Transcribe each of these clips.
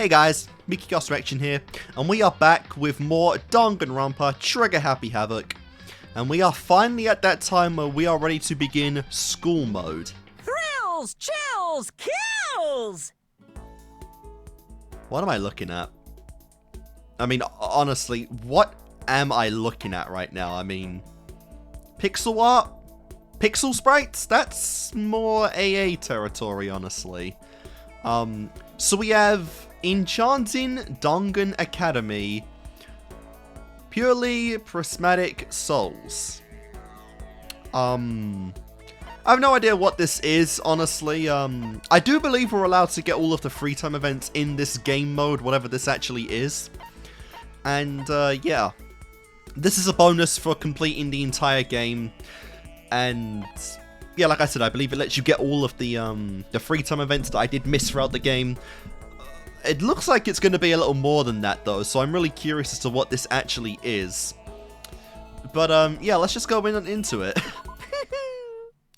Hey guys, Kickassreaction here, and we are back with more Danganronpa Trigger Happy Havoc. And we are finally at that time where we are ready to begin school mode. Thrills, chills, kills! What am I looking at? I mean, honestly, what am I looking at right now? I mean, pixel art? Pixel sprites? That's more AA territory, honestly. So we have Enchanting Dangan Academy, Purely Prismatic Souls. I have no idea what this is, honestly. I do believe we're allowed to get all of the free time events in this game mode, whatever this actually is. And, yeah. This is a bonus for completing the entire game. And, yeah, like I said, I believe it lets you get all of the free time events that I did miss throughout the game. It looks like it's going to be a little more than that, though, so I'm really curious as to what this actually is. But, yeah, let's just go into it.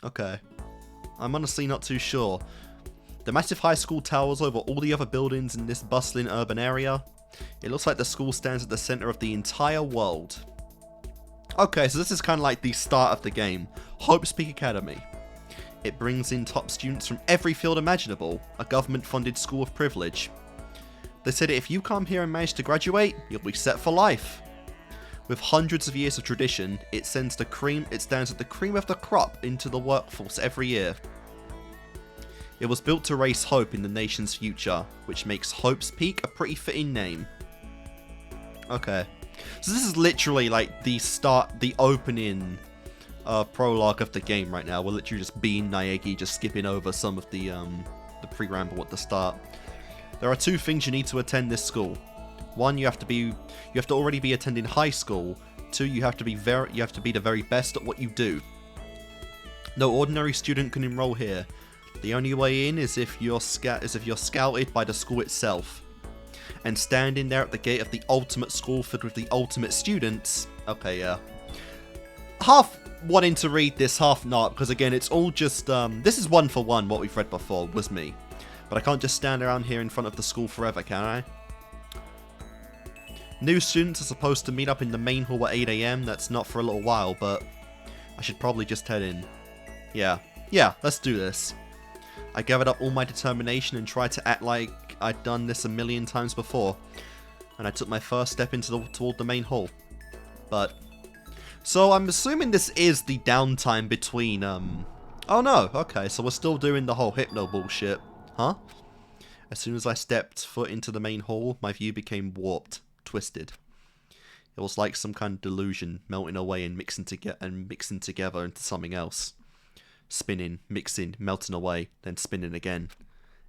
Okay. I'm honestly not too sure. The massive high school towers over all the other buildings in this bustling urban area. It looks like the school stands at the center of the entire world. Okay, so this is kind of like the start of the game. Hope's Peak Academy. It brings in top students from every field imaginable. A government-funded school of privilege. They said if you come here and manage to graduate, you'll be set for life. With hundreds of years of tradition, it stands at the cream of the crop into the workforce every year. It was built to raise hope in the nation's future, which makes Hope's Peak a pretty fitting name. Okay. So this is literally like the opening prologue of the game right now. We're literally just being Naegi, just skipping over some of the pre-ramble at the start. There are two things you need to attend this school. One, you have to already be attending high school. Two, you have to be the very best at what you do. No ordinary student can enroll here. The only way in is if you're scouted by the school itself. And standing there at the gate of the ultimate school filled with the ultimate students. Okay, yeah. Half wanting to read this, half not, because again, it's all just this is one for one what we've read before, was me. But I can't just stand around here in front of the school forever, can I? New students are supposed to meet up in the main hall at 8 AM. That's not for a little while, but I should probably just head in. Yeah, let's do this. I gathered up all my determination and tried to act like I'd done this a million times before. And I took my first step toward the main hall. But... so I'm assuming this is the downtime between, oh no, okay, so we're still doing the whole hypno bullshit. Huh? As soon as I stepped foot into the main hall, my view became warped, twisted. It was like some kind of delusion, melting away and mixing together into something else. Spinning, mixing, melting away, then spinning again.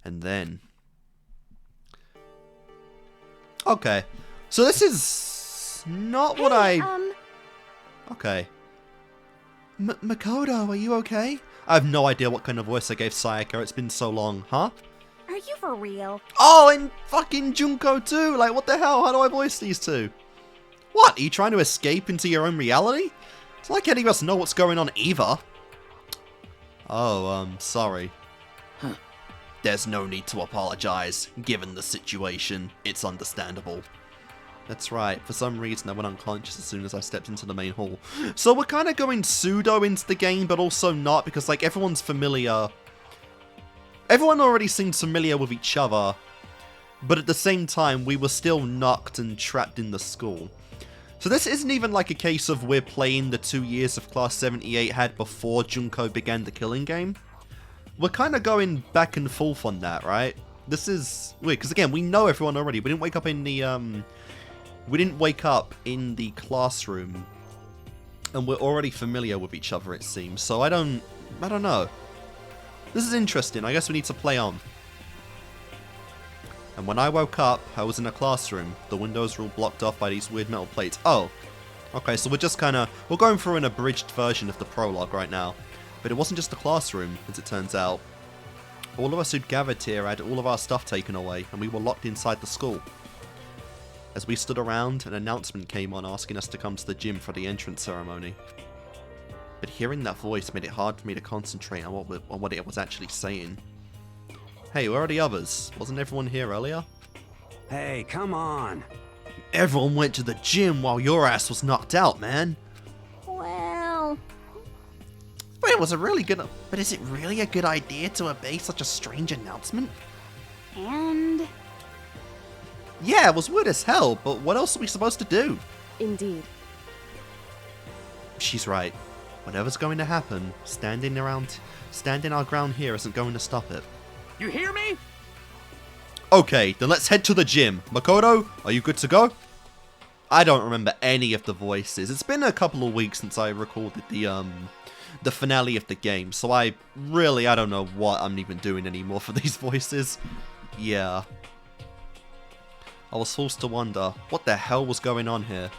And then... okay. So this is... not what Okay. Makoto, are you okay? I have no idea what kind of voice I gave Sayaka, it's been so long, huh? Are you for real? Oh, and fucking Junko too! Like, what the hell? How do I voice these two? What? Are you trying to escape into your own reality? It's like any of us know what's going on either. Oh, sorry. Huh. There's no need to apologize. Given the situation, it's understandable. That's right, for some reason I went unconscious as soon as I stepped into the main hall. So we're kind of going pseudo into the game, but also not, because like everyone's familiar. Everyone already seems familiar with each other, but at the same time we were still knocked and trapped in the school. So this isn't even like a case of we're playing the 2 years of Class 78 had before Junko began the killing game. We're kind of going back and forth on that, right? This is weird, because again, we know everyone already. We didn't wake up in the classroom, and we're already familiar with each other, it seems. So I don't know. This is interesting. I guess we need to play on. And when I woke up, I was in a classroom. The windows were all blocked off by these weird metal plates. Oh, okay. So we're going through an abridged version of the prologue right now. But it wasn't just the classroom, as it turns out. All of us who'd gathered here had all of our stuff taken away, and we were locked inside the school. As we stood around, an announcement came on asking us to come to the gym for the entrance ceremony. But hearing that voice made it hard for me to concentrate on what it was actually saying. Hey, where are the others? Wasn't everyone here earlier? Hey, come on. Everyone went to the gym while your ass was knocked out, man. Well, Wait, was it really good? But is it really a good idea to obey such a strange announcement? and Yeah, it was weird as hell, but what else are we supposed to do? Indeed. She's right. Whatever's going to happen, standing our ground here isn't going to stop it. You hear me? Okay, then let's head to the gym. Makoto, are you good to go? I don't remember any of the voices. It's been a couple of weeks since I recorded the finale of the game, so I don't know what I'm even doing anymore for these voices. Yeah. I was forced to wonder, what the hell was going on here?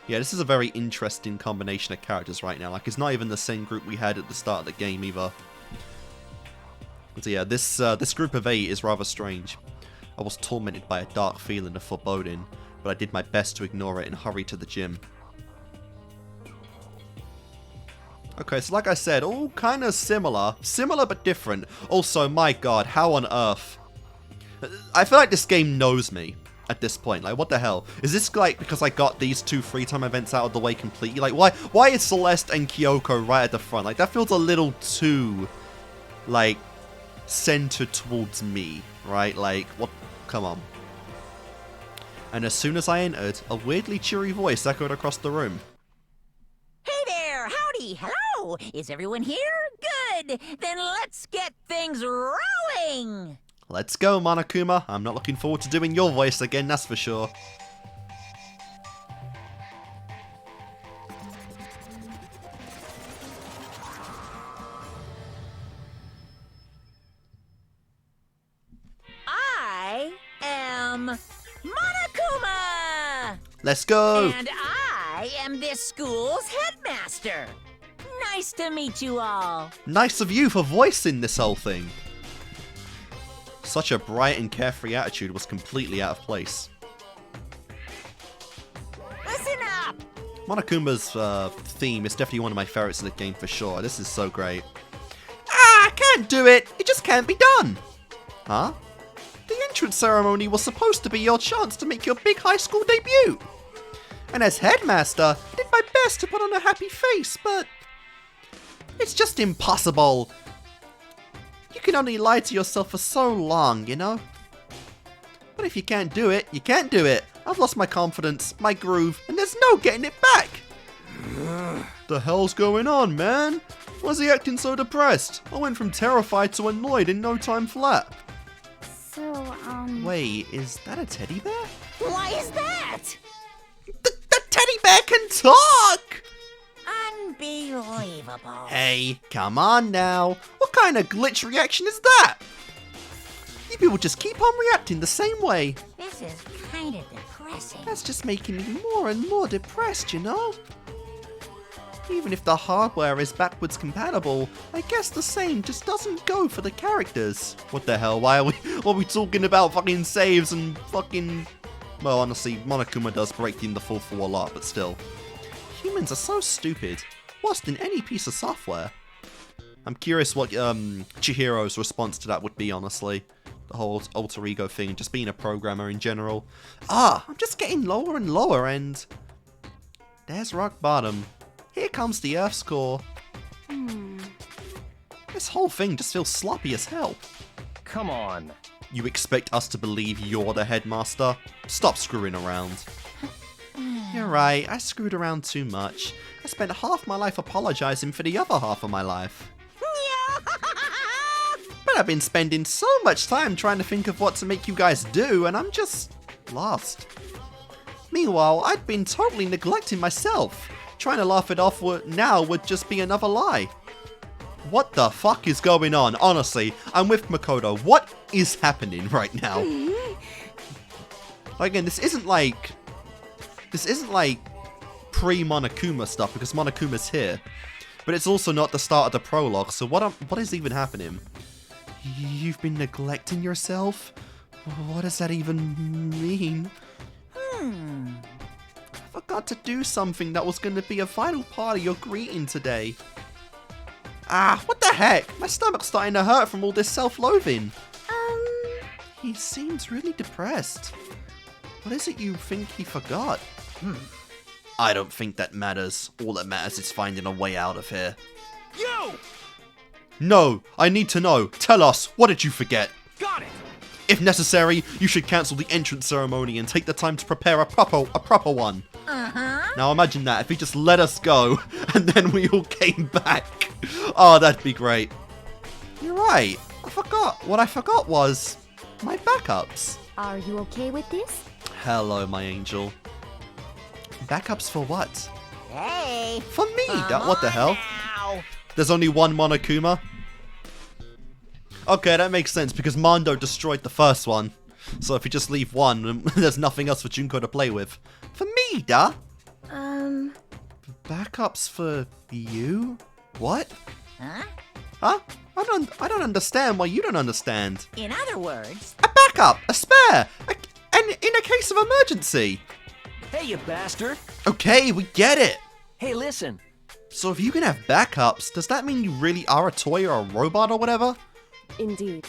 Yeah, this is a very interesting combination of characters right now. Like, it's not even the same group we had at the start of the game either. So yeah, this group of 8 is rather strange. I was tormented by a dark feeling of foreboding, but I did my best to ignore it and hurry to the gym. Okay, so like I said, all kind of similar but different. Also, my god, how on earth? I feel like this game knows me at this point. Like, what the hell? Is this like because I got these 2 free time events out of the way completely? Like, why is Celeste and Kyoko right at the front? Like, that feels a little too, like, centered towards me, right? Like, what? Come on. And as soon as I entered, a weirdly cheery voice echoed across the room. Hey there, howdy, hello. Is everyone here? Good. Then let's get things rolling. Let's go, Monokuma. I'm not looking forward to doing your voice again, that's for sure. I am Monokuma. Let's go! And I am this school's headmaster. Nice to meet you all. Nice of you for voicing this whole thing. Such a bright and carefree attitude was completely out of place. Listen up. Monokuma's theme is definitely one of my favorites in the game for sure. This is so great. Ah, I can't do it! It just can't be done! Huh? The entrance ceremony was supposed to be your chance to make your big high school debut! And as headmaster, I did my best to put on a happy face, but it's just impossible. You can only lie to yourself for so long, you know? But if you can't do it, you can't do it. I've lost my confidence, my groove, and there's no getting it back. The hell's going on, man? Why is he acting so depressed? I went from terrified to annoyed in no time flat. so, Wait, is that a teddy bear? Why is that? The teddy bear can talk! Unbelievable. Hey, come on now. What kind of glitch reaction is that? You people just keep on reacting the same way. This is kind of depressing. That's just making me more and more depressed, you know? Even if the hardware is backwards compatible, I guess the same just doesn't go for the characters. What the hell? Why are we talking about fucking saves and fucking... Well, honestly, Monokuma does break in the fourth wall a lot, but still. Humans are so stupid. Worse than any piece of software. I'm curious what Chihiro's response to that would be, honestly. The whole alter ego thing, just being a programmer in general. Ah, I'm just getting lower and lower, and... there's rock bottom. Here comes the Earth's core. This whole thing just feels sloppy as hell. Come on. You expect us to believe you're the headmaster? Stop screwing around. You're right, I screwed around too much. I spent half my life apologizing for the other half of my life. But I've been spending so much time trying to think of what to make you guys do, and I'm just lost. Meanwhile, I'd been totally neglecting myself. Trying to laugh it off now would just be another lie. What the fuck is going on? Honestly, I'm with Makoto. What is happening right now? Again, this isn't like pre-Monokuma stuff because Monokuma's here. But it's also not the start of the prologue, so what is even happening? You've been neglecting yourself? What does that even mean? I forgot to do something that was going to be a vital part of your greeting today. Ah, what the heck? My stomach's starting to hurt from all this self-loathing. He seems really depressed. What is it you think he forgot? I don't think that matters. All that matters is finding a way out of here. You! No, I need to know. Tell us, what did you forget? Got it! If necessary, you should cancel the entrance ceremony and take the time to prepare a proper one. Now imagine that, if he just let us go, and then we all came back. Oh, that'd be great. You're right, I forgot. What I forgot was my backups. Are you okay with this? Hello, my angel. Backups for what? Hey! For me, what the hell? Now. There's only one Monokuma? Okay, that makes sense, because Mondo destroyed the first one. So if you just leave one, there's nothing else for Junko to play with. For me, Backups for you? What? Huh? Huh? I don't understand why you don't understand. In other words, A backup! A spare! And in a case of emergency! Hey, you bastard! Okay, we get it! Hey, listen. So if you can have backups, does that mean you really are a toy or a robot or whatever? Indeed.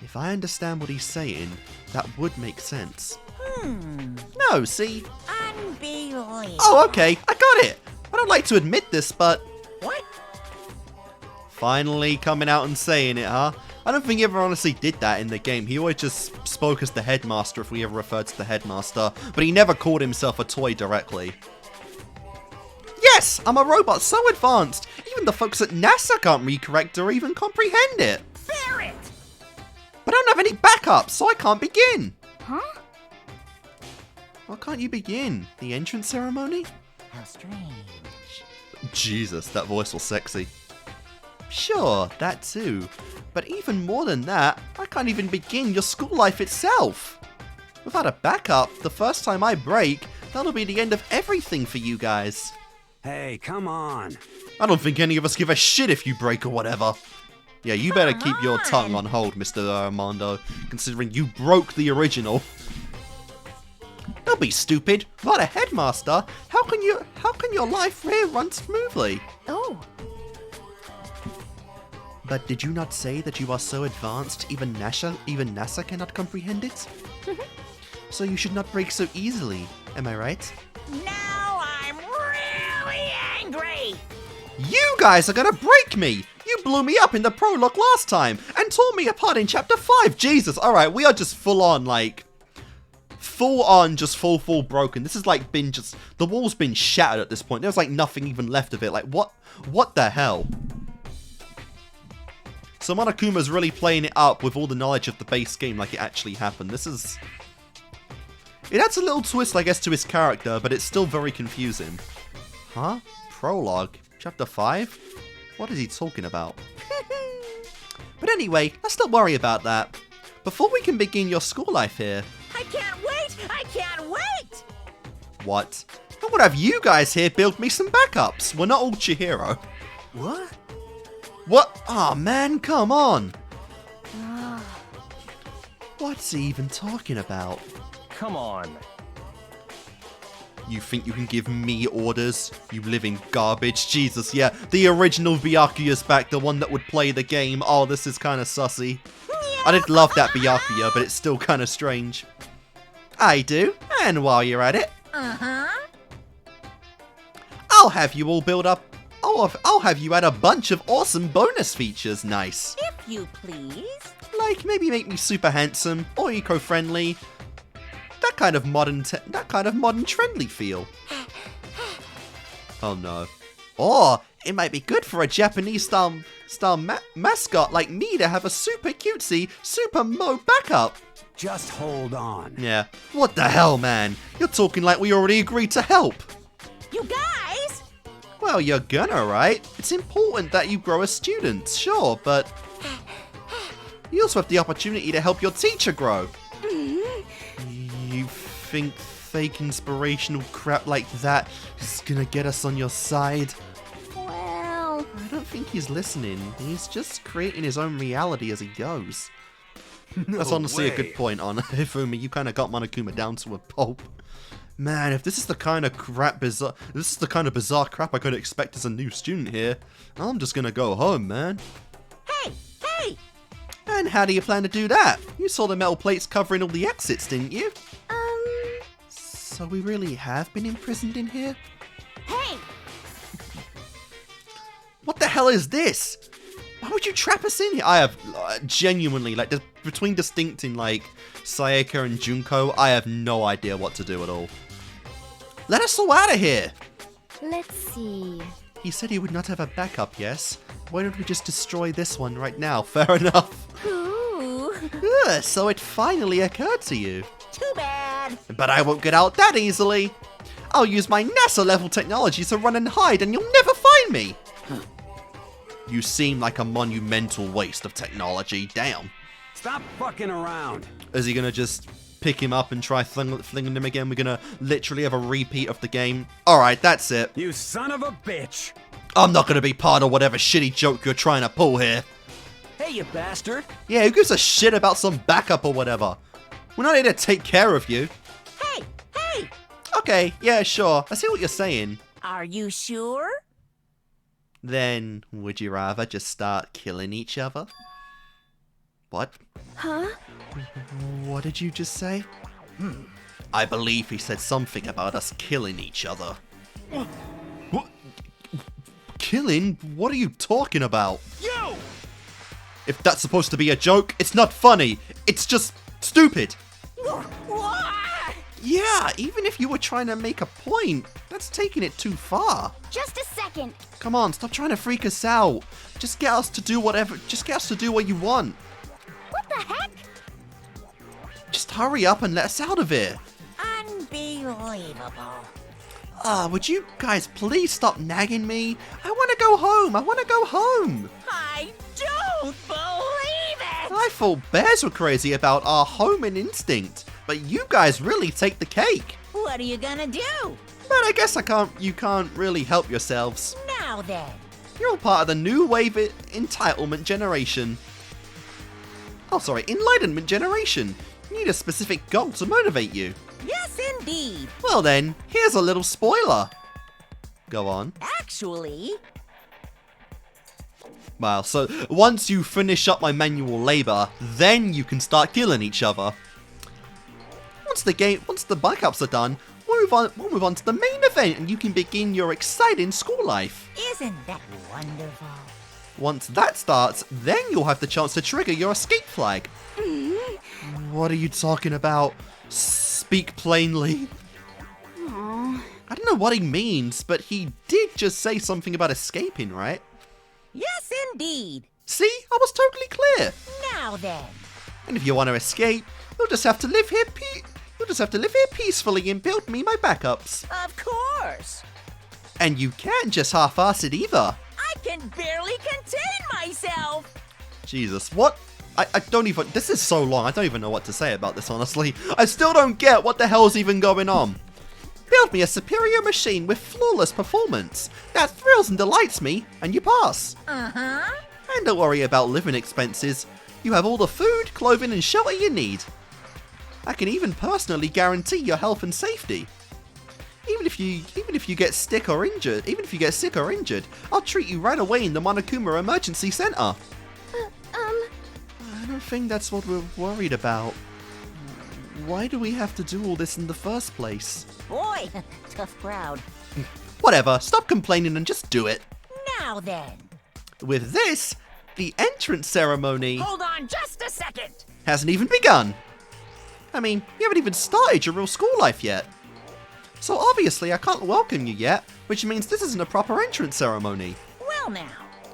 If I understand what he's saying, that would make sense. hmm, No, see? unbelievable. Oh, okay, I got it! I don't like to admit this, but What? finally coming out and saying it, huh? I don't think he ever honestly did that in the game. He always just spoke as the headmaster if we ever referred to the headmaster, but he never called himself a toy directly. Yes, I'm a robot so advanced, even the folks at NASA can't recorrect or even comprehend it. Barrett! But I don't have any backups, so I can't begin. Huh? Why can't you begin? The entrance ceremony? How strange. Jesus, that voice was sexy. Sure, that too. But even more than that, I can't even begin your school life itself. Without a backup, the first time I break, that'll be the end of everything for you guys. Hey, come on. I don't think any of us give a shit if you break or whatever. Yeah, you better keep your tongue on hold, Mr. Mondo, considering you broke the original. Don't be stupid. Without a headmaster, how can your life here run smoothly? Oh, But did you not say that you are so advanced even NASA cannot comprehend it? So you should not break so easily, am I right? Now I'm really angry! You guys are gonna break me! You blew me up in the prologue last time, and tore me apart in chapter 5! Jesus, alright, we are just full on full broken. This is like the wall's been shattered at this point. There's like nothing even left of it. Like, what the hell? So Monokuma's really playing it up with all the knowledge of the base game like it actually happened. It adds a little twist, I guess, to his character, but it's still very confusing. Huh? Prologue? Chapter 5? What is he talking about? But anyway, let's not worry about that. Before we can begin your school life here... I can't wait! I can't wait! What? I would have you guys here build me some backups. We're not all Chihiro. What? What? Aw, man, come on. What's he even talking about? Come on. You think you can give me orders? You living garbage. Jesus, yeah. The original Byakuya's back, the one that would play the game. Oh, this is kind of sussy. I did love that Byakuya, but it's still kind of strange. I do. And while you're at it, Uh-huh. I'll have you all build up... I'll have you add a bunch of awesome bonus features. Nice. If you please. Like, maybe make me super handsome, or eco-friendly. That kind of modern trendy feel. Oh no. Or, it might be good for a Japanese-style mascot like me to have a super cutesy, super mo backup. Just hold on. Yeah. What the hell, man? You're talking like we already agreed to help. You guys! Well, you're gonna, right? It's important that you grow as students, sure, but... You also have the opportunity to help your teacher grow. You think fake inspirational crap like that is gonna get us on your side? well, I don't think he's listening. He's just creating his own reality as he goes. That's honestly a good point on Hifumi. You kind of got Monokuma down to a pulp. Man, if this is the kind of bizarre crap I could expect as a new student here, I'm just gonna go home, man. Hey! Hey! And how do you plan to do that? You saw the metal plates covering all the exits, didn't you? So we really have been imprisoned in here? Hey! What the hell is this? Why would you trap us in here? I have genuinely, like, between distinct in, like, Sayaka and Junko, I have no idea what to do at all. Let us all out of here! Let's see. He said he would not have a backup, yes? Why don't we just destroy this one right now? Fair enough. Ooh. Ugh, so it finally occurred to you. Too bad. But I won't get out that easily. I'll use my NASA-level technology to run and hide and you'll never find me. You seem like a monumental waste of technology. Damn. Stop fucking around. Is he gonna just pick him up and try flinging him again? We're gonna literally have a repeat of the game. Alright, that's it. You son of a bitch. I'm not gonna be part of whatever shitty joke you're trying to pull here. Hey, you bastard! Yeah, who gives a shit about some backup or whatever? We're not here to take care of you. Hey, hey! Okay, yeah, sure. I see what you're saying. Are you sure? Then, would you rather just start killing each other? What? Huh? What did you just say? I believe he said something about us killing each other. What? Killing? What are you talking about? You! If that's supposed to be a joke, it's not funny. It's just stupid. Yeah, even if you were trying to make a point, that's taking it too far. Just a second. Come on, stop trying to freak us out. Just get us to do whatever. Just get us to do what you want. What the heck? Just hurry up and let us out of here. Unbelievable. Would you guys please stop nagging me? I want to go home. I want to go home. I don't believe it! I thought bears were crazy about our home and instinct, but you guys really take the cake. What are you gonna do? But I guess you can't really help yourselves. Now then. You're all part of the new wave entitlement generation. Oh, sorry, enlightenment generation. You need a specific goal to motivate you. Yes, indeed. Well then, here's a little spoiler. Go on. Actually, Well, so once you finish up my manual labor, then you can start killing each other. Once the backups are done, we'll move on to the main event and you can begin your exciting school life. isn't that wonderful? Once that starts, then you'll have the chance to trigger your escape flag. What are you talking about? Speak plainly. Aw. I don't know what he means, but he did just say something about escaping, right? Yes, indeed. See? I was totally clear. Now then. And if you want to escape, you'll just have to live here peacefully and build me my backups. Of course. And you can't just half-ass it either. I can barely contain myself. Jesus, what? I don't even... This is so long, I don't even know what to say about this, honestly. I still don't get what the hell's even going on. Build me a superior machine with flawless performance. That thrills and delights me, and you pass. Uh-huh. And don't worry about living expenses. You have all the food, clothing, and shelter you need. I can even personally guarantee your health and safety. Even if you get sick or injured, I'll treat you right away in the Monokuma Emergency Center. I don't think that's what we're worried about. Why do we have to do all this in the first place? Boy, tough crowd. Whatever, stop complaining and just do it. Now then. With this, the entrance ceremony Hold on just a second. hasn't even begun. I mean, you haven't even started your real school life yet. So obviously I can't welcome you yet, which means this isn't a proper entrance ceremony. Well now.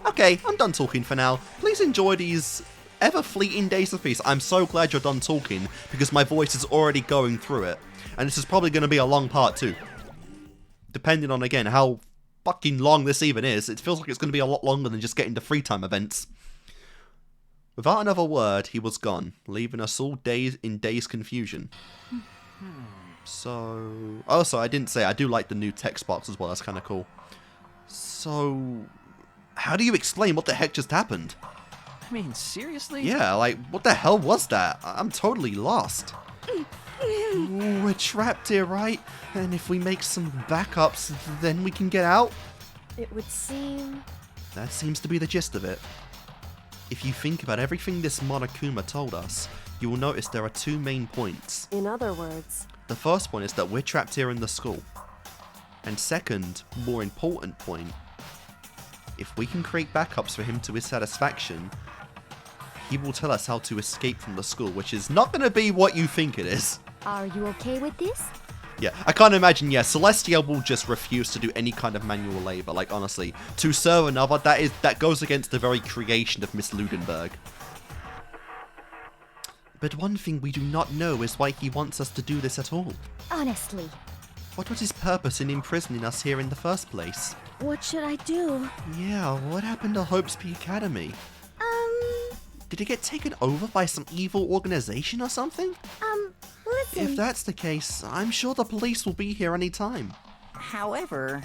Okay, I'm done talking for now. Please enjoy these ever-fleeting days of peace. I'm so glad you're done talking, because my voice is already going through it. And this is probably going to be a long part too. Depending on, again, how fucking long this even is, it feels like it's going to be a lot longer than just getting to free time events. Without another word, he was gone, leaving us all in dazed confusion. So... Also, I didn't say, I do like the new text box as well, that's kind of cool. So... How do you explain what the heck just happened? I mean, seriously? Yeah, like, what the hell was that? I'm totally lost. Ooh, we're trapped here, right? And if we make some backups, then we can get out? It would seem... That seems to be the gist of it. if you think about everything this Monokuma told us, you will notice there are two main points. In other words, The first point is that we're trapped here in the school. And second, more important point, if we can create backups for him to his satisfaction, he will tell us how to escape from the school, which is not going to be what you think it is. Are you okay with this? Yeah, I can't imagine, Celestia will just refuse to do any kind of manual labor. Like, honestly, to serve another, that goes against the very creation of Miss Ludenberg. But one thing we do not know is why he wants us to do this at all. Honestly. What was his purpose in imprisoning us here in the first place? What should I do? Yeah, what happened to Hope's Peak Academy? Did it get taken over by some evil organization or something? Listen. If that's the case, I'm sure the police will be here any time. However,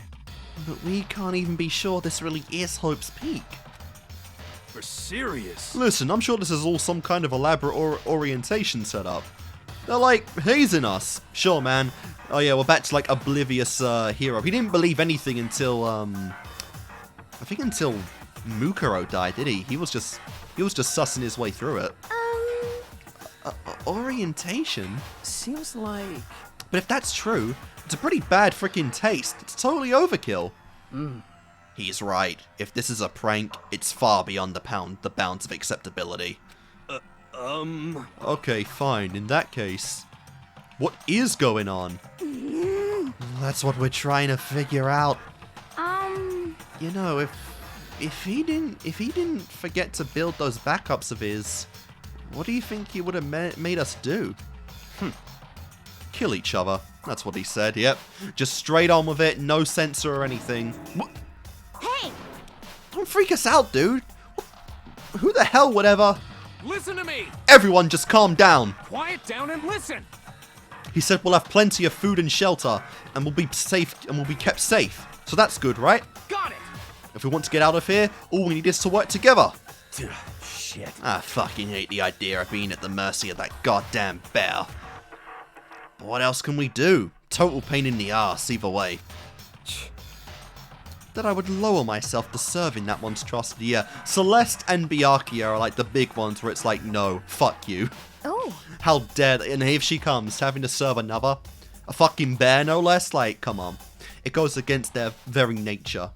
But we can't even be sure this really is Hope's Peak. For serious. Listen, I'm sure this is all some kind of elaborate orientation setup. They're like hazing us. Sure, man. Oh yeah, we're back to like oblivious hero. He didn't believe anything until I think until Mukuro died, did he? He was just sussing his way through it. Orientation? Seems like... But if that's true, it's a pretty bad freaking taste. It's totally overkill. He's right. If this is a prank, it's far beyond the bounds of acceptability. Okay, fine. In that case, what is going on? That's what we're trying to figure out. You know, if he didn't forget to build those backups of his, what do you think he would have made us do? Kill each other. That's what he said. Yep. Just straight on with it. No censor or anything. Hey! Don't freak us out, dude. Who the hell would ever? Listen to me. Everyone just calm down. Quiet down and listen. He said we'll have plenty of food and shelter, and we'll be safe, and we'll be kept safe. So that's good, right? Got it. If we want to get out of here, all we need is to work together. Shit. I fucking hate the idea of being at the mercy of that goddamn bear. But what else can we do? Total pain in the ass, either way. That I would lower myself to serving that monstrosity. Yeah, Celeste and Byakuya are like the big ones where it's like, no, fuck you. Oh. How dare they? And here she comes, having to serve another. A fucking bear, no less? Like, come on. It goes against their very nature.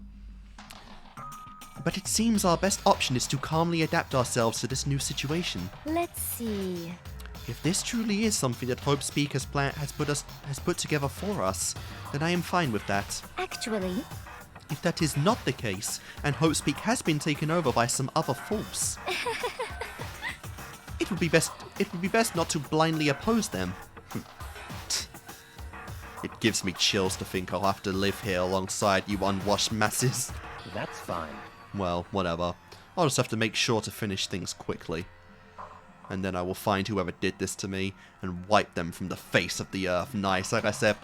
But it seems our best option is to calmly adapt ourselves to this new situation. Let's see. If this truly is something that Hope's Peak has put together for us, then I am fine with that. Actually, If that is not the case, and Hope's Peak has been taken over by some other force, it would be best not to blindly oppose them. It gives me chills to think I'll have to live here alongside you unwashed masses. That's fine. Well, whatever. I'll just have to make sure to finish things quickly. And then I will find whoever did this to me and wipe them from the face of the earth. Nice, like I said.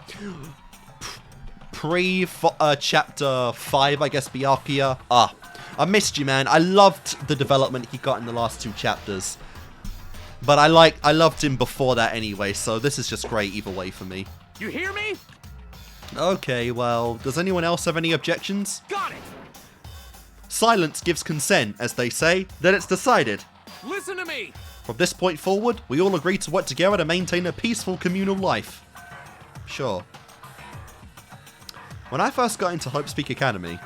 Chapter 5, I guess, Byakuya. I missed you, man. I loved the development he got in the last 2 chapters. But I loved him before that anyway, so this is just great either way for me. You hear me? Okay, well, does anyone else have any objections? Got it. Silence gives consent, as they say. Then it's decided. Listen to me. From this point forward, we all agree to work together to maintain a peaceful communal life. Sure. When I first got into Hope's Peak Academy,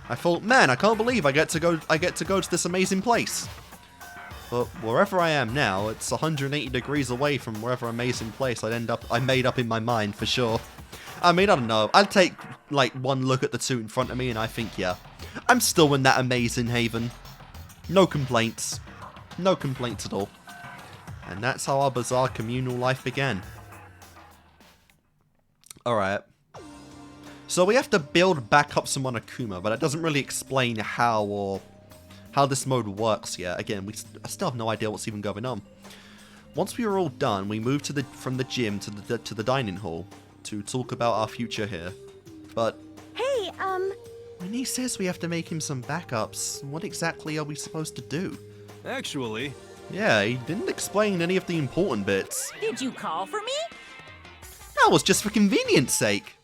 I thought, man, I can't believe I get to go to this amazing place. But wherever I am now, it's 180 degrees away from wherever amazing place I made up in my mind for sure. I mean, I don't know. I'd take like one look at the 2 in front of me and I think, yeah, I'm still in that amazing haven. No complaints. No complaints at all. And that's how our bizarre communal life began. Alright. So we have to build back up some Monokuma, but it doesn't really explain how this mode works yet. Again, I still have no idea what's even going on. Once we are all done, we move from the gym to the dining hall to talk about our future here. But hey, when he says we have to make him some backups, what exactly are we supposed to do? Actually, Yeah, he didn't explain any of the important bits. did you call for me? That was just for convenience sake.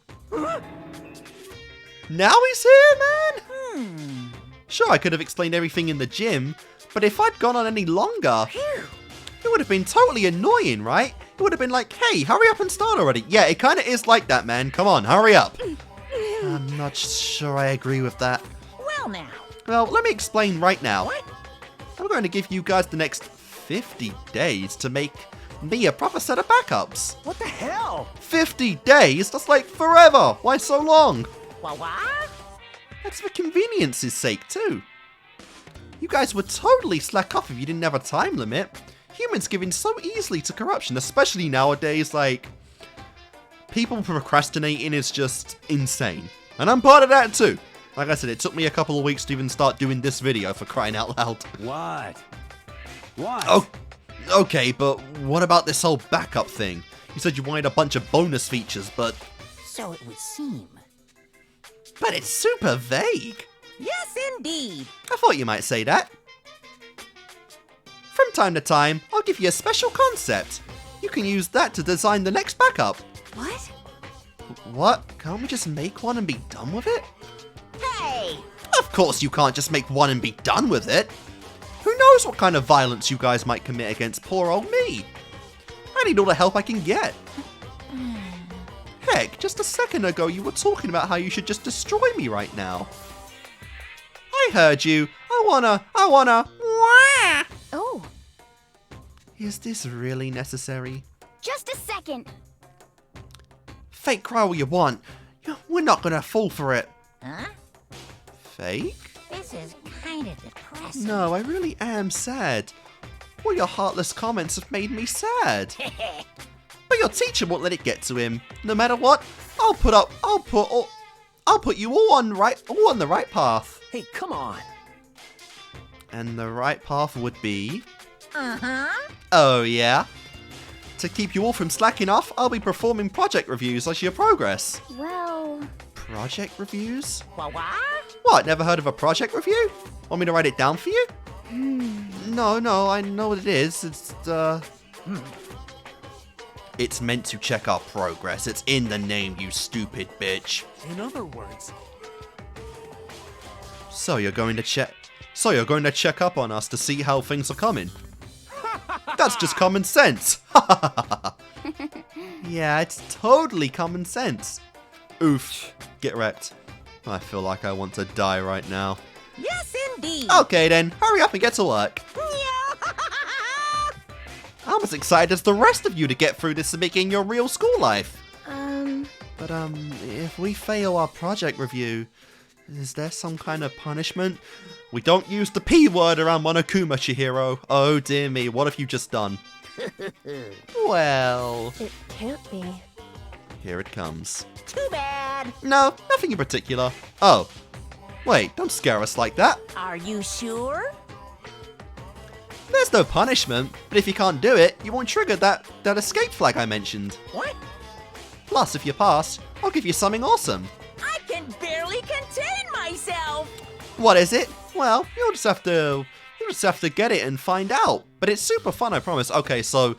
Now he's here, man? Sure, I could have explained everything in the gym, But if I'd gone on any longer, it would have been totally annoying, right? It would have been like, hey, hurry up and start already. Yeah, it kind of is like that, man. Come on, hurry up. I'm not sure I agree with that. Well now. Well, let me explain right now. What? I'm going to give you guys the next 50 days to make me a proper set of backups. What the hell? 50 days? That's like forever. Why so long? What? That's for convenience's sake, too. You guys would totally slack off if you didn't have a time limit. Humans give in so easily to corruption, especially nowadays, like, people procrastinating is just insane. And I'm part of that too. Like I said, it took me a couple of weeks to even start doing this video, for crying out loud. What? What? Oh, okay, but what about this whole backup thing? You said you wanted a bunch of bonus features, but So it would seem. it's super vague. Yes, indeed. I thought you might say that. From time to time, I'll give you a special concept. You can use that to design the next backup. What? What? Can't we just make one and be done with it? Hey! Of course you can't just make one and be done with it. Who knows what kind of violence you guys might commit against poor old me? I need all the help I can get. Heck, just a second ago you were talking about how you should just destroy me right now. I heard you. I wanna... Wah! Oh, Is this really necessary? just a second. Fake cry all you want. We're not gonna fall for it. Huh? Fake? This is kind of depressing. No, I really am sad. All your heartless comments have made me sad. But your teacher won't let it get to him. No matter what, I'll put you all on the right path. Hey, come on. And the right path would be... Uh-huh. Oh yeah? To keep you all from slacking off, I'll be performing project reviews as your progress. Well, Project reviews? What? What, never heard of a project review? Want me to write it down for you? No, I know what it is. It's meant to check our progress. It's in the name, you stupid bitch. In other words, So you're going to check up on us to see how things are coming. That's just common sense. Yeah, it's totally common sense. Oof, get wrecked. I feel like I want to die right now. Yes, indeed. Okay then, hurry up and get to work. I'm as excited as the rest of you to get through this and begin your real school life. But if we fail our project review, is there some kind of punishment? We don't use the P word around Monokuma, Chihiro. Oh dear me, what have you just done? Well, it can't be. here it comes. Too bad. No, nothing in particular. Oh, wait, don't scare us like that. Are you sure? There's no punishment, but if you can't do it, you won't trigger that escape flag I mentioned. What? Plus, if you pass, I'll give you something awesome. I can barely contain myself. What is it? Well, you'll just have to get it and find out. But it's super fun, I promise. Okay, so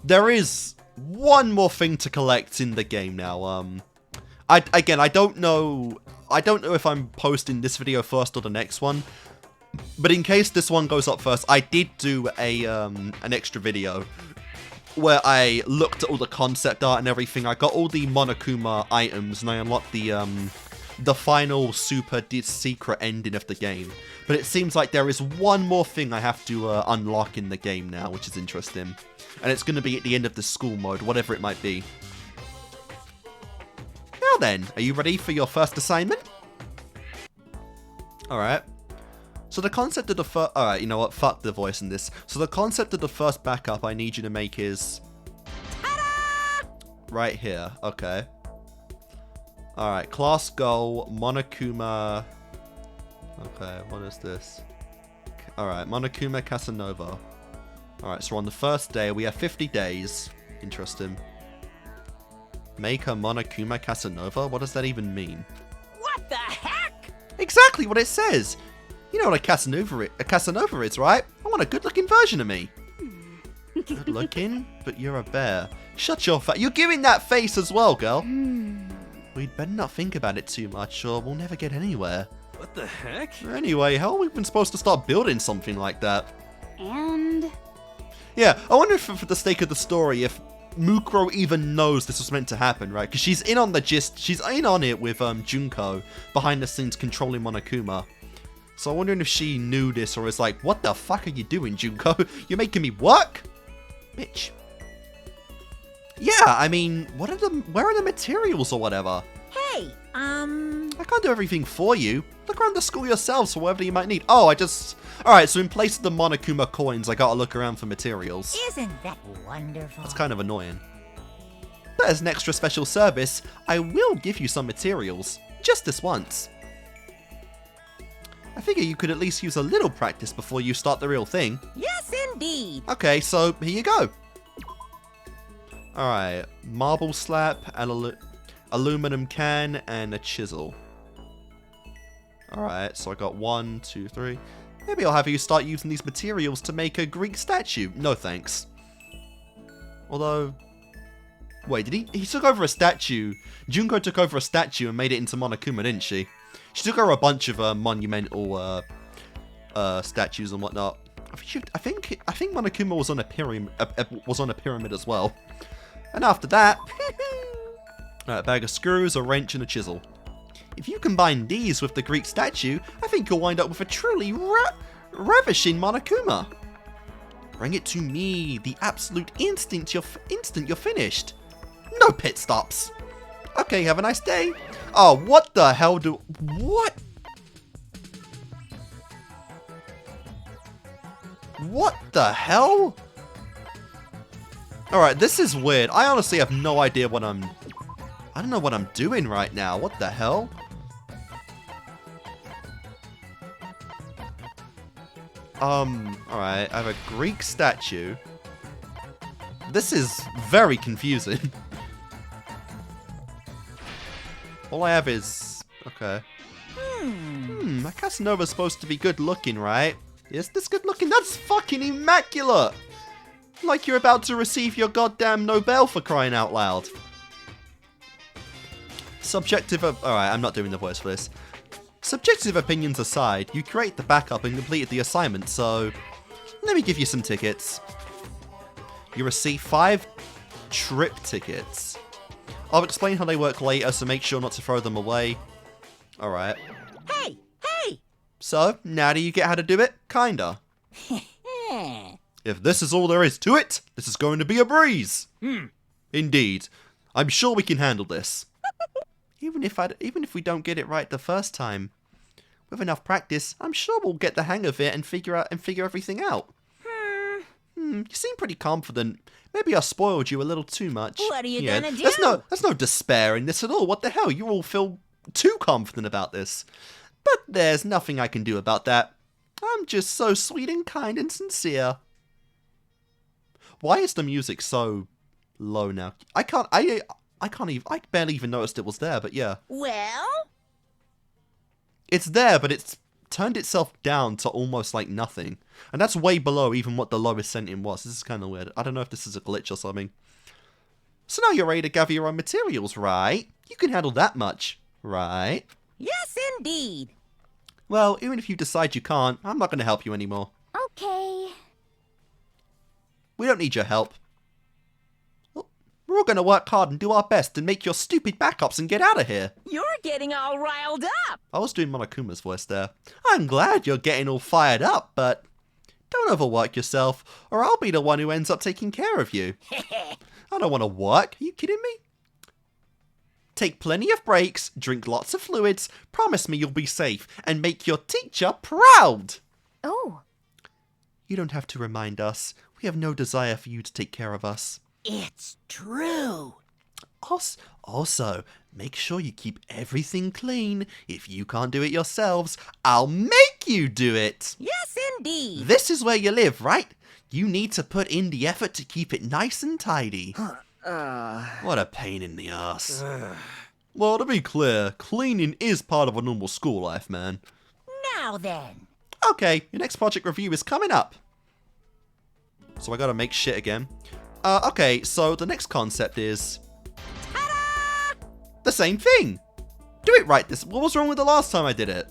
there is one more thing to collect in the game now. I don't know if I'm posting this video first or the next one. But in case this one goes up first, I did do an extra video where I looked at all the concept art and everything. I got all the Monokuma items and I unlocked the final super secret ending of the game. But it seems like there is one more thing I have to unlock in the game now, which is interesting. And it's going to be at the end of the school mode, whatever it might be. Now then, are you ready for your first assignment? Alright. So the concept of the first... Alright, you know what? Fuck the voice in this. So the concept of the first backup I need you to make is... Ta-da! Right here. Okay. Alright, class goal, Monokuma... Okay, what is this? Alright, Monokuma Casanova. Alright, so on the first day, we have 50 days. Interesting. Make a Monokuma Casanova? What does that even mean? What the heck? Exactly what it says! You know what a Casanova is, right? I want a good-looking version of me. Good-looking? But you're a bear. Shut your face. You're giving that face as well, girl. We'd better not think about it too much, or we'll never get anywhere. What the heck? Anyway, how are we even supposed to start building something like that? And Yeah, I wonder if for the sake of the story, if Mukuro even knows this was meant to happen, right? Because she's in on the gist, she's in on it with Junko, behind the scenes controlling Monokuma. So I'm wondering if she knew this or is like, what the fuck are you doing, Junko? You're making me work? Bitch. Yeah, I mean, where are the materials or whatever? Hey, I can't do everything for you. Look around the school yourselves for whatever you might need. Oh, Alright, so in place of the Monokuma coins, I gotta look around for materials. isn't that wonderful? That's kind of annoying. But as an extra special service, I will give you some materials. Just this once. I figure you could at least use a little practice before you start the real thing. Yes, indeed. Okay, so here you go. Alright, marble slab, an aluminum can, and a chisel. Alright, so I got 1, 2, 3. Maybe I'll have you start using these materials to make a Greek statue. No thanks. Although... Wait, did he took over a statue. Junko took over a statue and made it into Monokuma, didn't she? She took over a bunch of monumental statues and whatnot. I think Monokuma was on a pyramid as well. And after that, a bag of screws, a wrench, and a chisel. If you combine these with the Greek statue, I think you'll wind up with a truly ravishing Monokuma. Bring it to me, the absolute instant you're finished. No pit stops. Okay, have a nice day. Oh, what the hell what? What the hell? Alright, this is weird. I honestly have no idea what I don't know what I'm doing right now. What the hell? Alright, I have a Greek statue. This is very confusing. All I have is... Okay. My Casanova's supposed to be good looking, right? Is this good looking? That's fucking immaculate! Like you're about to receive your goddamn Nobel for crying out loud. Alright, I'm not doing the voice for this. Subjective opinions aside, you create the backup and completed the assignment, so... Let me give you some tickets. You receive 5 trip tickets. I'll explain how they work later, so make sure not to throw them away. Alright. Hey! So, now do you get how to do it? Kinda. If this is all there is to it, this is going to be a breeze. Indeed. I'm sure we can handle this. Even if we don't get it right the first time, with enough practice, I'm sure we'll get the hang of it and figure everything out. You seem pretty confident. Maybe I spoiled you a little too much. What are you gonna do? There's no despair in this at all. What the hell? You all feel too confident about this. But there's nothing I can do about that. I'm just so sweet and kind and sincere. Why is the music so low now? I barely even noticed it was there, but yeah. Well? It's there, but it's turned itself down to almost like nothing. And that's way below even what the lowest setting was. This is kind of weird. I don't know if this is a glitch or something. So now you're ready to gather your own materials, right? You can handle that much, right? Yes, indeed. Well, even if you decide you can't, I'm not going to help you anymore. okay. We don't need your help. We're all going to work hard and do our best and make your stupid backups and get out of here. You're getting all riled up. I was doing Monokuma's voice there. I'm glad you're getting all fired up, but don't overwork yourself, or I'll be the one who ends up taking care of you. I don't want to work. Are you kidding me? Take plenty of breaks, drink lots of fluids, promise me you'll be safe, and make your teacher proud. Oh, You don't have to remind us. We have no desire for you to take care of us. It's true. Also, make sure you keep everything clean. If you can't do it yourselves, I'll make you do it. Yes, indeed. This is where you live, right? You need to put in the effort to keep it nice and tidy. What a pain in the ass. Well, to be clear, cleaning is part of a normal school life, man. Now then. Okay, your next project review is coming up. So I gotta make shit again. Okay, so the next concept is... Ta-da! the same thing! Do it right this... What was wrong with the last time I did it?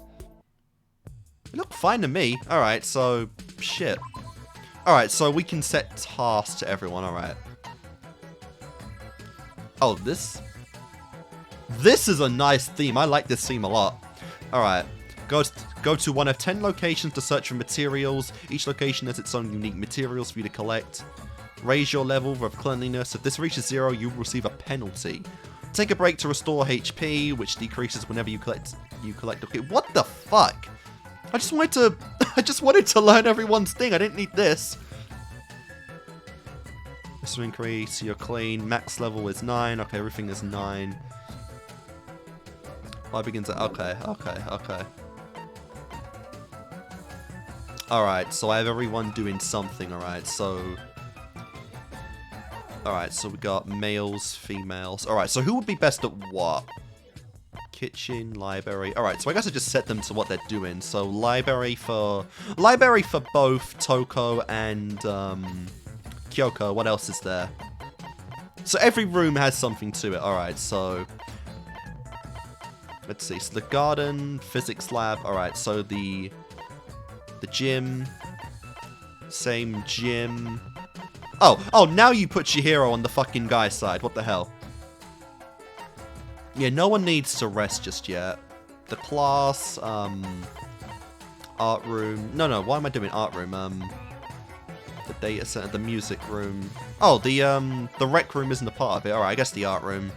It looked fine to me. Alright, so... Shit. Alright, so we can set tasks to everyone, alright. Oh, this? This is a nice theme. I like this theme a lot. Alright. Go to one of 10 locations to search for materials. Each location has its own unique materials for you to collect. Raise your level of cleanliness. If this reaches 0, you will receive a penalty. Take a break to restore HP, which decreases whenever you collect. Okay, what the fuck? I just wanted to learn everyone's thing. I didn't need this. This will increase your clean. Max level is 9. Okay, everything is 9. Life begins at... Okay. Alright, so I have everyone doing something, alright, so... Alright, so we got males, females. Alright, so who would be best at what? Kitchen, library. Alright, so I guess I just set them to what they're doing. So library for both Toko and Kyoko. What else is there? So every room has something to it. Alright, so let's see. So the garden, physics lab. Alright, so the gym. Same gym. Oh, now you put Chihiro on the fucking guy's side. What the hell? Yeah, no one needs to rest just yet. The class, art room. No, why am I doing art room? The data center, the music room. Oh, the rec room isn't a part of it. Alright, I guess the art room.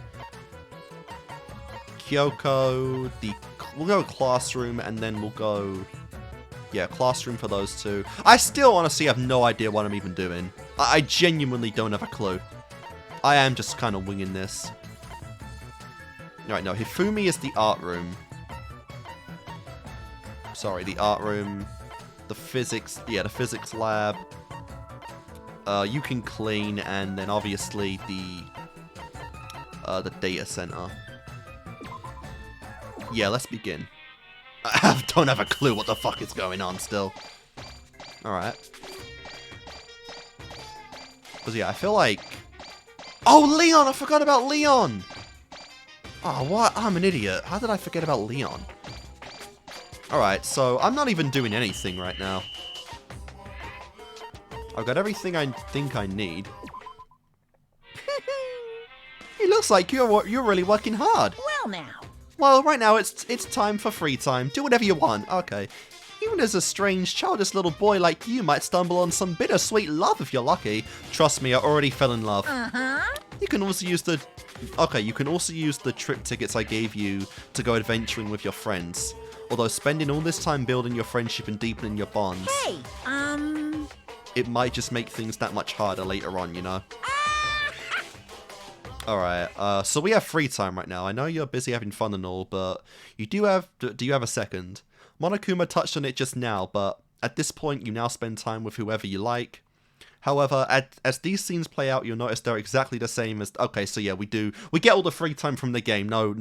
Kyoko, we'll go classroom, and then we'll go... Yeah, classroom for those two. I still honestly have no idea what I'm even doing. I genuinely don't have a clue. I am just kind of winging this. Alright, no, Hifumi is the art room. Sorry, the art room. The physics, yeah, the physics lab. You can clean, and then obviously the data center. Yeah, let's begin. I don't have a clue what the fuck is going on still. Alright. Because yeah, I feel like... Oh, Leon! I forgot about Leon! Oh, what? I'm an idiot. How did I forget about Leon? Alright, so I'm not even doing anything right now. I've got everything I think I need. It looks like you're really working hard. Well now. Well, right now it's time for free time. Do whatever you want. Okay. Even as a strange, childish little boy like you might stumble on some bittersweet love if you're lucky. Trust me, I already fell in love. You can also use the... Okay, you can also use the trip tickets I gave you to go adventuring with your friends. Although spending all this time building your friendship and deepening your bonds... Hey, It might just make things that much harder later on, you know? Alright, so we have free time right now. I know you're busy having fun and all, but do you have a second? Monokuma touched on it just now, but at this point you now spend time with whoever you like. However, as these scenes play out, you'll notice they're exactly the same as... Okay, so yeah, we get all the free time from the game. No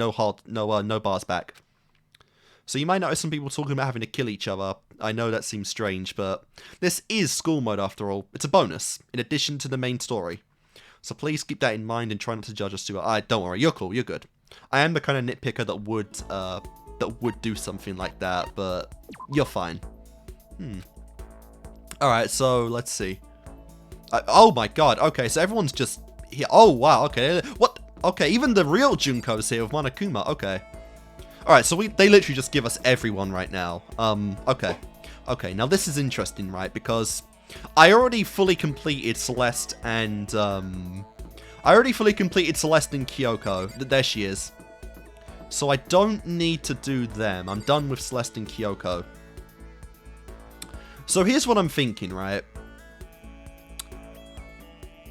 bars back. So you might notice some people talking about having to kill each other. I know that seems strange, but this is school mode after all. It's a bonus, in addition to the main story. So please keep that in mind and try not to judge us too much. Don't worry, you're cool, you're good. I am the kind of nitpicker that would do something like that, but you're fine. Alright, so let's see. Oh my god, okay, so everyone's just here. Oh wow, okay. What? Okay, even the real Junko's here with Monokuma, okay. Alright, so they literally just give us everyone right now. Okay. Okay, now this is interesting, right? Because I already fully completed Celeste and, Kyoko. There she is. So I don't need to do them. I'm done with Celeste and Kyoko. So here's what I'm thinking, right?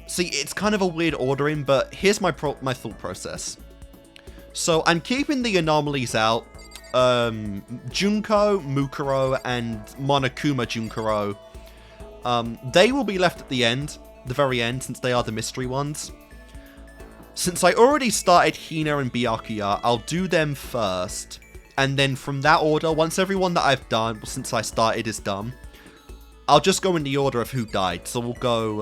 See, it's kind of a weird ordering, but here's my thought process. So I'm keeping the anomalies out. Junko, Mukuro, and Monokuma Junkoro. They will be left at the end, the very end, since they are the mystery ones. Since I already started Hina and Byakuya, I'll do them first. And then from that order, once everyone that I've done, since I started, is done, I'll just go in the order of who died. So we'll go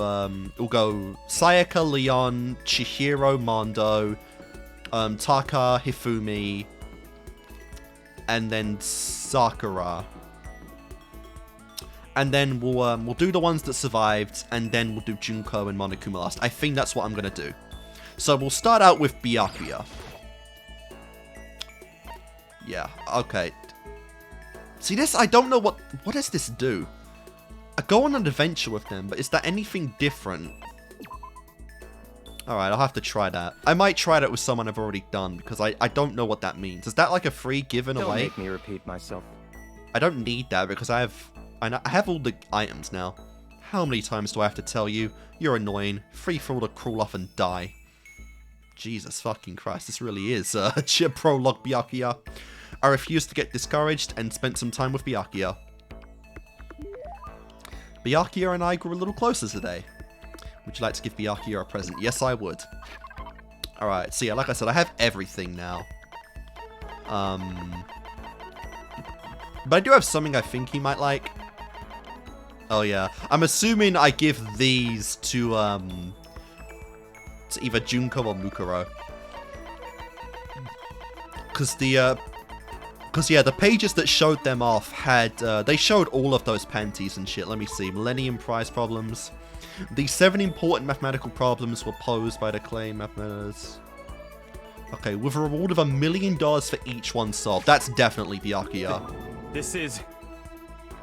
Sayaka, Leon, Chihiro, Mondo, Taka, Hifumi, and then Sakura. and then we'll do the ones that survived, and then we'll do Junko and Monokuma last. I think that's what I'm gonna do. So we'll start out with Byakuya. Yeah, okay. See this? I don't know what does this do? I go on an adventure with them, but is that anything different? Alright, I'll have to try that. I might try that with someone I've already done, because I don't know what that means. Is that like a free given Don't away? make me repeat myself. I don't need that, because I have all the items now. How many times do I have to tell you? You're annoying. Free for all to crawl off and die. Jesus fucking Christ, this really is prologue Byakuya. I refused to get discouraged and spent some time with Byakuya. Byakuya and I grew a little closer today. Would you like to give Byakuya a present? Yes, I would. Alright, so yeah, like I said, I have everything now. But I do have something I think he might like. Oh yeah, I'm assuming I give these to either Junko or Mukuro. Because the pages that showed them off had, they showed all of those panties and shit. Let me see. Millennium Prize problems. The 7 important mathematical problems were posed by the clay mathematicians. Okay, with a reward of $1 million for each one solved. That's definitely Byakuya. This is...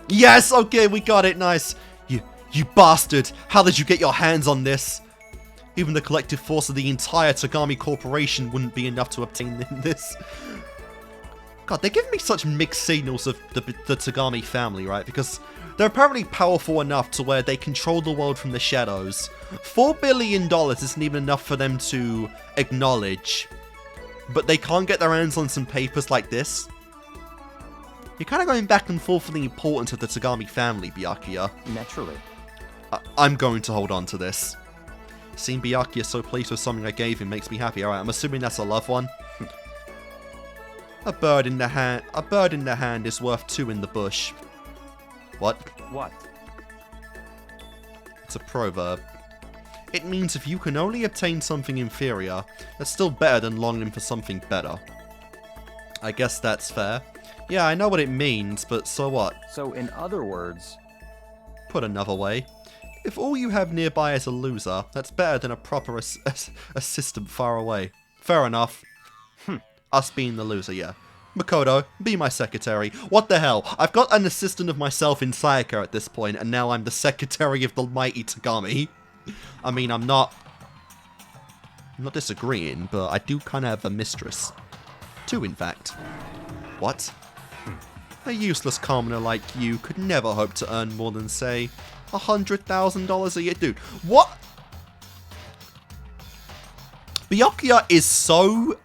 Yes! Okay, we got it. Nice. You bastard. How did you get your hands on this? Even the collective force of the entire Togami Corporation wouldn't be enough to obtain this. God, they're giving me such mixed signals of the Togami family, right? Because they're apparently powerful enough to where they control the world from the shadows. $4 billion isn't even enough for them to acknowledge. But they can't get their hands on some papers like this. You're kind of going back and forth for the importance of the Togami family, Byakuya. Naturally. I'm going to hold on to this. Seeing Byakuya so pleased with something I gave him makes me happy. Alright, I'm assuming that's a love one. A bird in the hand is worth 2 in the bush. What? What? It's a proverb. It means if you can only obtain something inferior, that's still better than longing for something better. I guess that's fair. Yeah, I know what it means, but so what? So, in other words... Put another way, if all you have nearby is a loser, that's better than a proper assistant far away. Fair enough. Us being the loser, yeah. Makoto, be my secretary. What the hell? I've got an assistant of myself in Sayaka at this point, and now I'm the secretary of the mighty Togami. I mean, I'm not disagreeing, but I do kind of have a mistress. 2, in fact. What? A useless commoner like you could never hope to earn more than, say, $100,000 a year. Dude, what? Byakuya is so,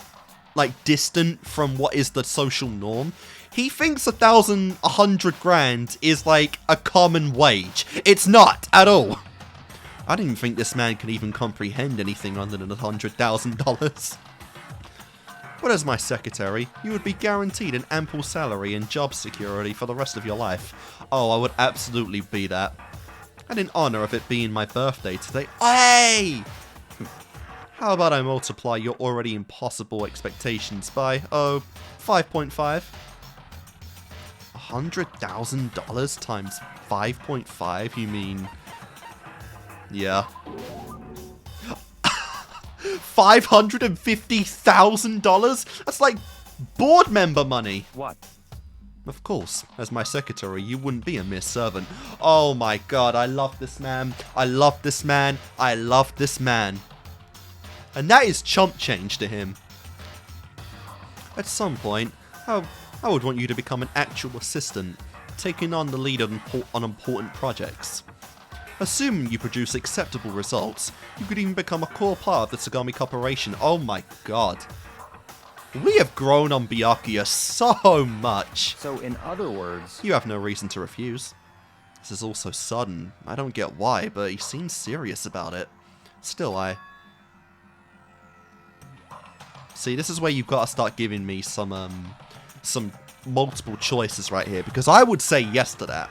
like, distant from what is the social norm. He thinks 100 grand is, like, a common wage. It's not, at all. I didn't think this man could even comprehend anything other than $100,000. But as my secretary, you would be guaranteed an ample salary and job security for the rest of your life. Oh, I would absolutely be that. And in honor of it being my birthday today, hey! How about I multiply your already impossible expectations by, 5.5? $100,000 times 5.5, you mean... Yeah. $550,000? That's like board member money. What? Of course, as my secretary, you wouldn't be a mere servant. Oh my god, I love this man. I love this man. I love this man. And that is chump change to him. At some point, I would want you to become an actual assistant, taking on the lead on important projects. Assuming you produce acceptable results, you could even become a core part of the Togami Corporation. Oh my god. We have grown on Byakuya so much. So, in other words... You have no reason to refuse. This is all so sudden. I don't get why, but he seems serious about it. Still, See, this is where you've got to start giving me some multiple choices right here, because I would say yes to that.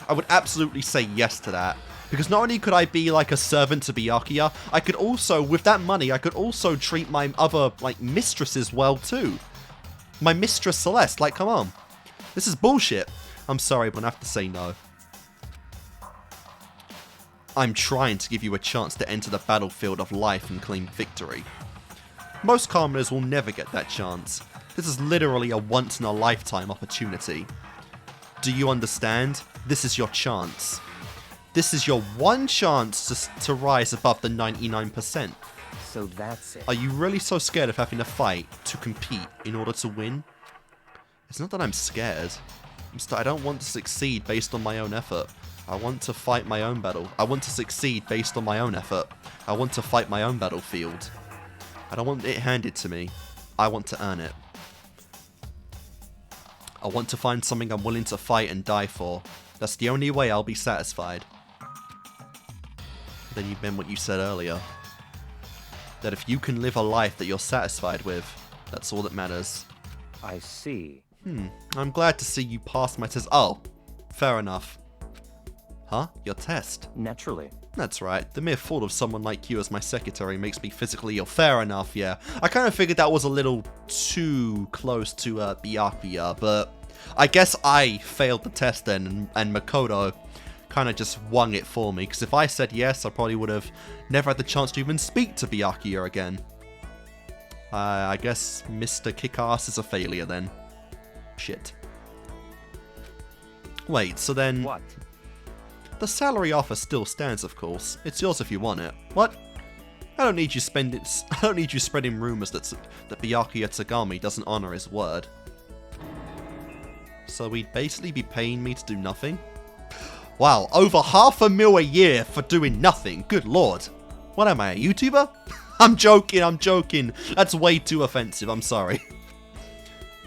I would absolutely say yes to that. Because not only could I be like a servant to Byakuya, I could also, with that money, I could also treat my other, like, mistresses well too. My mistress Celeste, like, come on. This is bullshit. I'm sorry, but I have to say no. I'm trying to give you a chance to enter the battlefield of life and claim victory. Most commoners will never get that chance. This is literally a once-in-a-lifetime opportunity. Do you understand? This is your chance. This is your one chance to rise above the 99%. So that's it. Are you really so scared of having to fight to compete in order to win? It's not that I'm scared. I don't want to succeed based on my own effort. I want to fight my own battle. I want to succeed based on my own effort. I want to fight my own battlefield. I don't want it handed to me. I want to earn it. I want to find something I'm willing to fight and die for. That's the only way I'll be satisfied. Then you meant what you said earlier. That if you can live a life that you're satisfied with, that's all that matters. I see. I'm glad to see you pass my test. Oh, fair enough. Huh? Your test? Naturally. That's right. The mere thought of someone like you as my secretary makes me physically ill. Fair enough, yeah. I kind of figured that was a little too close to Byakuya, but I guess I failed the test then, and Makoto kind of just wung it for me, because if I said yes, I probably would have never had the chance to even speak to Byakuya again. I guess Mr. Kickass is a failure then. Shit. Wait, so then... What? The salary offer still stands, of course. It's yours if you want it. What? I don't need you spreading rumors that Byakuya Togami doesn't honor his word. So we'd basically be paying me to do nothing? Wow, over $500,000 a year for doing nothing. Good lord. What am I, a YouTuber? I'm joking. That's way too offensive, I'm sorry.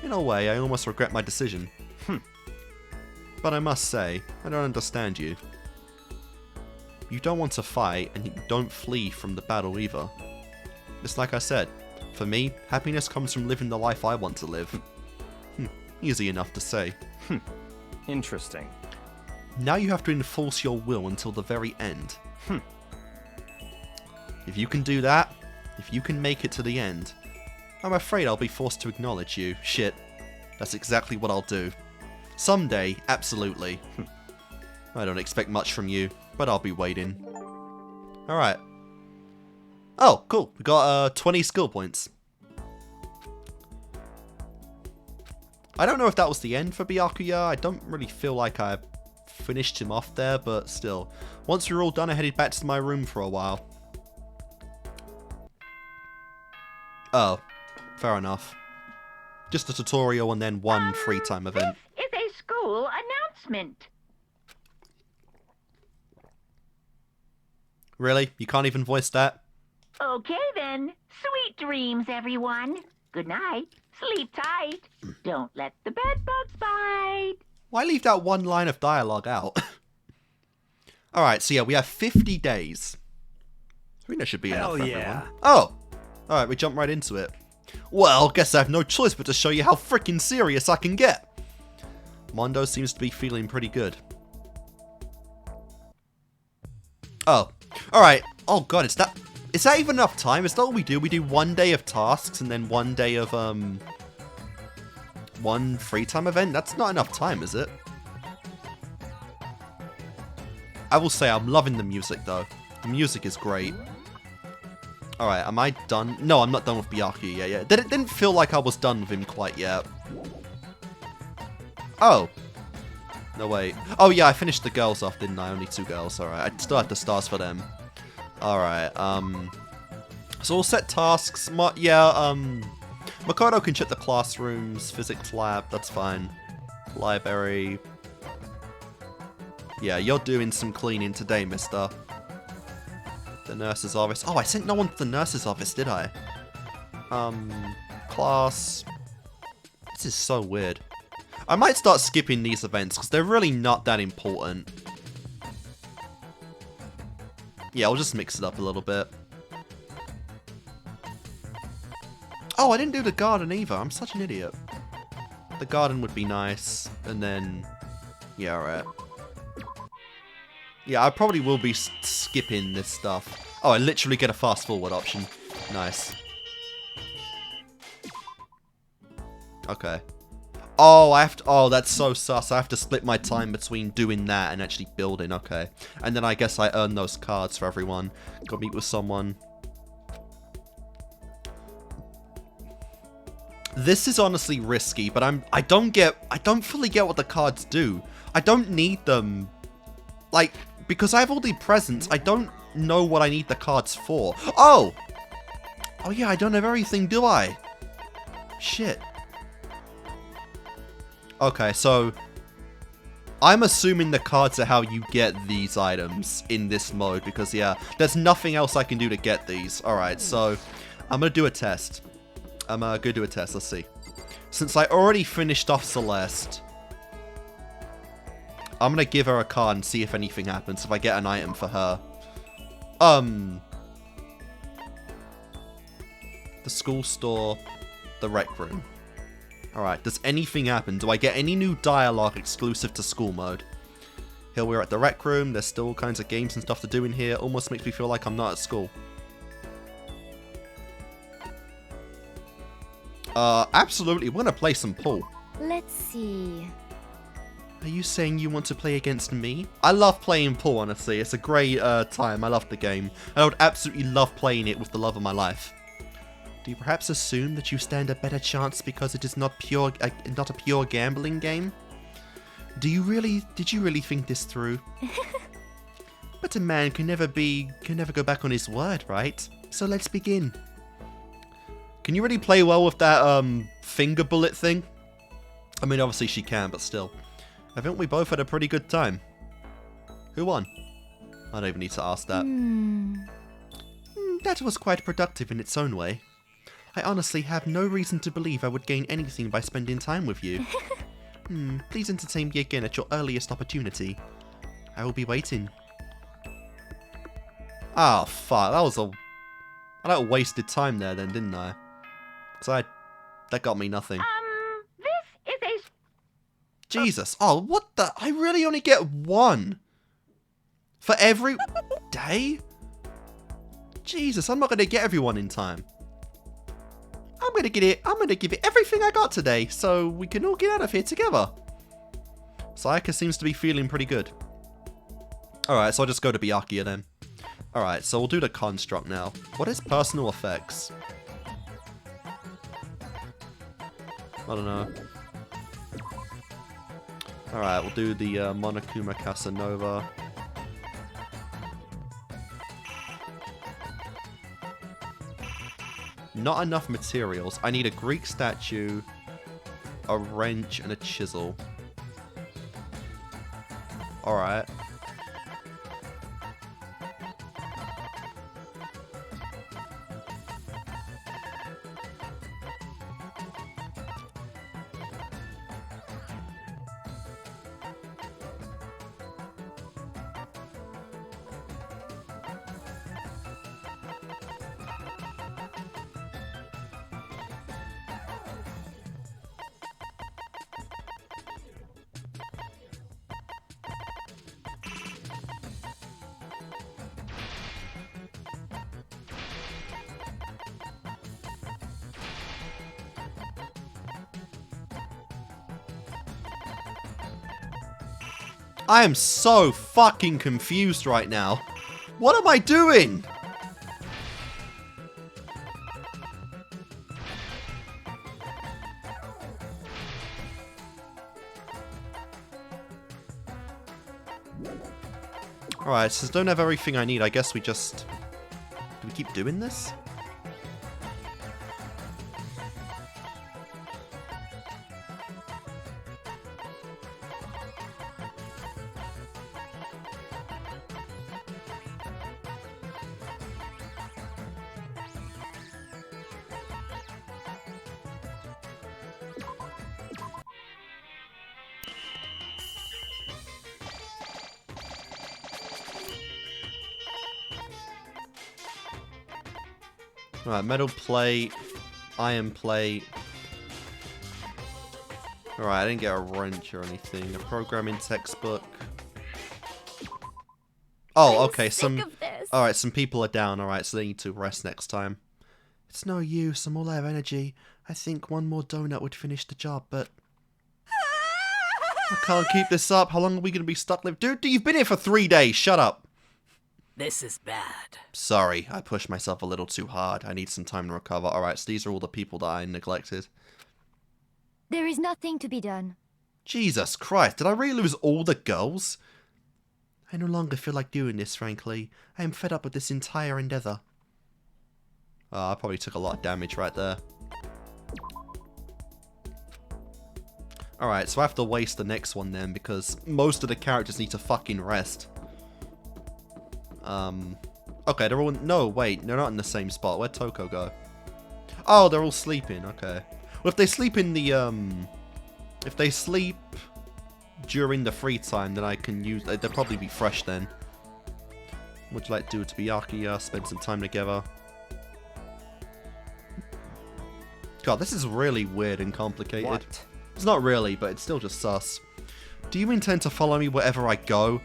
In a way, I almost regret my decision. But I must say, I don't understand you. You don't want to fight, and you don't flee from the battle either. It's like I said, for me, happiness comes from living the life I want to live. Easy enough to say. Interesting. Now you have to enforce your will until the very end. If you can do that, if you can make it to the end, I'm afraid I'll be forced to acknowledge you. Shit. That's exactly what I'll do. Someday, absolutely. I don't expect much from you, but I'll be waiting. Alright. Oh, cool. We got 20 skill points. I don't know if that was the end for Byakuya. I don't really feel like I finished him off there, but still. Once we were all done, I headed back to my room for a while. Oh, fair enough. Just a tutorial and then one free time event. This is a school announcement. Really? You can't even voice that? Okay then. Sweet dreams, everyone. Good night. Sleep tight. Don't let the bed bugs bite. Why leave that one line of dialogue out? Alright, so yeah, we have 50 days. I think that should be enough Hell for yeah. everyone. Oh! Alright, we jump right into it. Well, guess I have no choice but to show you how freaking serious I can get. Mondo seems to be feeling pretty good. Oh. Alright. Oh god, is that even enough time? Is that all we do? We do 1 day of tasks and then 1 day of, one free time event? That's not enough time, is it? I will say I'm loving the music, though. The music is great. Alright, am I done? No, I'm not done with Byakuya yet. It didn't feel like I was done with him quite yet. Oh. No, wait. Oh, yeah, I finished the girls off, didn't I? Only 2 girls. Alright, I still have the stars for them. Alright, so we'll set tasks. Makoto can check the classrooms, physics lab, that's fine. Library. Yeah, you're doing some cleaning today, mister. The nurse's office. Oh, I sent no one to the nurse's office, did I? Class. This is so weird. I might start skipping these events, because they're really not that important. Yeah, I'll just mix it up a little bit. Oh, I didn't do the garden either. I'm such an idiot. The garden would be nice. And then... yeah, alright. Yeah, I probably will be skipping this stuff. Oh, I literally get a fast forward option. Nice. Okay. Oh, I have to... Oh, that's so sus. I have to split my time between doing that and actually building. Okay. And then I guess I earn those cards for everyone. Go meet with someone. This is honestly risky, but I don't fully get what the cards do. I don't need them. Like, because I have all the presents, I don't know what I need the cards for. Oh! Oh yeah, I don't have everything, do I? Shit. Okay, so I'm assuming the cards are how you get these items in this mode, because yeah, there's nothing else I can do to get these. Alright, so I'm gonna do a test. I'm gonna do a test, let's see. Since I already finished off Celeste, I'm gonna give her a card and see if anything happens, if I get an item for her. The school store, the rec room. Alright, does anything happen? Do I get any new dialogue exclusive to school mode? Here we're at the rec room, there's still all kinds of games and stuff to do in here. Almost makes me feel like I'm not at school. Absolutely, we're gonna play some pool. Let's see. Are you saying you want to play against me? I love playing pool, honestly. It's a great time. I love the game. And I would absolutely love playing it with the love of my life. Do you perhaps assume that you stand a better chance because it is not a pure gambling game? Did you really think this through? But a man can never go back on his word, right? So let's begin. Can you really play well with that finger bullet thing? I mean, obviously she can, but still. I think we both had a pretty good time. Who won? I don't even need to ask that. That was quite productive in its own way. I honestly have no reason to believe I would gain anything by spending time with you. Please entertain me again at your earliest opportunity. I will be waiting. Oh, fuck. I wasted time there then, didn't I? So that got me nothing. This is a... Jesus. Oh, what the? I really only get one. For every day? Jesus, I'm not going to get everyone in time. I'm going to give it everything I got today, so we can all get out of here together. Sayaka seems to be feeling pretty good. Alright, so I'll just go to Byakuya then. Alright, so we'll do the construct now. What is personal effects? I don't know. Alright, we'll do the Monokuma Casanova. Not enough materials. I need a Greek statue, a wrench, and a chisel. Alright. I am so fucking confused right now. What am I doing? Alright, so don't have everything I need. I guess we just... Do we keep doing this? Alright, metal plate, iron plate. Alright, I didn't get a wrench or anything. A programming textbook. Oh, okay, Alright, some people are down, alright, so they need to rest next time. It's no use, I'm all out of energy. I think one more donut would finish the job, but I can't keep this up. How long are we going to be stuck live? Dude, you've been here for 3 days. Shut up. This is bad. Sorry, I pushed myself a little too hard. I need some time to recover. Alright, so these are all the people that I neglected. There is nothing to be done. Jesus Christ, did I really lose all the girls? I no longer feel like doing this, frankly. I am fed up with this entire endeavor. Oh, I probably took a lot of damage right there. Alright, so I have to waste the next one then, because most of the characters need to fucking rest. Okay, they're all... No, wait, they're not in the same spot. Where'd Toko go? Oh, they're all sleeping, okay. Well, if they sleep in the, if they sleep during the free time, then I can use... They'll probably be fresh then. What would you like to do to Byakuya? Spend some time together. God, this is really weird and complicated. What? It's not really, but it's still just sus. Do you intend to follow me wherever I go?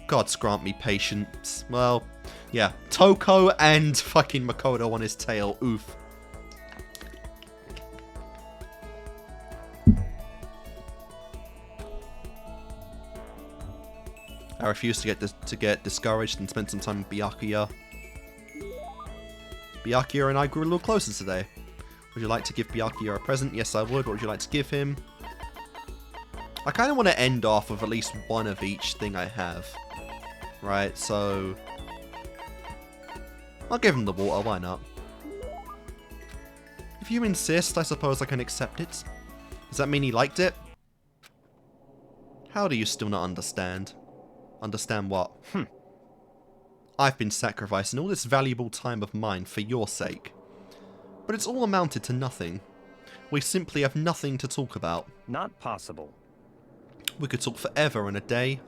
Gods grant me patience. Well, yeah. Toko and fucking Makoto on his tail. Oof. I refuse to get discouraged and spend some time with Byakuya. Byakuya and I grew a little closer today. Would you like to give Byakuya a present? Yes, I would. What would you like to give him? I kind of want to end off with at least one of each thing I have. Right, so... I'll give him the water, why not? If you insist, I suppose I can accept it. Does that mean he liked it? How do you still not understand? Understand what? I've been sacrificing all this valuable time of mine for your sake. But it's all amounted to nothing. We simply have nothing to talk about. Not possible. We could talk forever and a day.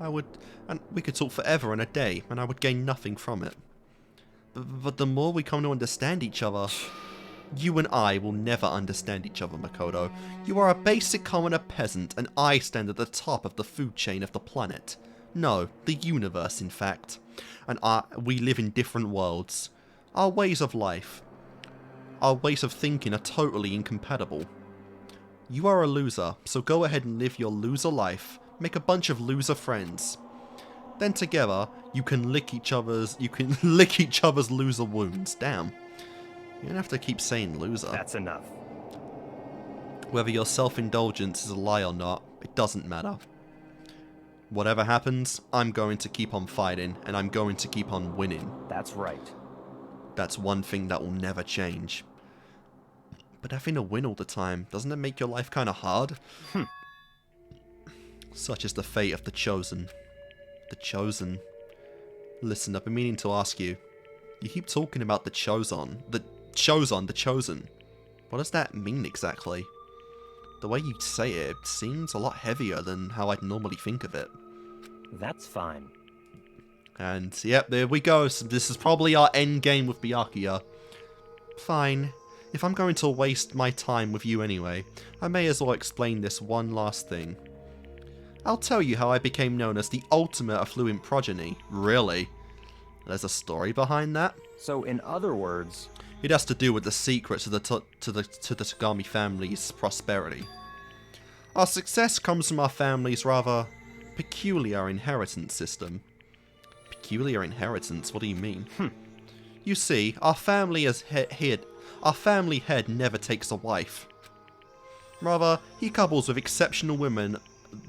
We could talk forever and a day, and I would gain nothing from it. But the more we come to understand each other, you and I will never understand each other, Makoto. You are a basic commoner peasant, and I stand at the top of the food chain of the planet. No, the universe, in fact. And we live in different worlds. Our ways of life, our ways of thinking are totally incompatible. You are a loser, so go ahead and live your loser life. Make a bunch of loser friends. Then together, you can lick each other's loser wounds. Damn. You don't have to keep saying loser. That's enough. Whether your self-indulgence is a lie or not, it doesn't matter. Whatever happens, I'm going to keep on fighting, and I'm going to keep on winning. That's right. That's one thing that will never change. But having to win all the time, doesn't it make your life kind of hard? Such is the fate of the chosen. The chosen. Listen, I've been meaning to ask you. You keep talking about the chosen. The chosen. What does that mean exactly? The way you say it, it seems a lot heavier than how I'd normally think of it. That's fine. And, yep, there we go. So this is probably our end game with Byakuya. Fine. If I'm going to waste my time with you anyway, I may as well explain this one last thing. I'll tell you how I became known as the ultimate affluent progeny. Really? There's a story behind that? So, in other words... It has to do with the secret to the Togami family's prosperity. Our success comes from our family's rather peculiar inheritance system. Peculiar inheritance? What do you mean? You see, our family head never takes a wife. Rather, he couples with exceptional women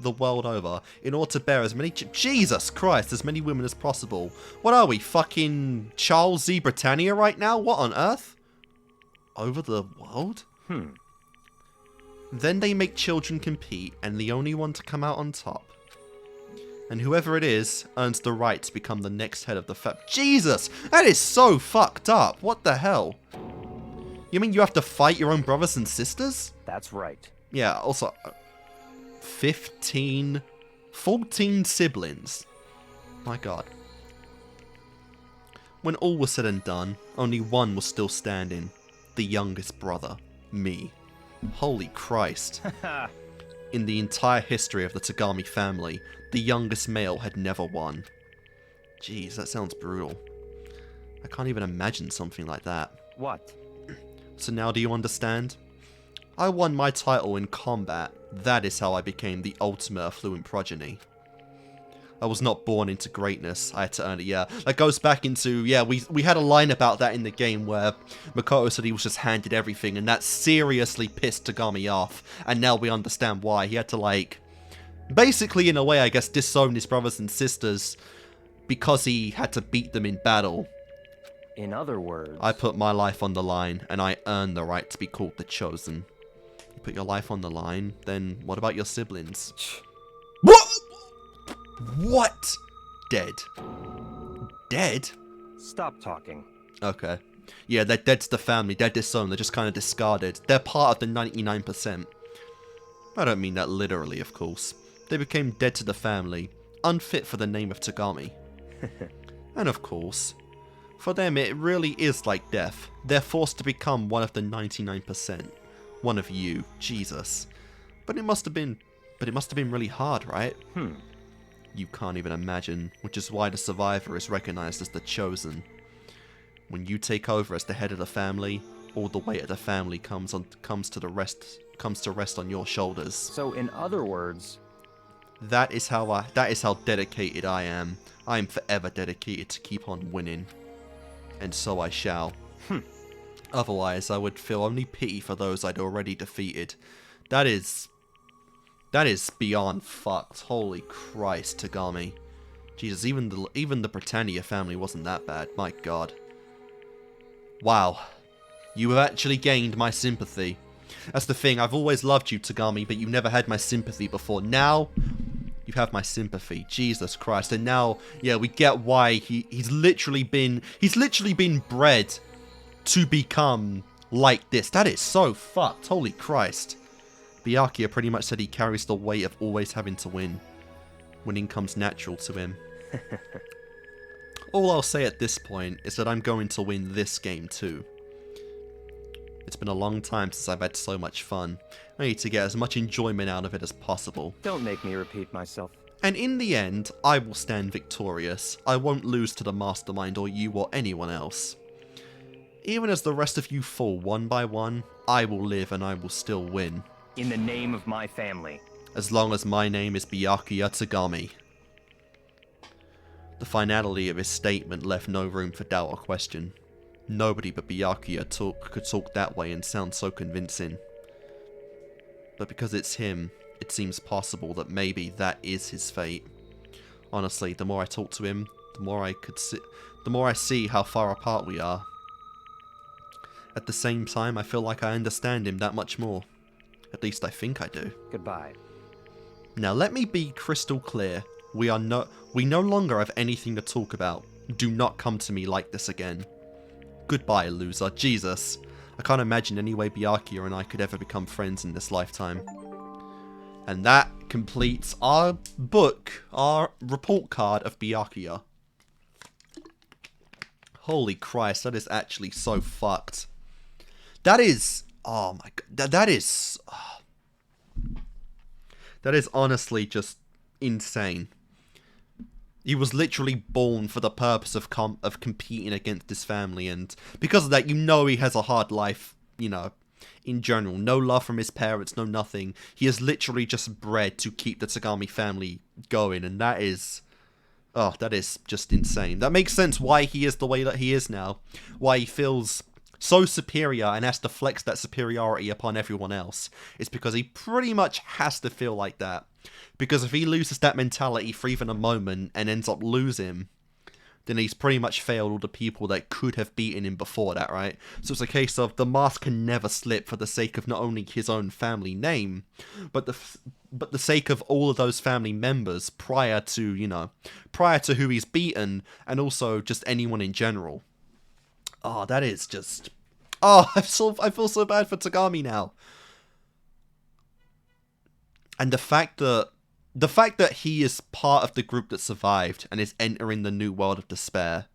the world over in order to bear as many Jesus Christ, as many women as possible. What are we, fucking Charles Z. Britannia right now? What on earth? Over the world? Then they make children compete, and the only one to come out on top. And whoever it is earns the right to become the next head of the Jesus! That is so fucked up! What the hell? You mean you have to fight your own brothers and sisters? That's right. Yeah, also... 14 siblings. My god. When all was said and done, only one was still standing. The youngest brother. Me. Holy Christ. In the entire history of the Togami family, the youngest male had never won. Jeez, that sounds brutal. I can't even imagine something like that. What? So now do you understand? I won my title in combat. That is how I became the ultimate affluent progeny. I was not born into greatness. I had to earn it, yeah. That goes back into, yeah, we had a line about that in the game where Makoto said he was just handed everything, and that seriously pissed Togami off. And now we understand why. He had to, like, basically, in a way, I guess, disown his brothers and sisters because he had to beat them in battle. In other words... I put my life on the line, and I earned the right to be called the Chosen. You put your life on the line, then what about your siblings? What? What? Dead. Dead? Stop talking. Okay. Yeah, they're dead to the family. They're disowned. They're just kind of discarded. They're part of the 99%. I don't mean that literally, of course. They became dead to the family, unfit for the name of Togami. And of course, for them it really is like death. They're forced to become one of the 99%. One of you. Jesus. But it must have been really hard, right? You can't even imagine, which is why the survivor is recognized as the Chosen. When you take over as the head of the family, all the weight of the family comes to rest on your shoulders. So in other words, that is how dedicated I am. I am forever dedicated to keep on winning. And so I shall. Otherwise, I would feel only pity for those I'd already defeated. That is beyond fucked. Holy Christ, Togami. Jesus, even the Britannia family wasn't that bad. My God. Wow. You have actually gained my sympathy. That's the thing. I've always loved you, Togami, but you never had my sympathy before. Now, you have my sympathy. Jesus Christ. And now, yeah, we get why he's literally been bred to become like this. That is so fucked. Holy Christ. Byakuya pretty much said he carries the weight of always having to win. Winning comes natural to him. All I'll say at this point is that I'm going to win this game too. It's been a long time since I've had so much fun. I need to get as much enjoyment out of it as possible. don't make me repeat myself. And in the end, I will stand victorious. I won't lose to the Mastermind or you or anyone else. Even as the rest of you fall one by one, I will live and I will still win. In the name of my family. As long as my name is Byakuya Togami. The finality of his statement left no room for doubt or question. Nobody but Byakuya could talk that way and sound so convincing. But because it's him, it seems possible that maybe that is his fate. Honestly, the more I talk to him, the more I see how far apart we are. At the same time, I feel like I understand him that much more. At least I think I do. Goodbye. Now let me be crystal clear. We no longer have anything to talk about. Do not come to me like this again. Goodbye, loser. Jesus. I can't imagine any way Byakuya and I could ever become friends in this lifetime. And that completes our book, our report card of Byakuya. Holy Christ, that is actually so fucked. That is... Oh my god. That is honestly just insane. He was literally born for the purpose of competing against his family, and because of that, you know he has a hard life, you know, in general. No love from his parents, no nothing. He is literally just bred to keep the Togami family going, and that is... Oh, that is just insane. That makes sense why he is the way that he is now. Why he feels so superior and has to flex that superiority upon everyone else. It's because he pretty much has to feel like that. Because if he loses that mentality for even a moment and ends up losing, then he's pretty much failed all the people that could have beaten him before that, right? So it's a case of the mask can never slip for the sake of not only his own family name, but the sake of all of those family members prior to, you know, prior to who he's beaten, and also just anyone in general. Oh, that is just... Oh, I feel so bad for Togami now. And the fact that he is part of the group that survived and is entering the new world of despair.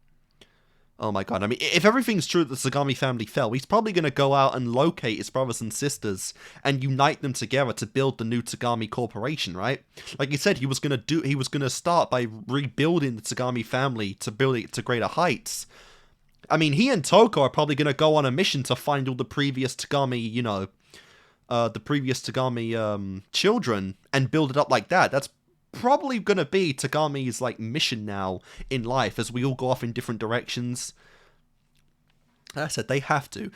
Oh my god, I mean, if everything's true that the Togami family fell, he's probably going to go out and locate his brothers and sisters and unite them together to build the new Togami corporation, right? Like he said, he was going to start by rebuilding the Togami family to build it to greater heights. I mean, he and Toko are probably going to go on a mission to find all the previous Togami, you know, the previous Togami children and build it up like that. That's probably gonna be Togami's like mission now in life as we all go off in different directions. Like I said, they have to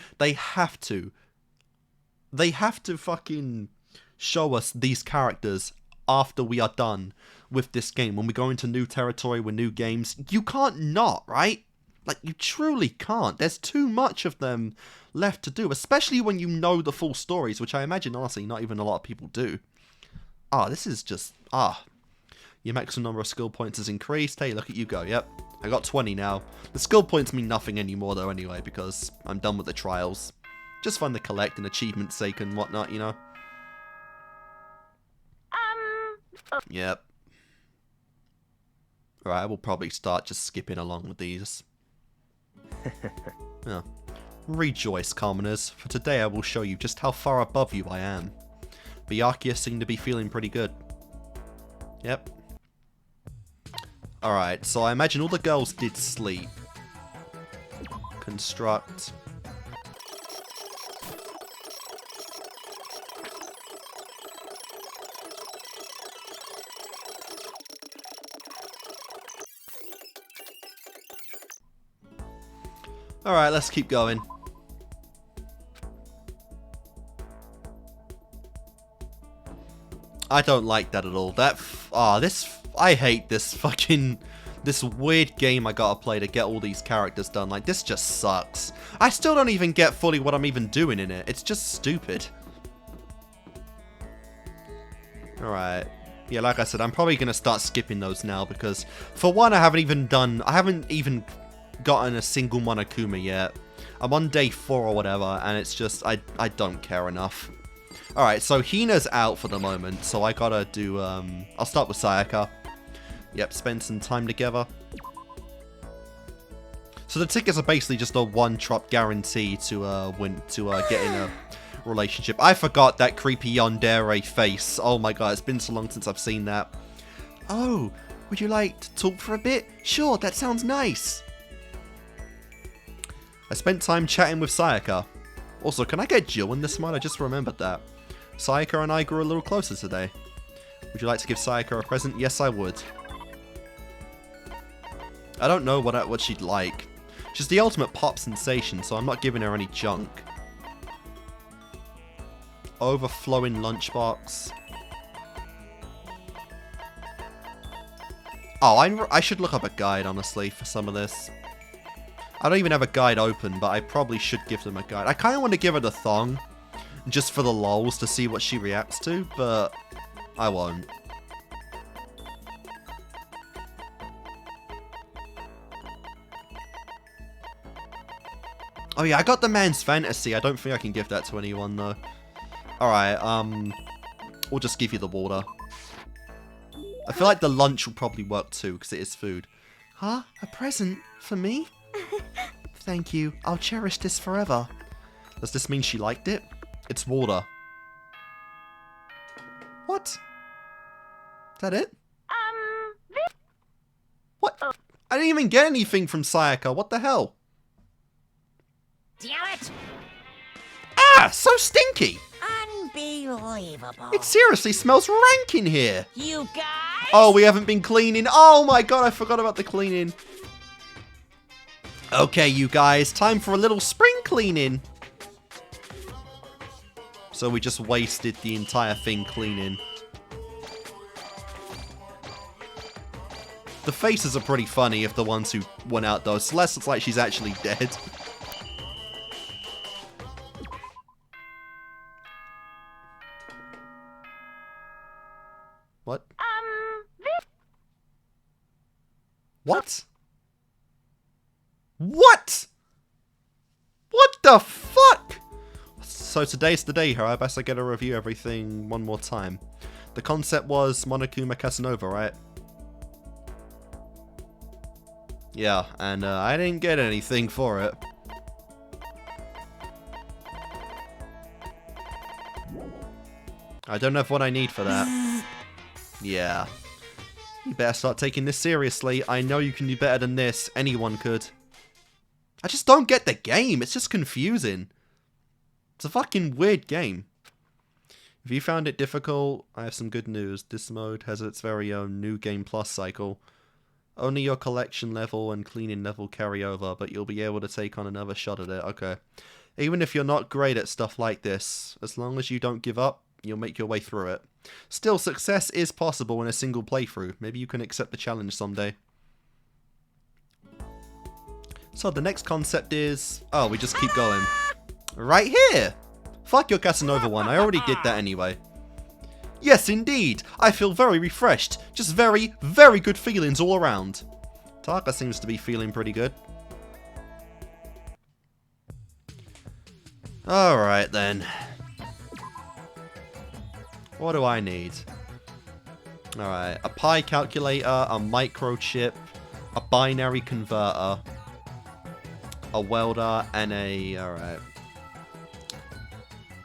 fucking show us these characters after we are done with this game. When we go into new territory with new games, you can't not, right? Like, you truly can't. There's too much of them left to do, especially when you know the full stories, which I imagine, honestly, not even a lot of people do. This is just, your maximum number of skill points has increased. Hey, look at you go. Yep, I got 20 now. The skill points mean nothing anymore, though, anyway, because I'm done with the trials. Just fun to collect and achievement sake and whatnot, you know? Yep. Alright, I will probably start just skipping along with these. Oh. Rejoice, commoners, for today I will show you just how far above you I am. Byakuya seemed to be feeling pretty good. Yep. Alright, so I imagine all the girls did sleep. Construct. Alright, let's keep going. I don't like that at all. I hate this fucking, this weird game I gotta play to get all these characters done. Like, this just sucks. I still don't even get fully what I'm even doing in it. It's just stupid. Alright. Yeah, like I said, I'm probably gonna start skipping those now because, for one, I haven't even gotten a single Monokuma yet. I'm on day 4 or whatever, and it's just, I don't care enough. Alright, so Hina's out for the moment, so I gotta do, I'll start with Sayaka. Yep, spend some time together. So the tickets are basically just a one-drop guarantee to get in a relationship. I forgot that creepy yandere face. Oh my god, it's been so long since I've seen that. Oh, would you like to talk for a bit? Sure, that sounds nice. I spent time chatting with Sayaka. Also, can I get Jill in this one? I just remembered that. Sayaka and I grew a little closer today. Would you like to give Sayaka a present? Yes, I would. I don't know what she'd like. She's the ultimate pop sensation, so I'm not giving her any junk. Overflowing lunchbox. Oh, I should look up a guide, honestly, for some of this. I don't even have a guide open, but I probably should give them a guide. I kind of want to give her the thong, just for the lols to see what she reacts to, but I won't. Oh yeah, I got the man's fantasy. I don't think I can give that to anyone, though. Alright, we'll just give you the water. I feel like the lunch will probably work too, because it is food. Huh? A present? For me? Thank you. I'll cherish this forever. Does this mean she liked it? It's water. What? Is that it? What? I didn't even get anything from Sayaka. What the hell? Damn it! Ah! So stinky! Unbelievable. It seriously smells rank in here. You guys? Oh, we haven't been cleaning. Oh my god, I forgot about the cleaning. Okay, you guys, time for a little spring cleaning. So we just wasted the entire thing cleaning. The faces are pretty funny if the ones who went out though. Celeste looks like she's actually dead. What? What? What? What the fuck? So today's the day here. I best I get to review everything one more time. The concept was Monokuma Casanova, right? Yeah, and I didn't get anything for it. I don't have what I need for that. Yeah. You better start taking this seriously. I know you can do better than this. Anyone could. I just don't get the game. It's just confusing. It's a fucking weird game. If you found it difficult, I have some good news. This mode has its very own New Game Plus cycle. Only your collection level and cleaning level carry over, but you'll be able to take on another shot at it. Okay. Even if you're not great at stuff like this, as long as you don't give up, you'll make your way through it. Still, success is possible in a single playthrough. Maybe you can accept the challenge someday. So the next concept is... Oh, we just keep going. Right here! Fuck your Casanova one, I already did that anyway. Yes, indeed! I feel very refreshed. Just very, very good feelings all around. Taka seems to be feeling pretty good. Alright then. What do I need? Alright, a pi calculator, a microchip, a binary converter, a welder, and a... Alright.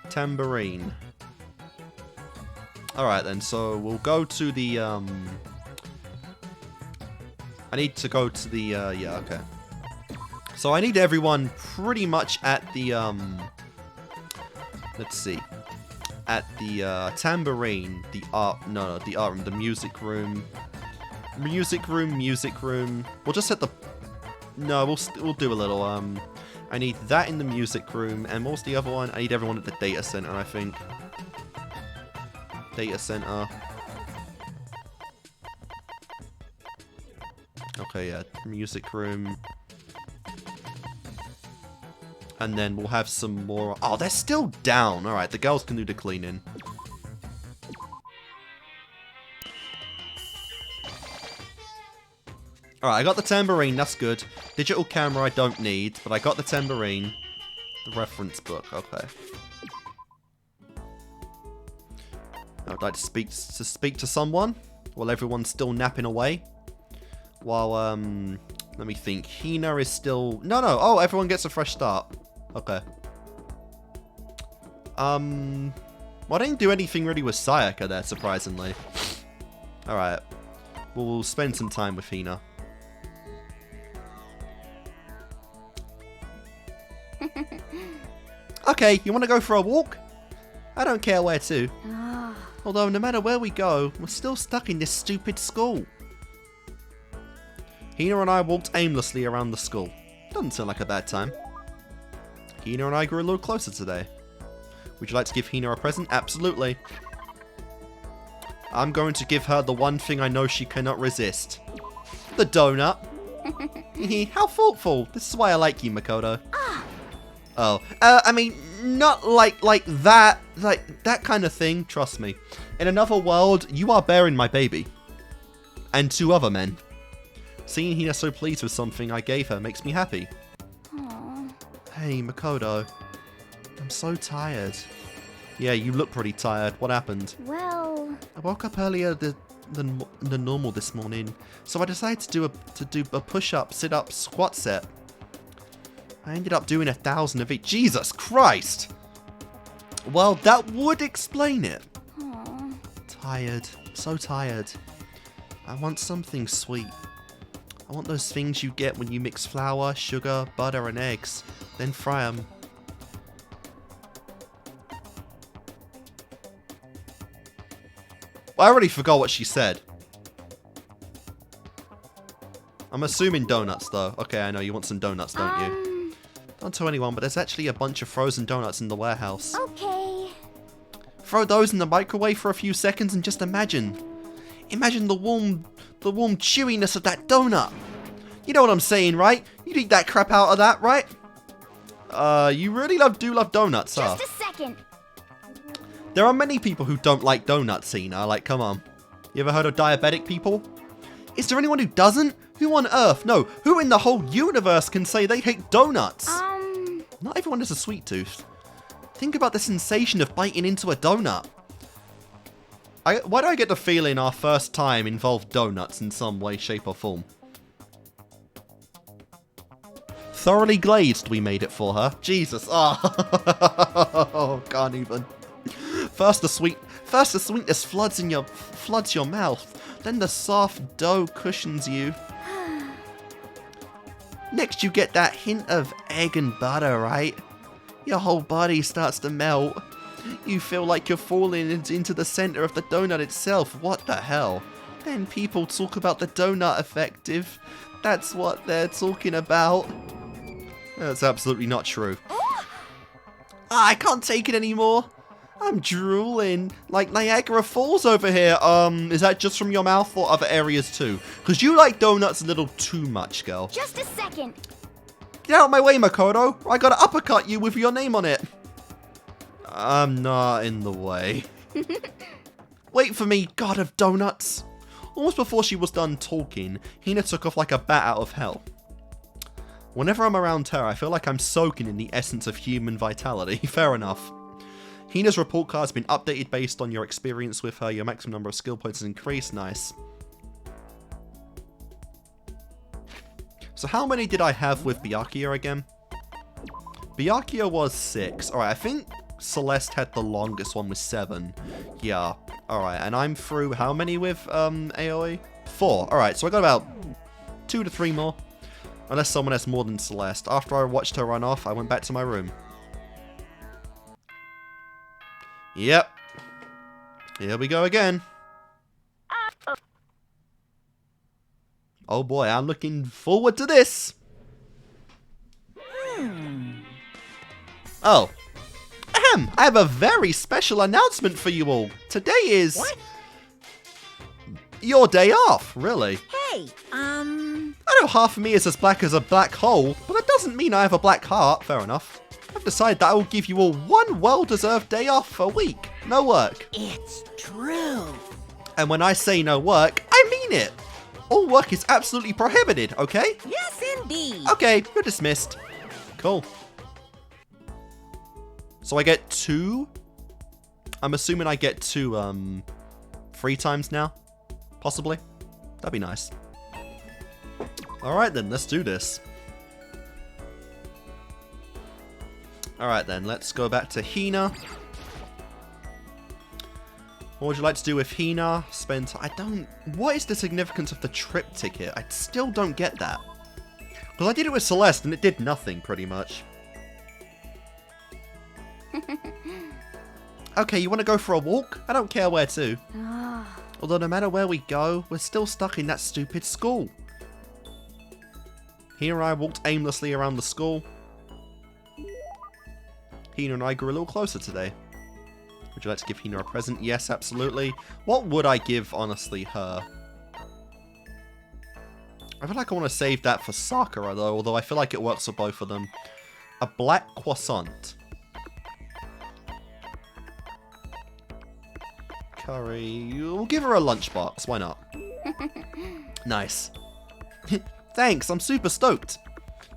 Tambourine. Alright then, so we'll go to the, I need to go to the, yeah, okay. So I need everyone pretty much at the, let's see. At the, tambourine, the art, no, the art room, the music room. Music room. We'll just set the, no, we'll do a little, I need that in the music room, and what's the other one? I need everyone at the data center, I think. Data center. Okay, yeah, music room. And then we'll have some more... Oh, they're still down. Alright, the girls can do the cleaning. Alright, I got the tambourine, that's good. Digital camera I don't need, but I got the tambourine. The reference book, okay. I'd like to speak to someone while everyone's still napping away. While, let me think. Hina is still... No. Oh, everyone gets a fresh start. Okay. Well, I didn't do anything really with Sayaka there, surprisingly. Alright. We'll spend some time with Hina. Okay, you want to go for a walk? I don't care where to. Although, no matter where we go, we're still stuck in this stupid school. Hina and I walked aimlessly around the school. Doesn't sound like a bad time. Hina and I grew a little closer today. Would you like to give Hina a present? Absolutely. I'm going to give her the one thing I know she cannot resist. The donut. How thoughtful. This is why I like you, Makoto. Oh, I mean, not like that kind of thing, trust me. In another world, you are bearing my baby. And 2 other men. Seeing Hina so pleased with something I gave her makes me happy. Aww. Hey, Makoto. I'm so tired. Yeah, you look pretty tired. What happened? Well... I woke up earlier than normal this morning, so I decided to do a push-up, sit-up, squat set. I ended up doing 1,000 of each. Jesus Christ! Well, that would explain it. Aww. Tired. So tired. I want something sweet. I want those things you get when you mix flour, sugar, butter, and eggs, then fry them. I already forgot what she said. I'm assuming donuts, though. Okay, I know you want some donuts, don't you? Don't tell anyone, but there's actually a bunch of frozen donuts in the warehouse. Okay. Throw those in the microwave for a few seconds and just imagine. Imagine the warm chewiness of that donut. You know what I'm saying, right? You'd eat that crap out of that, right? You really do love donuts, huh? Just a second. There are many people who don't like donuts, Hina. Like, come on. You ever heard of diabetic people? Is there anyone who doesn't? Who on earth? No, who in the whole universe can say they hate donuts? Not everyone has a sweet tooth. Think about the sensation of biting into a donut. Why do I get the feeling our first time involved donuts in some way, shape, or form? Thoroughly glazed, we made it for her. Jesus. Oh, can't even. First the sweetness floods your mouth. Then the soft dough cushions you. Next you get that hint of egg and butter, right? Your whole body starts to melt. You feel like you're falling into the center of the donut itself. What the hell? Then people talk about the donut effective. That's what they're talking about. That's absolutely not true. I can't take it anymore. I'm drooling like Niagara Falls over here. Is that just from your mouth or other areas too? Because you like donuts a little too much, girl. Just a second. Get out of my way, Makoto. I gotta uppercut you with your name on it. I'm not in the way. Wait for me, god of donuts. Almost before she was done talking, Hina took off like a bat out of hell. Whenever I'm around her, I feel like I'm soaking in the essence of human vitality. Fair enough. Hina's report card has been updated based on your experience with her. Your maximum number of skill points has increased. Nice. So how many did I have with Byakuya again? Byakuya was 6. Alright, I think Celeste had the longest one with 7. Yeah. Alright, and I'm through how many with Aoi? 4. Alright, so I got about 2 to 3 more. Unless someone has more than Celeste. After I watched her run off, I went back to my room. Yep. Here we go again. Oh boy, I'm looking forward to this. Oh. Ahem, I have a very special announcement for you all. Today is... What? Your day off, really. Hey, I know half of me is as black as a black hole, but that doesn't mean I have a black heart. Fair enough. I've decided that I will give you all one well-deserved day off a week. No work. it's true. And when I say no work, I mean it. All work is absolutely prohibited, okay? Yes, indeed. Okay, you're dismissed. Cool. So I get 2? I'm assuming I get 2, free times now? Possibly? That'd be nice. Alright then, let's do this. Alright then, let's go back to Hina. What would you like to do with Hina? What is the significance of the trip ticket? I still don't get that. Because I did it with Celeste and it did nothing, pretty much. Okay, you want to go for a walk? I don't care where to. Although no matter where we go, we're still stuck in that stupid school. Hina and I walked aimlessly around the school. Hina and I grew a little closer today. Would you like to give Hina a present? Yes, absolutely. What would I give, honestly, her? I feel like I want to save that for Sakura, though, although I feel like it works for both of them. A black croissant. Curry. We'll give her a lunchbox. Why not? Nice. Thanks, I'm super stoked.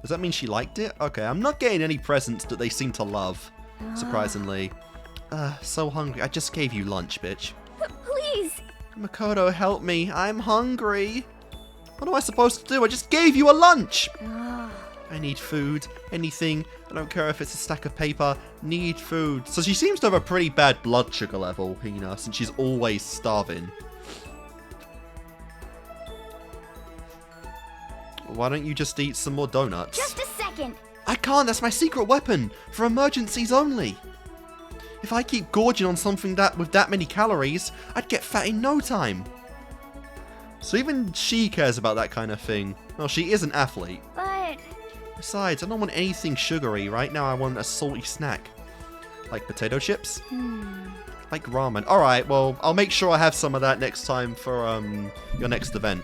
Does that mean she liked it? Okay, I'm not getting any presents that they seem to love, surprisingly. So hungry. I just gave you lunch, bitch. Please. Makoto, help me. I'm hungry. What am I supposed to do? I just gave you a lunch. I need food. Anything. I don't care if it's a stack of paper. Need food. So she seems to have a pretty bad blood sugar level, Hina, since she's always starving. Why don't you just eat some more donuts? Just a second. I can't. That's my secret weapon. For emergencies only. If I keep gorging on something with that many calories, I'd get fat in no time. So even she cares about that kind of thing. Well, she is an athlete. But... Besides, I don't want anything sugary. Right now I want a salty snack. Like potato chips? Like ramen. Alright, well, I'll make sure I have some of that next time for your next event.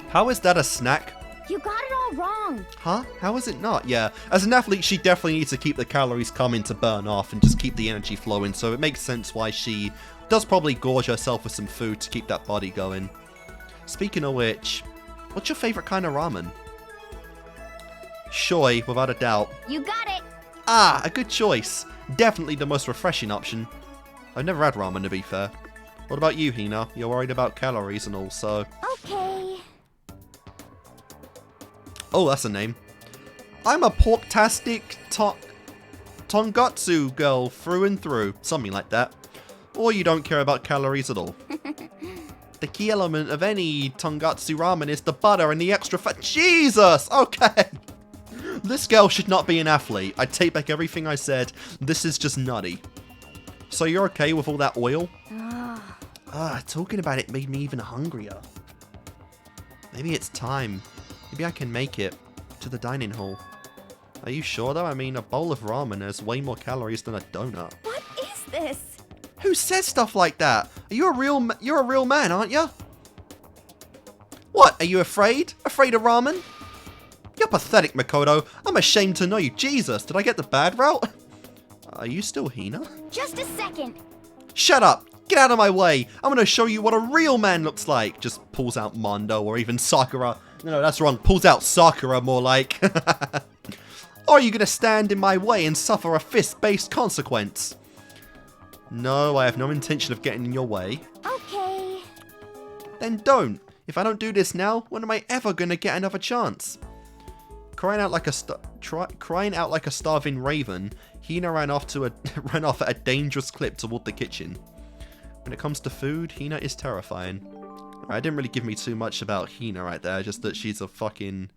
How is that a snack? You got it all wrong. Huh? How is it not? Yeah, as an athlete, she definitely needs to keep the calories coming to burn off and just keep the energy flowing, so it makes sense why she does probably gorge herself with some food to keep that body going. Speaking of which, what's your favorite kind of ramen? Shoy, without a doubt. You got it. Ah, a good choice. Definitely the most refreshing option. I've never had ramen, to be fair. What about you, Hina? You're worried about calories and all, so... Okay. Oh, that's a name. I'm a pork-tastic Tongatsu girl through and through. Something like that. Or you don't care about calories at all. The key element of any Tongatsu ramen is the butter and the extra fat. Jesus! Okay! This girl should not be an athlete. I take back everything I said. This is just nutty. So you're okay with all that oil? Talking about it made me even hungrier. Maybe it's time. Maybe I can make it to the dining hall. Are you sure though? I mean, a bowl of ramen has way more calories than a donut. What is this? Who says stuff like that? Are you you're a real man, aren't you? What? Are you afraid? Afraid of ramen? You're pathetic, Makoto. I'm ashamed to know you. Jesus, did I get the bad route? Are you still Hina? Just a second. Shut up! Get out of my way! I'm gonna show you what a real man looks like! Just pulls out Mondo or even Sakura. No, that's wrong. Pulls out Sakura more like. Or are you gonna stand in my way and suffer a fist-based consequence? No, I have no intention of getting in your way. Okay. Then don't. If I don't do this now, when am I ever gonna get another chance? Crying out like a starving raven, Hina ran off at a dangerous clip toward the kitchen. When it comes to food, Hina is terrifying. I didn't really give me too much about Hina right there, just that she's a fucking...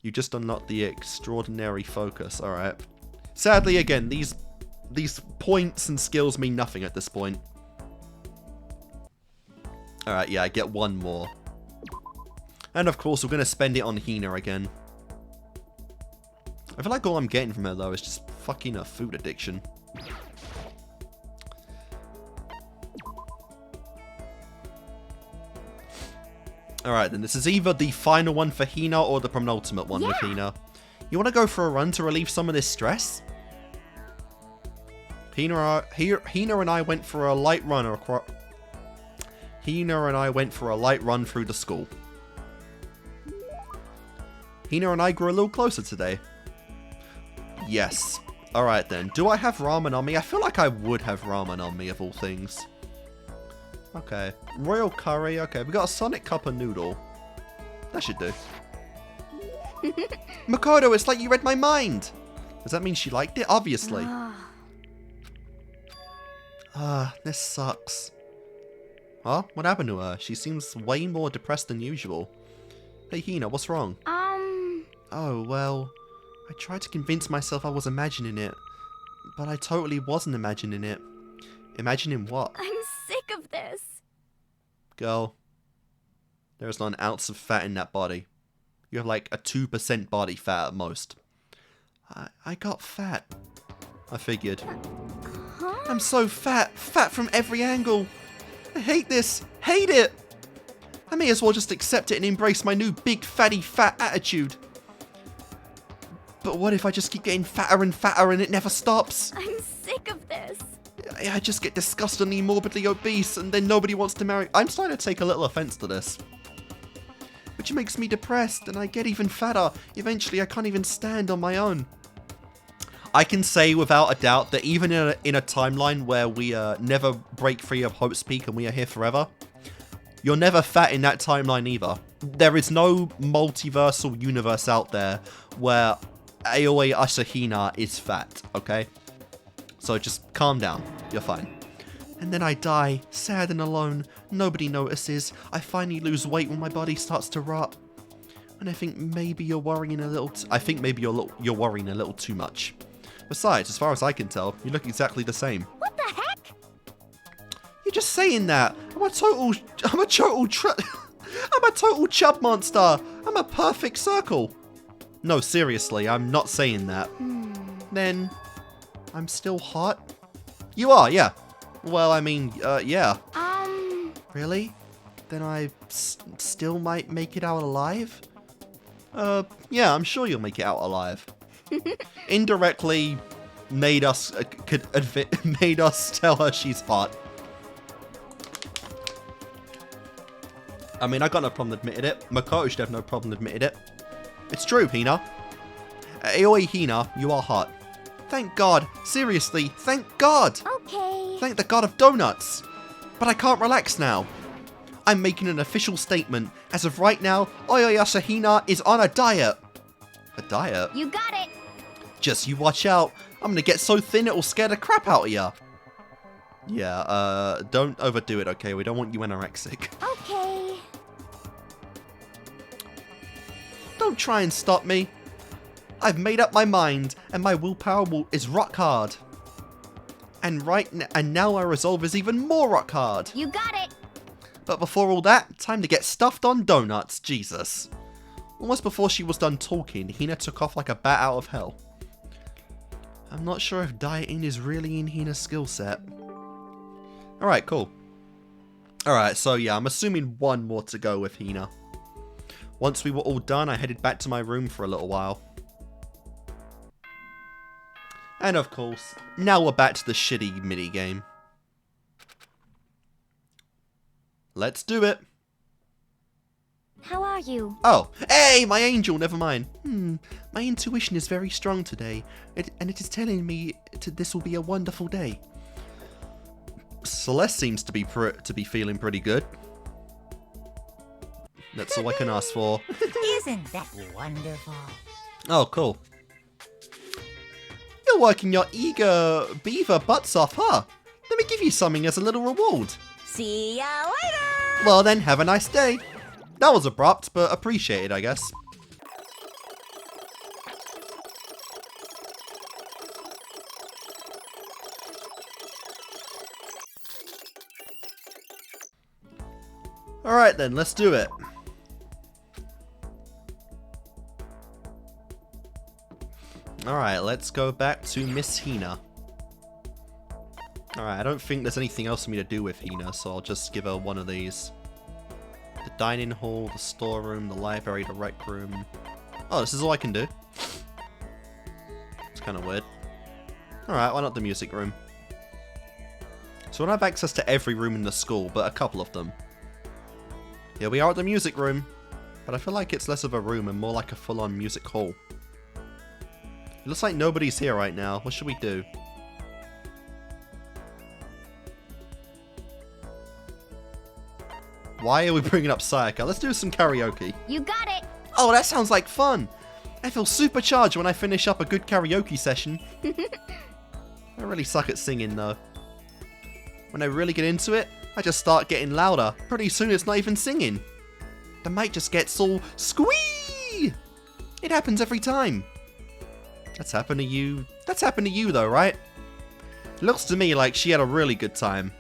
You just unlocked the extraordinary focus, alright. Sadly, again, these points and skills mean nothing at this point. Alright, yeah, I get one more. And of course, we're going to spend it on Hina again. I feel like all I'm getting from her, though, is just fucking a food addiction. Alright, then this is either the final one for Hina or the penultimate one with Hina. You want to go for a run to relieve some of this stress? Hina and I went for a light run through the school. Hina and I grew a little closer today. Yes. Alright then. Do I have ramen on me? I feel like I would have ramen on me of all things. Okay. Royal curry. Okay, we got a Sonic cup of noodle. That should do. Makoto, it's like you read my mind. Does that mean she liked it? Obviously. This sucks. Huh? What happened to her? She seems way more depressed than usual. Hey Hina, what's wrong? Oh, well... I tried to convince myself I was imagining it, but I totally wasn't imagining it. Imagining what? I'm sick of this. Girl, there is not an ounce of fat in that body. You have like a 2% body fat at most. I got fat. I figured. Huh? I'm so fat. Fat from every angle. I hate this. Hate it. I may as well just accept it and embrace my new big fatty fat attitude. But what if I just keep getting fatter and fatter and it never stops? I'm sick of this. I just get disgustingly morbidly obese and then nobody wants to marry. I'm starting to take a little offense to this. Which makes me depressed and I get even fatter. Eventually I can't even stand on my own. I can say without a doubt that even in a timeline where we never break free of Hope's Peak and we are here forever, you're never fat in that timeline either. There is no multiversal universe out there where Aoi Asahina is fat, okay? So just calm down. You're fine. And then I die, sad and alone. Nobody notices. I finally lose weight when my body starts to rot. And I think maybe you're worrying a little... you're worrying a little too much. Besides, as far as I can tell, you look exactly the same. What the heck? You're just saying that. I'm a total chub monster. I'm a perfect circle. No, seriously, I'm not saying that. Then, I'm still hot? You are, yeah. Well, I mean, yeah. Really? Then I still might make it out alive? Yeah, I'm sure you'll make it out alive. Indirectly made us tell her she's hot. I mean, I got no problem admitting it. Makoto should have no problem admitting it. It's true, Hina. Aoi Hina, you are hot. Thank God. Seriously, thank God. Okay. Thank the God of donuts. But I can't relax now. I'm making an official statement. As of right now, Aoi Asahina is on a diet. A diet? You got it. Just you watch out. I'm gonna get so thin it'll scare the crap out of ya. Yeah, don't overdo it, okay? We don't want you anorexic. Okay. Don't try and stop me. I've made up my mind, and my willpower is rock hard. And now my resolve is even more rock hard. You got it. But before all that, time to get stuffed on donuts, Jesus. Almost before she was done talking, Hina took off like a bat out of hell. I'm not sure if dieting is really in Hina's skill set. Alright, cool. Alright, so yeah, I'm assuming one more to go with Hina. Once we were all done, I headed back to my room for a little while. And of course, now we're back to the shitty minigame. Let's do it. How are you? Oh, hey, my angel, never mind. My intuition is very strong today, and it is telling me this will be a wonderful day. Celeste seems to be feeling pretty good. That's all I can ask for. Isn't that wonderful? Oh, cool. You're working your eager beaver butts off, huh? Let me give you something as a little reward. See ya later! Well then, have a nice day. That was abrupt, but appreciated, I guess. Alright then, let's do it. Alright, let's go back to Miss Hina. Alright, I don't think there's anything else for me to do with Hina, so I'll just give her one of these. The dining hall, the storeroom, the library, the rec room. Oh, this is all I can do? It's kind of weird. Alright, why not the music room? So I don't have access to every room in the school, but a couple of them. Here we are at the music room, but I feel like it's less of a room and more like a full-on music hall. It looks like nobody's here right now. What should we do? Why are we bringing up Sayaka? Let's do some karaoke. You got it. Oh, that sounds like fun. I feel supercharged when I finish up a good karaoke session. I really suck at singing though. When I really get into it, I just start getting louder. Pretty soon it's not even singing. The mic just gets all squee! It happens every time. That's happened to you. That's happened to you though, right? It looks to me like she had a really good time.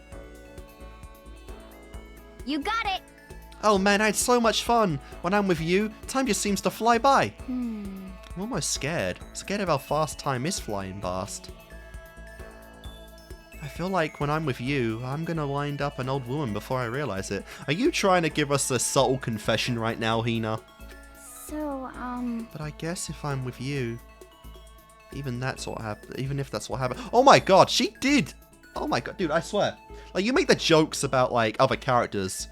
You got it. Oh man, I had so much fun. When I'm with you, time just seems to fly by. I'm almost scared. Scared of how fast time is flying past. I feel like when I'm with you, I'm gonna wind up an old woman before I realize it. Are you trying to give us a subtle confession right now, Hina? So, But I guess if I'm with you, even if that's what happened. Oh my god, she did! Oh my god, dude, I swear. Like, you make the jokes about, like, other characters.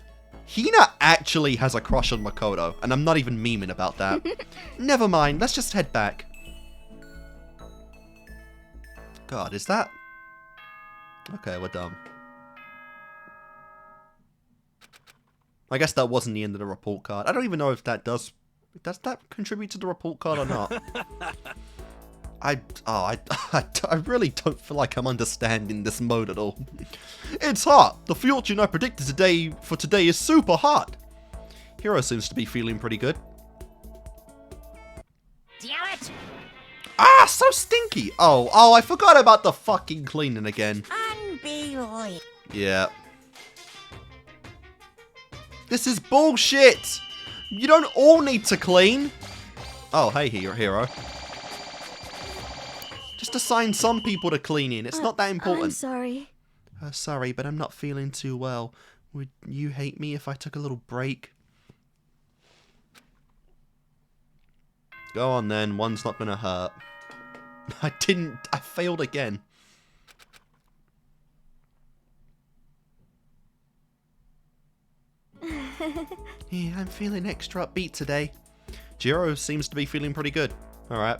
Hina actually has a crush on Makoto, and I'm not even memeing about that. Never mind, let's just head back. God, is that... Okay, we're done. I guess that wasn't the end of the report card. I don't even know if that does... Does that contribute to the report card or not? I really don't feel like I'm understanding this mode at all. It's hot! The future I predicted for today is super hot! Hiro seems to be feeling pretty good. Damn it! Ah, so stinky! Oh, I forgot about the fucking cleaning again. Unbelievable. Yeah. This is bullshit! You don't all need to clean! Oh, hey, Hiro. Just assign some people to cleaning. It's not that important. I'm sorry. Sorry, but I'm not feeling too well. Would you hate me if I took a little break? Go on then, one's not gonna hurt. I failed again. Yeah, I'm feeling extra upbeat today. Chihiro seems to be feeling pretty good. Alright.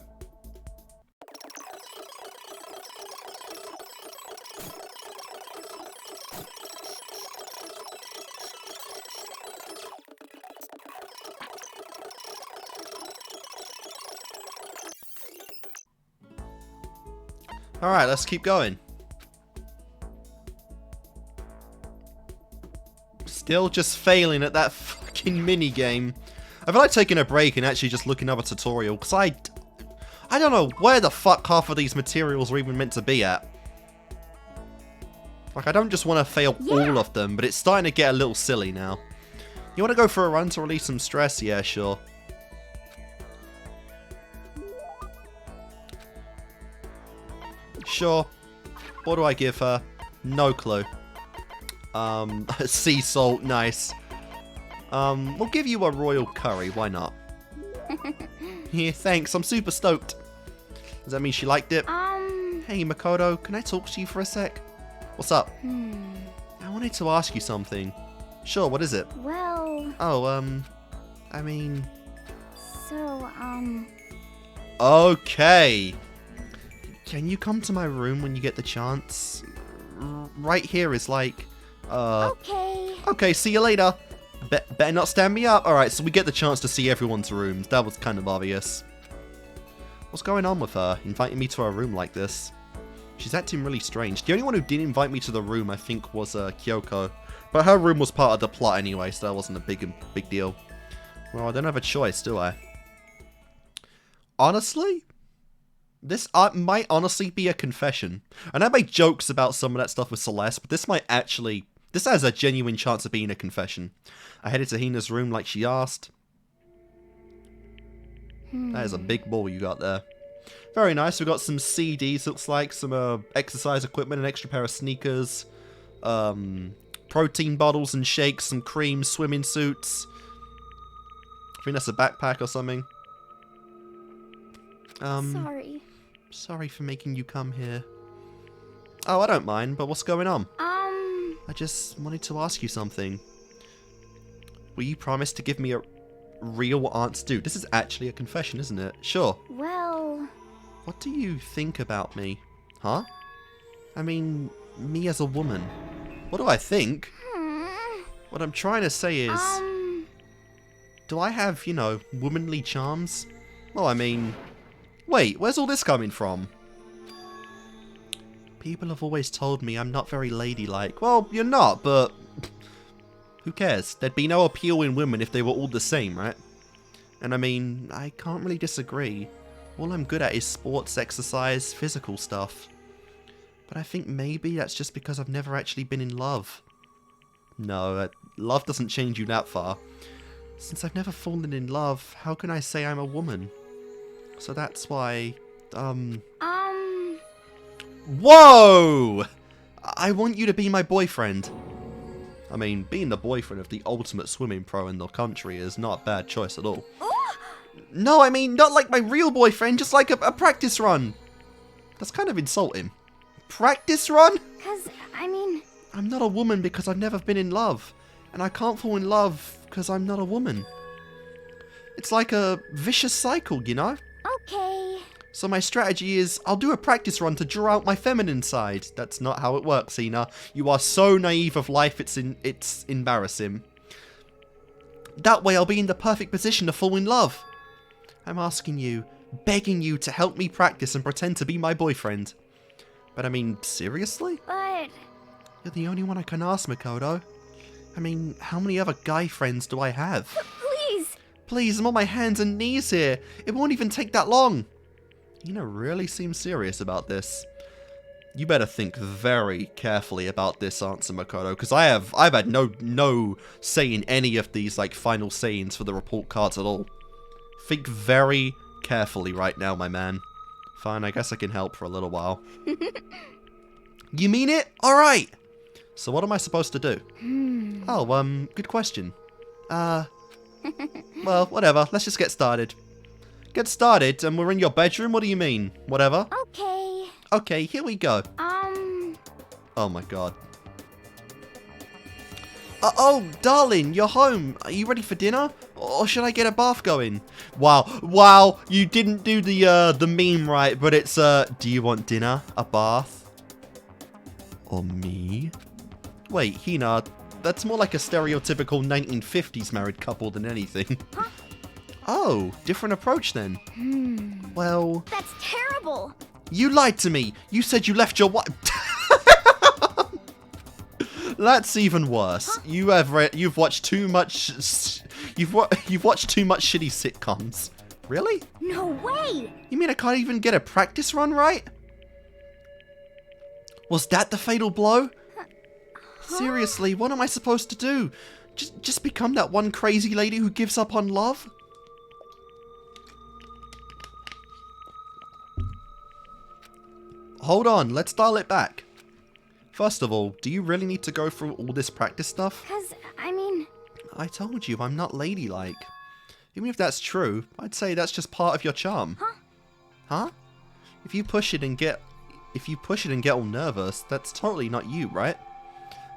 Alright, let's keep going. Still just failing at that fucking mini game. I feel like taking a break and actually just looking up a tutorial, because I don't know where the fuck half of these materials are even meant to be at. Like, I don't just want to fail all of them, but it's starting to get a little silly now. You want to go for a run to release some stress? Yeah, sure. Sure. What do I give her? No clue. Sea salt, nice. We'll give you a royal curry, why not? Yeah, thanks, I'm super stoked. Does that mean she liked it? Hey, Makoto, can I talk to you for a sec? What's up? I wanted to ask you something. Sure, what is it? Well... Oh, I mean... So, Okay. Can you come to my room when you get the chance? Right here is like... Okay. Okay, see you later. Better not stand me up. Alright, so we get the chance to see everyone's rooms. That was kind of obvious. What's going on with her, inviting me to her room like this? She's acting really strange. The only one who didn't invite me to the room, I think, was Kyoko. But her room was part of the plot anyway, so that wasn't a big deal. Well, I don't have a choice, do I? Honestly? This might honestly be a confession. And I make jokes about some of that stuff with Celeste, but this might actually... This has a genuine chance of being a confession. I headed to Hina's room like she asked. That is a big ball you got there. Very nice. We got some CDs, looks like. Some exercise equipment, an extra pair of sneakers. Protein bottles and shakes, some creams, swimming suits. I think that's a backpack or something. Sorry. Sorry for making you come here. Oh, I don't mind, but what's going on? I just wanted to ask you something. Will you promise to give me a real answer? Dude, this is actually a confession, isn't it? Sure. Well... What do you think about me? Huh? I mean, me as a woman. What do I think? What I'm trying to say is... Do I have, you know, womanly charms? Well, I mean... Wait, where's all this coming from? People have always told me I'm not very ladylike. Well, you're not, but... Who cares? There'd be no appeal in women if they were all the same, right? And I mean, I can't really disagree. All I'm good at is sports, exercise, physical stuff. But I think maybe that's just because I've never actually been in love. No, love doesn't change you that far. Since I've never fallen in love, how can I say I'm a woman? So that's why, Whoa! I want you to be my boyfriend. I mean, being the boyfriend of the ultimate swimming pro in the country is not a bad choice at all. No, I mean, not like my real boyfriend, just like a practice run. That's kind of insulting. Practice run? 'Cause, I mean... I'm not a woman because I've never been in love. And I can't fall in love because I'm not a woman. It's like a vicious cycle, you know? Okay. So my strategy is, I'll do a practice run to draw out my feminine side. That's not how it works, Hina. You are so naive of life, it's embarrassing. That way I'll be in the perfect position to fall in love. I'm asking you, begging you to help me practice and pretend to be my boyfriend. But I mean, seriously? But... You're the only one I can ask, Makoto. I mean, how many other guy friends do I have? Please! Please, I'm on my hands and knees here. It won't even take that long. Hina really seems serious about this. You better think very carefully about this answer, Makoto, because I've had no say in any of these like final sayings for the report cards at all. Think very carefully right now, my man. Fine, I guess I can help for a little while. You mean it? Alright! So what am I supposed to do? Oh, good question. Well, whatever, let's just get started. Get started, and we're in your bedroom? What do you mean? Whatever? Okay. Okay, here we go. Oh my god. Oh, darling, you're home. Are you ready for dinner? Or should I get a bath going? Wow, you didn't do the meme right, but it's, do you want dinner, a bath, or me? Wait, Hina, that's more like a stereotypical 1950s married couple than anything. Huh? Oh, different approach then. Well... That's terrible! You lied to me! You said you left your wife... That's even worse. Huh? You've watched too much... You've watched too much shitty sitcoms. Really? No way! You mean I can't even get a practice run right? Was that the fatal blow? Seriously, what am I supposed to do? Just become that one crazy lady who gives up on love? Hold on, let's dial it back. First of all, do you really need to go through all this practice stuff? 'Cause, I mean... I told you, I'm not ladylike. Even if that's true, I'd say that's just part of your charm. Huh? Huh? If you push it and get all nervous, that's totally not you, right?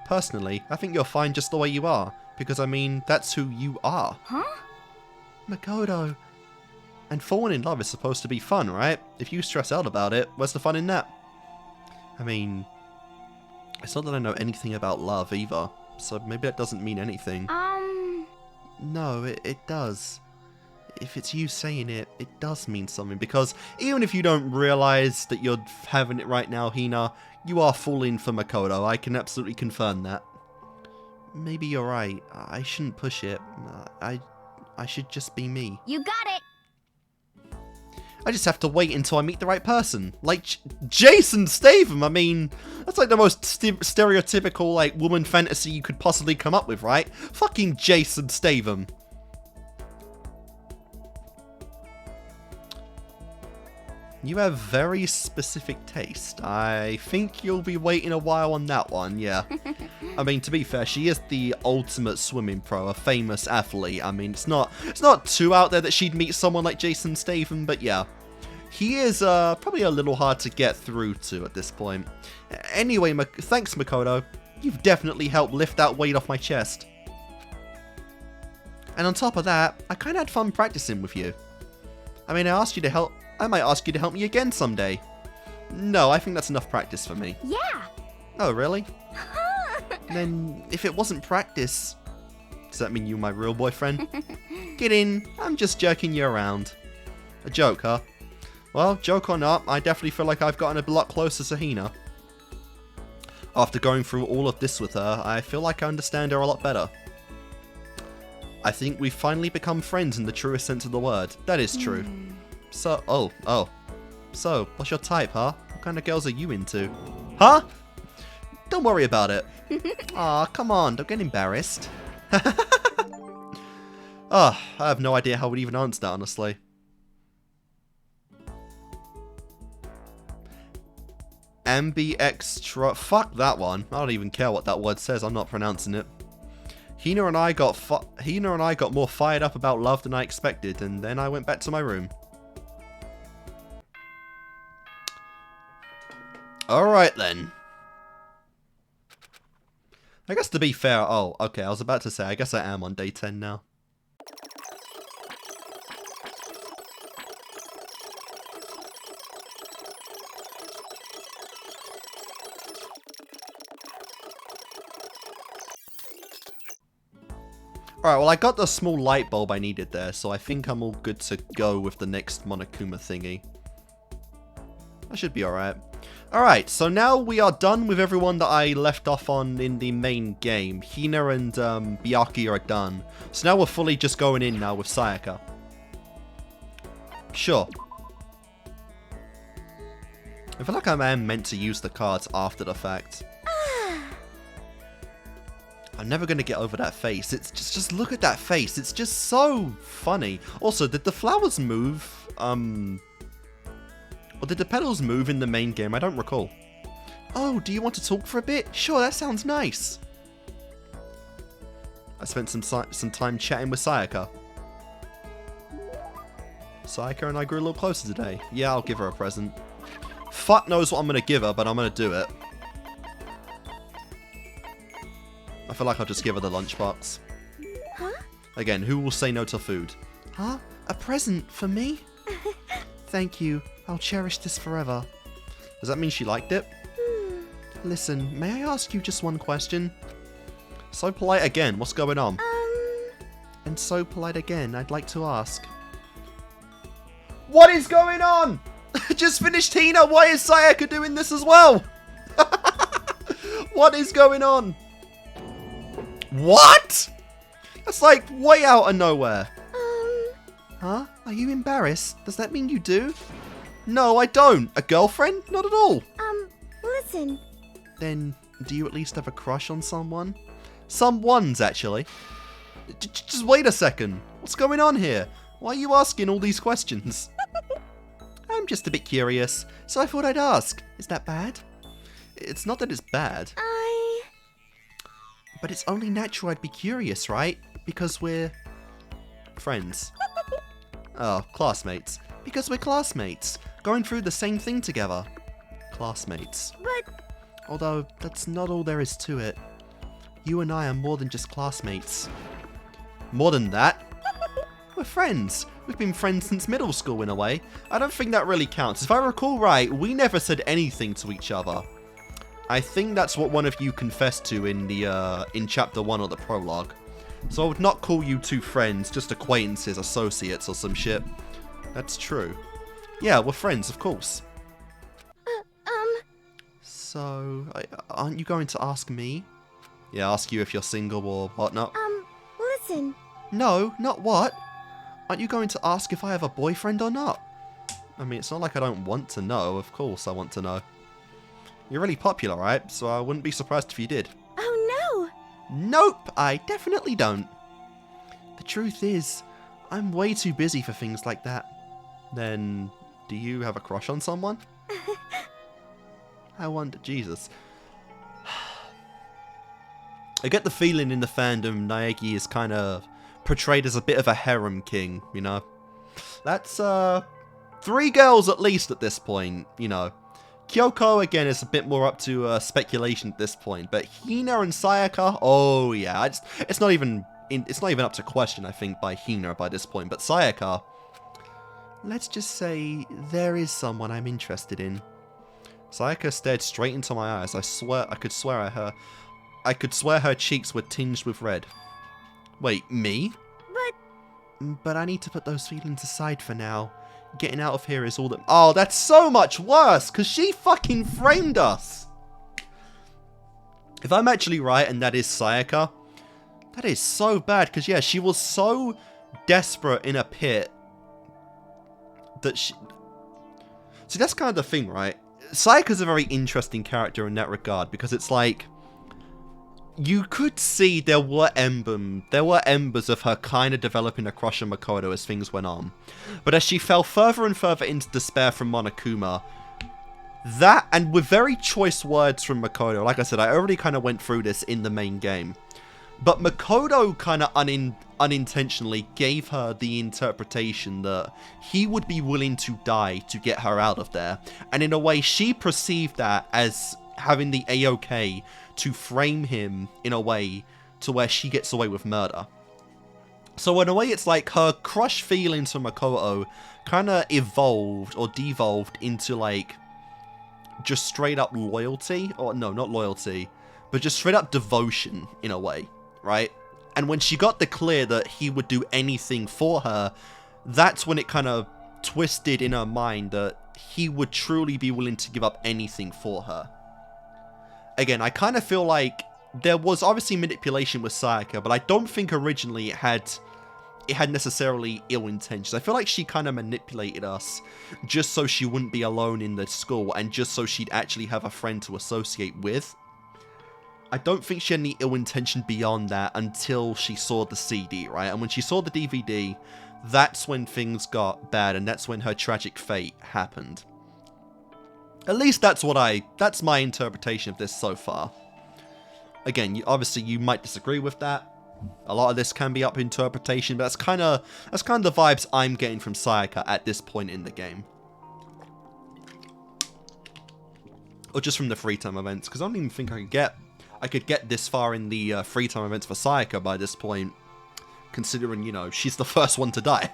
Personally, I think you're fine just the way you are, because I mean, that's who you are. Huh? Makoto. And falling in love is supposed to be fun, right? If you stress out about it, where's the fun in that? I mean, it's not that I know anything about love either, so maybe that doesn't mean anything. No, it does. If it's you saying it, it does mean something, because even if you don't realize that you're having it right now, Hina, you are falling for Makoto. I can absolutely confirm that. Maybe you're right. I shouldn't push it. I should just be me. You got it! I just have to wait until I meet the right person. Like Jason Statham. I mean, that's like the most stereotypical like woman fantasy you could possibly come up with, right? Fucking Jason Statham. You have very specific taste. I think you'll be waiting a while on that one, yeah. I mean, to be fair, she is the ultimate swimming pro, a famous athlete. I mean, it's not too out there that she'd meet someone like Jason Statham, but yeah. He is probably a little hard to get through to at this point. Anyway, thanks, Makoto. You've definitely helped lift that weight off my chest. And on top of that, I kind of had fun practicing with you. I mean, I might ask you to help me again someday. No, I think that's enough practice for me. Yeah! Oh, really? Then, if it wasn't practice, does that mean you're my real boyfriend? Get in, I'm just jerking you around. A joke, huh? Well, joke or not, I definitely feel like I've gotten a lot closer to Hina. After going through all of this with her, I feel like I understand her a lot better. I think we've finally become friends in the truest sense of the word. That is true. So, oh. So, what's your type, huh? What kind of girls are you into? Huh? Don't worry about it. Aw, come on, don't get embarrassed. I have no idea how I would even answer that, honestly. Ambi-extra... Fuck that one. I don't even care what that word says, I'm not pronouncing it. Hina and I got more fired up about love than I expected, and then I went back to my room. Alright then. I guess to be fair, oh, okay, I was about to say, I guess I am on day 10 now. Alright, well I got the small light bulb I needed there, so I think I'm all good to go with the next Monokuma thingy. I should be alright. Alright, so now we are done with everyone that I left off on in the main game. Hina and Byakuya are done. So now we're fully just going in now with Sayaka. Sure. I feel like I am meant to use the cards after the fact. I'm never going to get over that face. It's just look at that face. It's just so funny. Also, did the flowers move? Or did the petals move in the main game? I don't recall. Oh, do you want to talk for a bit? Sure, that sounds nice. I spent some time chatting with Sayaka. Sayaka and I grew a little closer today. Yeah, I'll give her a present. Fuck knows what I'm going to give her, but I'm going to do it. I feel like I'll just give her the lunchbox. Huh? Again, who will say no to food? Huh? A present for me? Thank you. I'll cherish this forever. Does that mean she liked it? Listen, may I ask you just one question? So polite again, what's going on? And so polite again, I'd like to ask. What is going on? Just finished Hina, why is Sayaka doing this as well? What is going on? What? That's like way out of nowhere. Huh? Are you embarrassed? Does that mean you do? No, I don't. A girlfriend? Not at all. Listen. Then, do you at least have a crush on someone? Someone's, actually. Just wait a second. What's going on here? Why are you asking all these questions? I'm just a bit curious, so I thought I'd ask. Is that bad? It's not that it's bad. But it's only natural I'd be curious, right? Because we're... friends. Oh, classmates. Because we're classmates. Going through the same thing together. Classmates. But... Although, that's not all there is to it. You and I are more than just classmates. More than that? We're friends. We've been friends since middle school in a way. I don't think that really counts. If I recall right, we never said anything to each other. I think that's what one of you confessed to in the in chapter 1 of the prologue. So I would not call you two friends, just acquaintances, associates or some shit. That's true. Yeah, we're friends, of course. So, aren't you going to ask me? Yeah, ask you if you're single or whatnot. Listen. No, not what? Aren't you going to ask if I have a boyfriend or not? I mean, it's not like I don't want to know. Of course I want to know. You're really popular, right? So I wouldn't be surprised if you did. Oh no! Nope, I definitely don't. The truth is, I'm way too busy for things like that. Then, do you have a crush on someone? I wonder, Jesus. I get the feeling in the fandom Naegi is kind of portrayed as a bit of a harem king, you know? That's, 3 girls at least at this point, you know. Kyoko, again, is a bit more up to speculation at this point, but Hina and Sayaka, oh yeah, it's not even up to question, I think, by Hina by this point, but Sayaka, let's just say there is someone I'm interested in. Sayaka stared straight into my eyes. I could swear her cheeks were tinged with red. Wait, me? But I need to put those feelings aside for now. Getting out of here is all that... Oh, that's so much worse, because she fucking framed us. If I'm actually right, and that is Sayaka, that is so bad, because yeah, she was so desperate in a pit that she... See, that's kind of the thing, right? Sayaka's a very interesting character in that regard, because it's like... You could see there were embers of her kind of developing a crush on Makoto as things went on. But as she fell further and further into despair from Monokuma, that, and with very choice words from Makoto, like I said, I already kind of went through this in the main game, but Makoto kind of unintentionally gave her the interpretation that he would be willing to die to get her out of there. And in a way, she perceived that as having the A-OK to frame him in a way to where she gets away with murder. So in a way, it's like her crush feelings for Makoto kind of evolved or devolved into like just straight up loyalty, or no, not loyalty, but just straight up devotion in a way, right? And when she got the clear that he would do anything for her, that's when it kind of twisted in her mind that he would truly be willing to give up anything for her. Again, I kind of feel like there was obviously manipulation with Sayaka, but I don't think originally it had necessarily ill intentions. I feel like she kind of manipulated us just so she wouldn't be alone in the school and just so she'd actually have a friend to associate with. I don't think she had any ill intention beyond that until she saw the CD, right? And when she saw the DVD, that's when things got bad and that's when her tragic fate happened. At least that's my interpretation of this so far. Again, obviously you might disagree with that. A lot of this can be up to interpretation, but that's kind of the vibes I'm getting from Sayaka at this point in the game. Or just from the free time events, because I don't even think I could get this far in the free time events for Sayaka by this point, considering, you know, she's the first one to die.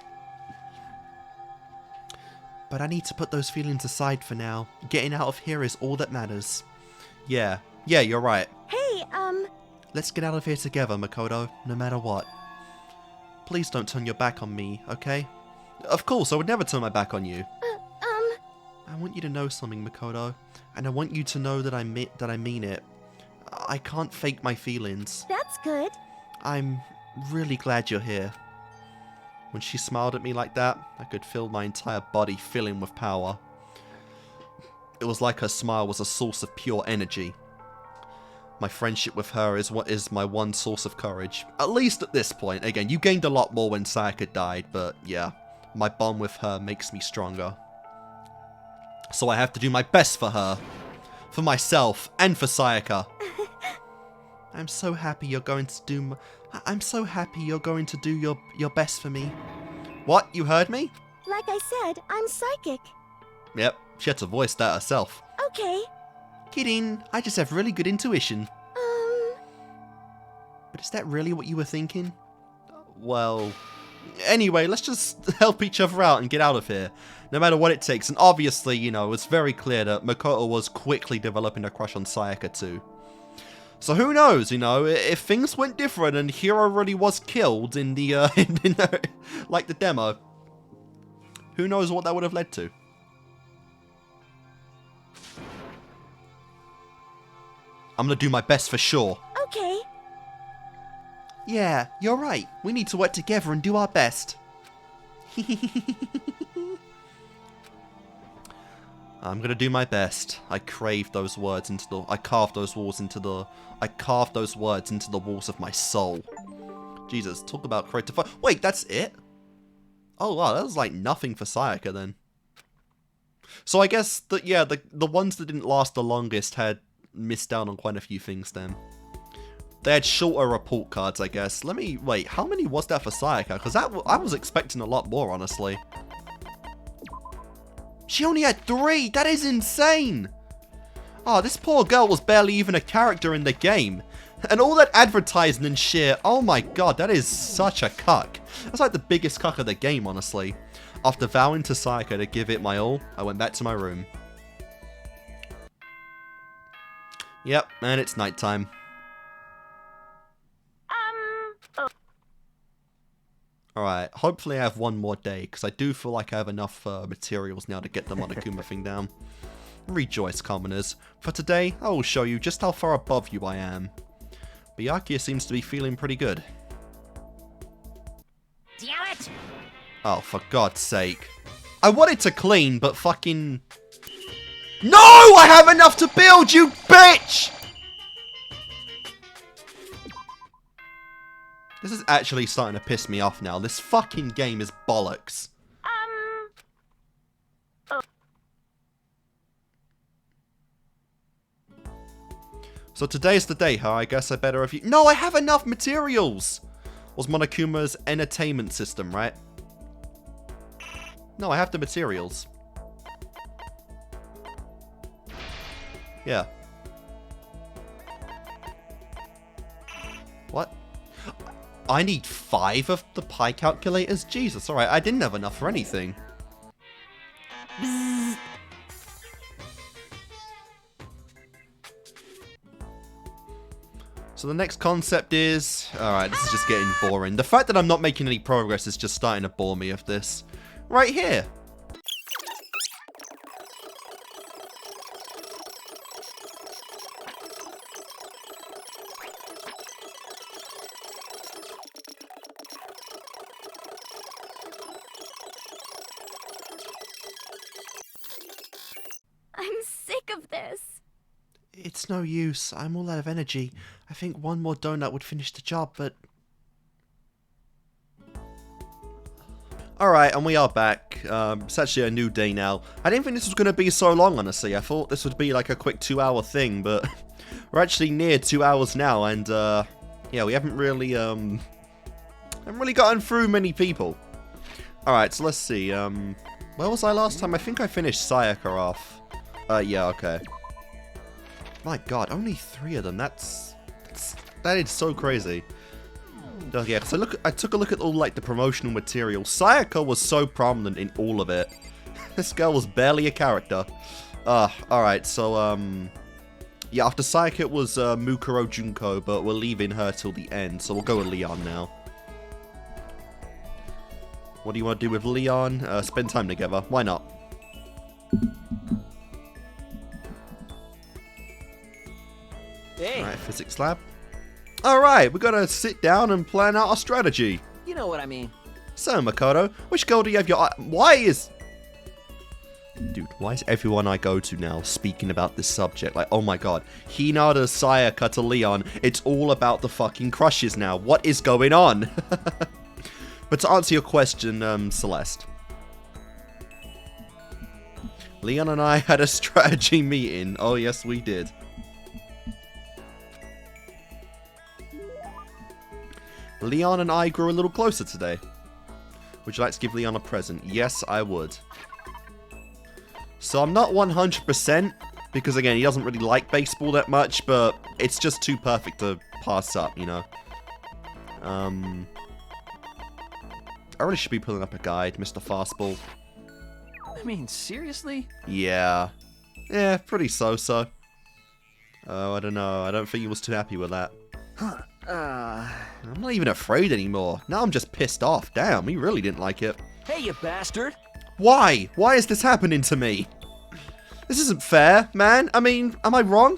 But I need to put those feelings aside for now. Getting out of here is all that matters. Yeah, you're right. Hey, Let's get out of here together, Makoto, no matter what. Please don't turn your back on me, okay? Of course, I would never turn my back on you. I want you to know something, Makoto, and I want you to know that I mean it. I can't fake my feelings. that's good. I'm really glad you're here. When she smiled at me like that, I could feel my entire body filling with power. It was like her smile was a source of pure energy. My friendship with her is what is my one source of courage. At least at this point. Again, you gained a lot more when Sayaka died, but yeah. My bond with her makes me stronger. So I have to do my best for her. For myself, and for Sayaka. I'm so happy you're going to do I'm so happy you're going to do your best for me. What? You heard me? Like I said, I'm psychic. Yep, she had to voice that herself. Okay. Kidding, I just have really good intuition. But is that really what you were thinking? Well, anyway, let's just help each other out and get out of here. No matter what it takes. And obviously, you know, it's very clear that Makoto was quickly developing a crush on Sayaka too. So who knows, you know, if things went different and Hiro really was killed in the, like the demo, who knows what that would have led to. I'm gonna do my best for sure. Okay. Yeah, you're right. We need to work together and do our best. I'm gonna do my best. I carved those words into the walls into the walls of my soul. Jesus, talk about creative. Wait, that's it? Oh wow, that was like nothing for Sayaka then. So I guess that, yeah, the ones that didn't last the longest had missed out on quite a few things then. They had shorter report cards, I guess. Wait, how many was that for Sayaka? Because I was expecting a lot more, honestly. She only had 3! That is insane! Oh, this poor girl was barely even a character in the game. And all that advertising and shit, oh my god, that is such a cuck. That's like the biggest cuck of the game, honestly. After vowing to Sayaka to give it my all, I went back to my room. Yep, and it's nighttime. Alright, hopefully I have one more day, because I do feel like I have enough materials now to get the Monokuma thing down. Rejoice, commoners. For today, I will show you just how far above you I am. Byakuya seems to be feeling pretty good. Damn it! Oh, for God's sake. I wanted to clean, but fucking... No! I have enough to build, you bitch! This is actually starting to piss me off now. This fucking game is bollocks. So today's the day, huh? I guess I better review... No, I have enough materials! Was Monokuma's entertainment system, right? No, I have the materials. Yeah. What? I need 5 of the pi calculators? Jesus, alright, I didn't have enough for anything. Bzzz. So the next concept is... Alright, this is just getting boring. The fact that I'm not making any progress is just starting to bore me of this. Right here. I'm sick of this. It's no use. I'm all out of energy. I think one more donut would finish the job, but... Alright, and we are back. It's actually a new day now. I didn't think this was going to be so long, honestly. I thought this would be like a quick 2-hour thing, but... We're actually near 2 hours now, and yeah, we haven't really gotten through many people. Alright, so let's see. Where was I last time? I think I finished Sayaka off. Yeah, okay. My god, only 3 of them. That is so crazy. Oh, yeah, so I took a look at all like the promotional material. Sayaka was so prominent in all of it. This girl was barely a character. Alright, so yeah, after Sayaka it was Mukuro Junko, but we're leaving her till the end, so we'll go with Leon now. What do you want to do with Leon? Spend time together. Why not? Hey, Alright, physics lab. Alright, we're gonna sit down and plan out our strategy. you know what I mean. So, Makoto, which girl do you have your eye... Dude, why is everyone I go to now speaking about this subject? Like, oh my god. Hinata, Sayaka to Leon. It's all about the fucking crushes now. What is going on? But to answer your question, Celeste. Leon and I had a strategy meeting. Oh, yes, we did. Leon and I grew a little closer today. Would you like to give Leon a present? Yes, I would. So I'm not 100%, because again, he doesn't really like baseball that much, but it's just too perfect to pass up, you know? I really should be pulling up a guide, Mr. Fastball. I mean, seriously? Yeah. Yeah, pretty so-so. Oh, I don't know. I don't think he was too happy with that. Huh. I'm not even afraid anymore. Now I'm just pissed off. Damn, he really didn't like it. Hey, you bastard! Why? Why is this happening to me? This isn't fair, man. I mean, am I wrong?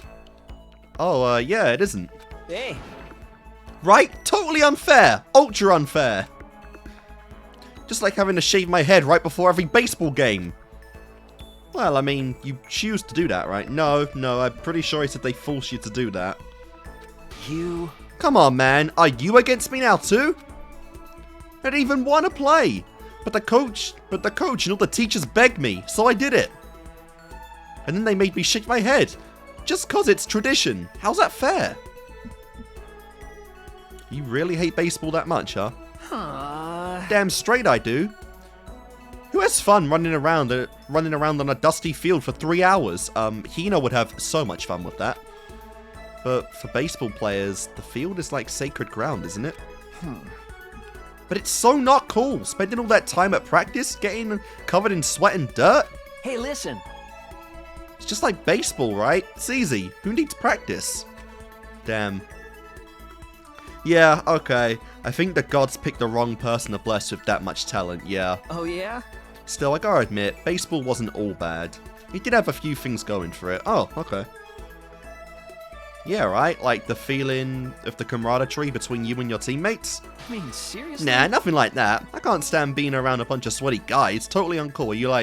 Oh, yeah, it isn't. Hey! Right? Totally unfair. Ultra unfair. Just like having to shave my head right before every baseball game. Well, I mean, you choose to do that, right? No, I'm pretty sure he said they force you to do that. You... Come on, man. Are you against me now, too? I didn't even want to play. But the coach and all the teachers begged me, so I did it. And then they made me shake my head. Just cause it's tradition. How's that fair? You really hate baseball that much, huh? Damn straight I do. Who has fun running around on a dusty field for 3 hours? Hina would have so much fun with that. But for baseball players, the field is like sacred ground, isn't it? But it's so not cool, spending all that time at practice, getting covered in sweat and dirt. Hey, listen! It's just like baseball, right? It's easy. Who needs practice? Damn. Yeah, okay. I think the gods picked the wrong person to bless with that much talent, yeah. Oh, yeah? Still, I gotta admit, baseball wasn't all bad. It did have a few things going for it. Oh, okay. Yeah, right? Like the feeling of the camaraderie between you and your teammates? I mean, seriously? Nah, nothing like that. I can't stand being around a bunch of sweaty guys. Totally uncool. Are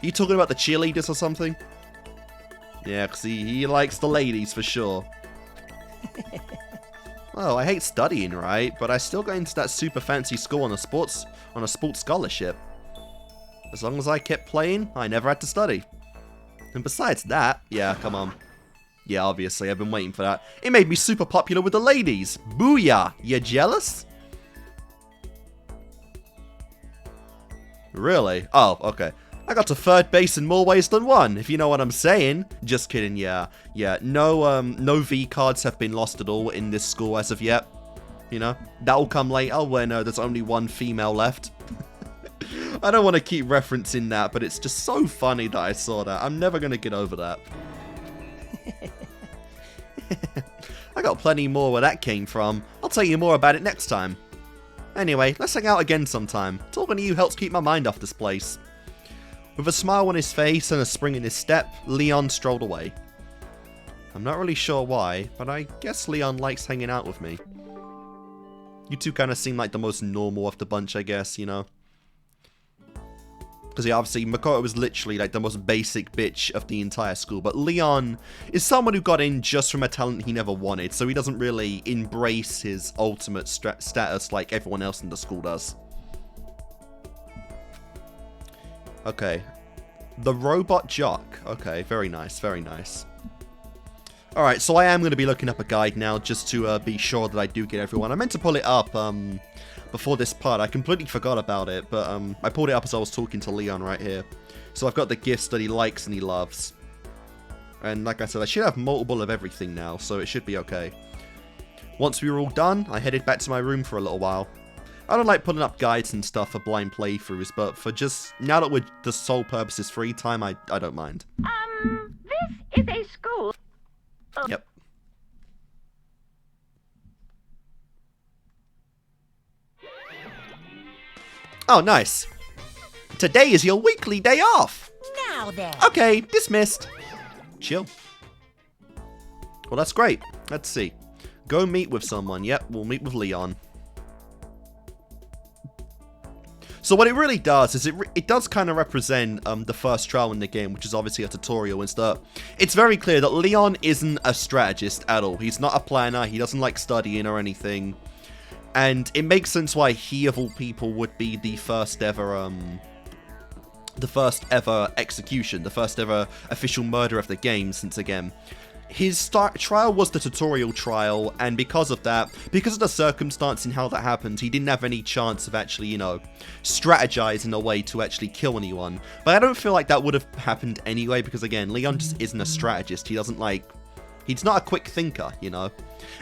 you talking about the cheerleaders or something? Yeah, because he likes the ladies for sure. Well, I hate studying, right? But I still got into that super fancy school on a sports scholarship. As long as I kept playing, I never had to study. And besides that, yeah, come on. Yeah, obviously, I've been waiting for that. It made me super popular with the ladies. Booyah! You jealous? Really? Oh, okay. I got to third base in more ways than one, if you know what I'm saying. Just kidding, yeah. Yeah, no V cards have been lost at all in this school as of yet. You know, that'll come later when there's only one female left. I don't want to keep referencing that, but it's just so funny that I saw that. I'm never going to get over that. I got plenty more where that came from. I'll tell you more about it next time. Anyway, let's hang out again sometime. Talking to you helps keep my mind off this place. With a smile on his face and a spring in his step, Leon strolled away. I'm not really sure why, but I guess Leon likes hanging out with me. You two kind of seem like the most normal of the bunch, I guess, you know? Because yeah, obviously, Makoto was literally like the most basic bitch of the entire school, but Leon is someone who got in just from a talent he never wanted, so he doesn't really embrace his ultimate status like everyone else in the school does. Okay. The robot jock. Okay, very nice, very nice. Alright, so I am going to be looking up a guide now just to be sure that I do get everyone. I meant to pull it up before this part. I completely forgot about it, but I pulled it up as I was talking to Leon right here. So I've got the gifts that he likes and he loves. And like I said, I should have multiple of everything now, so it should be okay. Once we were all done, I headed back to my room for a little while. I don't like putting up guides and stuff for blind playthroughs, but for just, now that the sole purpose is free time, I don't mind. This is a school. Yep. Oh, nice. Today is your weekly day off. Now then. Okay, dismissed. Chill. Well, that's great. Let's see. Go meet with someone. Yep, we'll meet with Leon. So what it really does is it does kind of represent the first trial in the game, which is obviously a tutorial. It's very clear that Leon isn't a strategist at all. He's not a planner. He doesn't like studying or anything. And it makes sense why he, of all people, would be the first ever execution, the first ever official murder of the game, since again, his trial was the tutorial trial, and because of that, because of the circumstance in how that happened, he didn't have any chance of actually, you know, strategizing a way to actually kill anyone. But I don't feel like that would have happened anyway, because again, Leon just isn't a strategist. He doesn't he's not a quick thinker, you know.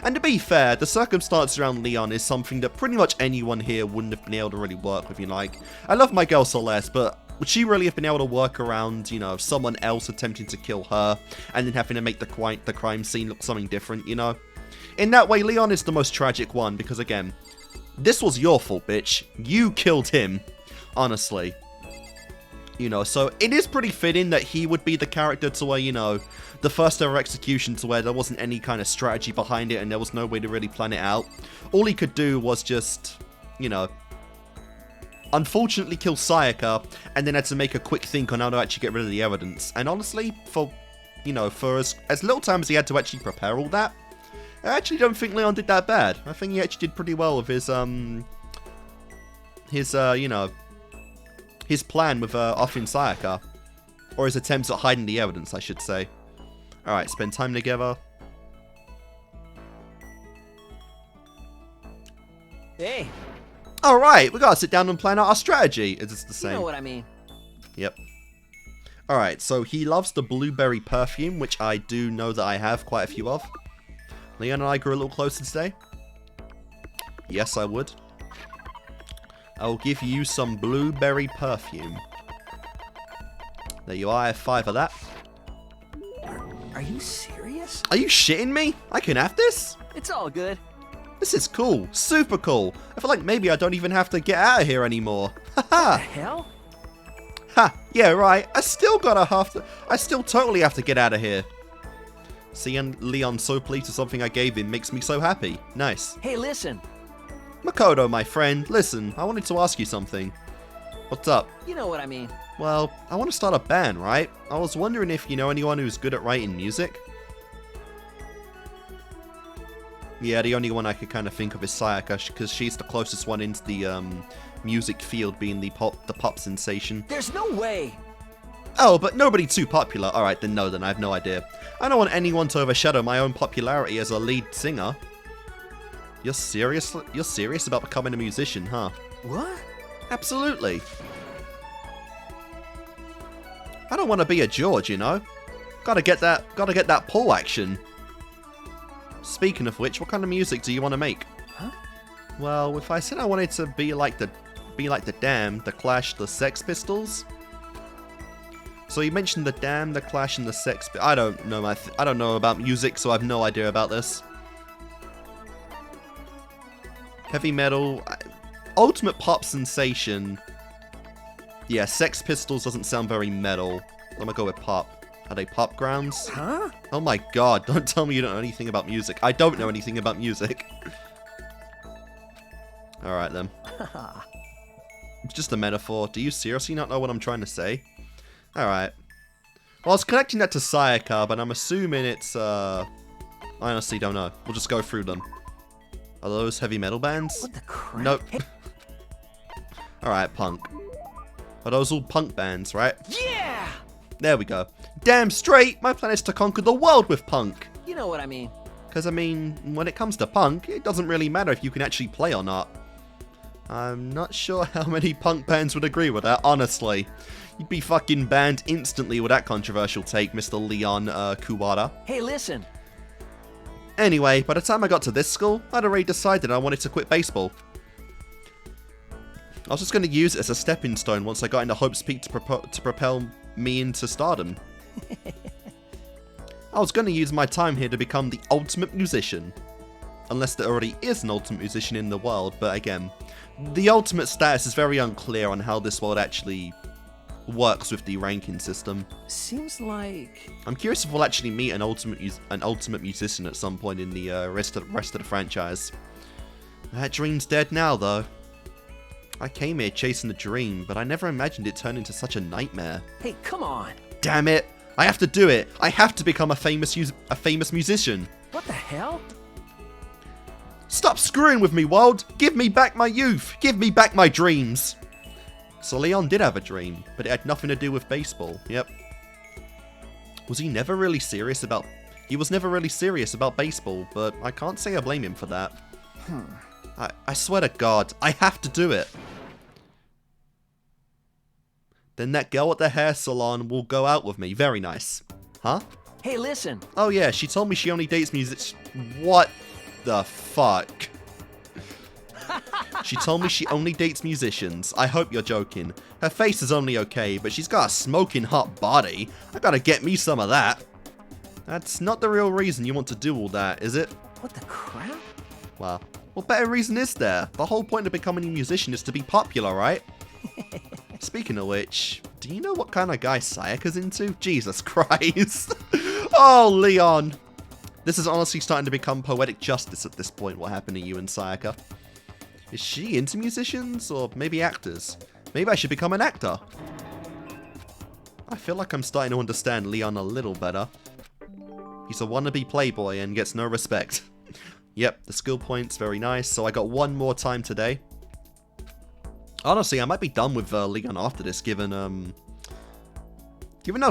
And to be fair, the circumstance around Leon is something that pretty much anyone here wouldn't have been able to really work with, you know. Like, I love my girl Celeste, but would she really have been able to work around, you know, someone else attempting to kill her and then having to make the crime scene look something different, you know? In that way, Leon is the most tragic one because, again, this was your fault, bitch. You killed him, honestly. You know, so it is pretty fitting that he would be the character to where, you know, the first ever execution to where there wasn't any kind of strategy behind it and there was no way to really plan it out. All he could do was just, you know, unfortunately kill Sayaka, and then had to make a quick think on how to actually get rid of the evidence. And honestly, for, you know, for as little time as he had to actually prepare all that, I actually don't think Leon did that bad. I think he actually did pretty well with his you know, his plan with offing Sayaka. Or his attempts at hiding the evidence, I should say. Alright, spend time together. Hey, Alright, we gotta sit down and plan out our strategy. Is this the same? you know what I mean. Yep. Alright, so he loves the blueberry perfume, which I do know that I have quite a few of. Leon and I grew a little closer today. Yes, I would. I will give you some blueberry perfume. There you are, I have 5 of that. Are you serious? Are you shitting me? I can have this? It's all good. This is cool. Super cool. I feel like maybe I don't even have to get out of here anymore. Haha. Hell? Ha, yeah, right. I still totally have to get out of here. Seeing Leon so pleased with something I gave him makes me so happy. Nice. Hey, listen. Makoto, my friend, listen, I wanted to ask you something. What's up? You know what I mean. Well, I want to start a band, right? I was wondering if you know anyone who's good at writing music? Yeah, the only one I could kind of think of is Sayaka, because she's the closest one into the music field, being the pop sensation. There's no way. Oh, but nobody too popular. Alright, then no, then I have no idea. I don't want anyone to overshadow my own popularity as a lead singer. You're serious about becoming a musician, huh? What? Absolutely. I don't want to be a George, you know. Gotta get that pull action. Speaking of which, what kind of music do you want to make? Huh? Well, if I said I wanted to be like the Damned, the Clash, the Sex Pistols. So you mentioned the Damned, the Clash, and the Sex. I don't know about music, so I have no idea about this. Heavy metal, ultimate pop sensation. Yeah, Sex Pistols doesn't sound very metal. I'm gonna go with pop. Are they pop grounds? Huh? Oh my god, don't tell me you don't know anything about music. I don't know anything about music. Alright then. It's just a metaphor. Do you seriously not know what I'm trying to say? Alright. Well, I was connecting that to Sayaka, but I'm assuming it's, I honestly don't know. We'll just go through them. Are those heavy metal bands? What the crap? Nope. Hey, Alright, punk. Are those all punk bands, right? yeah! There we go. Damn straight, my plan is to conquer the world with punk. You know what I mean. Because, I mean, when it comes to punk, it doesn't really matter if you can actually play or not. I'm not sure how many punk bands would agree with that, honestly. You'd be fucking banned instantly with that controversial take, Mr. Leon Kuwata. Hey, listen. Anyway, by the time I got to this school, I'd already decided I wanted to quit baseball. I was just going to use it as a stepping stone once I got into Hope's Peak to propel me into stardom. I was going to use my time here to become the ultimate musician. Unless there already is an ultimate musician in the world, but again, the ultimate status is very unclear on how this world actually works with the ranking system. Seems like... I'm curious if we'll actually meet an ultimate musician at some point in the rest of the franchise. That dream's dead now, though. I came here chasing a dream, but I never imagined it turned into such a nightmare. Hey, come on. Damn it! I have to do it! I have to become a famous musician! What the hell? Stop screwing with me, world! Give me back my youth! Give me back my dreams! So Leon did have a dream, but it had nothing to do with baseball. Yep. Was he never really serious about... He was never really serious about baseball, but I can't say I blame him for that. I swear to God, I have to do it. Then that girl at the hair salon will go out with me. Very nice. Huh? Hey, listen. Oh yeah, she told me she only dates music... What the fuck? She told me she only dates musicians. I hope you're joking. Her face is only okay, but she's got a smoking hot body. I gotta get me some of that. That's not the real reason you want to do all that, is it? What the crap? Well, what better reason is there? The whole point of becoming a musician is to be popular, right? Speaking of which, do you know what kind of guy Sayaka's into? Jesus Christ. Oh, Leon. This is honestly starting to become poetic justice at this point, what happened to you and Sayaka. Is she into musicians, or maybe actors? Maybe I should become an actor. I feel like I'm starting to understand Leon a little better. He's a wannabe playboy and gets no respect. Yep, the skill point's very nice, so I got one more time today. Honestly, I might be done with Leon after this, given how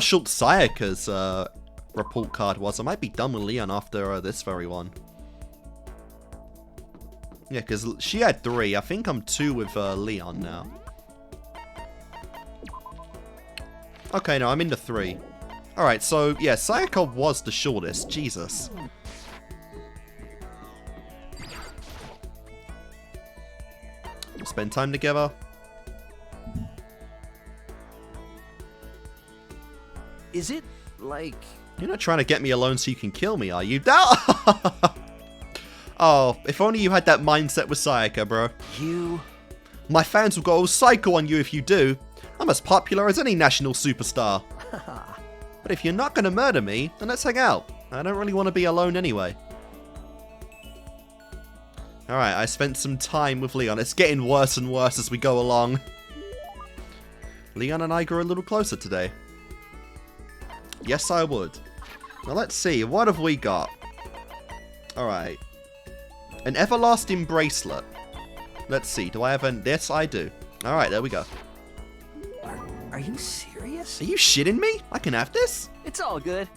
short Sayaka's report card was. I might be done with Leon after this very one. Yeah, because she had 3. I think I'm 2 with Leon now. Okay, no, I'm into 3. Alright, so, yeah, Sayaka was the shortest. Jesus. We'll spend time together. Is it, like... You're not trying to get me alone so you can kill me, are you? Oh, if only you had that mindset with Sayaka, bro. You... My fans will go all psycho on you if you do. I'm as popular as any national superstar. But if you're not going to murder me, then let's hang out. I don't really want to be alone anyway. Alright, I spent some time with Leon. It's getting worse and worse as we go along. Leon and I grew a little closer today. Yes, I would. Now let's see, what have we got? Alright. An everlasting bracelet. Let's see, do I have an... Yes, I do. Alright, there we go. Are you serious? Are you shitting me? I can have this? It's all good.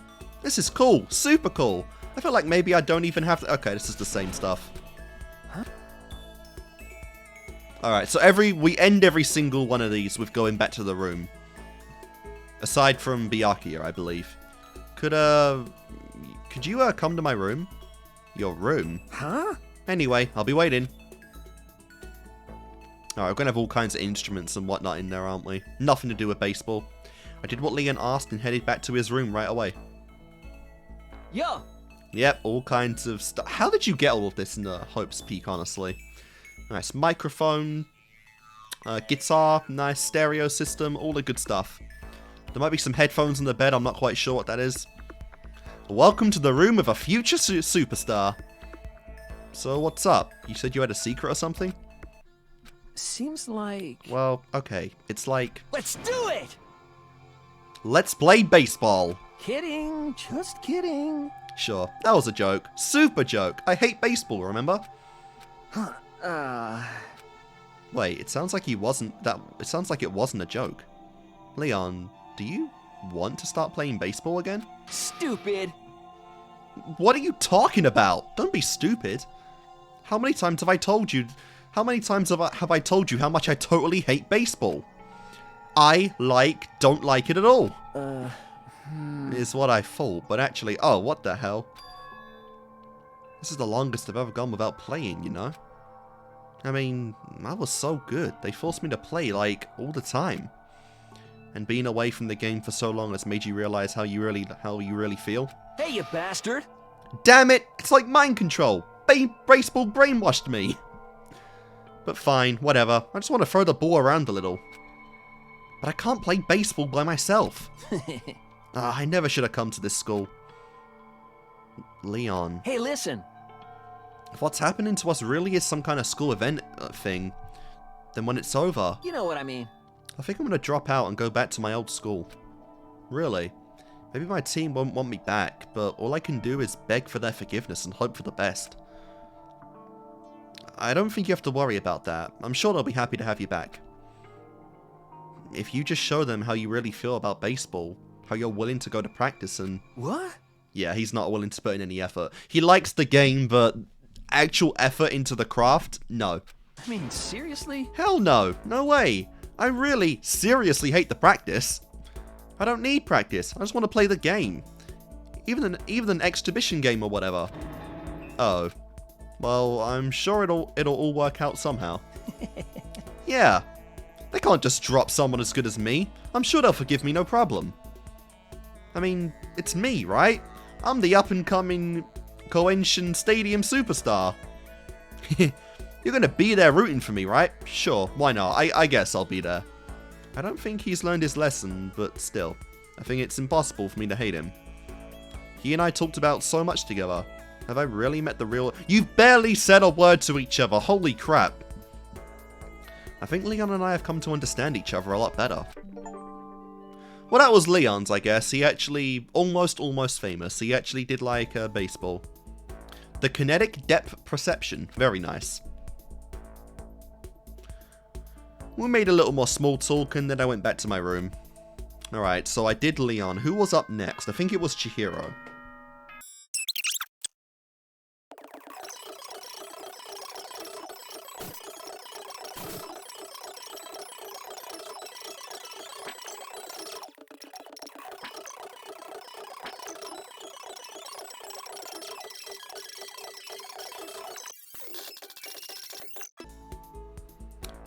This is cool. Super cool. I feel like maybe I don't even have to... Okay, this is the same stuff. Huh? Alright, so we end every single one of these with going back to the room. Aside from Byakuya, I believe. Could you come to my room? Your room? Huh? Anyway, I'll be waiting. Alright, we're gonna have all kinds of instruments and whatnot in there, aren't we? Nothing to do with baseball. I did what Leon asked and headed back to his room right away. Yo! Yep, all kinds of stuff. How did you get all of this in the Hope's Peak, honestly? Nice microphone, guitar, nice stereo system, all the good stuff. There might be some headphones on the bed, I'm not quite sure what that is. Welcome to the room of a future superstar. So what's up? You said you had a secret or something? Seems like... Well, okay. It's like... Let's do it! Let's play baseball. Kidding, just kidding. Sure, that was a joke. Super joke. I hate baseball, remember? Huh, Wait, it sounds like it wasn't a joke. Leon, do you want to start playing baseball again? Stupid. What are you talking about? Don't be stupid. How many times have I told you? How many times have I told you how much I totally hate baseball? I don't like it at all. Is what I thought, but actually, oh, what the hell? This is the longest I've ever gone without playing, you know? I mean, I was so good. They forced me to play, like, all the time. And being away from the game for so long has made you realize how you really feel. Hey, you bastard! Damn it! It's like mind control! Baseball brainwashed me! But fine, whatever. I just want to throw the ball around a little. But I can't play baseball by myself. I never should have come to this school. Leon. Hey, listen! If what's happening to us really is some kind of school event thing, Then when it's over, You know what I mean. I think I'm gonna drop out and go back to my old school. Really. Maybe my team won't want me back, but all I can do is beg for their forgiveness and hope for the best. I don't think you have to worry about that. I'm sure they'll be happy to have you back. If you just show them how you really feel about baseball, how you're willing to go to practice and... What? Yeah, he's not willing to put in any effort. He likes the game, but actual effort into the craft? No. I mean, seriously? Hell no. No way. I really, seriously hate the practice. I don't need practice. I just want to play the game. Even an exhibition game or whatever. Oh. Well, I'm sure it'll all work out somehow. Yeah. They can't just drop someone as good as me. I'm sure they'll forgive me no problem. I mean, it's me, right? I'm the up-and-coming Koenshin Stadium superstar. You're gonna be there rooting for me, right? Sure, why not? I guess I'll be there. I don't think he's learned his lesson, but still. I think it's impossible for me to hate him. He and I talked about so much together. Have I really met the real... You've barely said a word to each other, holy crap. I think Leon and I have come to understand each other a lot better. Well, that was Leon's, I guess. He actually... Almost famous. He actually did like baseball. The kinetic depth perception. Very nice. We made a little more small talk and then I went back to my room. Alright, so I did Leon. Who was up next? I think it was Chihiro.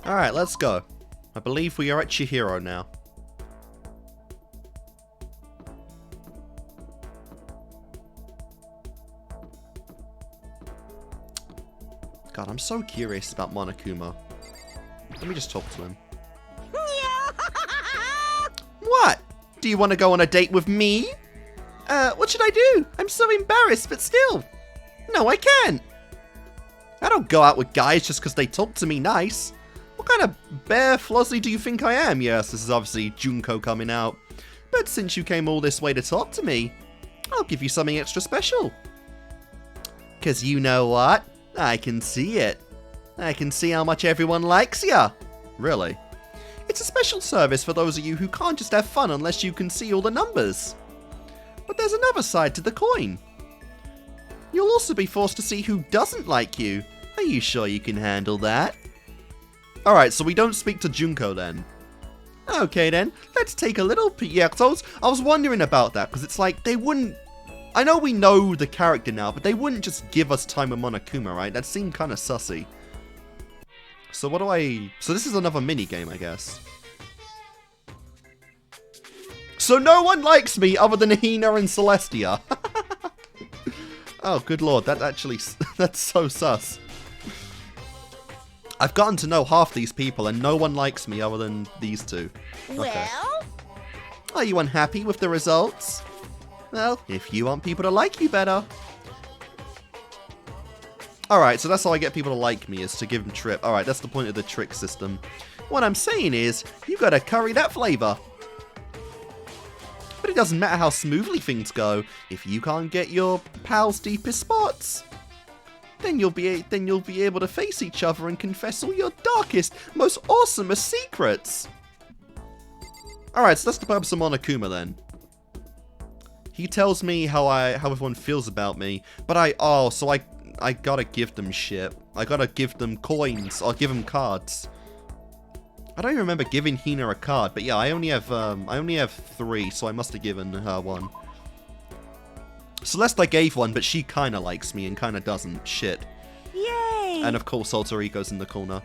Alright, let's go. I believe we are at Chihiro now. God, I'm so curious about Monokuma. Let me just talk to him. What? Do you want to go on a date with me? What should I do? I'm so embarrassed, but still. No, I can't. I don't go out with guys just because they talk to me nice. What kind of bear flozzy do you think I am? Yes, this is obviously Junko coming out. But since you came all this way to talk to me, I'll give you something extra special. Cause you know what? I can see it. I can see how much everyone likes ya. Really? It's a special service for those of you who can't just have fun unless you can see all the numbers. But there's another side to the coin. You'll also be forced to see who doesn't like you. Are you sure you can handle that? Alright, so we don't speak to Junko then. Okay then, let's take a little peek. Yeah, cause I was wondering about that, because it's like, they wouldn't... I know we know the character now, but they wouldn't just give us time with Monokuma, right? That seemed kind of sussy. So what do I... So this is another mini-game, I guess. So no one likes me other than Hina and Celestia. Oh, good lord, that actually... That's so sus. I've gotten to know half these people and no one likes me other than these two. Okay. Well? Are you unhappy with the results? Well, if you want people to like you better. Alright, so that's how I get people to like me, is to give them trip. Alright, that's the point of the trick system. What I'm saying is, you gotta curry that flavor. But it doesn't matter how smoothly things go, if you can't get your pal's deepest spots. Then you'll be able to face each other and confess all your darkest, most awesomest secrets. Alright, so that's the purpose of Monokuma then. He tells me how everyone feels about me, but I gotta give them shit. I gotta give them coins. I'll give them cards. I don't even remember giving Hina a card, but yeah, I only have 3, so I must have given her one. Celeste I gave one, but she kinda likes me and kinda doesn't. Shit. Yay! And of course Alter Ego's in the corner.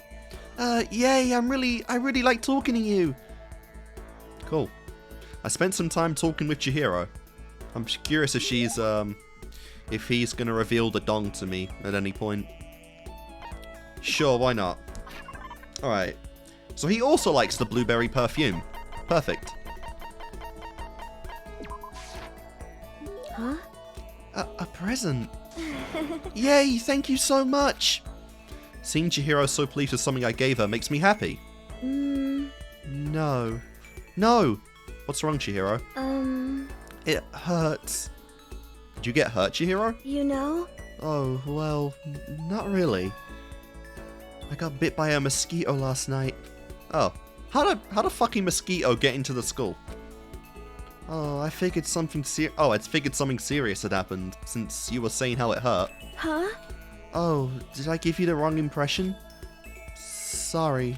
Yay, I really like talking to you. Cool. I spent some time talking with Chihiro. I'm curious if she's, if he's gonna reveal the dong to me at any point. Sure, why not? Alright. So he also likes the blueberry perfume. Perfect. Huh? A present. Yay, thank you so much. Seeing Chihiro so pleased with something I gave her makes me happy. Mm, No. No! What's wrong, Chihiro? It hurts. Did you get hurt, Chihiro? you know? Oh, well, not really. I got bit by a mosquito last night. Oh. How the fucking mosquito get into the school? Oh, I figured something I figured something serious had happened, since you were saying how it hurt. Huh? Oh, did I give you the wrong impression? Sorry.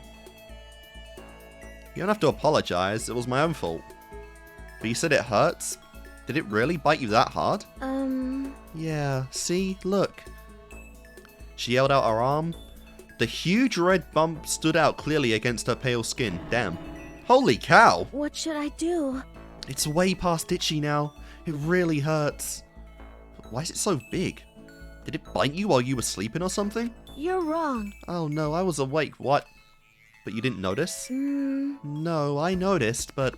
You don't have to apologize, it was my own fault. But you said it hurts? Did it really bite you that hard? Yeah, see? Look. She held out her arm. The huge red bump stood out clearly against her pale skin. Damn. Holy cow! What should I do? It's way past itchy now. It really hurts. Why is it so big? Did it bite you while you were sleeping or something? You're wrong. Oh no, I was awake. What? But you didn't notice? No, I noticed, but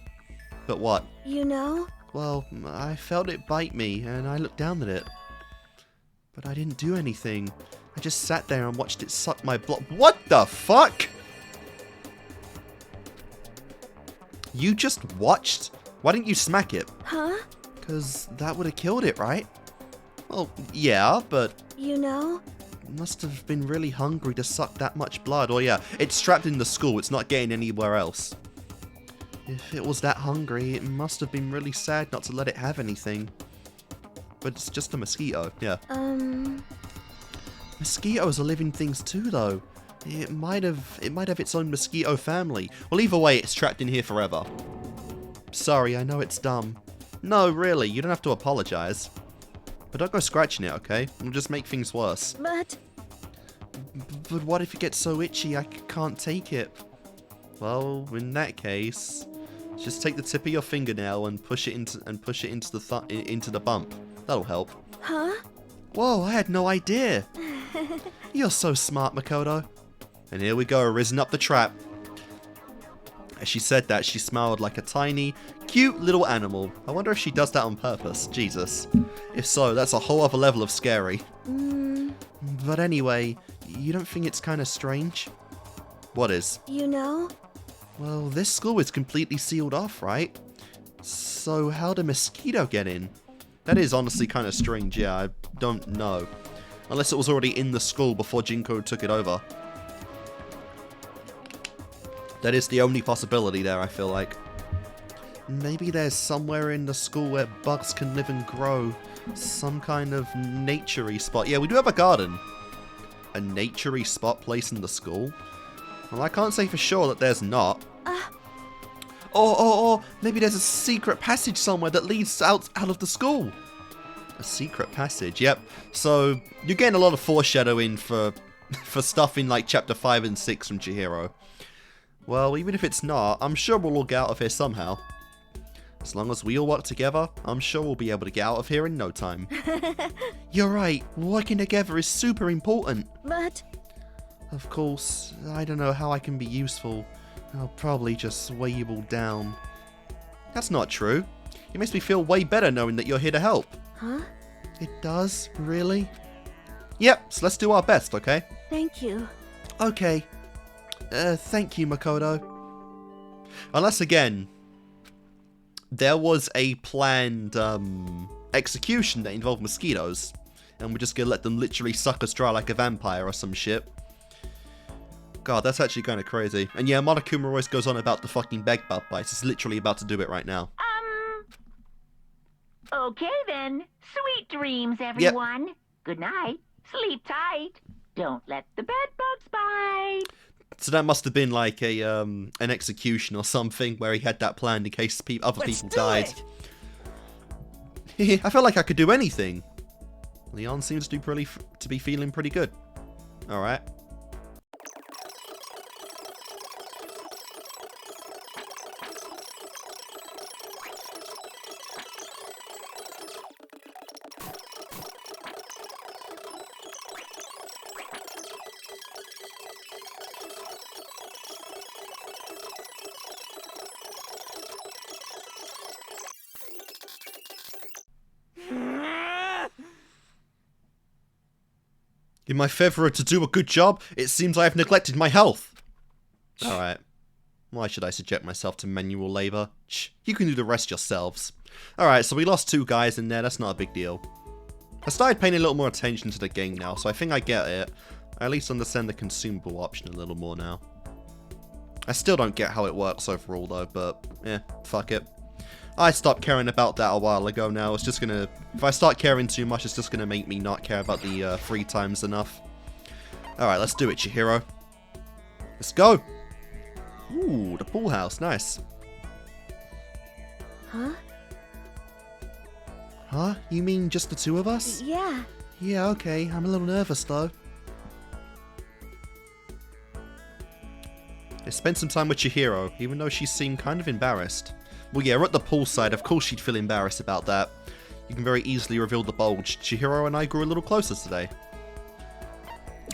what? You know? Well, I felt it bite me, and I looked down at it. But I didn't do anything. I just sat there and watched it suck my blood. What the fuck? You just watched? Why didn't you smack it? Huh? Because that would have killed it, right? Well, yeah, but You know? it must have been really hungry to suck that much blood. Oh yeah, it's trapped in the school. It's not getting anywhere else. If it was that hungry, it must have been really sad not to let it have anything. But it's just a mosquito, yeah. Mosquitoes are living things too, though. It might have its own mosquito family. Well, either way, it's trapped in here forever. Sorry, I know it's dumb. No, really, you don't have to apologize. But don't go scratching it, okay? It'll just make things worse. But But what if it gets so itchy I can't take it? Well, in that case, just take the tip of your fingernail and push it into the bump. That'll help. huh? Whoa, I had no idea. You're so smart, Makoto. And here we go, risen up the trap. As she said that, she smiled like a tiny, cute little animal. I wonder if she does that on purpose. Jesus. If so, that's a whole other level of scary. But anyway, you don't think it's kind of strange? What is? You know? Well, this school is completely sealed off, right? So how did mosquito get in? That is honestly kind of strange, yeah, I don't know. Unless it was already in the school before Junko took it over. That is the only possibility there, I feel like. Maybe there's somewhere in the school where bugs can live and grow. Some kind of nature-y spot. Yeah, we do have a garden. A nature-y spot place in the school? Well, I can't say for sure that there's not. Or maybe there's a secret passage somewhere that leads out of the school. A secret passage, yep. So, you're getting a lot of foreshadowing for stuff in like chapter 5 and 6 from Chihiro. Well, even if it's not, I'm sure we'll all get out of here somehow. As long as we all work together, I'm sure we'll be able to get out of here in no time. You're right, working together is super important. But Of course, I don't know how I can be useful. I'll probably just weigh you all down. That's not true. It makes me feel way better knowing that you're here to help. huh? It does? Really? Yep, so let's do our best, okay? Thank you. Okay. Thank you, Makoto. Unless, again, there was a planned, execution that involved mosquitoes, and we're just gonna let them literally suck us dry like a vampire or some shit. God, that's actually kind of crazy. And yeah, Monokuma always goes on about the fucking bed bug bites. He's literally about to do it right now. Okay then. Sweet dreams, everyone. Good night. Sleep tight. Don't let the bed bugs bite. So that must have been like a an execution or something where he had that planned in case other people died. I felt like I could do anything. Leon seems to be feeling pretty good. All right. In my favor to do a good job, it seems I have neglected my health. Alright. Why should I subject myself to manual labor? Shh, you can do the rest yourselves. Alright, so we lost 2 guys in there, that's not a big deal. I started paying a little more attention to the game now, so I think I get it. I at least understand the consumable option a little more now. I still don't get how it works overall though, but fuck it. I stopped caring about that a while ago now. It's just gonna... If I start caring too much, it's just gonna make me not care about the 3 times enough. Alright, let's do it, Chihiro. Let's go! Ooh, the pool house, nice. Huh? Huh? You mean just the 2 of us? Yeah. Yeah, okay. I'm a little nervous though. I spent some time with Chihiro, even though she seemed kind of embarrassed. Well, yeah, we're at the poolside. Of course she'd feel embarrassed about that. You can very easily reveal the bulge. Chihiro and I grew a little closer today.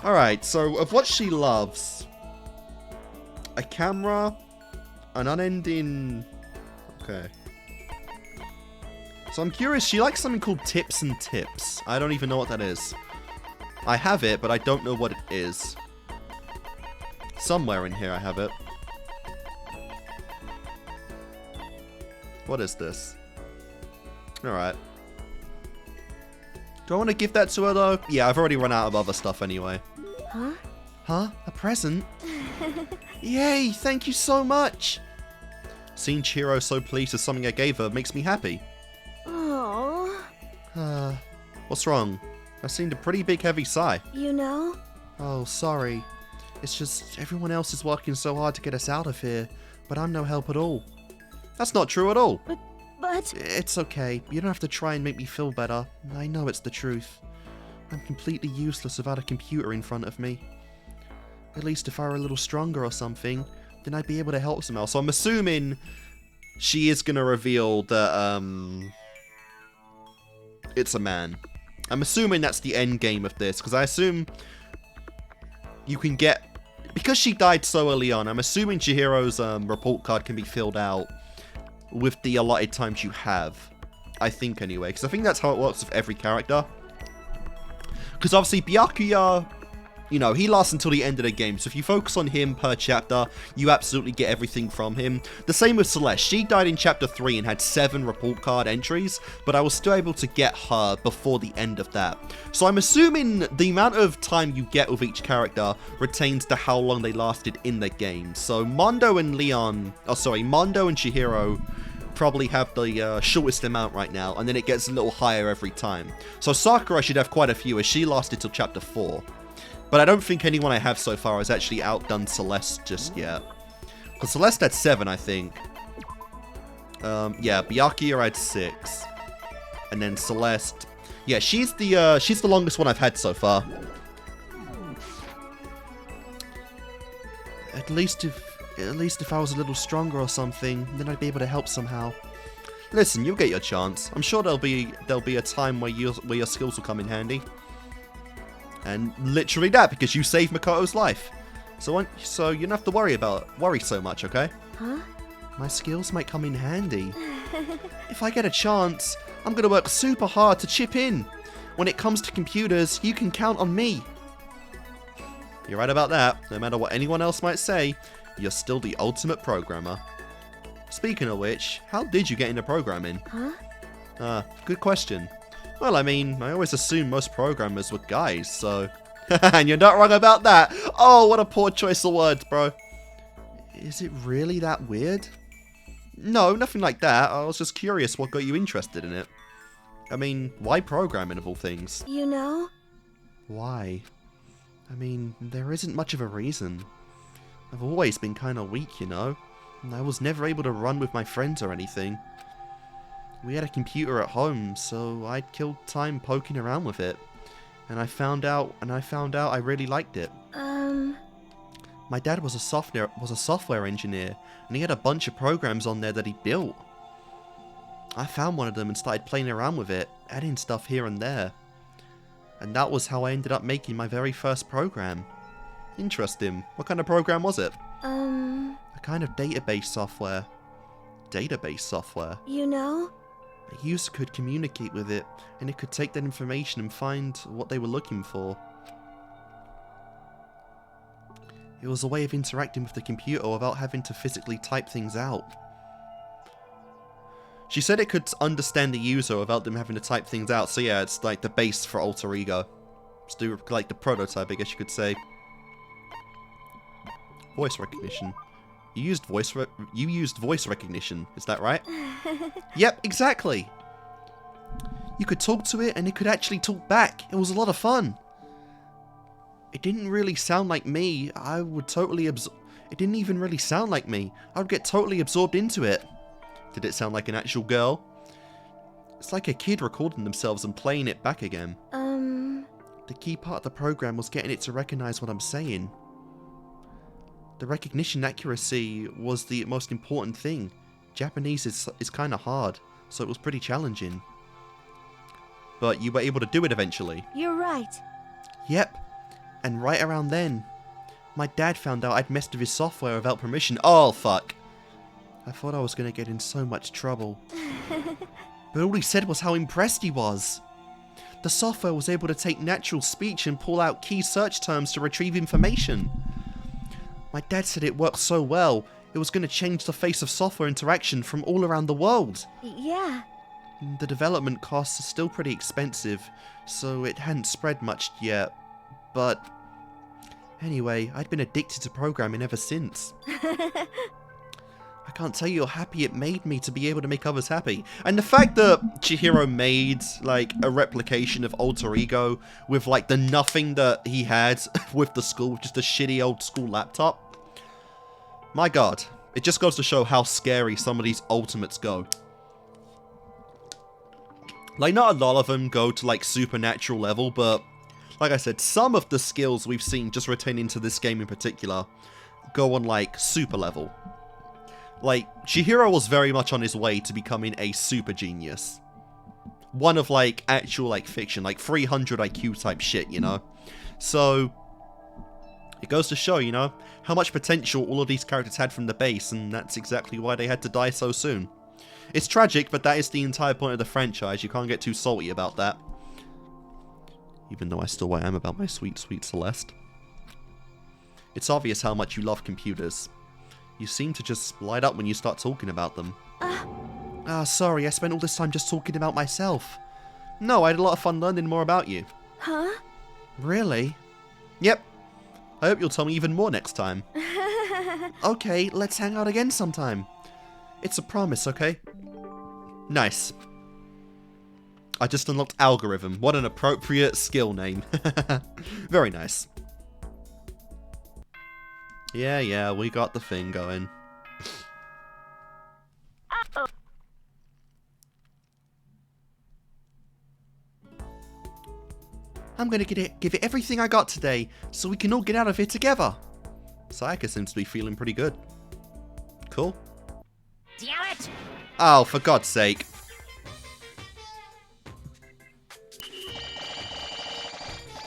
Alright, so of what she loves... A camera, an unending... Okay. So I'm curious, she likes something called tips and tips. I don't even know what that is. I have it, but I don't know what it is. Somewhere in here I have it. What is this? Alright. Do I want to give that to her though? Yeah, I've already run out of other stuff anyway. Huh? Huh? A present? Yay! Thank you so much! Seeing Chihiro so pleased with something I gave her makes me happy. Oh. What's wrong? I seemed a pretty big heavy sigh. You know? Oh, sorry. It's just everyone else is working so hard to get us out of here, but I'm no help at all. That's not true at all. But... It's okay. You don't have to try and make me feel better. I know it's the truth. I'm completely useless without a computer in front of me. At least if I were a little stronger or something, then I'd be able to help somehow. So I'm assuming she is going to reveal that, it's a man. I'm assuming that's the end game of this, because I assume you can get... Because she died so early on, I'm assuming Chihiro's report card can be filled out with the allotted times you have. I think, anyway, because I think that's how it works with every character. Because obviously, Byakuya... You know, he lasts until the end of the game, so if you focus on him per chapter, you absolutely get everything from him. The same with Celeste. She died in chapter 3 and had 7 report card entries, but I was still able to get her before the end of that. So I'm assuming the amount of time you get with each character retains to how long they lasted in the game. So Mondo and Chihiro probably have the shortest amount right now, and then it gets a little higher every time. So Sakura should have quite a few, as she lasted till chapter 4. But I don't think anyone I have so far has actually outdone Celeste just yet. Because Celeste had 7, I think. Yeah, Byakuya had 6. And then Celeste... Yeah, she's the longest one I've had so far. At least if I was a little stronger or something, then I'd be able to help somehow. Listen, you'll get your chance. I'm sure there'll be a time where your skills will come in handy. And literally that, because you saved Makoto's life. So you don't have to worry so much, okay? Huh? My skills might come in handy. If I get a chance, I'm gonna work super hard to chip in. When it comes to computers, you can count on me. You're right about that. No matter what anyone else might say, you're still the ultimate programmer. Speaking of which, how did you get into programming? Huh? Good question. Well, I mean, I always assumed most programmers were guys, so... And you're not wrong about that! Oh, what a poor choice of words, bro. Is it really that weird? No, nothing like that. I was just curious what got you interested in it. I mean, why programming of all things? You know? Why? I mean, there isn't much of a reason. I've always been kind of weak, you know? And I was never able to run with my friends or anything. We had a computer at home, so I'd killed time poking around with it. And I found out I really liked it. My dad was a software engineer, and he had a bunch of programs on there that he built. I found one of them and started playing around with it, adding stuff here and there. And that was how I ended up making my very first program. Interesting. What kind of program was it? A kind of database software. Database software? You know? A user could communicate with it, and it could take that information and find what they were looking for. It was a way of interacting with the computer without having to physically type things out. She said it could understand the user without them having to type things out, so yeah, it's like the base for alter ego. It's like the prototype, I guess you could say. Voice recognition. You used voice recognition, is that right? Yep, exactly. You could talk to it and it could actually talk back. It was a lot of fun. It didn't really sound like me. It didn't even really sound like me. I would get totally absorbed into it. Did it sound like an actual girl? It's like a kid recording themselves and playing it back again. The key part of the program was getting it to recognize what I'm saying. The recognition accuracy was the most important thing. Japanese is kind of hard, so it was pretty challenging. But you were able to do it eventually. You're right. Yep. And right around then, my dad found out I'd messed with his software without permission. Oh, fuck. I thought I was going to get in so much trouble. But all he said was how impressed he was. The software was able to take natural speech and pull out key search terms to retrieve information. My dad said it worked so well, it was going to change the face of software interaction from all around the world. Yeah. The development costs are still pretty expensive, so it hadn't spread much yet. But anyway, I'd been addicted to programming ever since. I can't tell you how happy it made me to be able to make others happy. And the fact that Chihiro made, like, a replication of Alter Ego with, like, the nothing that he had with the school, just a shitty old school laptop. My god. It just goes to show how scary some of these ultimates go. Like, not a lot of them go to, like, supernatural level, but like I said, some of the skills we've seen just retaining to this game in particular go on, like, super level. Like, Chihiro was very much on his way to becoming a super genius. One of, like, actual, like, fiction, like 300 IQ type shit, you know? So, it goes to show, you know, how much potential all of these characters had from the base, and that's exactly why they had to die so soon. It's tragic, but that is the entire point of the franchise. You can't get too salty about that. Even though I still am about my sweet, sweet Celeste. It's obvious how much you love computers. You seem to just light up when you start talking about them. Sorry, I spent all this time just talking about myself. No, I had a lot of fun learning more about you. Huh? Really? Yep. I hope you'll tell me even more next time. Okay, let's hang out again sometime. It's a promise, okay? Nice. I just unlocked Algorithm. What an appropriate skill name. Very nice. Yeah, we got the thing going. I'm gonna give it everything I got today, so we can all get out of here together. Sayaka seems to be feeling pretty good. Cool. Damn it! Oh, for God's sake.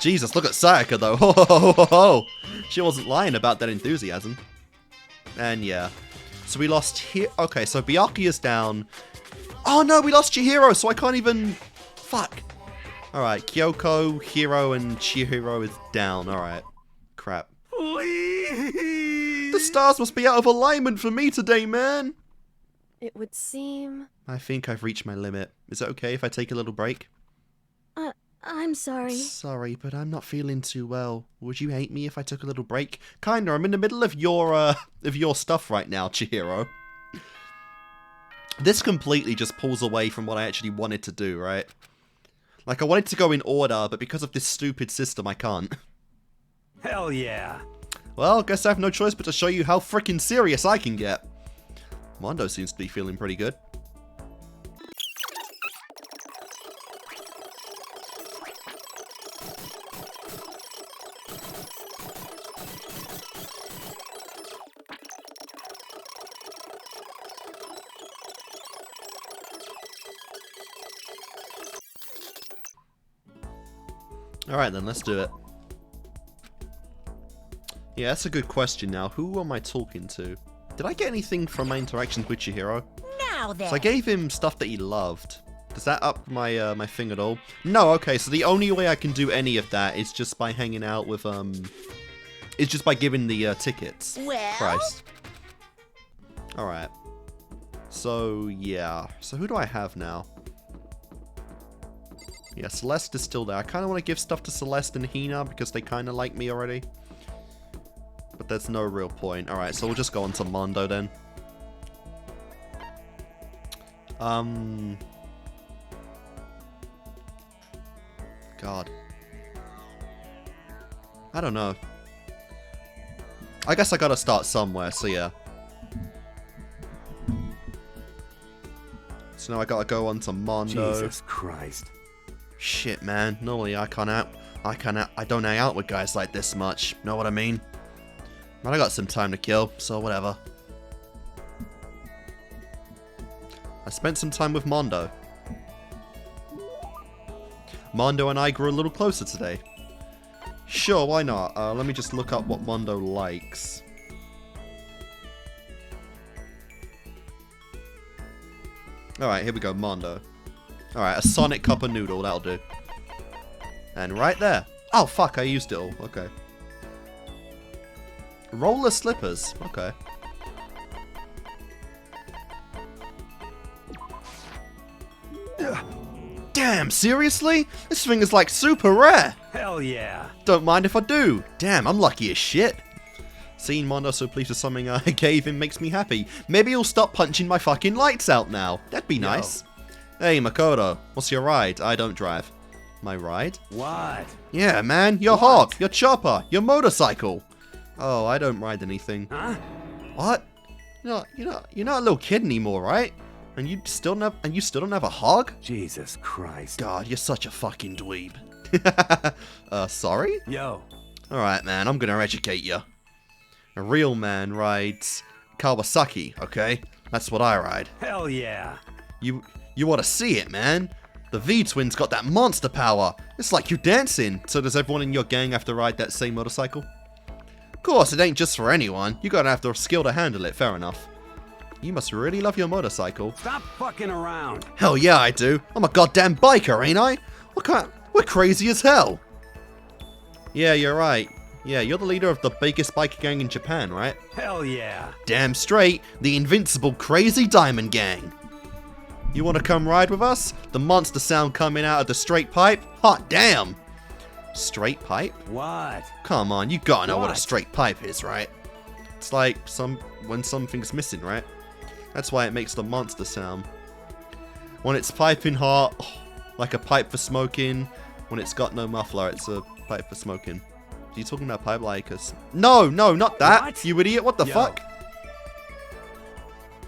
Jesus, look at Sayaka though. Ho, ho, ho, ho, ho. She wasn't lying about that enthusiasm. And yeah. So we lost here. Okay, so Byakuya's down. Oh no, we lost Chihiro, so I can't even... Fuck. Alright, Kyoko, Hiro, and Chihiro is down. Alright. Crap. Please. The stars must be out of alignment for me today, man. It would seem... I think I've reached my limit. Is it okay if I take a little break? I'm sorry. Sorry, but I'm not feeling too well. Would you hate me if I took a little break? Kinda, I'm in the middle of your stuff right now, Chihiro. This completely just pulls away from what I actually wanted to do, right? Like, I wanted to go in order, but because of this stupid system, I can't. Hell yeah. Well, guess I have no choice but to show you how frickin' serious I can get. Mondo seems to be feeling pretty good. Alright then, let's do it. Yeah, that's a good question now. Who am I talking to? Did I get anything from my interactions with Chihiro? Now then. So I gave him stuff that he loved. Does that up my my thing at all? No, okay, so the only way I can do any of that is just by hanging out with It's just by giving the tickets. Well? Christ. Alright. So, yeah. So who do I have now? Yeah, Celeste is still there. I kind of want to give stuff to Celeste and Hina because they kind of like me already. But there's no real point. Alright, so we'll just go on to Mondo then. God. I don't know. I guess I gotta start somewhere, so yeah. So now I gotta go on to Mondo. Jesus Christ. Shit, man. Normally I don't hang out with guys like this much. Know what I mean? But I got some time to kill, so whatever. I spent some time with Mondo. Mondo and I grew a little closer today. Sure, why not? Let me just look up what Mondo likes. Alright, here we go, Mondo. Alright, a Sonic Cup of Noodle, that'll do. And right there. Oh, fuck, I used it all. Okay. Roller slippers. Okay. Damn, seriously? This thing is like super rare. Hell yeah. Don't mind if I do. Damn, I'm lucky as shit. Seeing Mondo so pleased with something I gave him makes me happy. Maybe he'll stop punching my fucking lights out now. That'd be nice. Hey, Makoto. What's your ride? I don't drive. My ride? What? Yeah, man. Your hog, your chopper, your motorcycle. Oh, I don't ride anything. Huh? What? You're not a little kid anymore, right? And you still don't have a hog? Jesus Christ. God, you're such a fucking dweeb. Sorry? Yo. Alright, man, I'm gonna educate you. A real man rides Kawasaki, okay? That's what I ride. Hell yeah. You ought to see it, man. The V-Twins got that monster power. It's like you dancing. So does everyone in your gang have to ride that same motorcycle? Of course, it ain't just for anyone. You gotta have the skill to handle it, fair enough. You must really love your motorcycle. Stop fucking around. Hell yeah, I do. I'm a goddamn biker, ain't I? We're crazy as hell. Yeah, you're right. Yeah, you're the leader of the biggest biker gang in Japan, right? Hell yeah. Damn straight, the invincible Crazy Diamond Gang. You want to come ride with us? The monster sound coming out of the straight pipe? Hot damn! Straight pipe? What? Come on, you gotta know what a What? straight pipe is, right? It's like when something's missing, right? That's why it makes the monster sound. When it's piping hot, like a pipe for smoking. When it's got no muffler, it's a pipe for smoking. Are you talking about pipe like us? No, not that! What? You idiot, what the Yo. fuck?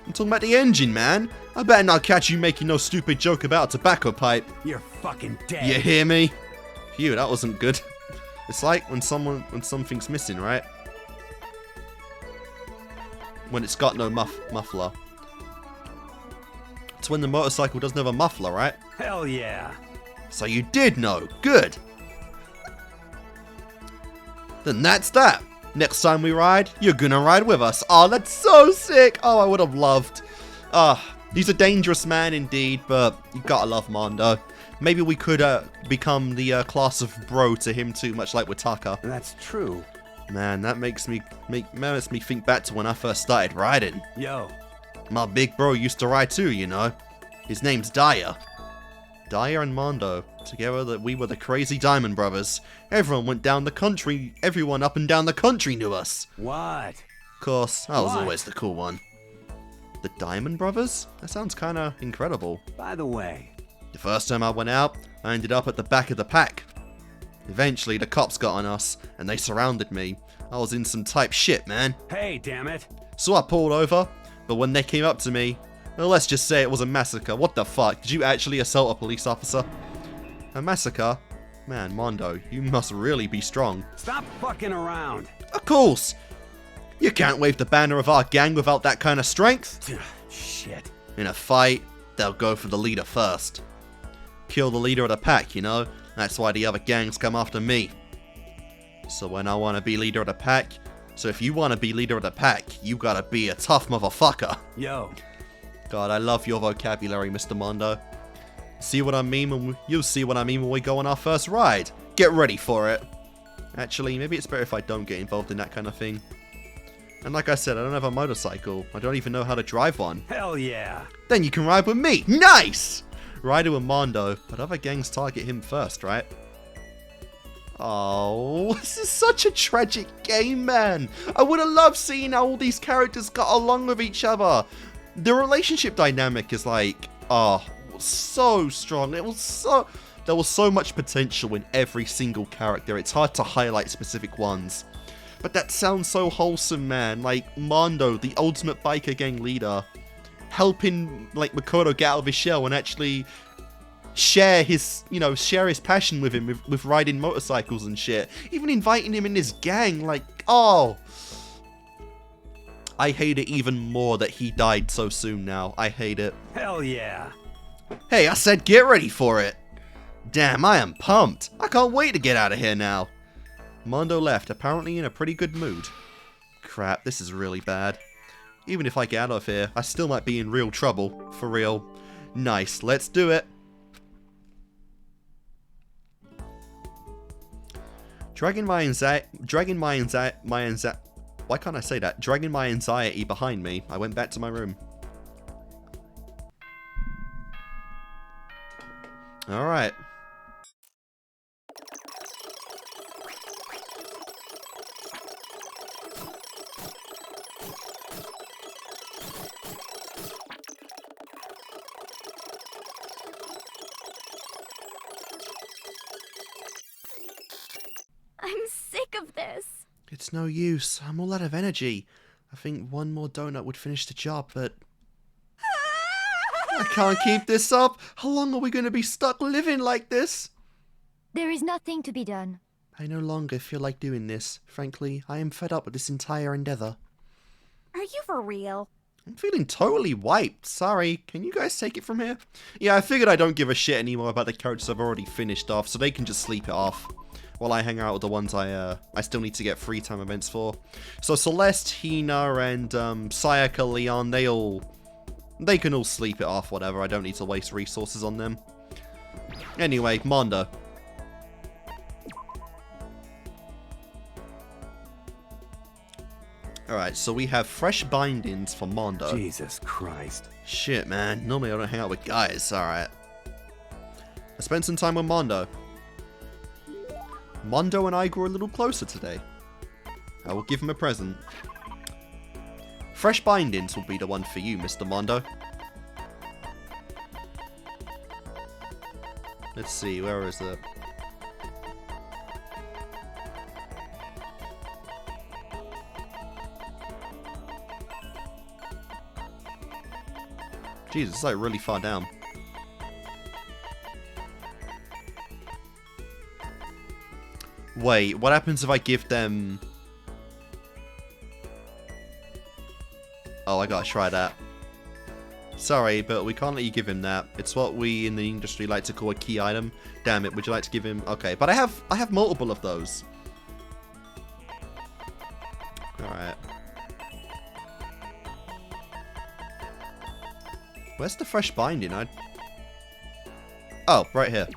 I'm talking about the engine, man. I better not catch you making no stupid joke about a tobacco pipe. You're fucking dead. You hear me? Phew, that wasn't good. It's like when something's missing, right? When it's got no muffler. It's when the motorcycle doesn't have a muffler, right? Hell yeah. So you did know. Good. Then that's that. Next time we ride, you're gonna ride with us. Oh, that's so sick. Oh, I would have loved. He's a dangerous man indeed, but you gotta love Mondo. Maybe we could become the class of bro to him too, much like with Taka. That's true. Man, that makes me think back to when I first started riding. Yo. My big bro used to ride too, you know. His name's Daya. Daya and Mondo. Together we were the Crazy Diamond Brothers. Everyone went down the country. Everyone up and down the country knew us. What? Of course, I was What? always the cool one. The Diamond Brothers? That sounds kinda incredible. By the way. The first time I went out, I ended up at the back of the pack. Eventually, the cops got on us, and they surrounded me. I was in some type shit, man. Hey, damn it. So I pulled over, but when they came up to me, well, let's just say it was a massacre. What the fuck? Did you actually assault a police officer? A massacre? Man, Mondo, you must really be strong. Stop fucking around. Of course! You can't wave the banner of our gang without that kind of strength. Shit. In a fight, they'll go for the leader first. Kill the leader of the pack, you know? That's why the other gangs come after me. So when I want to be leader of the pack, so if you want to be leader of the pack, you gotta be a tough motherfucker. Yo. God, I love your vocabulary, Mr. Mondo. See what I mean? You'll see what I mean when we go on our first ride. Get ready for it. Actually, maybe it's better if I don't get involved in that kind of thing. And like I said, I don't have a motorcycle. I don't even know how to drive one. Hell yeah. Then you can ride with me. Nice! Rider with Mondo, but other gangs target him first, right? Oh, this is such a tragic game, man. I would have loved seeing how all these characters got along with each other. The relationship dynamic is like, oh, so strong. There was so much potential in every single character. It's hard to highlight specific ones. But that sounds so wholesome, man. Like, Mondo, the ultimate biker gang leader, helping, like, Makoto get out of his shell and actually share his passion with him with riding motorcycles and shit. Even inviting him in his gang, like, oh. I hate it even more that he died so soon now. I hate it. Hell yeah. Hey, I said get ready for it. Damn, I am pumped. I can't wait to get out of here now. Mondo left, apparently in a pretty good mood. Crap, this is really bad. Even if I get out of here, I still might be in real trouble. For real. Nice, let's do it. Dragging my anxiety behind me, I went back to my room. Alright. I'm sick of this. It's no use. I'm all out of energy. I think one more donut would finish the job, but I can't keep this up. How long are we going to be stuck living like this? There is nothing to be done. I no longer feel like doing this. Frankly, I am fed up with this entire endeavor. Are you for real? I'm feeling totally wiped. Sorry, can you guys take it from here? Yeah, I figured I don't give a shit anymore about the characters I've already finished off, so they can just sleep it off. While I hang out with the ones I still need to get free time events for. So Celeste, Hina, and Sayaka, Leon, they can all sleep it off, whatever. I don't need to waste resources on them. Anyway, Mondo. Alright, so we have fresh bindings for Mondo. Jesus Christ. Shit, man. Normally I don't hang out with guys. Alright. I spent some time with Mondo. Mondo and I grew a little closer today. I will give him a present. Fresh bindings will be the one for you, Mr. Mondo. Let's see, where is it? Jesus, it's like really far down. Wait, what happens if I give them... Oh, I gotta try that. Sorry, but we can't let you give him that. It's what we in the industry like to call a key item. Damn it, would you like to give him... Okay, but I have multiple of those. Alright. Where's the fresh binding? Oh, right here.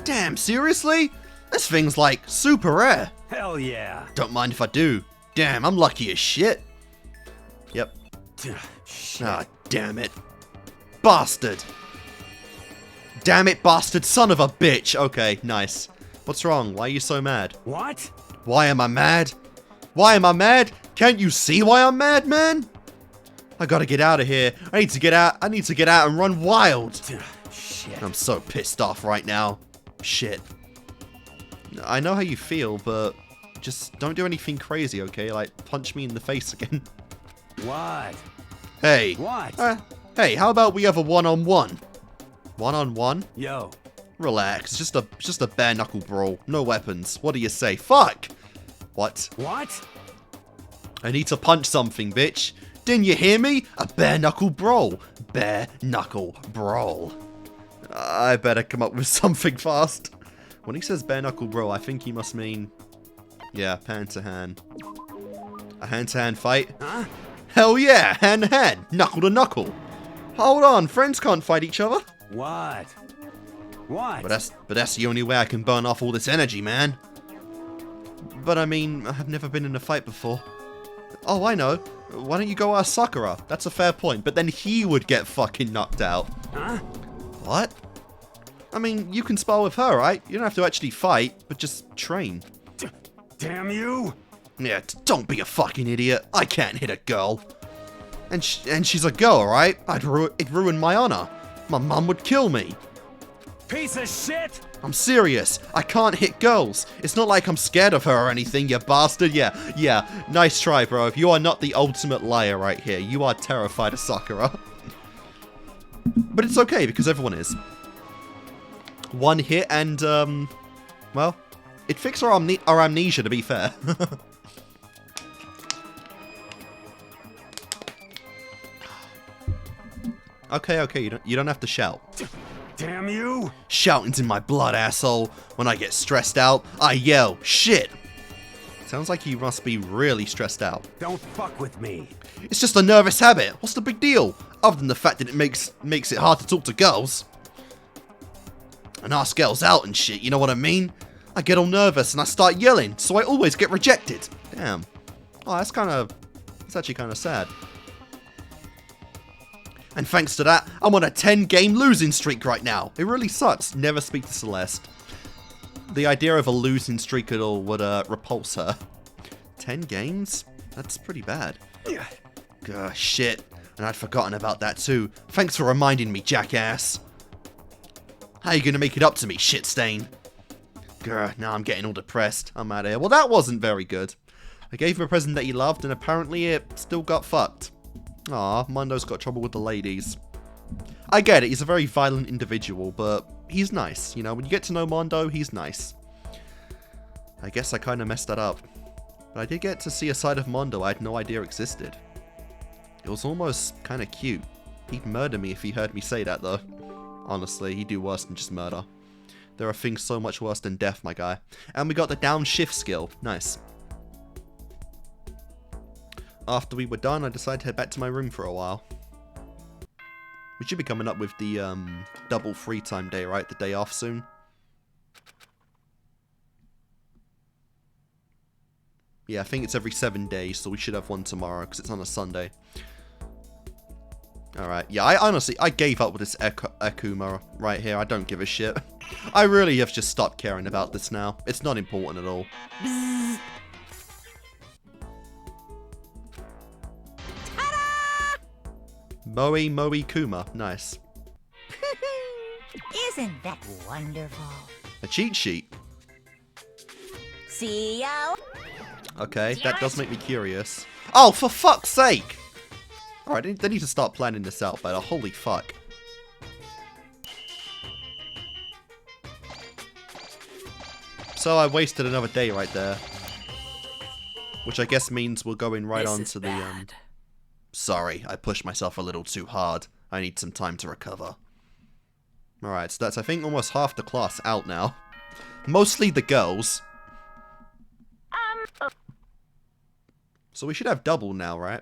Damn, seriously? This thing's like super rare. Hell yeah. Don't mind if I do. Damn, I'm lucky as shit. Yep. Shit. Ah, damn it. Bastard. Damn it, bastard, son of a bitch. Okay, nice. What's wrong? Why are you so mad? What? Why am I mad? Why am I mad? Can't you see why I'm mad, man? I gotta get out of here. I need to get out and run wild. Shit. I'm so pissed off right now. Shit. I know how you feel, but just don't do anything crazy, okay? Like, punch me in the face again. What? Hey. What? Hey, how about we have a one-on-one? One-on-one? Yo. Relax. It's just a bare knuckle brawl. No weapons. What do you say? Fuck! What? What? I need to punch something, bitch. Didn't you hear me? A bare knuckle brawl. Bare knuckle brawl. I better come up with something fast. When he says bare knuckle brawl, I think he must mean... Yeah, hand to hand. A hand-to-hand fight? Huh? Hell yeah, hand-to-hand, knuckle to knuckle. Hold on, friends can't fight each other. What? What? But that's the only way I can burn off all this energy, man. But I mean, I've never been in a fight before. Oh, I know. Why don't you go ask Sakura? That's a fair point. But then he would get fucking knocked out. Huh? What? I mean, you can spar with her, right? You don't have to actually fight, but just train. Damn you! Yeah, don't be a fucking idiot. I can't hit a girl. And she's a girl, right? It'd ruin my honor. My mum would kill me. Piece of shit! I'm serious. I can't hit girls. It's not like I'm scared of her or anything, you bastard. Yeah. Nice try, bro. You are not the ultimate liar right here. You are terrified of Sakura. But it's okay, because everyone is. One hit and, well, it fixed our amnesia, to be fair. Okay, you don't have to shout. Damn you! Shouting's in my blood, asshole. When I get stressed out, I yell, shit! Sounds like you must be really stressed out. Don't fuck with me. It's just a nervous habit. What's the big deal? Other than the fact that it makes it hard to talk to girls. And ask girls out and shit, you know what I mean? I get all nervous and I start yelling, so I always get rejected. Damn. Oh, that's actually kind of sad. And thanks to that, I'm on a 10-game losing streak right now. It really sucks. Never speak to Celeste. The idea of a losing streak at all would repulse her. 10 games? That's pretty bad. Gah, shit. And I'd forgotten about that too. Thanks for reminding me, jackass. How you gonna make it up to me, shit stain? Grr, now I'm getting all depressed. I'm out of here. Well, that wasn't very good. I gave him a present that he loved, and apparently it still got fucked. Aw, Mondo's got trouble with the ladies. I get it, he's a very violent individual, but he's nice. You know, when you get to know Mondo, he's nice. I guess I kind of messed that up. But I did get to see a side of Mondo I had no idea existed. It was almost kind of cute. He'd murder me if he heard me say that, though. Honestly, he'd do worse than just murder. There are things so much worse than death, my guy. And we got the downshift skill. Nice. After we were done, I decided to head back to my room for a while. We should be coming up with the double free time day, right? The day off soon. Yeah, I think it's every 7 days, so we should have one tomorrow, because it's on a Sunday. Alright, yeah, I gave up with this Akuma right here. I don't give a shit. I really have just stopped caring about this now. It's not important at all. Moe Kuma. Nice. Isn't that wonderful? A cheat sheet. See ya. Okay, that does make me curious. Oh, for fuck's sake! Alright, they need to start planning this out better. Holy fuck. So I wasted another day right there. Which I guess means we're going right on to the, Sorry, I pushed myself a little too hard. I need some time to recover. Alright, so that's, I think, almost half the class out now. Mostly the girls. So we should have double now, right?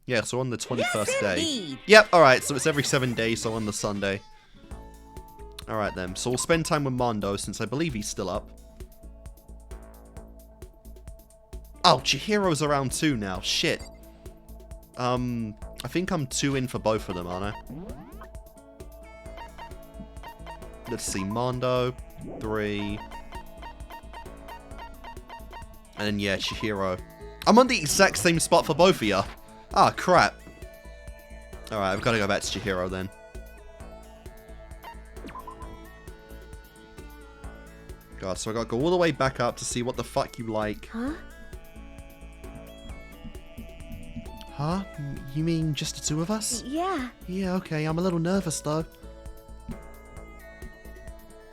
Yeah, so on the 21st day. Indeed. Yep, alright, so it's every 7 days, so on the Sunday. Alright then, so we'll spend time with Mondo, since I believe he's still up. Oh, Chihiro's around too now, shit. I think I'm 2 in for both of them, aren't I? Let's see, Mondo, 3. And then, yeah, Chihiro. I'm on the exact same spot for both of you. Ah, crap. Alright, I've got to go back to Chihiro then. God, so I got to go all the way back up to see what the fuck you like. Huh? Huh? You mean just the 2 of us? Yeah. Yeah, okay, I'm a little nervous though.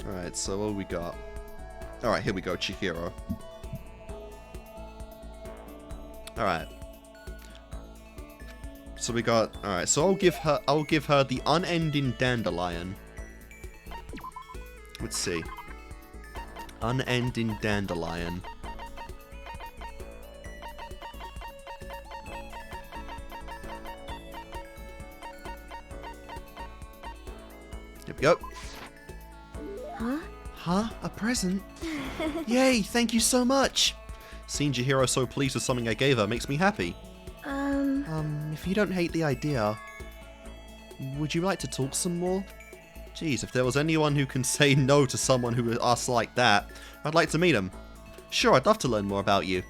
Alright, so what do we got? Alright, here we go, Chihiro. Alright. So we got, alright, so I'll give her the unending dandelion. Let's see. Unending dandelion. Here we go. Huh? A present? Yay, thank you so much! Seeing Chihiro so pleased with something I gave her makes me happy. If you don't hate the idea, would you like to talk some more? Geez, if there was anyone who can say no to someone who asks like that, I'd like to meet him. Sure, I'd love to learn more about you.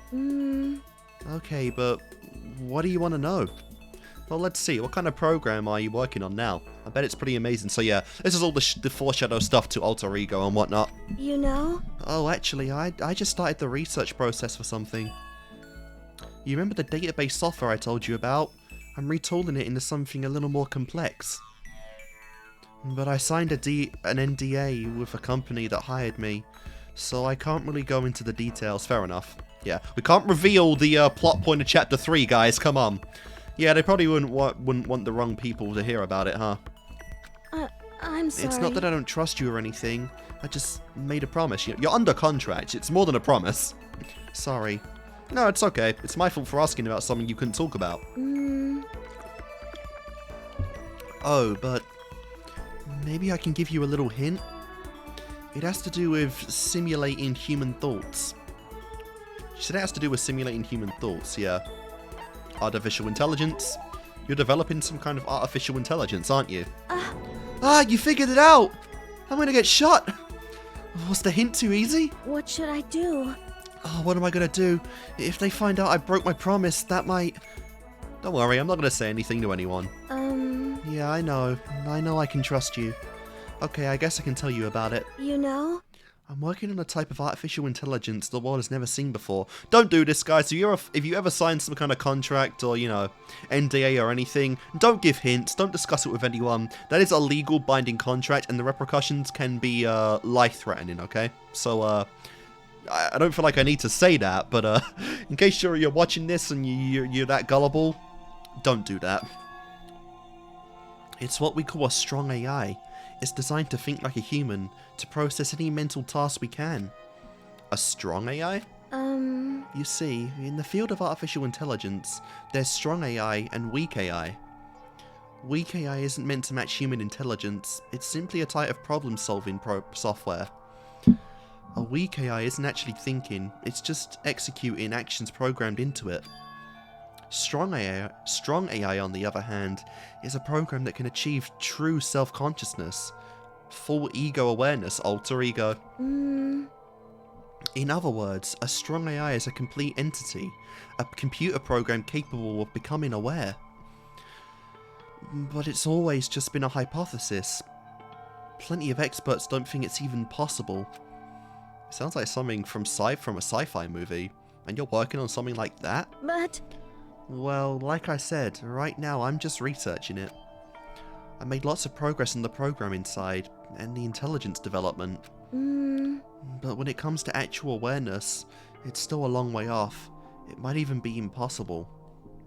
Okay, but what do you want to know? Well, let's see. What kind of program are you working on now? I bet it's pretty amazing. So yeah, this is all the foreshadow stuff to Alter Ego and whatnot. You know? Oh, actually, I just started the research process for something. You remember the database software I told you about? I'm retooling it into something a little more complex. But I signed an NDA with a company that hired me, so I can't really go into the details. Fair enough. Yeah, we can't reveal the plot point of Chapter 3, guys. Come on. Yeah, they probably wouldn't want the wrong people to hear about it, huh? I'm sorry. It's not that I don't trust you or anything. I just made a promise. You're under contract. It's more than a promise. Sorry. No, it's okay. It's my fault for asking about something you couldn't talk about. Oh, but maybe I can give you a little hint? It has to do with simulating human thoughts. She said it has to do with simulating human thoughts, yeah. Artificial intelligence? You're developing some kind of artificial intelligence, aren't you? You figured it out! I'm gonna get shot! Was the hint too easy? What should I do? Oh, what am I gonna do? If they find out I broke my promise, that might... Don't worry, I'm not gonna say anything to anyone. Yeah, I know. I know I can trust you. Okay, I guess I can tell you about it. You know? I'm working on a type of artificial intelligence the world has never seen before. Don't do this, guys. If you ever sign some kind of contract or, you know, NDA or anything, don't give hints. Don't discuss it with anyone. That is a legal binding contract, and the repercussions can be life-threatening, okay? So, I don't feel like I need to say that, but in case you're watching this and you're that gullible, don't do that. It's what we call a strong AI. It's designed to think like a human, to process any mental task we can. A strong AI? You see, in the field of artificial intelligence, there's strong AI and weak AI. Weak AI isn't meant to match human intelligence, it's simply a type of problem-solving software. A weak AI isn't actually thinking, it's just executing actions programmed into it. Strong AI, on the other hand, is a program that can achieve true self-consciousness, full ego awareness, alter ego. In other words, a strong AI is a complete entity, a computer program capable of becoming aware. But it's always just been a hypothesis. Plenty of experts don't think it's even possible. It sounds like something from a sci-fi movie, and you're working on something like that? But... Well, like I said, right now I'm just researching it. I made lots of progress in the programming side, and the intelligence development. But when it comes to actual awareness, it's still a long way off. It might even be impossible.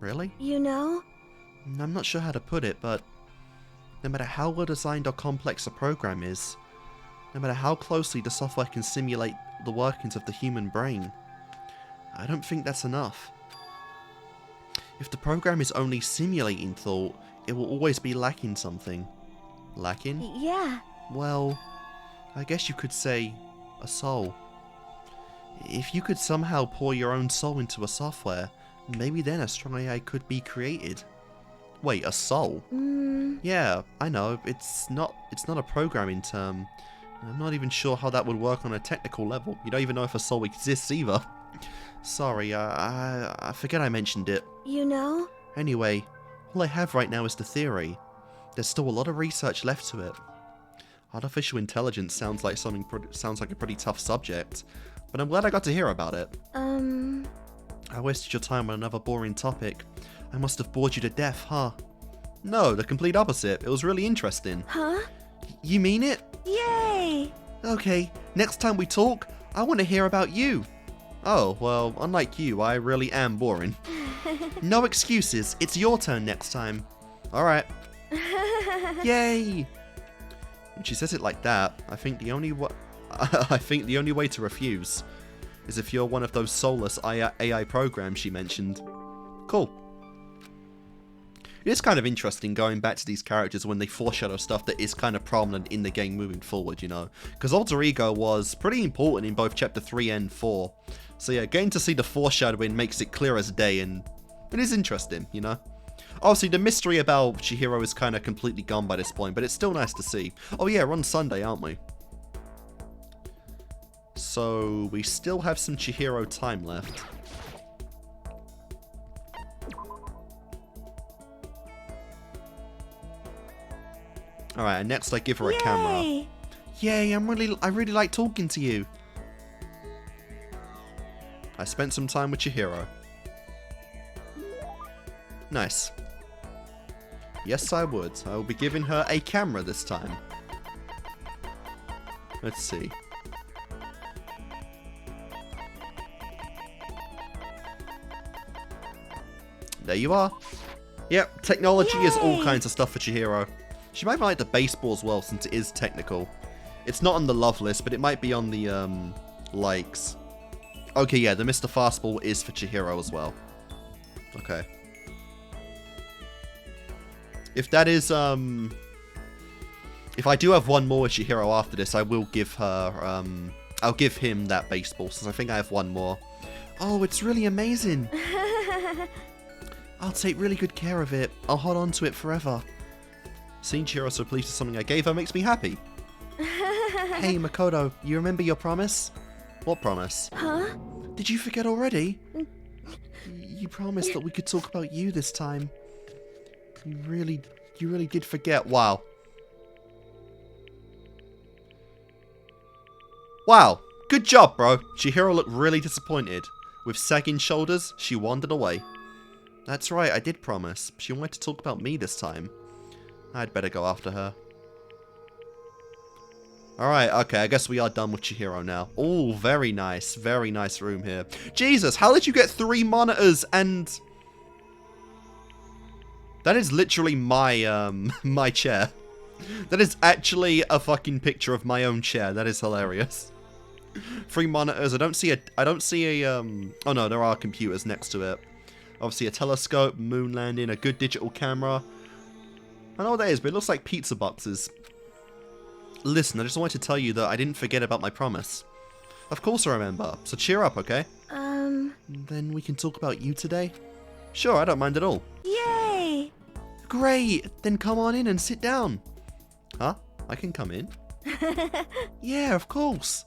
Really? You know? I'm not sure how to put it, but no matter how well designed or complex a program is, no matter how closely the software can simulate the workings of the human brain, I don't think that's enough. If the program is only simulating thought, it will always be lacking something. Lacking? Yeah. Well, I guess you could say a soul. If you could somehow pour your own soul into a software, maybe then a strong AI could be created. Wait, a soul? Yeah, I know, it's not a programming term. I'm not even sure how that would work on a technical level. You don't even know if a soul exists either. Sorry, I forget I mentioned it. You know? Anyway, all I have right now is the theory. There's still a lot of research left to it. Artificial intelligence sounds like a pretty tough subject, but I'm glad I got to hear about it. I wasted your time on another boring topic. I must have bored you to death, huh? No, the complete opposite. It was really interesting. Huh? You mean it? Yay! Okay, next time we talk, I want to hear about you. Oh, well, unlike you, I really am boring. No excuses, it's your turn next time. Alright. Yay! When she says it like that, I think the only way to refuse is if you're one of those soulless AI programs she mentioned. Cool. It's kind of interesting going back to these characters when they foreshadow stuff that is kind of prominent in the game moving forward, you know. Because Alter Ego was pretty important in both Chapter 3 and 4. So yeah, getting to see the foreshadowing makes it clear as day, and it is interesting, you know. Obviously, the mystery about Chihiro is kind of completely gone by this point, but it's still nice to see. Oh yeah, we're on Sunday, aren't we? So, we still have some Chihiro time left. Alright, and next I give her a camera. Yay! Yay, I really like talking to you. I spent some time with Chihiro. Nice. Yes, I would. I will be giving her a camera this time. Let's see. There you are. Yep, technology is all Yay! kinds of stuff for Chihiro. She might like the baseball as well, since it is technical. It's not on the love list, but it might be on the, likes. Okay, yeah, the Mr. Fastball is for Chihiro as well. Okay. If that is, if I do have one more with Chihiro after this, I will give her, I'll give him that baseball, since I think I have one more. Oh, it's really amazing. I'll take really good care of it. I'll hold on to it forever. Seeing Chihiro so pleased with something I gave her makes me happy. Hey, Makoto, you remember your promise? What promise? Huh? Did you forget already? You promised that we could talk about you this time. You really did forget. Wow. Wow. Good job, bro. Chihiro looked really disappointed. With sagging shoulders, she wandered away. That's right, I did promise. She wanted to talk about me this time. I'd better go after her. Alright, okay, I guess we are done with Chihiro now. Oh, very nice room here. Jesus, how did you get 3 monitors and... That is literally my, my chair. That is actually a fucking picture of my own chair. That is hilarious. 3 monitors, I don't see a, oh no, there are computers next to it. Obviously a telescope, moon landing, a good digital camera. I don't know what that is, but it looks like pizza boxes. Listen, I just wanted to tell you that I didn't forget about my promise. Of course I remember, so cheer up, okay? Then we can talk about you today? Sure, I don't mind at all. Yay! Great! Then come on in and sit down. Huh? I can come in? Yeah, of course.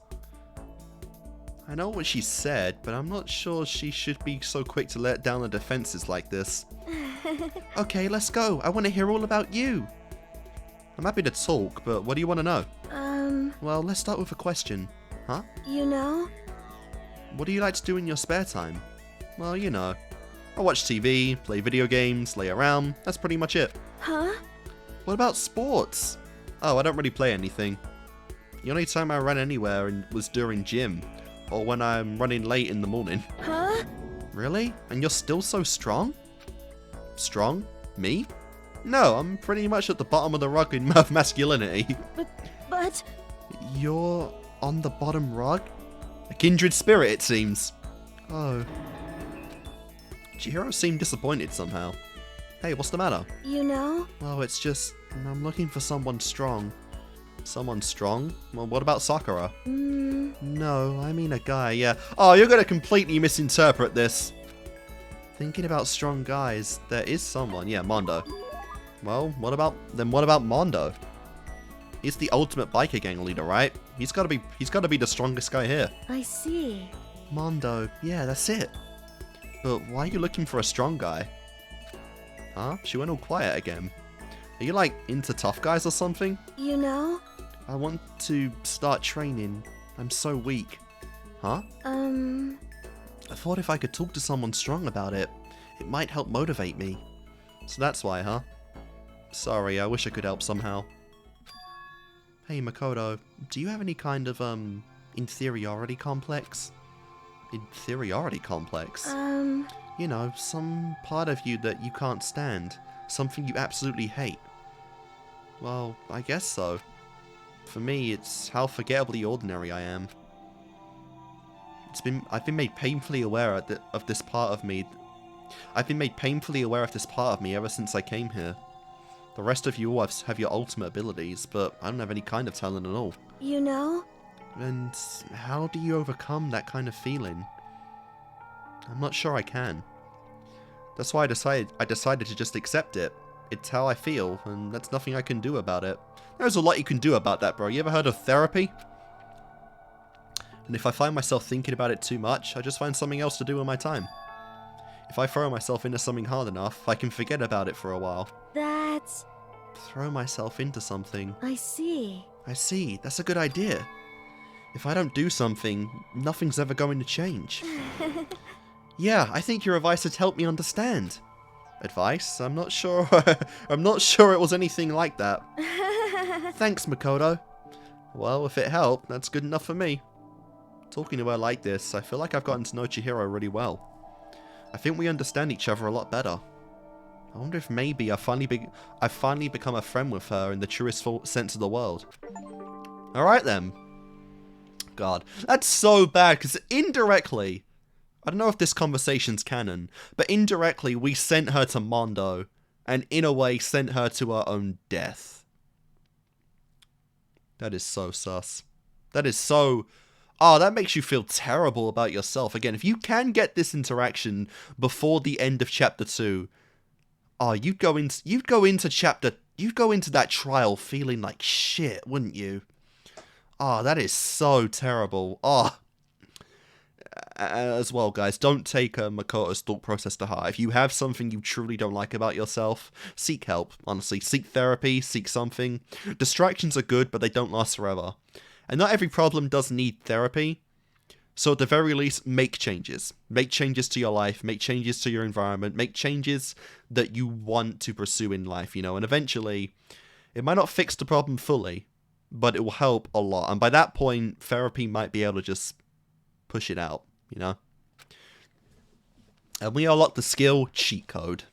I know what she said, but I'm not sure she should be so quick to let down the defenses like this. Okay, let's go. I want to hear all about you. I'm happy to talk, but what do you want to know? Well, let's start with a question. Huh? You know? What do you like to do in your spare time? Well, you know. I watch TV, play video games, lay around. That's pretty much it. Huh? What about sports? Oh, I don't really play anything. The only time I ran anywhere was during gym. Or when I'm running late in the morning. Huh? Really? And you're still so strong? Strong? Me? No, I'm pretty much at the bottom of the rug in masculinity. But... You're on the bottom rug? A kindred spirit, it seems. Oh. Chihiro seemed disappointed somehow. Hey, what's the matter? You know? Oh, it's just... I'm looking for someone strong. Someone strong? Well, what about Sakura? No, I mean a guy, yeah. Oh, you're gonna completely misinterpret this. Thinking about strong guys, there is someone. Yeah, Mondo. Well, what about Mondo? He's the ultimate biker gang leader, right? He's gotta be the strongest guy here. I see. Mondo, yeah, that's it. But why are you looking for a strong guy? Huh? She went all quiet again. Are you like into tough guys or something? You know? I want to start training. I'm so weak. Huh? I thought if I could talk to someone strong about it, it might help motivate me. So that's why, huh? Sorry, I wish I could help somehow. Hey, Makoto, do you have any kind of, inferiority complex? Inferiority complex? You know, some part of you that you can't stand. Something you absolutely hate. Well, I guess so. For me, it's how forgettably ordinary I am. I've been made painfully aware of this part of me I've been made painfully aware of this part of me ever since I came here. The rest of you all have your ultimate abilities, but I don't have any kind of talent at all. You know? And how do you overcome that kind of feeling? I'm not sure I can. That's why I decided to just accept it. It's how I feel, and that's nothing I can do about it. There's a lot you can do about that, bro. You ever heard of therapy? And if I find myself thinking about it too much, I just find something else to do with my time. If I throw myself into something hard enough, I can forget about it for a while. That's... Throw myself into something. I see. I see. That's a good idea. If I don't do something, nothing's ever going to change. Yeah, I think your advice has helped me understand. Advice? I'm not sure. I'm not sure it was anything like that. Thanks, Makoto. Well, if it helped, that's good enough for me. Talking to her like this, I feel like I've gotten to know Chihiro really well. I think we understand each other a lot better. I wonder if maybe I've finally become a friend with her in the truest sense of the world. Alright then. God, that's so bad, because indirectly, I don't know if this conversation's canon, but indirectly we sent her to Mondo, and in a way sent her to her own death. That is so sus. That is so... Oh, that makes you feel terrible about yourself. Again, if you can get this interaction before the end of chapter 2, oh, you'd go into that trial feeling like shit, wouldn't you? Oh, that is so terrible. Oh. As well, guys, don't take Makoto's thought process to heart. If you have something you truly don't like about yourself, seek help. Honestly, seek therapy, seek something. Distractions are good, but they don't last forever. And not every problem does need therapy. So at the very least, make changes. Make changes to your life, make changes to your environment, make changes that you want to pursue in life, you know, and eventually, it might not fix the problem fully, but it will help a lot. And by that point, therapy might be able to just push it out, you know? And we unlock the skill cheat code.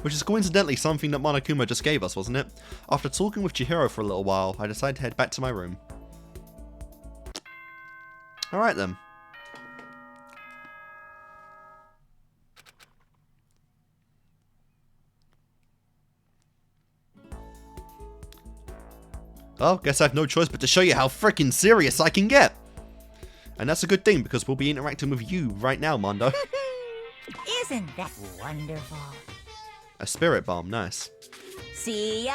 Which is coincidentally something that Monokuma just gave us, wasn't it? After talking with Chihiro for a little while, I decided to head back to my room. Alright then. Well, guess I have no choice but to show you how freaking serious I can get. And that's a good thing, because we'll be interacting with you right now, Mondo. Isn't that wonderful? A spirit bomb, nice. See ya.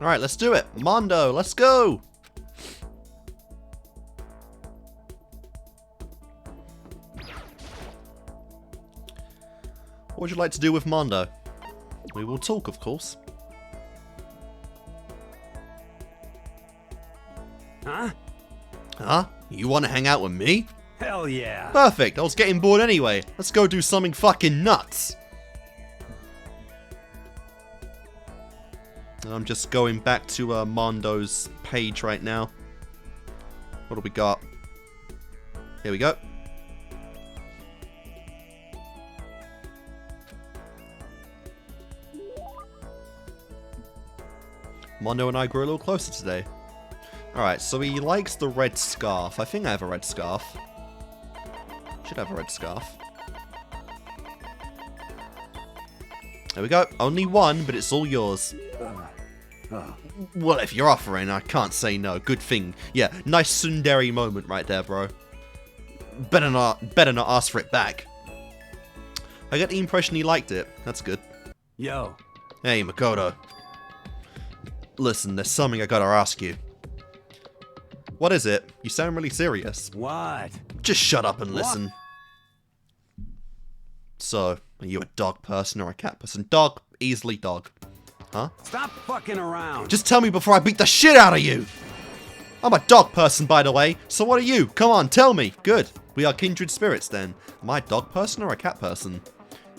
Alright, let's do it. Mondo, let's go! What would you like to do with Mondo? We will talk, of course. Huh? Huh? You want to hang out with me? Hell yeah. Perfect, I was getting bored anyway. Let's go do something fucking nuts. And I'm just going back to Mondo's page right now. What do we got? Here we go. Mondo and I grew a little closer today. Alright, so he likes the red scarf. I think I have a red scarf. Should have a red scarf. There we go. Only one, but it's all yours. Well, if you're offering, I can't say no. Good thing. Yeah, nice tsundere moment right there, bro. Better not ask for it back. I get the impression he liked it. That's good. Yo. Hey, Makoto. Listen, there's something I gotta ask you. What is it? You sound really serious. What? Just shut up and listen. So, are you a dog person or a cat person? Dog, easily dog. Huh? Stop fucking around. Just tell me before I beat the shit out of you! I'm a dog person, by the way, so what are you? Come on, tell me! Good. We are kindred spirits, then. Am I a dog person or a cat person?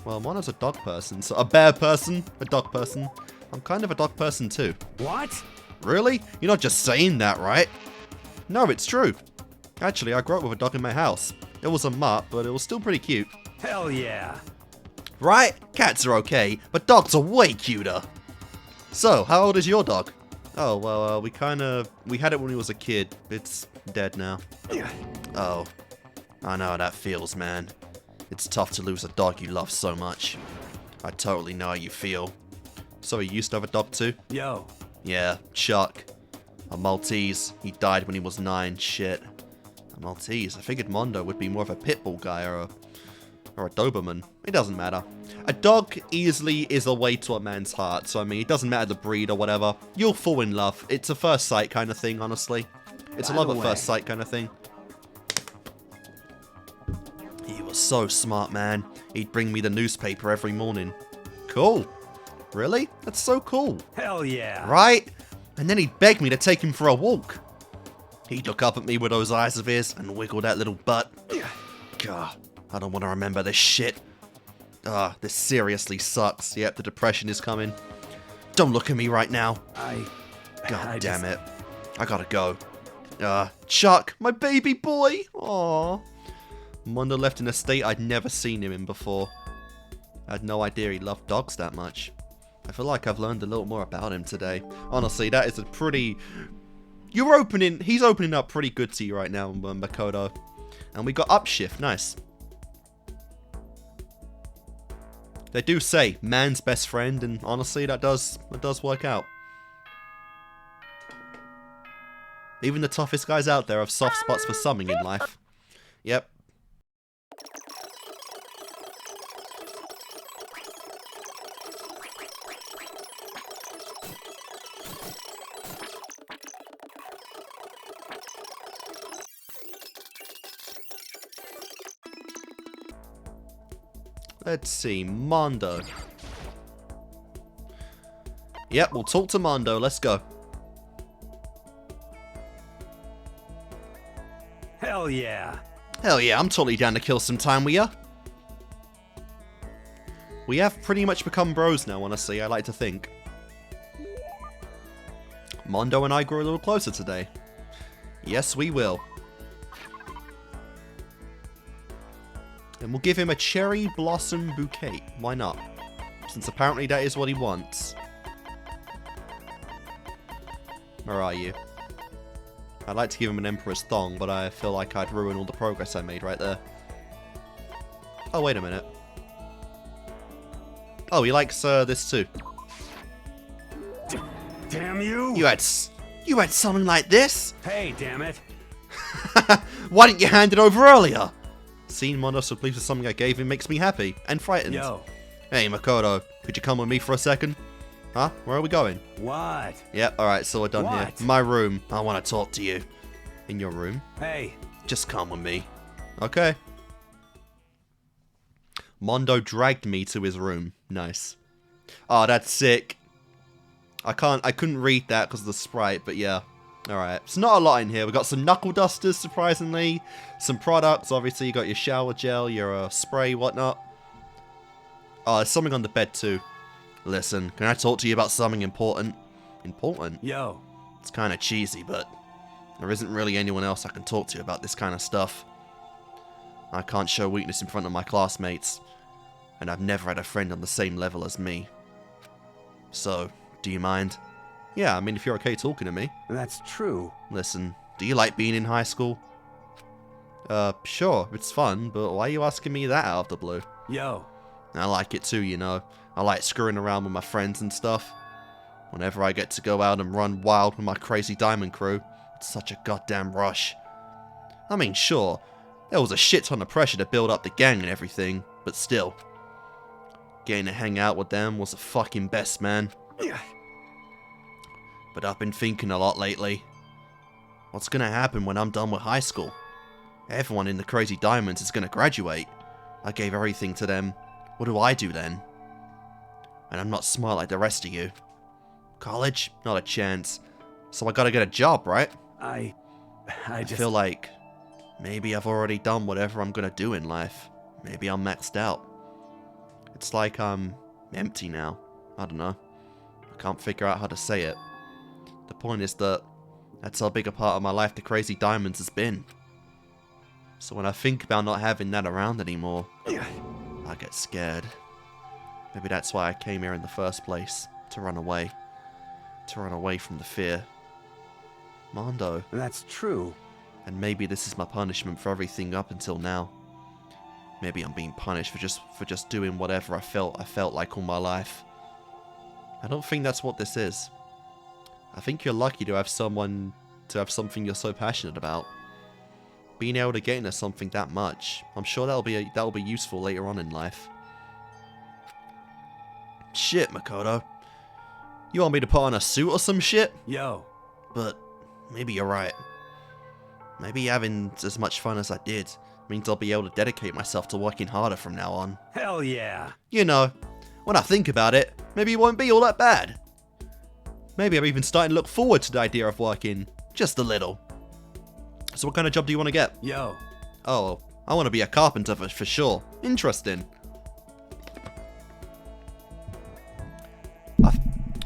Well, Mono's a dog person, so a bear person, a dog person. I'm kind of a dog person, too. What? Really? You're not just saying that, right? No, it's true. Actually, I grew up with a dog in my house. It was a mutt, but it was still pretty cute. Hell yeah. Right? Cats are okay, but dogs are way cuter. So, how old is your dog? Oh, well, we had it when he was a kid. It's dead now. Oh, I know how that feels, man. It's tough to lose a dog you love so much. I totally know how you feel. So you used to have a dog too? Yo. Yeah, Chuck. A Maltese. He died when he was 9. Shit. A Maltese. I figured Mondo would be more of a pit bull guy or a Doberman. It doesn't matter. A dog easily is a way to a man's heart. So, I mean, it doesn't matter the breed or whatever. You'll fall in love. It's a first sight kind of thing, honestly. It's a love at first sight kind of thing. He was so smart, man. He'd bring me the newspaper every morning. Cool. Really? That's so cool. Hell yeah. Right? And then he'd beg me to take him for a walk. He'd look up at me with those eyes of his and wiggle that little butt. God, I don't want to remember this shit. This seriously sucks. Yep, the depression is coming. Don't look at me right now. God damn it. I gotta go. Chuck, my baby boy. Aww. Mondo left in a state I'd never seen him in before. I had no idea he loved dogs that much. I feel like I've learned a little more about him today. Honestly, that is a pretty... He's opening up pretty good to you right now, Makoto. And we got Upshift, nice. They do say, man's best friend, and honestly, that does work out. Even the toughest guys out there have soft spots for something in life. Yep. Let's see, Mondo. Yep, we'll talk to Mondo. Let's go. Hell yeah. Hell yeah, I'm totally down to kill some time with ya. We have pretty much become bros now, honestly, I like to think. Mondo and I grew a little closer today. Yes, we will. And we'll give him a cherry blossom bouquet. Why not? Since apparently that is what he wants. Where are you? I'd like to give him an emperor's thong, but I feel like I'd ruin all the progress I made right there. Oh, wait a minute. Oh, he likes this too. Damn you! You had something like this? Hey, damn it! Why didn't you hand it over earlier? Seeing Mondo so pleased with something I gave him makes me happy and frightened. Yo. Hey, Makoto, could you come with me for a second? Huh? Where are we going? What? Yep, alright, so we're done What? here. My room. I want to talk to you. In your room? Hey. Just come with me. Okay. Mondo dragged me to his room. Nice. Oh, that's sick. I couldn't read that because of the sprite, but yeah. Alright, it's not a lot in here. We've got some knuckle dusters, surprisingly. Some products, obviously. You got your shower gel, your spray, whatnot. Oh, there's something on the bed too. Listen, can I talk to you about something important? Important? Yo. It's kind of cheesy, but there isn't really anyone else I can talk to about this kind of stuff. I can't show weakness in front of my classmates, and I've never had a friend on the same level as me. So, do you mind? Yeah, I mean, if you're okay talking to me. That's true. Listen, do you like being in high school? Sure, it's fun, but why are you asking me that out of the blue? Yo. I like it too, you know. I like screwing around with my friends and stuff. Whenever I get to go out and run wild with my crazy diamond crew, it's such a goddamn rush. I mean, sure, there was a shit ton of pressure to build up the gang and everything, but still. Getting to hang out with them was the fucking best, man. But I've been thinking a lot lately. What's gonna happen when I'm done with high school? Everyone in the Crazy Diamonds is gonna graduate. I gave everything to them. What do I do then? And I'm not smart like the rest of you. College? Not a chance. So I gotta get a job, right? I feel like maybe I've already done whatever I'm gonna do in life. Maybe I'm maxed out. It's like I'm empty now. I don't know. I can't figure out how to say it. The point is that that's how big a part of my life the Crazy Diamonds has been. So when I think about not having that around anymore, I get scared. Maybe that's why I came here in the first place, to run away. To run away from the fear. Mondo. That's true. And maybe this is my punishment for everything up until now. Maybe I'm being punished for just doing whatever I felt like all my life. I don't think that's what this is. I think you're lucky to have something you're so passionate about. Being able to get into something that much, I'm sure that'll be useful later on in life. Shit, Makoto. You want me to put on a suit or some shit? Yo. But maybe you're right. Maybe having as much fun as I did means I'll be able to dedicate myself to working harder from now on. Hell yeah. You know, when I think about it, maybe it won't be all that bad. Maybe I'm even starting to look forward to the idea of working, just a little. So what kind of job do you want to get? Yo. Oh, I want to be a carpenter for sure. Interesting.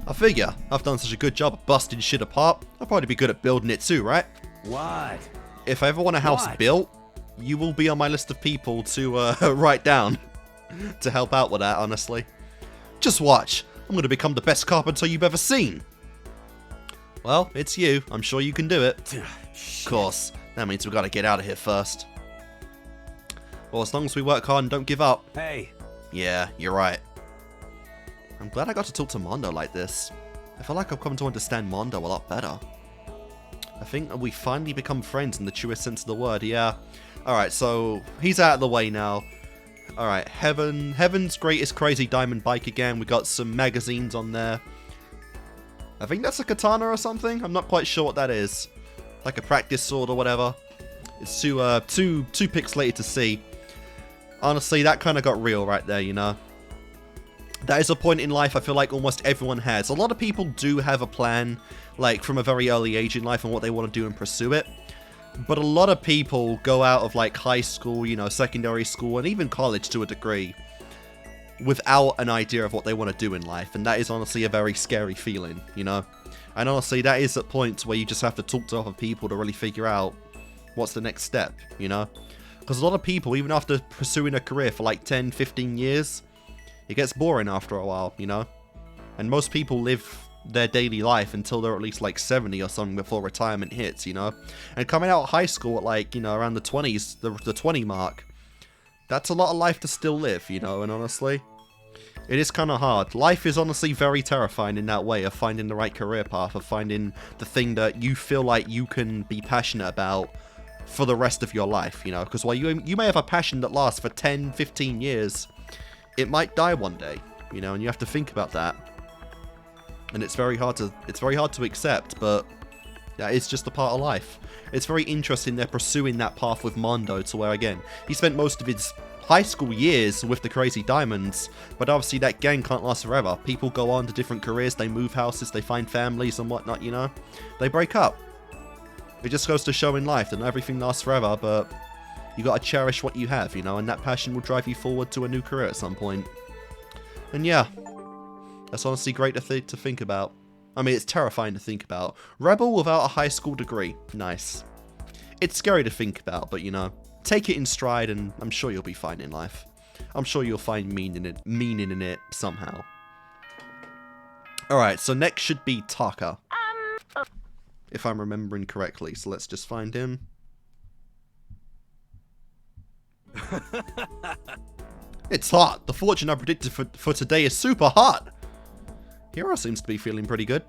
I figure, I've done such a good job of busting shit apart, I'll probably be good at building it too, right? What? If I ever want a house What? built, you will be on my list of people to write down to help out with that, honestly. Just watch, I'm going to become the best carpenter you've ever seen. Well, it's you. I'm sure you can do it. Of course, that means we've got to get out of here first. Well, as long as we work hard and don't give up. Hey. Yeah, you're right. I'm glad I got to talk to Mondo like this. I feel like I've come to understand Mondo a lot better. I think we finally become friends in the truest sense of the word, yeah. Alright, so he's out of the way now. Alright, Heaven's Greatest Crazy Diamond Bike again. We got some magazines on there. I think that's a katana or something. I'm not quite sure what that is. Like a practice sword or whatever. It's too pixelated to see. Honestly, that kind of got real right there, you know. That is a point in life I feel like almost everyone has. A lot of people do have a plan, like from a very early age in life, on what they want to do and pursue it. But a lot of people go out of like high school, you know, secondary school, and even college to a degree, without an idea of what they want to do in life. And that is honestly a very scary feeling, you know. And honestly, that is at points where you just have to talk to other people to really figure out what's the next step, you know. Because a lot of people, even after pursuing a career for like 10, 15 years, it gets boring after a while, you know? And most people live their daily life until they're at least like 70 or something before retirement hits, you know? And coming out of high school at like, you know, around the 20s, the 20 mark, that's a lot of life to still live, you know? And honestly, it is kind of hard. Life is honestly very terrifying in that way of finding the right career path, of finding the thing that you feel like you can be passionate about for the rest of your life, you know? Because while you may have a passion that lasts for 10, 15 years, it might die one day, you know, and you have to think about that. And it's very hard to accept, but that is just a part of life. It's very interesting they're pursuing that path with Mondo, to where, again, he spent most of his high school years with the Crazy Diamonds, but obviously that gang can't last forever. People go on to different careers, they move houses, they find families and whatnot, you know? They break up. It just goes to show in life that not everything lasts forever, but you gotta cherish what you have, you know, and that passion will drive you forward to a new career at some point. And yeah, that's honestly great to think about. I mean, it's terrifying to think about. Rebel without a high school degree. Nice. It's scary to think about, but you know, take it in stride and I'm sure you'll be fine in life. I'm sure you'll find meaning in it somehow. Alright, so next should be Taka. If I'm remembering correctly, so let's just find him. It's hot. The fortune I predicted for today is super hot. Hiro seems to be feeling pretty good.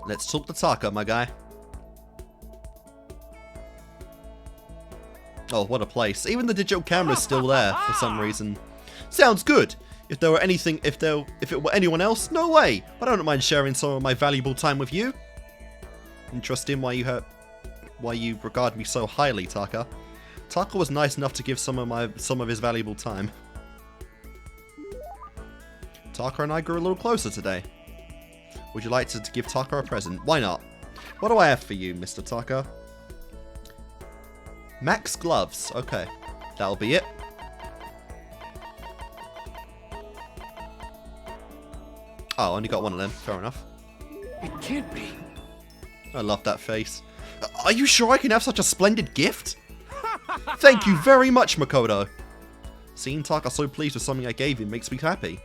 Let's talk to Taka, my guy. Oh, what a place. Even the digital camera's still there for some reason. Sounds good. If it were anyone else, no way. But I don't mind sharing some of my valuable time with you. Interesting why you regard me so highly, Taka. Taka was nice enough to give some of his valuable time. Taka and I grew a little closer today. Would you like to give Taka a present? Why not? What do I have for you, Mr. Taka? Max gloves. Okay, that'll be it. Oh, only got one of them. Fair enough. It can't be. I love that face. Are you sure I can have such a splendid gift? Thank you very much, Makoto. Seeing Taka so pleased with something I gave him makes me happy.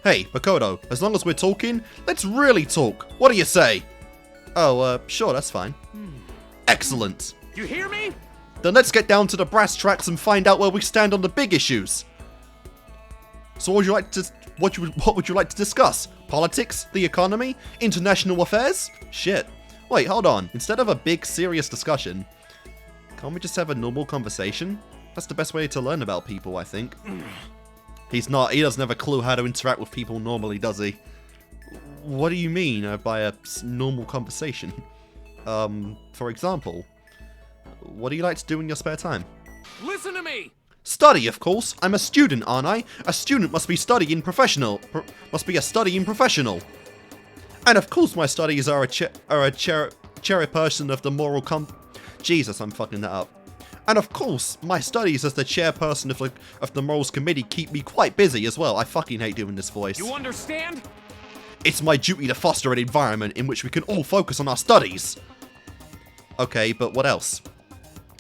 Hey, Makoto, as long as we're talking, let's really talk. What do you say? Oh, sure, that's fine. Excellent. You hear me? Then let's get down to the brass tracks and find out where we stand on the big issues. So what would you like to discuss? Politics? The economy? International affairs? Shit. Wait, hold on. Instead of a big, serious discussion, can't we just have a normal conversation? That's the best way to learn about people, I think. He doesn't have a clue how to interact with people normally, does he? What do you mean by a normal conversation? For example, what do you like to do in your spare time? Listen to me! Study, of course. I'm a student, aren't I? A student must be studying professional. Must be a studying professional. And of course my studies are a chairperson of the moral Jesus, I'm fucking that up. And of course, my studies as the chairperson of the morals committee keep me quite busy as well. I fucking hate doing this voice. You understand? It's my duty to foster an environment in which we can all focus on our studies. Okay, but what else?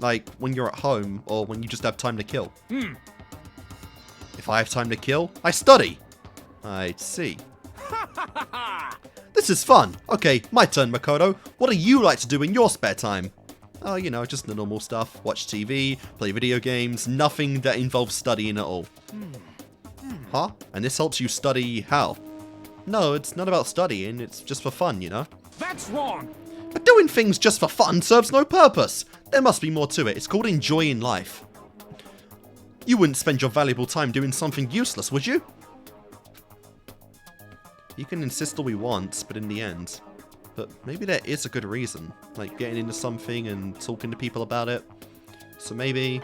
Like, when you're at home, or when you just have time to kill. If I have time to kill, I study. I see. This is fun. Okay, my turn, Makoto. What do you like to do in your spare time? Oh, you know, just the normal stuff. Watch TV, play video games, nothing that involves studying at all. Huh? And this helps you study how? No, it's not about studying, it's just for fun, you know? That's wrong! But doing things just for fun serves no purpose. There must be more to it. It's called enjoying life. You wouldn't spend your valuable time doing something useless, would you? You can insist all we want, but in the end. But maybe there is a good reason. Like getting into something and talking to people about it. So maybe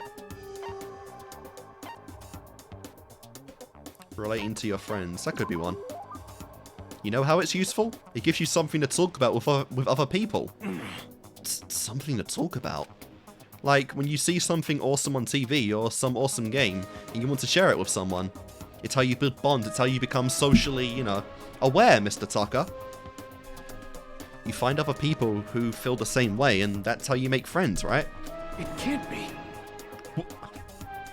relating to your friends. That could be one. You know how it's useful? It gives you something to talk about with other people. Something to talk about. Like when you see something awesome on TV or some awesome game and you want to share it with someone. It's how you build bonds. It's how you become socially, you know, aware, Mr. Taka. You find other people who feel the same way and that's how you make friends, right? It can't be.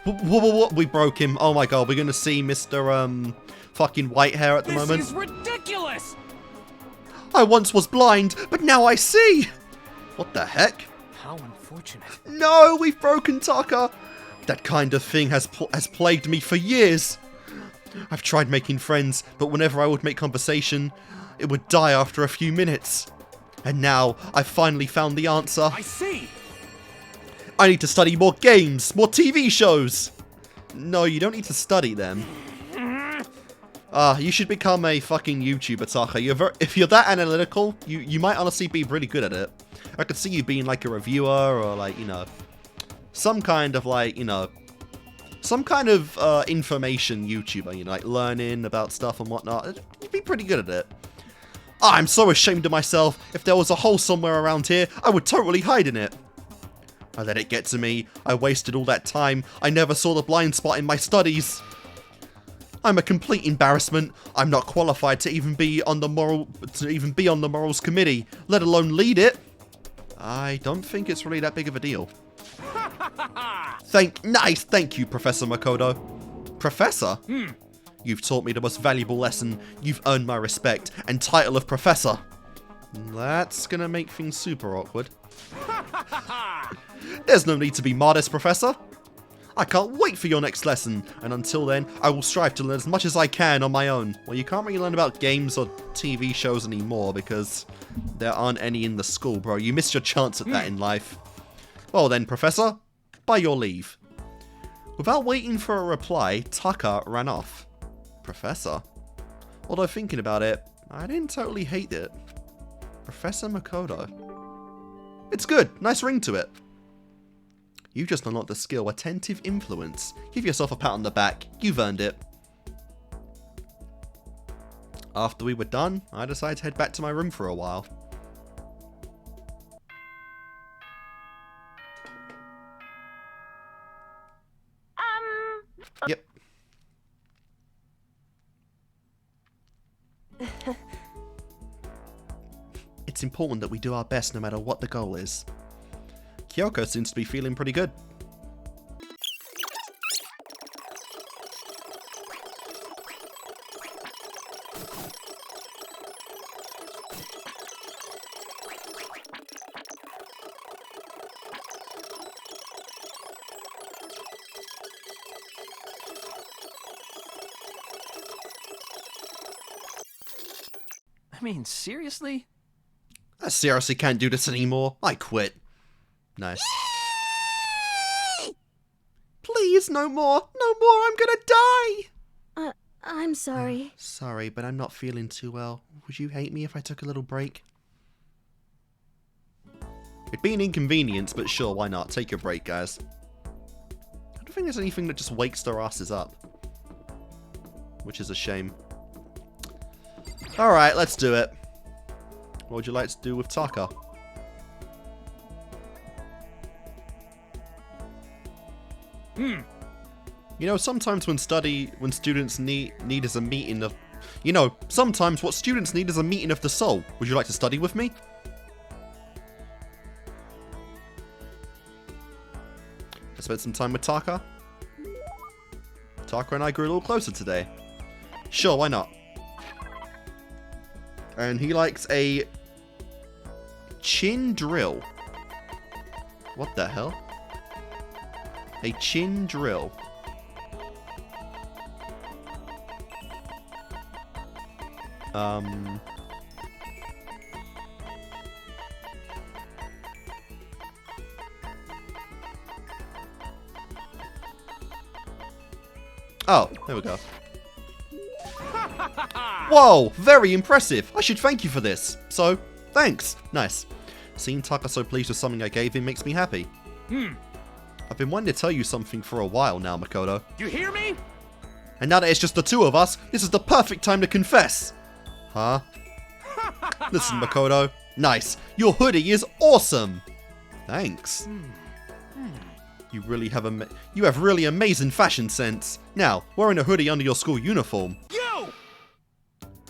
What? We broke him. Oh my god, we're gonna see Mr. Fucking white hair at the moment. This is ridiculous! I once was blind, but now I see! What the heck? How unfortunate. No, we've broken Taka! That kind of thing has plagued me for years. I've tried making friends, but whenever I would make conversation, it would die after a few minutes. And now, I've finally found the answer. I see! I need to study more games, more TV shows! No, you don't need to study them. You should become a fucking YouTuber, Taka. If you're that analytical, you might honestly be really good at it. I could see you being like a reviewer or like, you know, some kind of like, you know, some kind of information YouTuber, you know, like learning about stuff and whatnot. You'd be pretty good at it. I'm so ashamed of myself. If there was a hole somewhere around here, I would totally hide in it. I let it get to me. I wasted all that time. I never saw the blind spot in my studies. I'm a complete embarrassment. I'm not qualified to even be on the morals committee, let alone lead it. I don't think it's really that big of a deal. Thank you, Professor Makoto. Professor? You've taught me the most valuable lesson. You've earned my respect and title of Professor. That's gonna make things super awkward. There's no need to be modest, Professor. I can't wait for your next lesson, and until then, I will strive to learn as much as I can on my own. Well, you can't really learn about games or TV shows anymore because there aren't any in the school, bro. You missed your chance at that in life. Well then, Professor, by your leave. Without waiting for a reply, Taka ran off. Professor? Although thinking about it, I didn't totally hate it. Professor Makoto. It's good. Nice ring to it. You just unlocked the skill Attentive Influence. Give yourself a pat on the back. You've earned it. After we were done, I decided to head back to my room for a while. Yep. It's important that we do our best no matter what the goal is. Kyoko seems to be feeling pretty good. I mean, seriously? I seriously can't do this anymore. I quit. Nice. Please, no more. No more. I'm gonna die. I'm sorry. Sorry, but I'm not feeling too well. Would you hate me if I took a little break? It'd be an inconvenience, but sure, why not? Take your break, guys. I don't think there's anything that just wakes their asses up. Which is a shame. Alright, let's do it. What would you like to do with Taka? You know, sometimes when students need is a meeting of... You know, sometimes what students need is a meeting of the soul. Would you like to study with me? I spent some time with Taka. Taka and I grew a little closer today. Sure, why not? And he likes a chin drill. What the hell? A chin drill. Oh, there we go. Whoa, very impressive. I should thank you for this. So, thanks. Nice. Seeing Taka so pleased with something I gave him makes me happy. I've been wanting to tell you something for a while now, Makoto. You hear me? And now that it's just the two of us, this is the perfect time to confess. Huh? Listen, Makoto. Nice. Your hoodie is awesome. Thanks. You really have you have really amazing fashion sense. Now, wearing a hoodie under your school uniform. You!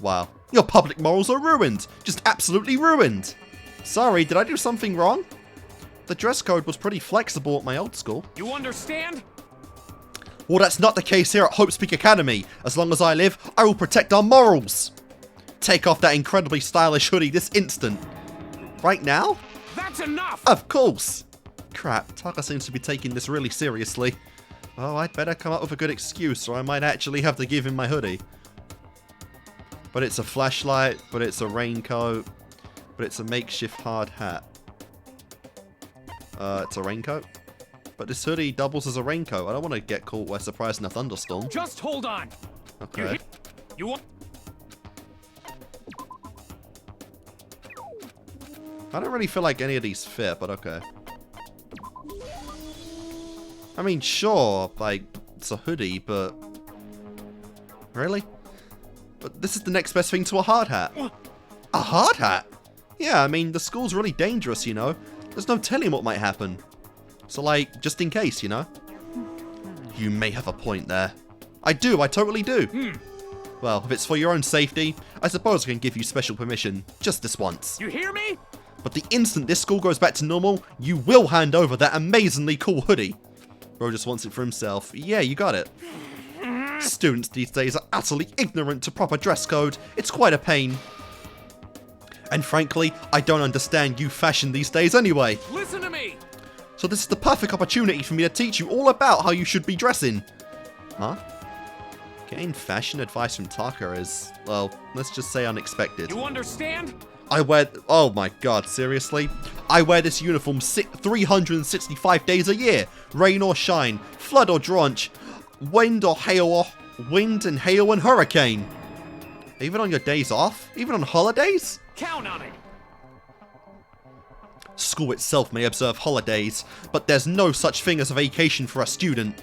Wow. Your public morals are ruined. Just absolutely ruined. Sorry, did I do something wrong? The dress code was pretty flexible at my old school. You understand? Well, that's not the case here at Hope Speak Academy. As long as I live, I will protect our morals. Take off that incredibly stylish hoodie this instant. Right now? That's enough! Of course. Crap, Taka seems to be taking this really seriously. Oh, I'd better come up with a good excuse or I might actually have to give him my hoodie. But it's a flashlight, but it's a raincoat, but it's a makeshift hard hat. It's a raincoat? But this hoodie doubles as a raincoat. I don't want to get caught by surprise in a thunderstorm. Just hold on. Okay. You want... I don't really feel like any of these fit, but okay. I mean, sure, like, it's a hoodie, but... Really? But this is the next best thing to a hard hat. A hard hat? Yeah, I mean, the school's really dangerous, you know? There's no telling what might happen. So, like, just in case, you know? You may have a point there. I do, I totally do. Well, if it's for your own safety, I suppose I can give you special permission. Just this once. You hear me? But the instant this school goes back to normal, you will hand over that amazingly cool hoodie. Bro just wants it for himself. Yeah, you got it. Students these days are utterly ignorant to proper dress code. It's quite a pain. And frankly, I don't understand youth fashion these days anyway. Listen to me! So this is the perfect opportunity for me to teach you all about how you should be dressing. Huh? Getting fashion advice from Taka is, well, let's just say unexpected. You understand? Oh my god, seriously? I wear this uniform 365 days a year. Rain or shine, flood or drench, wind and hail and hurricane. Even on your days off? Even on holidays? Count on it! School itself may observe holidays, but there's no such thing as a vacation for a student.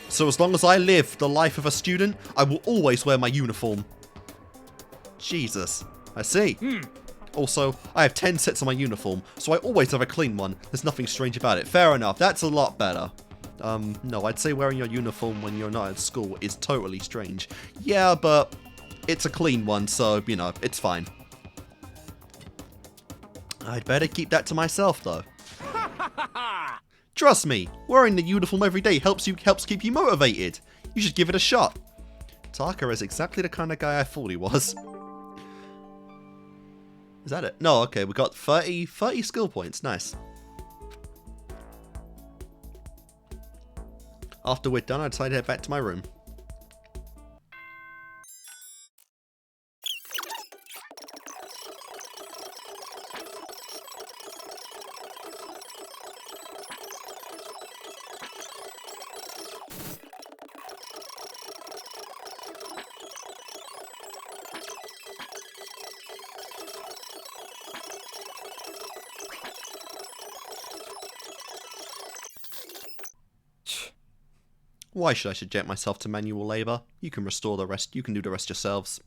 So as long as I live the life of a student, I will always wear my uniform. Jesus. I see. Also, I have 10 sets of my uniform, so I always have a clean one. There's nothing strange about it. Fair enough. That's a lot better. No, I'd say wearing your uniform when you're not at school is totally strange. Yeah, but it's a clean one, so, you know, it's fine. I'd better keep that to myself, though. Trust me, wearing the uniform every day helps keep you motivated. You should give it a shot. Taka is exactly the kind of guy I thought he was. Is that it? No, okay, we got 30 skill points. Nice. After we're done, I decided to head back to my room. Why should I subject myself to manual labor? You can restore the rest. You can do the rest yourselves.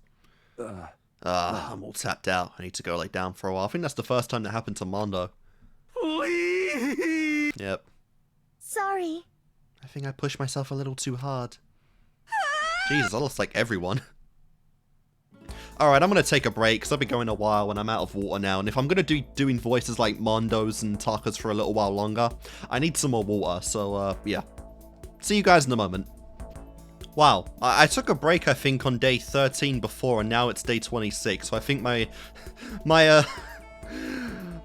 I'm all tapped out. I need to go lay down for a while. I think that's the first time that happened to Mondo. Yep. Sorry. I think I pushed myself a little too hard. Jesus, I lost like everyone. Alright, I'm going to take a break because I've been going a while and I'm out of water now. And if I'm going to do doing voices like Mondo's and Taka's for a little while longer, I need some more water. So, yeah. See you guys in a moment. Wow, I took a break I think on day 13 before and now it's day 26. So I think my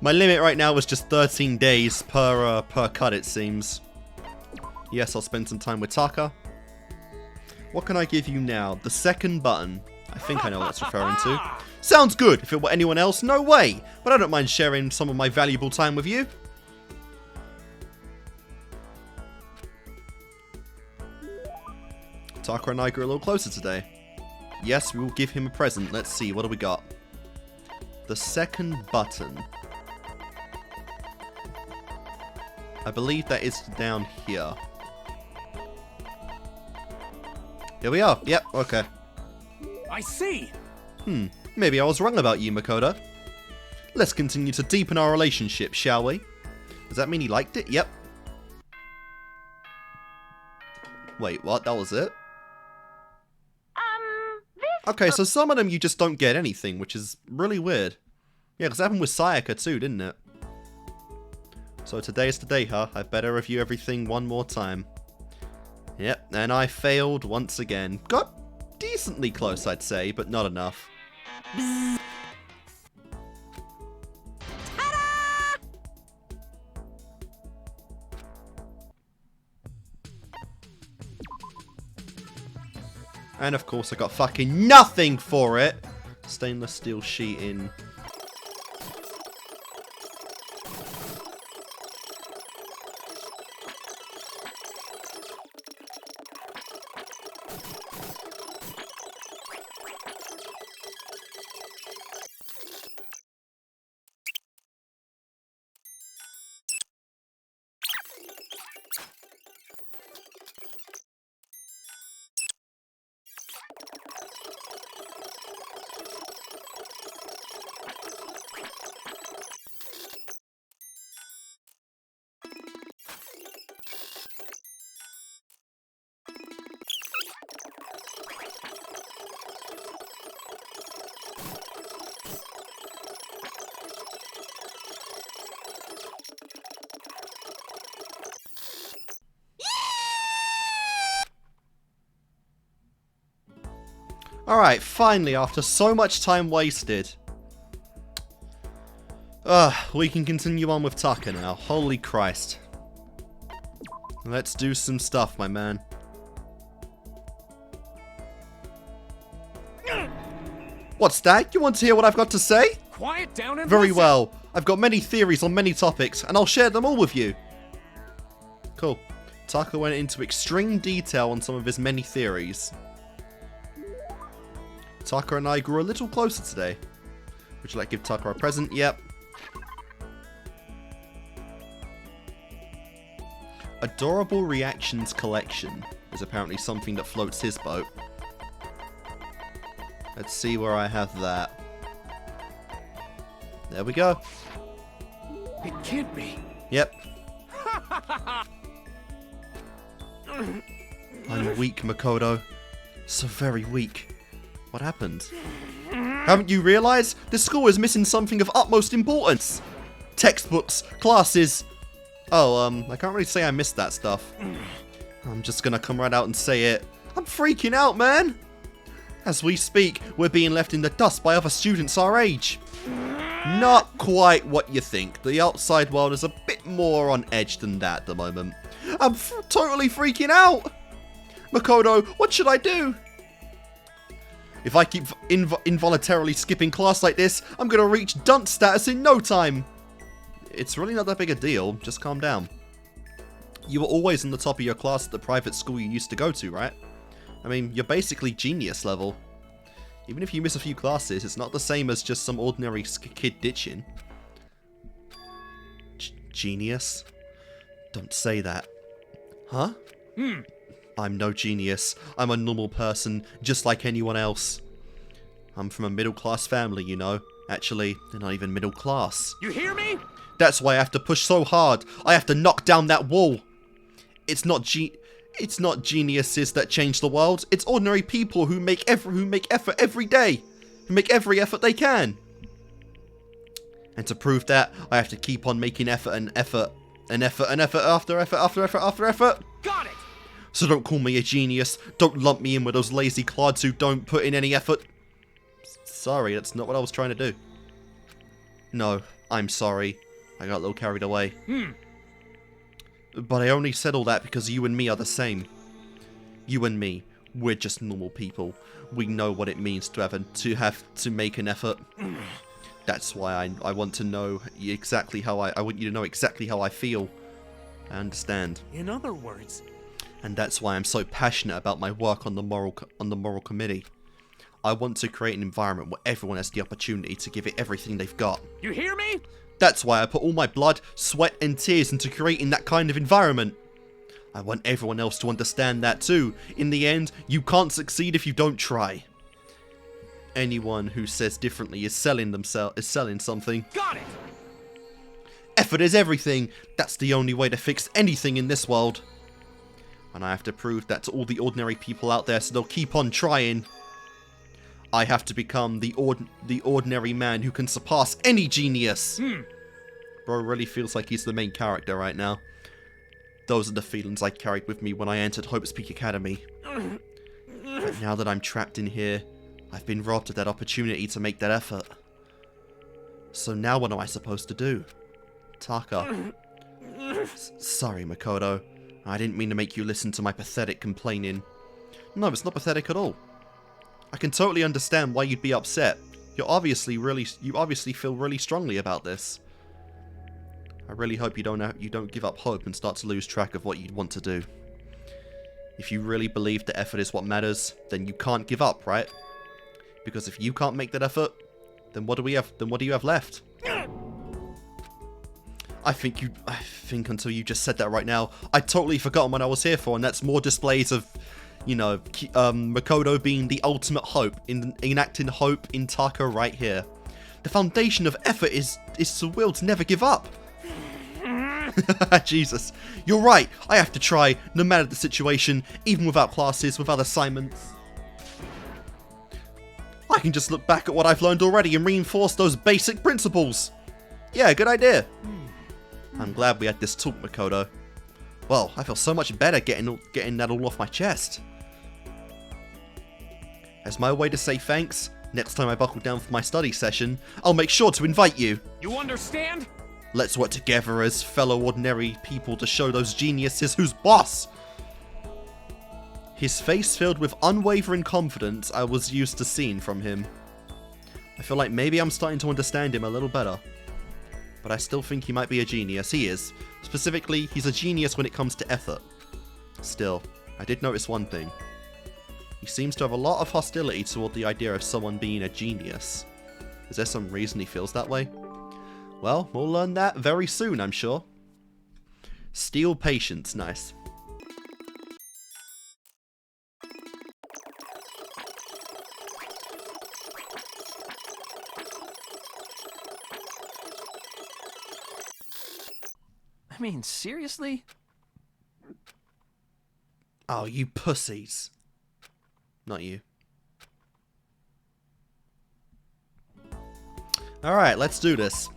limit right now is just 13 days per cut it seems. Yes, I'll spend some time with Taka. What can I give you now? The second button. I think I know what that's referring to. Sounds good. If it were anyone else, no way. But I don't mind sharing some of my valuable time with you. Taka and I grew a little closer today. Yes, we will give him a present. Let's see, what do we got? The second button. I believe that is down here. Here we are. Yep, okay. I see. Maybe I was wrong about you, Makoto. Let's continue to deepen our relationship, shall we? Does that mean he liked it? Yep. Wait, what? That was it? Okay, so some of them you just don't get anything, which is really weird. Yeah, because it happened with Sayaka too, didn't it? So today is the day, huh? I better review everything one more time. Yep, and I failed once again. Got decently close, I'd say, but not enough. And of course I got fucking nothing for it! Stainless steel sheeting. Alright, finally, after so much time wasted. We can continue on with Taka now. Holy Christ. Let's do some stuff, my man. What's that? You want to hear what I've got to say? Quiet down and Very listen. well. I've got many theories on many topics, and I'll share them all with you. Cool. Taka went into extreme detail on some of his many theories. Taka and I grew a little closer today. Would you like to give Taka a present? Yep. Adorable Reactions Collection is apparently something that floats his boat. Let's see where I have that. There we go. It can't be. Yep. I'm weak, Makoto. So very weak. What happened? Haven't you realised? The school is missing something of utmost importance. Textbooks, classes. Oh, I can't really say I missed that stuff. I'm just gonna come right out and say it. I'm freaking out, man. As we speak, we're being left in the dust by other students our age. Not quite what you think. The outside world is a bit more on edge than that at the moment. I'm totally freaking out. Makoto, what should I do? If I keep involuntarily skipping class like this, I'm gonna reach dunce status in no time. It's really not that big a deal. Just calm down. You were always in the top of your class at the private school you used to go to, right? I mean, you're basically genius level. Even if you miss a few classes, it's not the same as just some ordinary kid ditching. Genius? Don't say that. Huh? I'm no genius. I'm a normal person, just like anyone else. I'm from a middle-class family, you know. Actually, they're not even middle class. You hear me? That's why I have to push so hard. I have to knock down that wall. It's not geniuses that change the world. It's ordinary people who make effort every day. Who make every effort they can. And to prove that, I have to keep on making effort and effort and effort and effort after effort after effort after effort. Got it. So don't call me a genius. Don't lump me in with those lazy clods who don't put in any effort. Sorry, that's not what I was trying to do. No, I'm sorry. I got a little carried away. But I only said all that because you and me are the same. You and me, we're just normal people. We know what it means to have to make an effort. That's why I want to know exactly how I want you to know exactly how I feel. I understand. In other words, and that's why I'm so passionate about my work on the moral committee. I want to create an environment where everyone has the opportunity to give it everything they've got. you hear me? That's why I put all my blood, sweat and tears into creating that kind of environment. I want everyone else to understand that too. In the end, you can't succeed if you don't try. Anyone who says differently is selling something. Got it. Effort is everything. That's the only way to fix anything in this world. And I have to prove that to all the ordinary people out there so they'll keep on trying. I have to become the ordinary man who can surpass any genius. Bro really feels like he's the main character right now. Those are the feelings I carried with me when I entered Hope's Peak Academy. But now that I'm trapped in here, I've been robbed of that opportunity to make that effort. So now what am I supposed to do? Taka. Sorry, Makoto. I didn't mean to make you listen to my pathetic complaining. No, it's not pathetic at all. I can totally understand why you'd be upset. You obviously feel really strongly about this. I really hope you don't give up hope and start to lose track of what you'd want to do. If you really believe that effort is what matters, then you can't give up, right? Because if you can't make that effort, then what do we have? Then what do you have left? I think until you just said that right now, I'd totally forgotten what I was here for, and that's more displays of, you know, Makoto being the ultimate hope, enacting hope in Taka right here. The foundation of effort is the will to never give up. Jesus, you're right. I have to try, no matter the situation, even without classes, without assignments. I can just look back at what I've learned already and reinforce those basic principles. Yeah, good idea. I'm glad we had this talk, Makoto. Well, I feel so much better getting that all off my chest. As my way to say thanks, next time I buckle down for my study session, I'll make sure to invite you. You understand? Let's work together as fellow ordinary people to show those geniuses who's boss. His face filled with unwavering confidence I was used to seeing from him. I feel like maybe I'm starting to understand him a little better. But I still think he might be a genius. He is. Specifically, he's a genius when it comes to effort. Still, I did notice one thing. He seems to have a lot of hostility toward the idea of someone being a genius. Is there some reason he feels that way? Well, we'll learn that very soon, I'm sure. Steel patience, nice. I mean, seriously? Oh, you pussies. Not you. Alright, let's do this.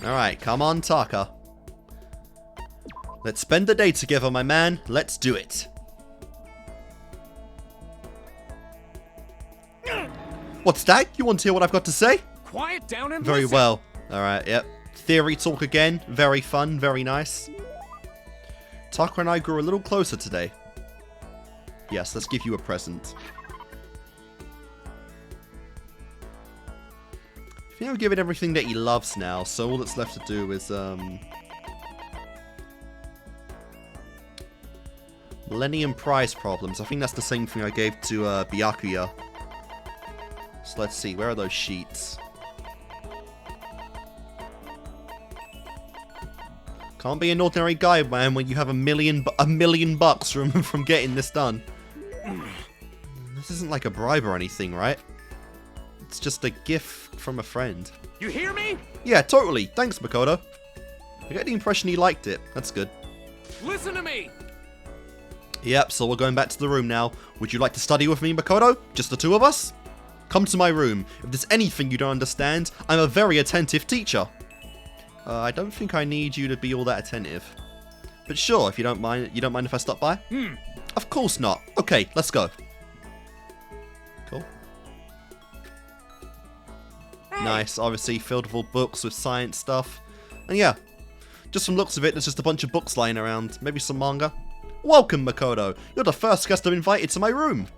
Alright, come on, Taka. Let's spend the day together, my man. Let's do it. What's that? You want to hear what I've got to say? Quiet down and Very listen. well. Alright, yep. Theory talk again. Very fun, very nice. Taka and I grew a little closer today. Yes, let's give you a present. You know, given everything that he loves now, so all that's left to do is, Millennium Prize Problems. I think that's the same thing I gave to, Byakuya. So let's see, where are those sheets? Can't be an ordinary guy, man, when you have a million bucks from getting this done. This isn't like a bribe or anything, right? It's just a gift from a friend. You hear me? Yeah, totally. Thanks, Makoto. I get the impression he liked it. That's good. Listen to me. Yep, so we're going back to the room now. Would you like to study with me, Makoto? Just the two of us? Come to my room. If there's anything you don't understand, I'm a very attentive teacher. I don't think I need you to be all that attentive. But sure, if you don't mind if I stop by? Of course not. Okay, let's go. Cool. Nice, obviously filled with all books with science stuff. And yeah, just from looks of it, there's just a bunch of books lying around. Maybe some manga. Welcome, Makoto. You're the first guest I've invited to my room.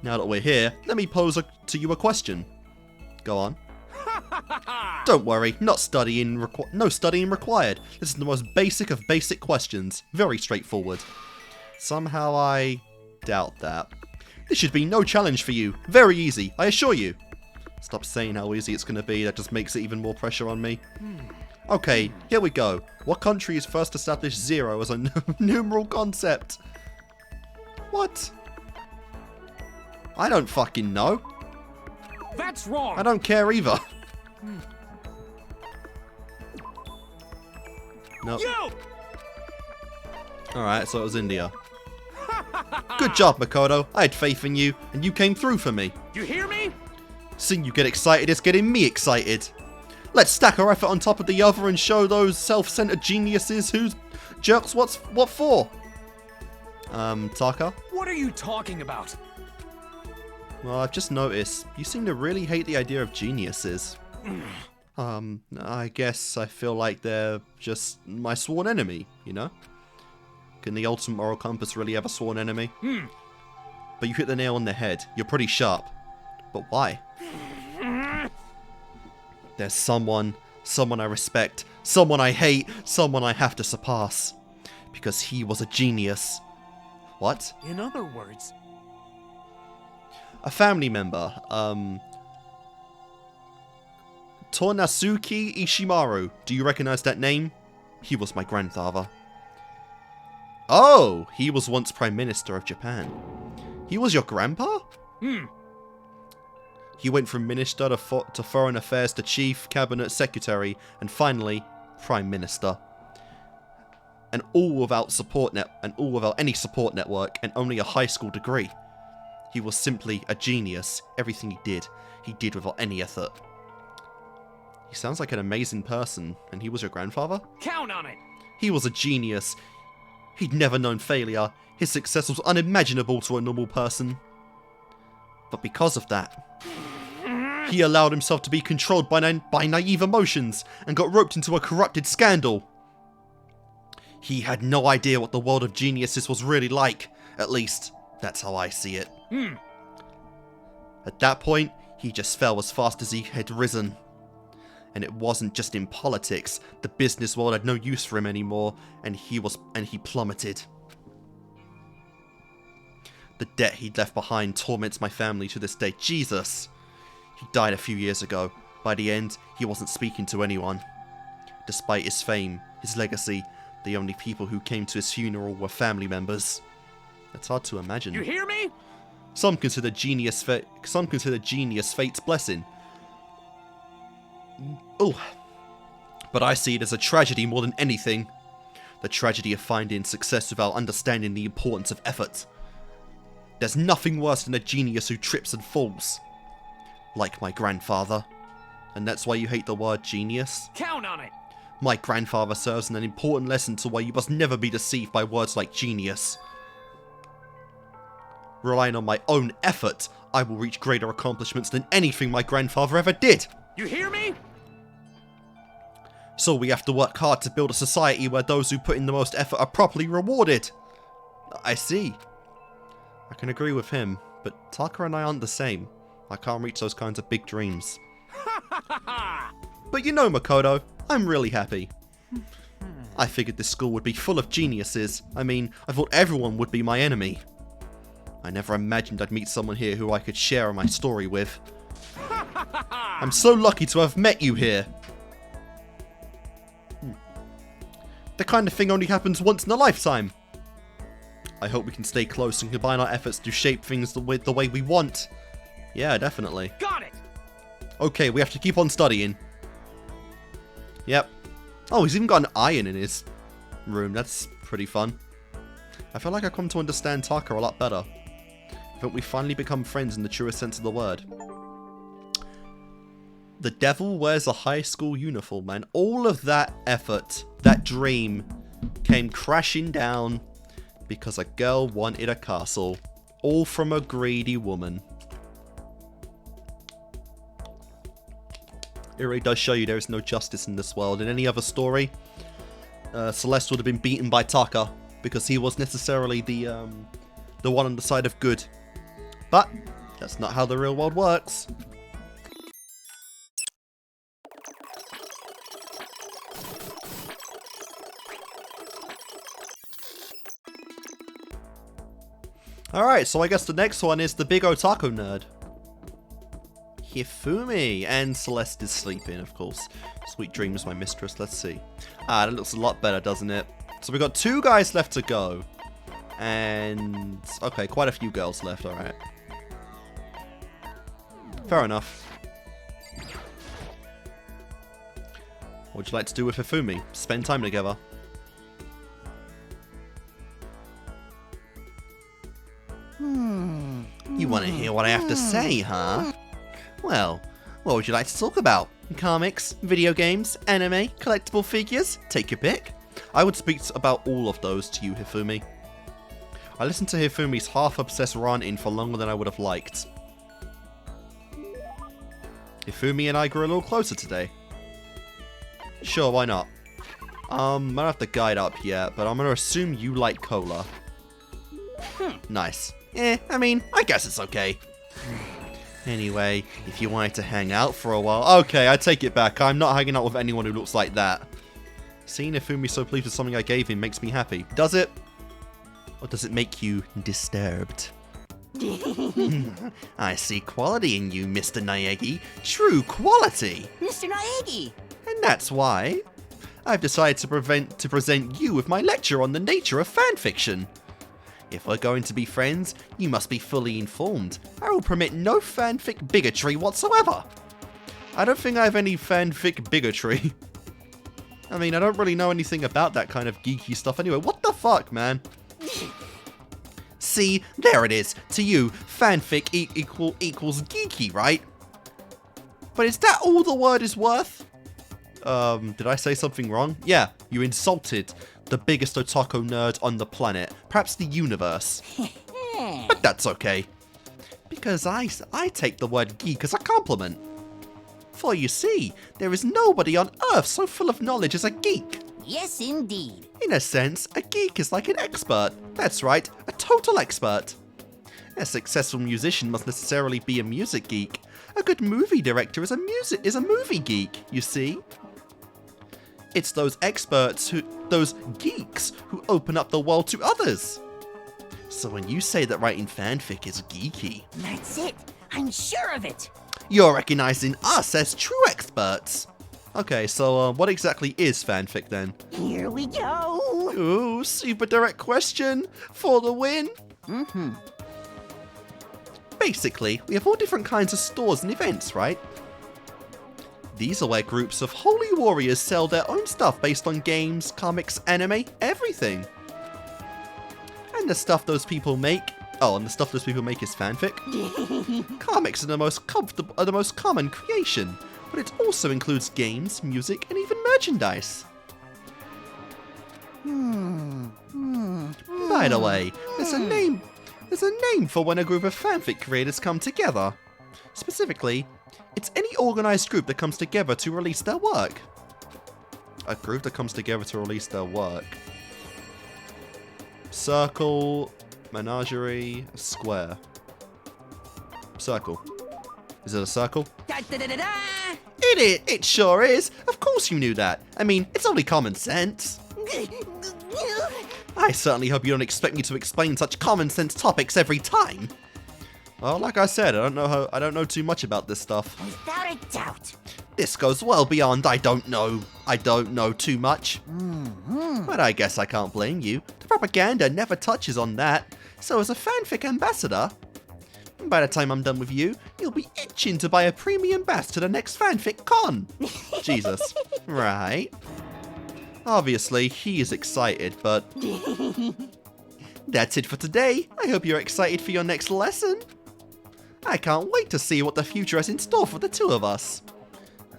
Now that we're here, let me pose to you a question. Go on. Don't worry, no studying required. This is the most basic of basic questions. Very straightforward. Somehow I doubt that. This should be no challenge for you. Very easy, I assure you. Stop saying how easy it's going to be, that just makes it even more pressure on me. Okay, here we go. What country has first established 0 as a numeral concept? What? I don't fucking know. That's wrong. I don't care either. Nope. You! Alright, so it was India. Good job, Makoto. I had faith in you, and you came through for me. You hear me? Seeing you get excited is getting me excited. Let's stack our effort on top of the other and show those self-centered geniuses who's jerks what for. Taka? What are you talking about? Well, I've just noticed, you seem to really hate the idea of geniuses. I guess I feel like they're just my sworn enemy, you know? Can the ultimate moral compass really have a sworn enemy? But you hit the nail on the head. You're pretty sharp. But why? There's someone I respect, someone I hate, someone I have to surpass. Because he was a genius. What? In other words, A family member, Tornasuke Ishimaru. Do you recognize that name? He was my grandfather. Oh, he was once Prime Minister of Japan. He was your grandpa? He went from Minister to Foreign Affairs to Chief Cabinet Secretary, and finally, Prime Minister. And all without any support network, and only a high school degree. He was simply a genius. Everything he did without any effort. He sounds like an amazing person, and he was your grandfather? count on it. He was a genius. He'd never known failure. His success was unimaginable to a normal person. But because of that, he allowed himself to be controlled by naive emotions and got roped into a corrupted scandal. He had no idea what the world of geniuses was really like. At least, that's how I see it. At that point, he just fell as fast as he had risen. And it wasn't just in politics. The business world had no use for him anymore, and he plummeted. The debt he'd left behind torments my family to this day. Jesus! He died a few years ago. By the end, he wasn't speaking to anyone. Despite his fame, his legacy, the only people who came to his funeral were family members. It's hard to imagine. You hear me? Some consider genius fate's blessing. Oh, but I see it as a tragedy more than anything. The tragedy of finding success without understanding the importance of effort. There's nothing worse than a genius who trips and falls. Like my grandfather. And that's why you hate the word genius? Count on it. My grandfather serves as an important lesson to why you must never be deceived by words like genius. Relying on my own effort, I will reach greater accomplishments than anything my grandfather ever did. You hear me? So we have to work hard to build a society where those who put in the most effort are properly rewarded. I see. I can agree with him, but Taka and I aren't the same. I can't reach those kinds of big dreams. But you know, Makoto, I'm really happy. I figured this school would be full of geniuses. I mean, I thought everyone would be my enemy. I never imagined I'd meet someone here who I could share my story with. I'm so lucky to have met you here. The kind of thing only happens once in a lifetime. I hope we can stay close and combine our efforts to shape things the way we want. Yeah, definitely. Got it. Okay, we have to keep on studying. Yep. Oh, he's even got an iron in his room. That's pretty fun. I feel like I've come to understand Taka a lot better. I think we finally become friends in the truest sense of the word. The devil wears a high school uniform, man. All of that effort, that dream, came crashing down because a girl wanted a castle. All from a greedy woman. It really does show you there is no justice in this world. In any other story, Celeste would have been beaten by Taka because he was necessarily the one on the side of good. But that's not how the real world works. Alright, so I guess the next one is the big otaku nerd. Hifumi, and Celeste is sleeping, of course. Sweet dreams, my mistress. Let's see. Ah, that looks a lot better, doesn't it? So we've got 2 guys left to go. And... okay, quite a few girls left, alright. Fair enough. What would you like to do with Hifumi? Spend time together. You want to hear what I have to say, huh? Well, what would you like to talk about? Comics, video games, anime, collectible figures? Take your pick. I would speak about all of those to you, Hifumi. I listened to Hifumi's half-obsessed ranting for longer than I would have liked. Hifumi and I grew a little closer today. Sure, why not? I don't have the guide up yet, but I'm gonna assume you like cola. Nice. I mean, I guess it's okay. Anyway, if you wanted to hang out for a while... okay, I take it back. I'm not hanging out with anyone who looks like that. Seeing Hifumi so pleased with something I gave him makes me happy. Does it? Or does it make you disturbed? I see quality in you, Mr. Naegi. True quality. Mr. Naegi! And that's why I've decided to present you with my lecture on the nature of fanfiction. If we're going to be friends, you must be fully informed. I will permit no fanfic bigotry whatsoever. I don't think I have any fanfic bigotry. I mean, I don't really know anything about that kind of geeky stuff anyway. What the fuck, man? See, there it is. To you, fanfic equals geeky, right? But is that all the word is worth? Did I say something wrong? Yeah, you insulted the biggest otaku nerd on the planet, perhaps the universe. But that's okay. Because I take the word geek as a compliment. For you see, there is nobody on Earth so full of knowledge as a geek. Yes, indeed. In a sense, a geek is like an expert. That's right, a total expert. A successful musician must necessarily be a music geek. A good movie director is a movie geek, you see. It's those experts those geeks who open up the world to others. So when you say that writing fanfic is geeky... That's it. I'm sure of it. You're recognizing us as true experts. Okay, so what exactly is fanfic then? Here we go. Ooh, super direct question for the win. Basically, we have all different kinds of stores and events, right? These are where groups of holy warriors sell their own stuff based on games, comics, anime, everything. And the stuff those people make... Oh, and the stuff those people make is fanfic? Comics are the most common creation, but it also includes games, music, and even merchandise. By the way, there's a name for when a group of fanfic creators come together. Specifically, it's any organized group that comes together to release their work. A group that comes together to release their work. Circle, menagerie, square. Circle. Is it a circle? It sure is. Of course you knew that. I mean, it's only common sense. I certainly hope you don't expect me to explain such common sense topics every time. Well, like I said, I don't know too much about this stuff. Without a doubt. This goes well beyond I don't know too much. But I guess I can't blame you. The propaganda never touches on that. So as a fanfic ambassador, by the time I'm done with you, you'll be itching to buy a premium pass to the next fanfic con. Jesus. Right. Obviously, he is excited, but... That's it for today. I hope you're excited for your next lesson. I can't wait to see what the future has in store for the two of us.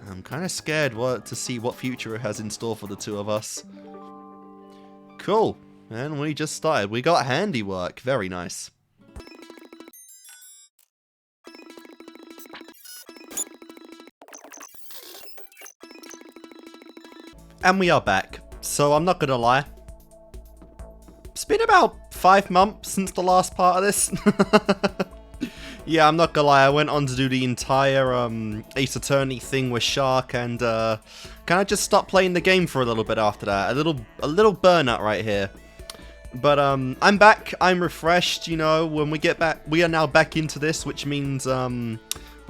I'm kind of scared to see what future it has in store for the two of us. Cool. And we just started. We got handiwork. Very nice. And we are back. So I'm not gonna lie. It's been about 5 months since the last part of this. Yeah, I'm not gonna lie, I went on to do the entire Ace Attorney thing with Shark and kind of just stopped playing the game for a little bit after that. A little burnout right here. But I'm back, I'm refreshed, you know, when we get back, we are now back into this, which means we're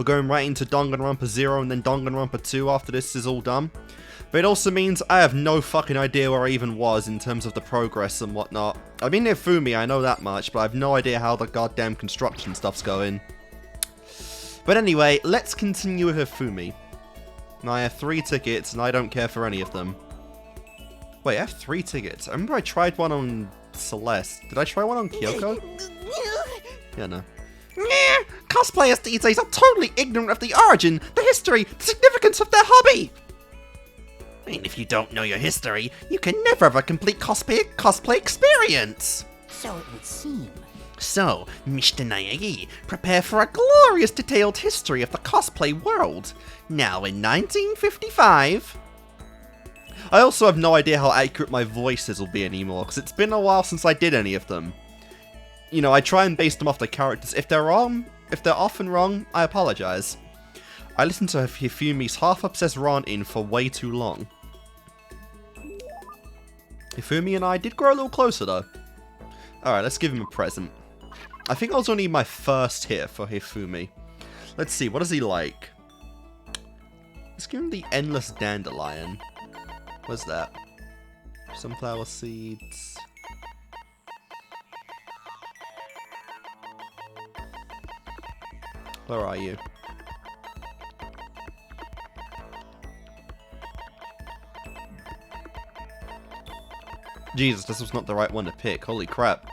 going right into Danganronpa 0 and then Danganronpa 2 after this is all done. But it also means I have no fucking idea where I even was in terms of the progress and whatnot. I'm in Hifumi, I know that much, but I have no idea how the goddamn construction stuff's going. But anyway, let's continue with Hifumi. Now I have 3 tickets and I don't care for any of them. Wait, I have 3 tickets. I remember I tried one on Celeste. Did I try one on Kyoko? Yeah, no. Cosplayers these days are totally ignorant of the origin, the history, the significance of their hobby! I mean, if you don't know your history, you can never have a complete cosplay experience! So it would seem. So, Mr. Naegi, prepare for a glorious detailed history of the cosplay world. Now in 1955... I also have no idea how accurate my voices will be anymore, because it's been a while since I did any of them. You know, I try and base them off the characters. If they're wrong, if they're often wrong, I apologize. I listened to Hifumi's half-obsessed rant-in for way too long. Hifumi and I did grow a little closer though. Alright, let's give him a present. I think I was only my first hit for Hifumi. Let's see, what is he like? Let's give him the Endless Dandelion. What's that? Sunflower seeds. Where are you? Jesus, this was not the right one to pick. Holy crap.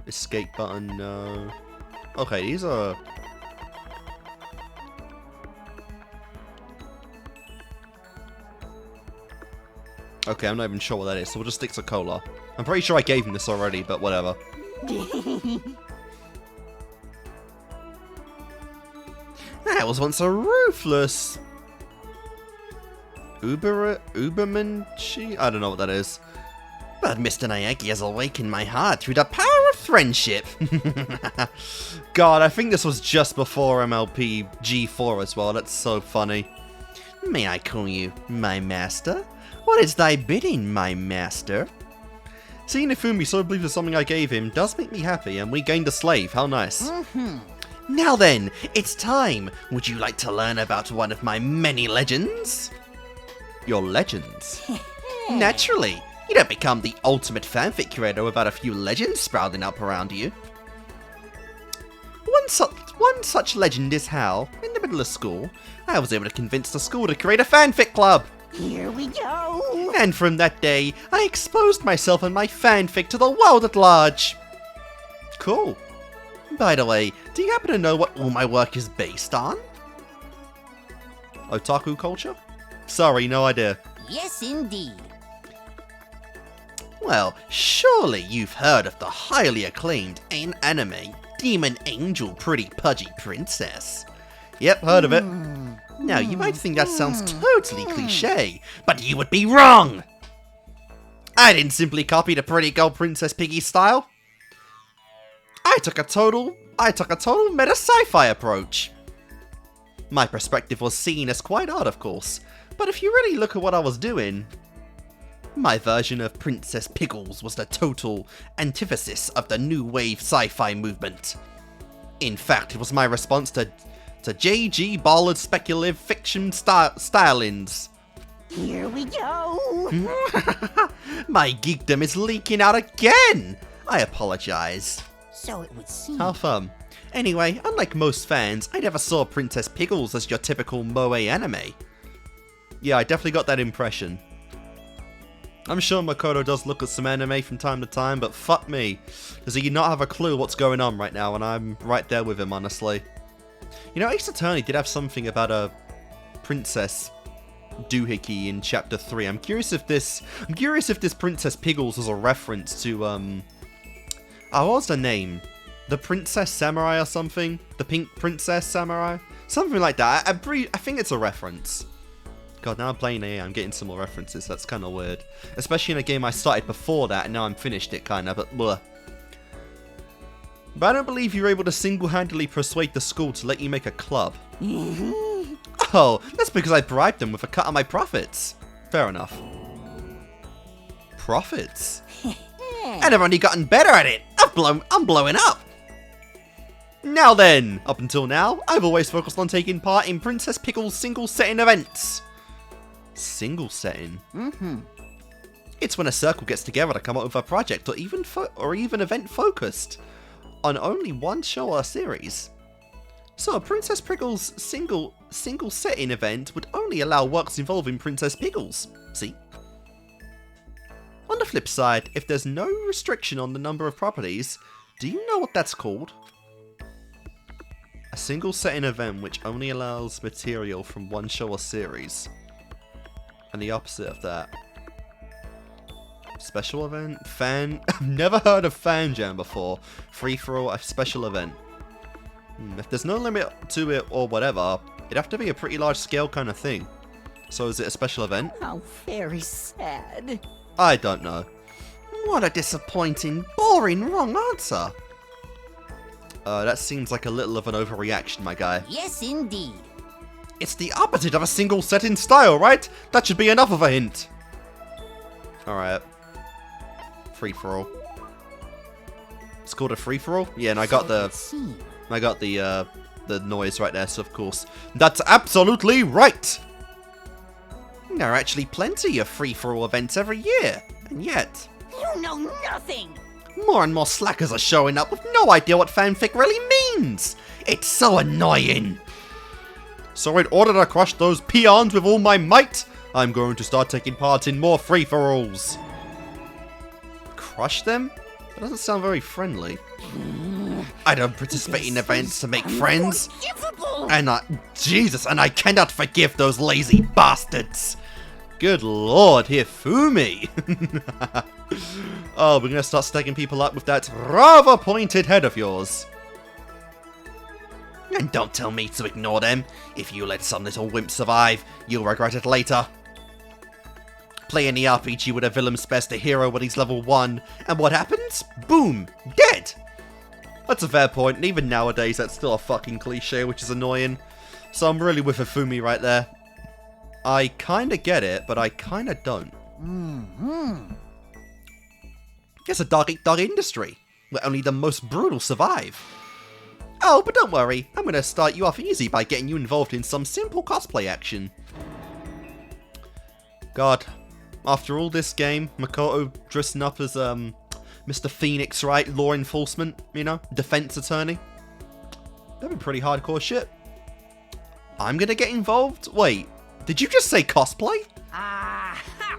Escape button, no. Okay, these are... Okay, I'm not even sure what that is, so we'll just stick to cola. I'm pretty sure I gave him this already, but whatever. That was once a ruthless... Ubermensch? I don't know what that is. But Mr. Naegi has awakened my heart through the power of friendship. God, I think this was just before MLP G4 as well. That's so funny. May I call you my master? What is thy bidding, my master? Seeing Hifumi so pleased with something I gave him does make me happy, and we gained a slave. How nice. Now then, it's time! Would you like to learn about one of my many legends? Your legends? Naturally! You don't become the ultimate fanfic creator without a few legends sprouting up around you. One such legend is how, in the middle of school, I was able to convince the school to create a fanfic club. Here we go. And from that day, I exposed myself and my fanfic to the world at large. Cool. By the way, do you happen to know what all my work is based on? Otaku culture? Sorry, no idea. Yes, indeed. Well, surely you've heard of the highly acclaimed anime Demon Angel Pretty Pudgy Princess. Yep, heard of it. Now, you might think that sounds totally cliche, but you would be wrong! I didn't simply copy the pretty girl Princess Piggy style. I took a total meta sci-fi approach. My perspective was seen as quite odd, of course, but if you really look at what I was doing, my version of Princess Pickles was the total antithesis of the new wave sci-fi movement. In fact, it was my response to J.G. Ballard's speculative fiction stylings. Here we go. My geekdom is leaking out again! I apologize. So it would seem. How fun. Anyway, unlike most fans, I never saw Princess Pickles as your typical moe anime. Yeah, I definitely got that impression. I'm sure Makoto does look at some anime from time to time, but fuck me. Does he not have a clue what's going on right now, and I'm right there with him, honestly. You know, Ace Attorney did have something about a princess doohickey in chapter 3. I'm curious if this Princess Pickles was a reference to, oh, what was the name? The Princess Samurai or something? The Pink Princess Samurai? Something like that. I think it's a reference. God, now I'm playing AA, I'm getting some more references. That's kind of weird. Especially in a game I started before that, and now I'm finished it, kind of, but bleh. But I don't believe you're able to single-handedly persuade the school to let you make a club. Oh, that's because I bribed them with a cut of my profits. Fair enough. Profits? And I've only gotten better at it. I'm blowing up. Now then, up until now, I've always focused on taking part in Princess Pickles single setting events. Single setting? It's when a circle gets together to come up with a project or even event focused on only one show or series. So a Princess Pickles single setting event would only allow works involving Princess Pickles. See? On the flip side, if there's no restriction on the number of properties, do you know what that's called? A single setting event which only allows material from one show or series. And the opposite of that. Special event? Fan? I've never heard of Fan Jam before. Free for all, a special event. If there's no limit to it or whatever, it'd have to be a pretty large scale kind of thing. So is it a special event? How very sad. I don't know. What a disappointing, boring, wrong answer. That seems like a little of an overreaction, my guy. Yes, indeed. It's the opposite of a single setting style, right? That should be enough of a hint. Alright. Free for all. It's called a free for all? Yeah, and I got the noise right there, so of course. That's absolutely right! There are actually plenty of free for all events every year, and yet You know nothing. more and more slackers are showing up with no idea what fanfic really means! It's so annoying! So in order to crush those peons with all my might, I'm going to start taking part in more free-for-alls. Crush them? That doesn't sound very friendly. I don't participate in events to make friends. And I cannot forgive those lazy bastards. Good lord, Hifumi. Oh, we're gonna start stacking people up with that rather pointed head of yours. And don't tell me to ignore them. If you let some little wimp survive, you'll regret it later. Play any RPG with a villain spares the hero when he's level 1, and what happens? Boom! Dead! That's a fair point, and even nowadays that's still a fucking cliche, which is annoying. So I'm really with Hifumi right there. I kinda get it, but I kinda don't. It's a dog-eat-dog industry, where only the most brutal survive. Oh, but don't worry, I'm gonna start you off easy by getting you involved in some simple cosplay action. God, after all this game, Makoto dressing up as, Mr. Phoenix, right? Law enforcement, you know? Defense attorney. That'd be pretty hardcore shit. I'm gonna get involved? Wait, did you just say cosplay? Ah, ha!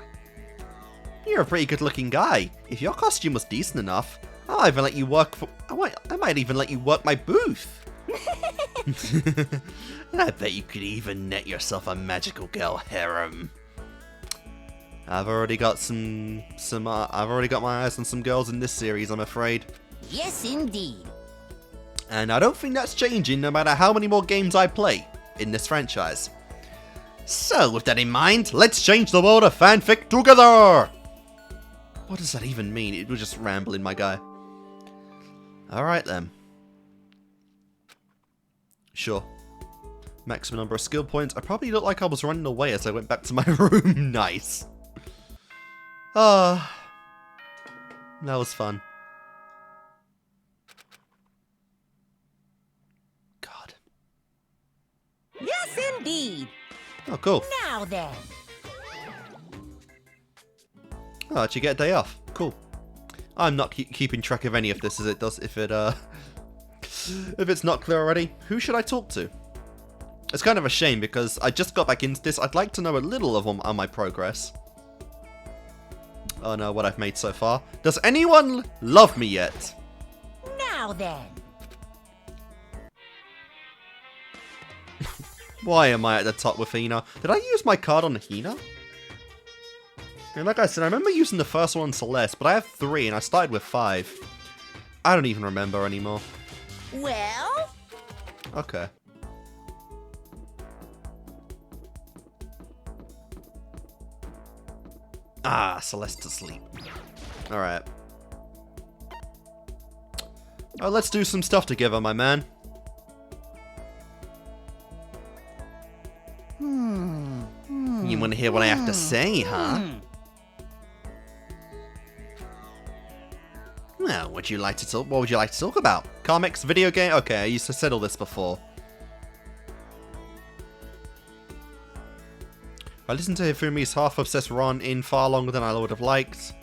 You're a pretty good looking guy. If your costume was decent enough, I might even let you work my booth. I bet you could even net yourself a magical girl harem. I've already got I've already got my eyes on some girls in this series, I'm afraid. Yes, indeed. And I don't think that's changing no matter how many more games I play in this franchise. So, with that in mind, let's change the world of fanfic together! What does that even mean? It was just rambling, my guy. Alright then. Sure. Maximum number of skill points. I probably looked like I was running away as I went back to my room. Nice. Ah. That was fun. God. Yes, indeed. Oh, cool. Now then. Oh, did you get a day off? Cool. I'm not keeping track of any of this as it does if it's not clear already. Who should I talk to? It's kind of a shame because I just got back into this. I'd like to know a little on my progress. Oh no, what I've made so far. Does anyone love me yet? Now then. Why am I at the top with Hina? Did I use my card on Hina? And like I said, I remember using the first one on Celeste, but I have 3 and I started with 5. I don't even remember anymore. Well? Okay. Ah, Celeste asleep. Alright. Oh, let's do some stuff together, my man. You want to hear what I have to say, huh? Well, what would you like to talk about? Comics, video game? Okay, I used to said all this before. I listened to Hifumi's half-obsessed run in far longer than I would have liked.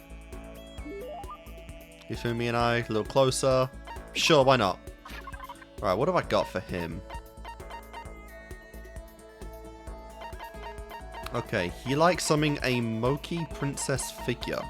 Hifumi and I, a little closer. Sure, why not? Alright, what have I got for him? Okay, he likes something a Moki princess figure.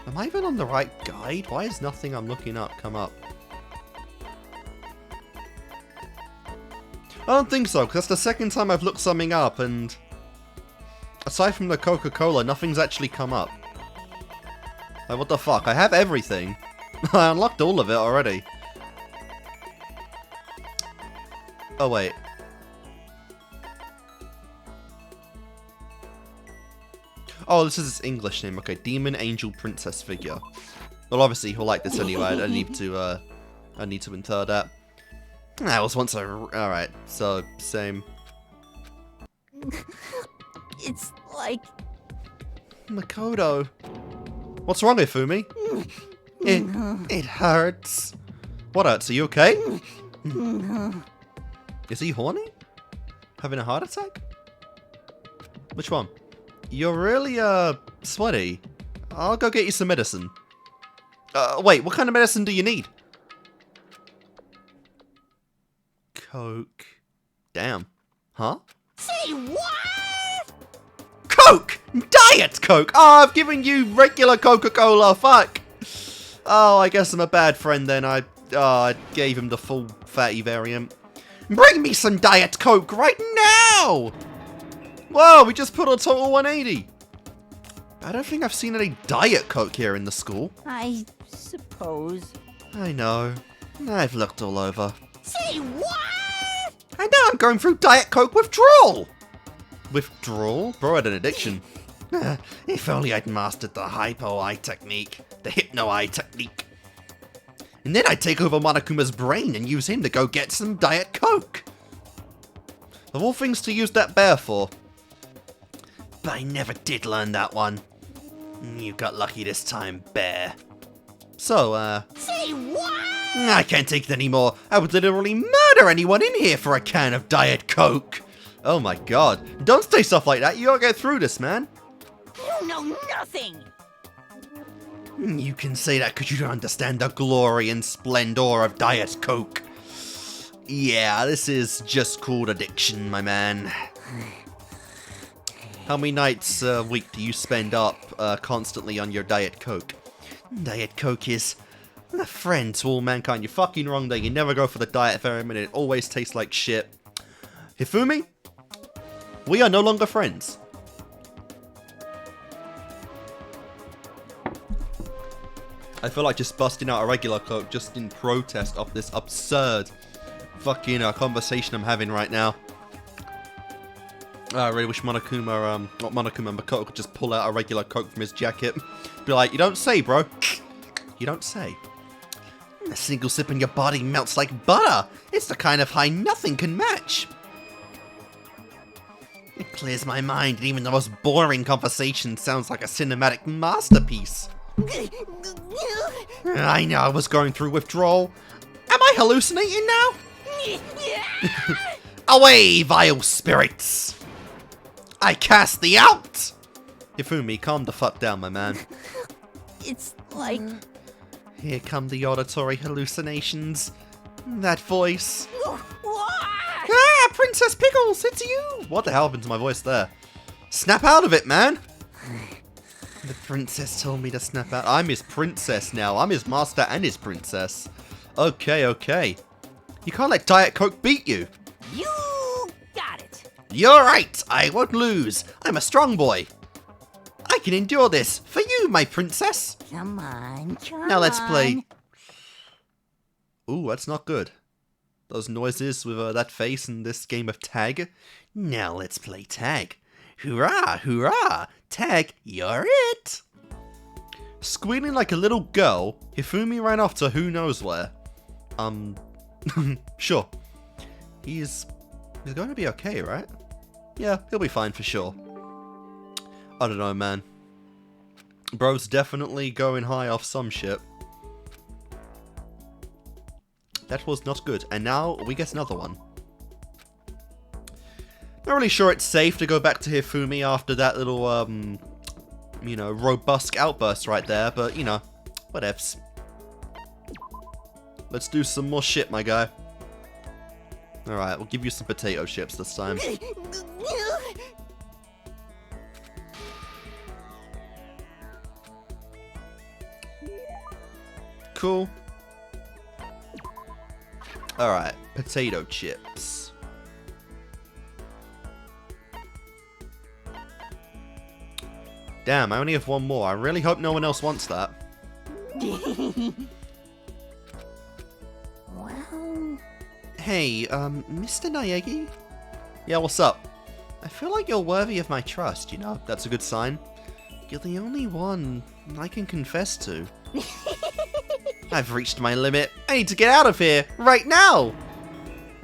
Am I even on the right guide? Why is nothing I'm looking up come up? I don't think so, because that's the second time I've looked something up, and aside from the Coca-Cola, nothing's actually come up. Like, what the fuck? I have everything. I unlocked all of it already. Oh, wait. Oh, this is his English name. Okay, Demon Angel Princess figure. Well, obviously he'll like this anyway. I need to enter that. That was once alright, so, same. It's like... Makoto. What's wrong, Hifumi? It hurts. What hurts? Are you okay? Is he horny? Having a heart attack? Which one? You're really, sweaty. I'll go get you some medicine. Wait, what kind of medicine do you need? Coke. Damn. Huh? Say what? Coke! Diet Coke! Oh, I've given you regular Coca-Cola, fuck! Oh, I guess I'm a bad friend then. I gave him the full fatty variant. Bring me some Diet Coke right now! Whoa, we just put a total 180. I don't think I've seen any Diet Coke here in the school. I suppose. I know. I've looked all over. Say what? And now I'm going through Diet Coke withdrawal! Withdrawal? Bro had an addiction. If only I'd mastered the hypo-eye technique. The hypno-eye technique. And then I'd take over Monokuma's brain and use him to go get some Diet Coke. Of all things to use that bear for. But I never did learn that one. You got lucky this time, bear. So, Say what? I can't take it anymore. I would literally murder anyone in here for a can of Diet Coke. Oh my god. Don't say stuff like that. You gotta get through this, man. You know nothing. You can say that because you don't understand the glory and splendor of Diet Coke. Yeah, this is just called addiction, my man. How many nights a week do you spend up constantly on your Diet Coke? Diet Coke is a friend to all mankind. You're fucking wrong there. You never go for the diet very minute. It always tastes like shit. Hifumi, we are no longer friends. I feel like just busting out a regular Coke just in protest of this absurd fucking conversation I'm having right now. I really wish Monokuma, not Monokuma, Makoto could just pull out a regular Coke from his jacket. Be like, you don't say, bro. You don't say. A single sip in your body melts like butter. It's the kind of high nothing can match. It clears my mind, and even the most boring conversation sounds like a cinematic masterpiece. I know I was going through withdrawal. Am I hallucinating now? Away, vile spirits! I cast thee out! Hifumi, calm the fuck down, my man. It's like... Here come the auditory hallucinations. That voice. Ah, Princess Pickles, it's you! What the hell happened to my voice there? Snap out of it, man! The princess told me to snap out. I'm his princess now. I'm his master and his princess. Okay, okay. You can't let Diet Coke beat you. You got it. You're right. I won't lose. I'm a strong boy. I can endure this. For you, my princess. Come on, come Now let's on. play. Ooh, that's not good. Those noises with that face in this game of tag. Now let's play tag. Hurrah, hurrah. Tag, you're it. Squealing like a little girl, Hifumi ran off to who knows where. Sure. He's going to be okay, right? Yeah, he'll be fine for sure. I don't know, man. Bro's definitely going high off some shit. That was not good. And now we get another one. Not really sure it's safe to go back to Hifumi after that little, you know, robust outburst right there, but, you know, whatevs. Let's do some more shit, my guy. Alright, we'll give you some potato chips this time. Cool. Alright, potato chips. Damn, I only have one more. I really hope no one else wants that. Well... Hey, Mr. Naegi? Yeah, what's up? I feel like you're worthy of my trust, you know? That's a good sign. You're the only one I can confess to. I've reached my limit. I need to get out of here, right now!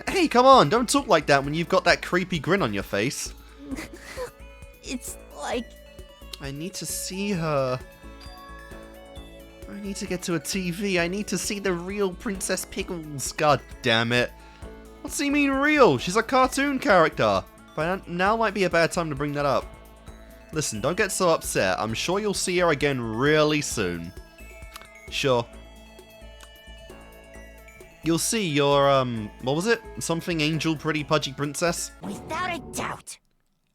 Hey, come on, don't talk like that when you've got that creepy grin on your face. It's like... I need to see her. I need to get to a TV. I need to see the real Princess Pickles. God damn it. What's he mean real? She's a cartoon character. But now might be a bad time to bring that up. Listen, don't get so upset. I'm sure you'll see her again really soon. Sure. You'll see your, what was it? Something angel pretty pudgy princess? Without a doubt.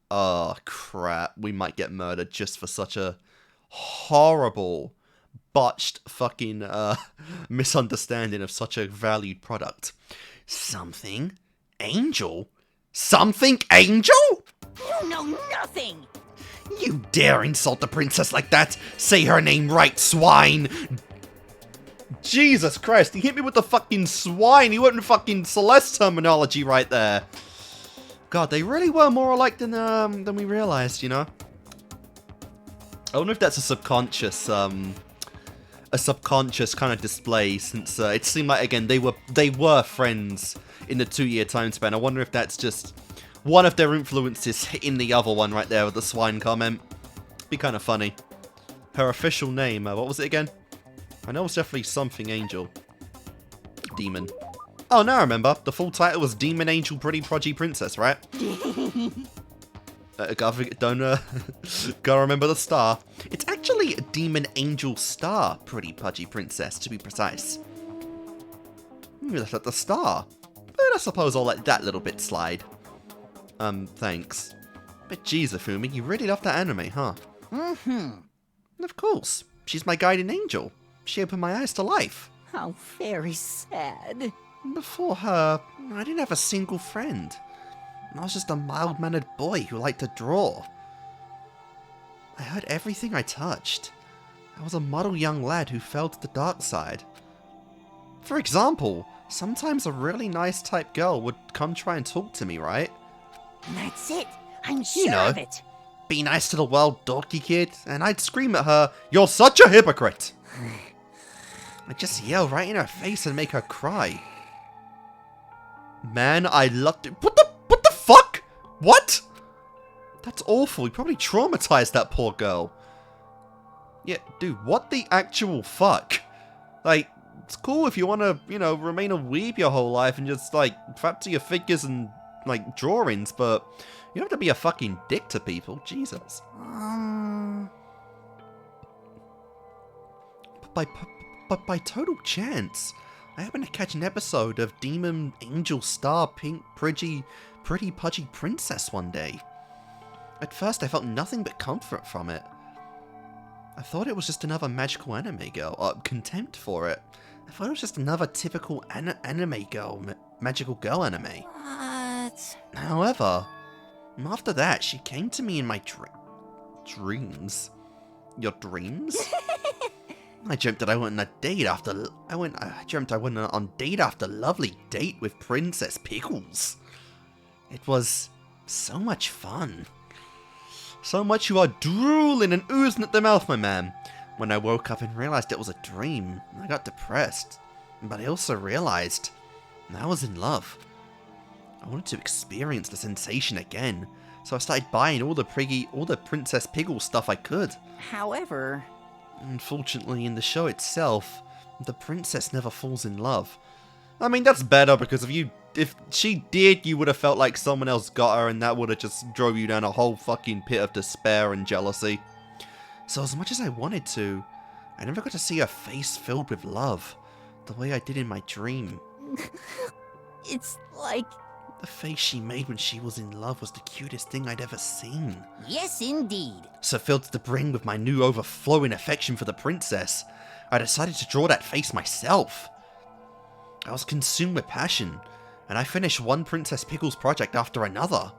Oh, crap. We might get murdered just for such a horrible, botched fucking, misunderstanding of such a valued product. Something angel? Something angel? You know nothing. You dare insult the princess like that? Say her name right, swine! Jesus Christ, he hit me with the fucking swine. He went in fucking Celeste terminology right there. God, they really were more alike than we realized, you know? I wonder if that's a subconscious a subconscious kind of display, since it seemed like, again, they were friends in the 2-year time span. I wonder if that's just one of their influences hitting the other one right there with the swine comment. Be kind of funny. Her official name, what was it again? I know it was definitely something angel. Demon. Oh, now I remember. The full title was Demon Angel Pretty Pudgy Princess, right? Gotta remember the star. It's actually a Demon Angel Star Pretty Pudgy Princess, to be precise. That's at the star. But I suppose I'll let that little bit slide. Thanks. But geez, Hifumi, you really love that anime, huh? Mm-hmm. Of course. She's my guardian angel. She opened my eyes to life. How very sad. Before her, I didn't have a single friend. I was just a mild-mannered boy who liked to draw. I heard everything I touched. I was a model young lad who fell to the dark side. For example, sometimes a really nice type girl would come try and talk to me, right? That's it. I'm sure You know. of it. Be nice to the world, dorky kid, and I'd scream at her, "You're such a hypocrite!" I'd just yell right in her face and make her cry. Man, I loved it. What the fuck? What? That's awful. You probably traumatized that poor girl. Yeah, dude, what the actual fuck? Like, it's cool if you want to, you know, remain a weeb your whole life and just, like, fancy your figures and, like, drawings, but you don't have to be a fucking dick to people. Jesus. But by total chance, I happened to catch an episode of Demon Angel Star Pink Pretty Pudgy Princess one day. At first, I felt nothing but comfort from it. I thought it was just another magical anime girl, or contempt for it. I thought it was just another typical anime girl, magical girl anime. What? However, after that, she came to me in my dreams. Your dreams? I dreamt that I went on a date after I dreamt I went on a date after lovely date with Princess Pickles. It was so much fun. So much you are drooling and oozing at the mouth, my man. When I woke up and realized it was a dream, I got depressed. But I also realized I was in love. I wanted to experience the sensation again, so I started buying all the Princess Pickles stuff I could. However... Unfortunately, in the show itself, the princess never falls in love. I mean, that's better, because if she did, you would have felt like someone else got her, and that would have just drove you down a whole fucking pit of despair and jealousy. So as much as I wanted to, I never got to see her face filled with love, the way I did in my dream. It's like... The face she made when she was in love was the cutest thing I'd ever seen. Yes, indeed. So filled to the brim with my new overflowing affection for the princess, I decided to draw that face myself. I was consumed with passion, and I finished one Princess Pickles project after another.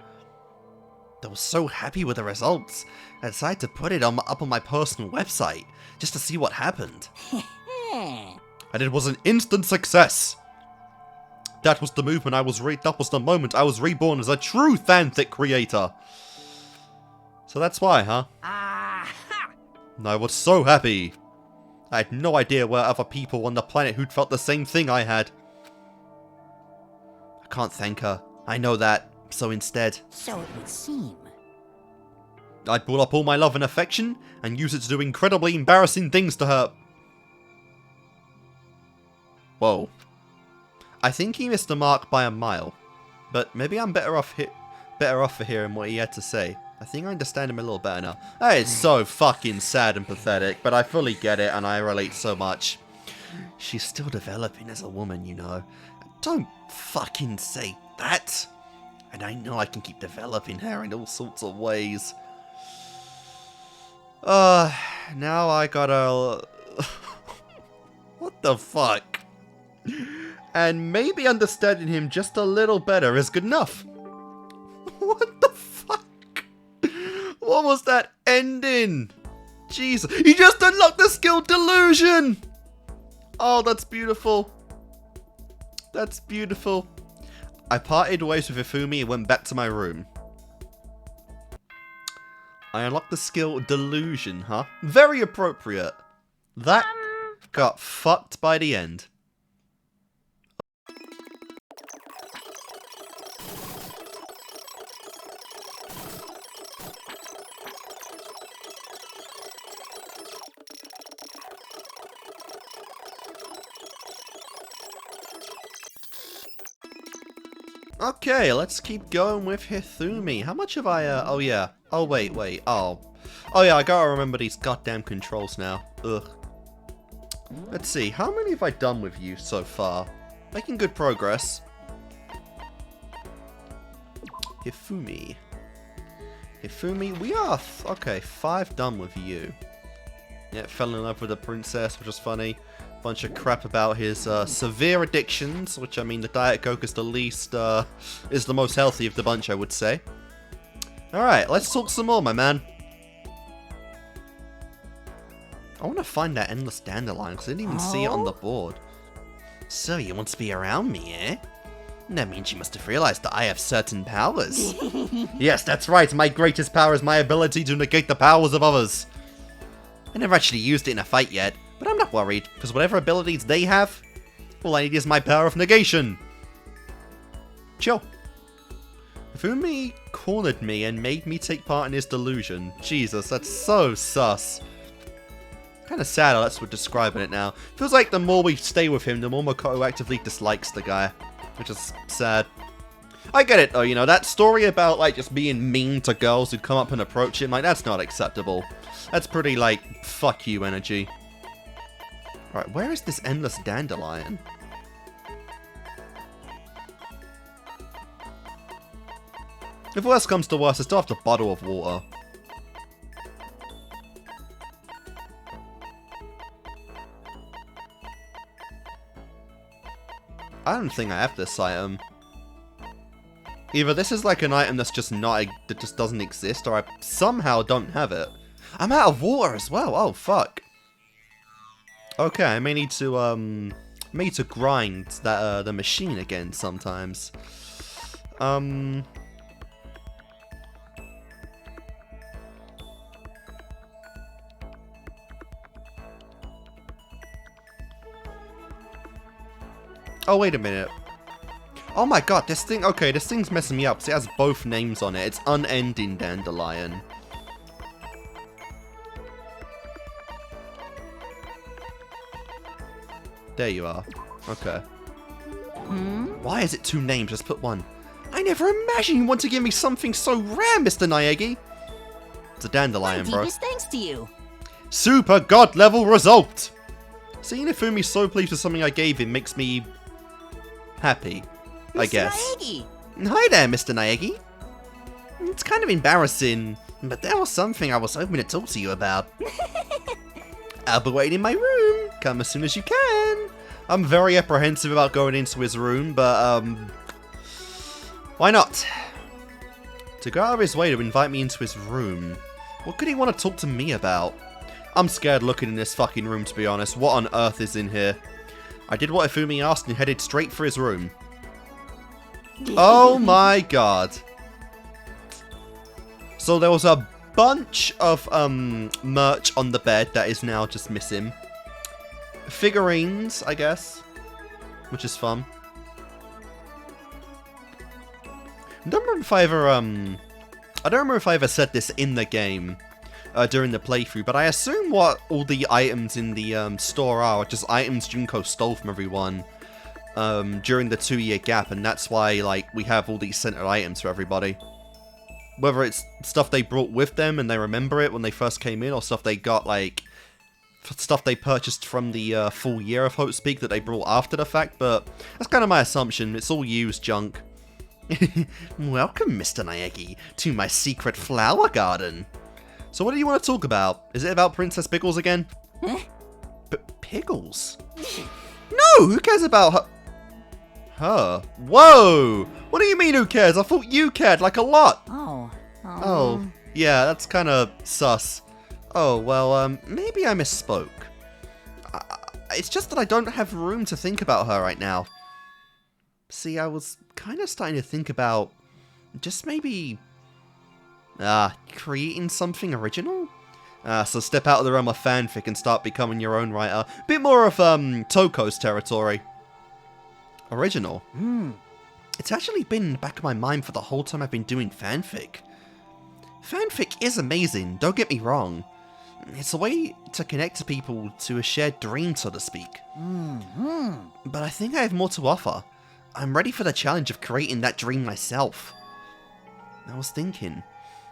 I was so happy with the results, I decided to put it up on my personal website, just to see what happened. And it was an instant success! That was the moment I was reborn as a true fanfic creator. So that's why, huh? Aha! I was so happy. I had no idea where other people on the planet who'd felt the same thing I had. I can't thank her. I know that. So instead, So it would seem. I'd brought up all my love and affection and used it to do incredibly embarrassing things to her. Whoa. I think he missed the mark by a mile, but maybe I'm better off for hearing what he had to say. I think I understand him a little better now. That is so fucking sad and pathetic, but I fully get it and I relate so much. She's still developing as a woman, you know. Don't fucking say that. And I know I can keep developing her in all sorts of ways. Now I gotta... What the fuck? And maybe understanding him just a little better is good enough. What the fuck? What was that ending? Jesus. He just unlocked the skill Delusion! Oh, that's beautiful. That's beautiful. I parted ways with Hifumi and went back to my room. I unlocked the skill Delusion, huh? Very appropriate. That got fucked by the end. Okay, let's keep going with Hifumi. How much have I, oh yeah. Oh, wait. Oh yeah, I gotta remember these goddamn controls now. Ugh. Let's see, how many have I done with you so far? Making good progress. Hifumi. We are, okay, 5 done with you. Yeah, fell in love with the princess, which is funny. Bunch of crap about his severe addictions, which I mean the Diet Coke is the least, is the most healthy of the bunch, I would say. Alright, let's talk some more, my man. I want to find that endless dandelion, because I didn't even see it on the board. So, you want to be around me, eh? That means you must have realized that I have certain powers. Yes, that's right, my greatest power is my ability to negate the powers of others. I never actually used it in a fight yet, but I'm not worried, because whatever abilities they have, all I need is my power of negation. Chill. Hifumi cornered me and made me take part in his delusion. Jesus, that's so sus. Kind of sad how that's what describing it now. Feels like the more we stay with him, the more Makoto actively dislikes the guy, which is sad. I get it though, you know, that story about like just being mean to girls who come up and approach him, like that's not acceptable. That's pretty like, fuck you energy. Alright, where is this endless dandelion? If worse comes to worse, I still have the bottle of water. I don't think I have this item. Either this is like an item that's just not, that just doesn't exist, or I somehow don't have it. I'm out of water as well, oh fuck. Okay, I may need to grind that, the machine again sometimes. Oh, wait a minute. Oh my god, this thing, okay, this thing's messing me up, because it has both names on it. It's Unending Dandelion. There you are. Okay. Why is it 2 names? Just put 1. I never imagined you want to give me something so rare, Mr. Naegi. It's a dandelion, bro. Deepest thanks to you. Super god level result! Seeing Hifumi's so pleased with something I gave him makes me happy, I guess. Naegi. Hi there, Mr. Naegi. It's kind of embarrassing, but there was something I was hoping to talk to you about. I'll be waiting in my room. Come as soon as you can. I'm very apprehensive about going into his room, but, why not? To go out of his way to invite me into his room. What could he want to talk to me about? I'm scared looking in this fucking room, to be honest. What on earth is in here? I did what Hifumi asked and headed straight for his room. Oh my god. So there was a bunch of merch on the bed that is now just missing. Figurines, I guess, which is fun. I don't remember if I ever said this in the game during the playthrough, but I assume what all the items in the store are just items Junko stole from everyone during the 2-year gap, and that's why like we have all these centered items for everybody. Whether it's stuff they brought with them and they remember it when they first came in, or stuff they got, like, stuff they purchased from the full year of Hope Speak that they brought after the fact, but that's kind of my assumption. It's all used junk. Welcome, Mr. Naegi, to my secret flower garden. So what do you want to talk about? Is it about Princess Pickles again? Huh? Pickles? No, who cares about her? Her? Whoa! What do you mean who cares? I thought you cared, like a lot! Oh, yeah, that's kind of sus. Oh, well, maybe I misspoke. It's just that I don't have room to think about her right now. See, I was kind of starting to think about just maybe creating something original? So step out of the realm of fanfic and start becoming your own writer. Bit more of Toko's territory. Original. It's actually been in the back of my mind for the whole time I've been doing fanfic. Fanfic is amazing, don't get me wrong. It's a way to connect to people to a shared dream, so to speak. But I think I have more to offer. I'm ready for the challenge of creating that dream myself. I was thinking,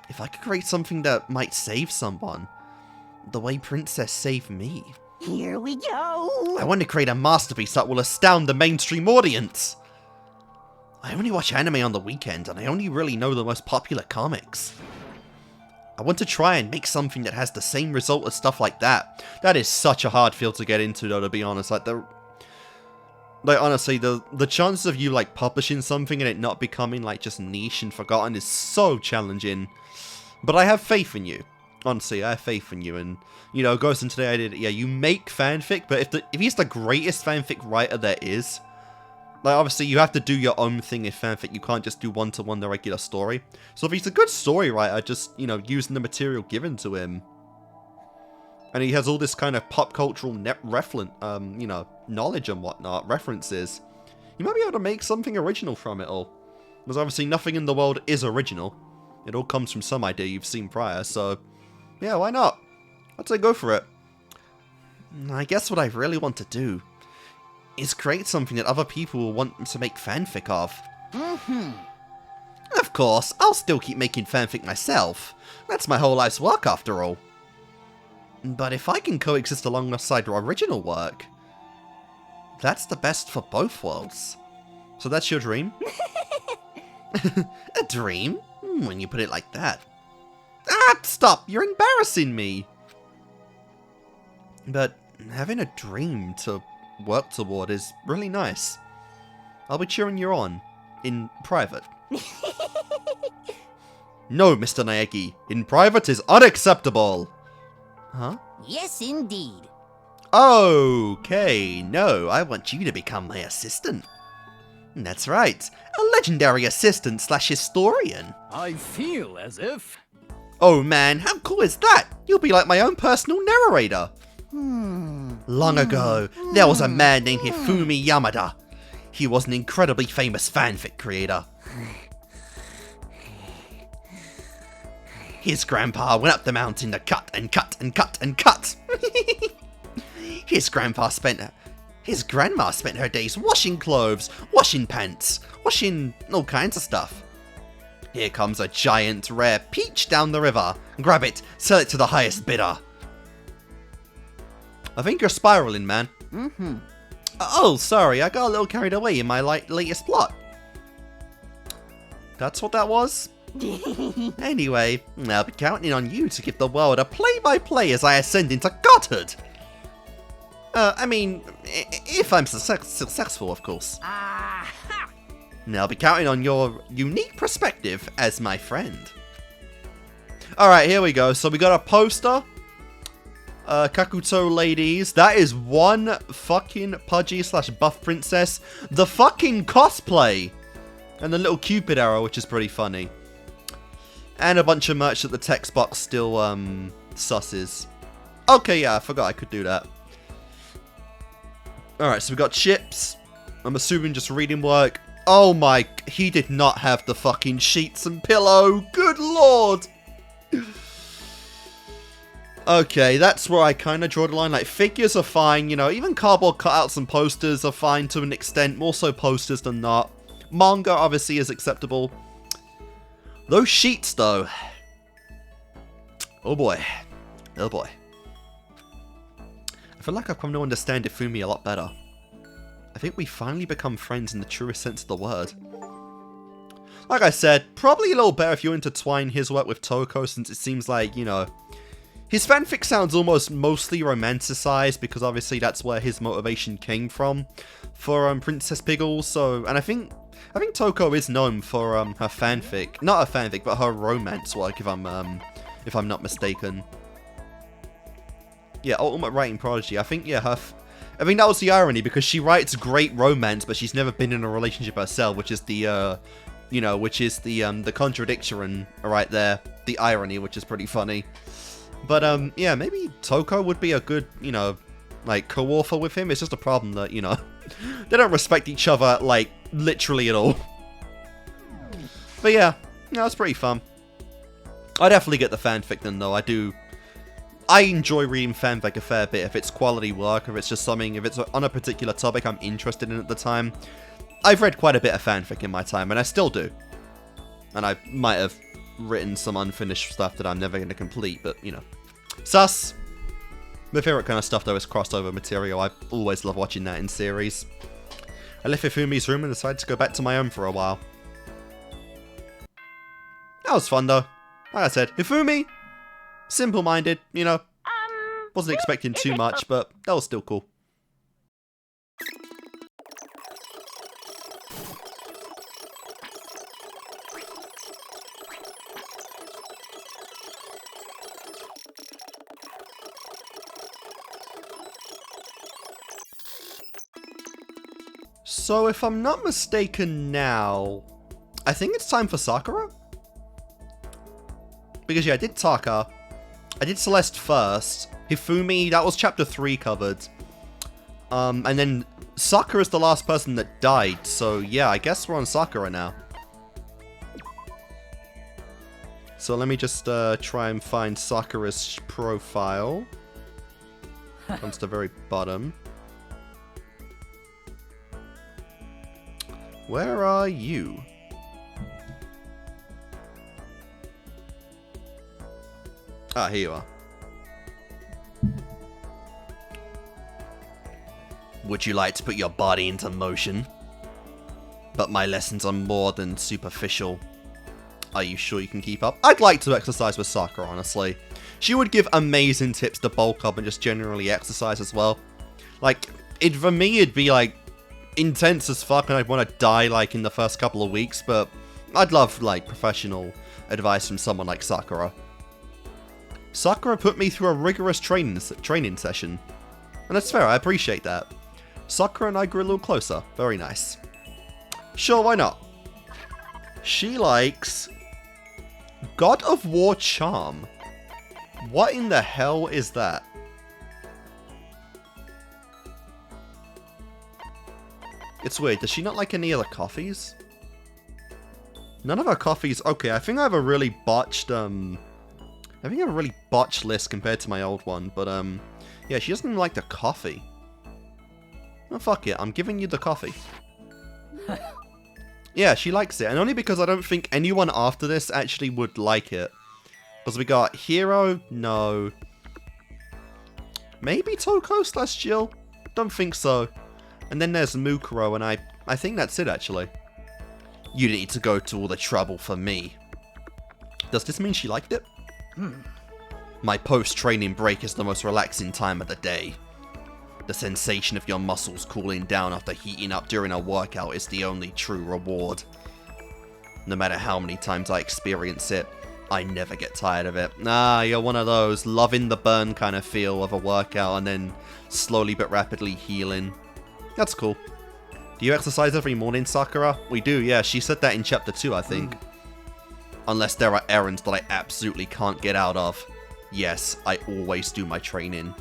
if I could create something that might save someone, the way Princess saved me. Here we go. I want to create a masterpiece that will astound the mainstream audience. I only watch anime on the weekend, and I only really know the most popular comics. I want to try and make something that has the same result as stuff like that. That is such a hard field to get into, though, to be honest. Honestly, the chances of you, like, publishing something and it not becoming, like, just niche and forgotten is so challenging. But I have faith in you. Honestly, I have faith in you, and, you know, Ghost in Today I did, yeah, you make fanfic, but if he's the greatest fanfic writer there is, like, obviously, you have to do your own thing in fanfic, you can't just do one-to-one the regular story. So if he's a good story writer, just, you know, using the material given to him, and he has all this kind of pop cultural you know, knowledge and whatnot, references, you might be able to make something original from it all. Because obviously nothing in the world is original. It all comes from some idea you've seen prior, so yeah, why not? I'd say go for it. I guess what I really want to do is create something that other people will want to make fanfic of. Of course, I'll still keep making fanfic myself. That's my whole life's work after all. But if I can coexist alongside original work, that's the best for both worlds. So that's your dream? A dream? When you put it like that. Ah, stop! You're embarrassing me! But having a dream to work toward is really nice. I'll be cheering you on. In private. No, Mr. Naegi. In private is unacceptable! Huh? Yes, indeed. Okay, no, I want you to become my assistant. That's right, a legendary assistant slash historian. I feel as if... Oh man, how cool is that? You'll be like my own personal narrator. Long ago, there was a man named Hifumi Yamada. He was an incredibly famous fanfic creator. His grandpa went up the mountain to cut and cut and cut and cut. His grandma spent her days washing clothes, washing pants, washing all kinds of stuff. Here comes a giant rare peach down the river. Grab it, sell it to the highest bidder. I think you're spiraling, man. Oh, sorry, I got a little carried away in my latest plot. That's what that was? Anyway, I'll be counting on you to give the world a play-by-play as I ascend into godhood. I mean, if I'm successful, of course. Aha! Now I'll be counting on your unique perspective as my friend. Alright, here we go. So we got a poster. Kakuto ladies. That is one fucking pudgy slash buff princess. The fucking cosplay! And the little Cupid arrow, which is pretty funny. And a bunch of merch that the text box still, susses. Okay, yeah, I forgot I could do that. Alright, so we got chips. I'm assuming just reading work. Oh my, he did not have the fucking sheets and pillow. Good lord. Okay, that's where I kind of draw the line. Like, figures are fine, you know, even cardboard cutouts and posters are fine to an extent. More so posters than not. Manga, obviously, is acceptable. Those sheets, though. Oh boy. Oh boy. I feel like I've come to understand Hifumi a lot better. I think we finally become friends in the truest sense of the word. Like I said, probably a little better if you intertwine his work with Toko, since it seems like, you know, his fanfic sounds almost mostly romanticized, because obviously that's where his motivation came from for Princess Piggles. So, and I think Toko is known for her fanfic, not her fanfic, but her romance work, if I'm not mistaken. Yeah, Ultimate Writing Prodigy. I think, yeah, I mean, that was the irony, because she writes great romance, but she's never been in a relationship herself, which is the, the contradiction right there. The irony, which is pretty funny. But, yeah, maybe Toko would be a good, you know, like, co-author with him. It's just a problem that, you know, they don't respect each other, like, literally at all. But yeah, no, it's pretty fun. I definitely get the fanfic then, though. I enjoy reading fanfic a fair bit if it's quality work, if it's just something, if it's on a particular topic I'm interested in at the time. I've read quite a bit of fanfic in my time, and I still do. And I might have written some unfinished stuff that I'm never going to complete, but, you know. Sus! My favourite kind of stuff, though, is crossover material. I always love watching that in series. I left Hifumi's room and decided to go back to my own for a while. That was fun, though. Like I said, Hifumi, simple-minded, you know. Wasn't expecting too much, but that was still cool. So if I'm not mistaken now, I think it's time for Sakura? Because yeah, I did Taka, I did Celeste first, Hifumi, that was chapter 3 covered, and then Sakura's the last person that died, so yeah, I guess we're on Sakura now. So let me just try and find Sakura's profile. Comes to the very bottom. Where are you? Ah, here you are. Would you like to put your body into motion? But my lessons are more than superficial. Are you sure you can keep up? I'd like to exercise with Sakura, honestly. She would give amazing tips to bulk up and just generally exercise as well. Like, for me, it'd be like intense as fuck and I'd want to die like in the first couple of weeks, but I'd love like professional advice from someone like Sakura. Sakura put me through a rigorous training session. And that's fair, I appreciate that. Sakura and I grew a little closer. Very nice. Sure, why not? She likes God of War Charm. What in the hell is that? It's weird, does she not like any other coffees? None of her coffees... Okay, I think I have a really botched, list compared to my old one, but, yeah, she doesn't even like the coffee. Oh, fuck it, I'm giving you the coffee. Yeah, she likes it, and only because I don't think anyone after this actually would like it. Because we got Hiro, no. Maybe Toko/Jill? Don't think so. And then there's Mukuro, and I think that's it, actually. You didn't need to go to all the trouble for me. Does this mean she liked it? My post-training break is the most relaxing time of the day. The sensation of your muscles cooling down after heating up during a workout is the only true reward. No matter how many times I experience it, I never get tired of it. Ah, you're one of those loving the burn kind of feel of a workout and then slowly but rapidly healing. That's cool. Do you exercise every morning, Sakura? We do, yeah. She said that in chapter 2, I think. Unless there are errands that I absolutely can't get out of. Yes, I always do my training.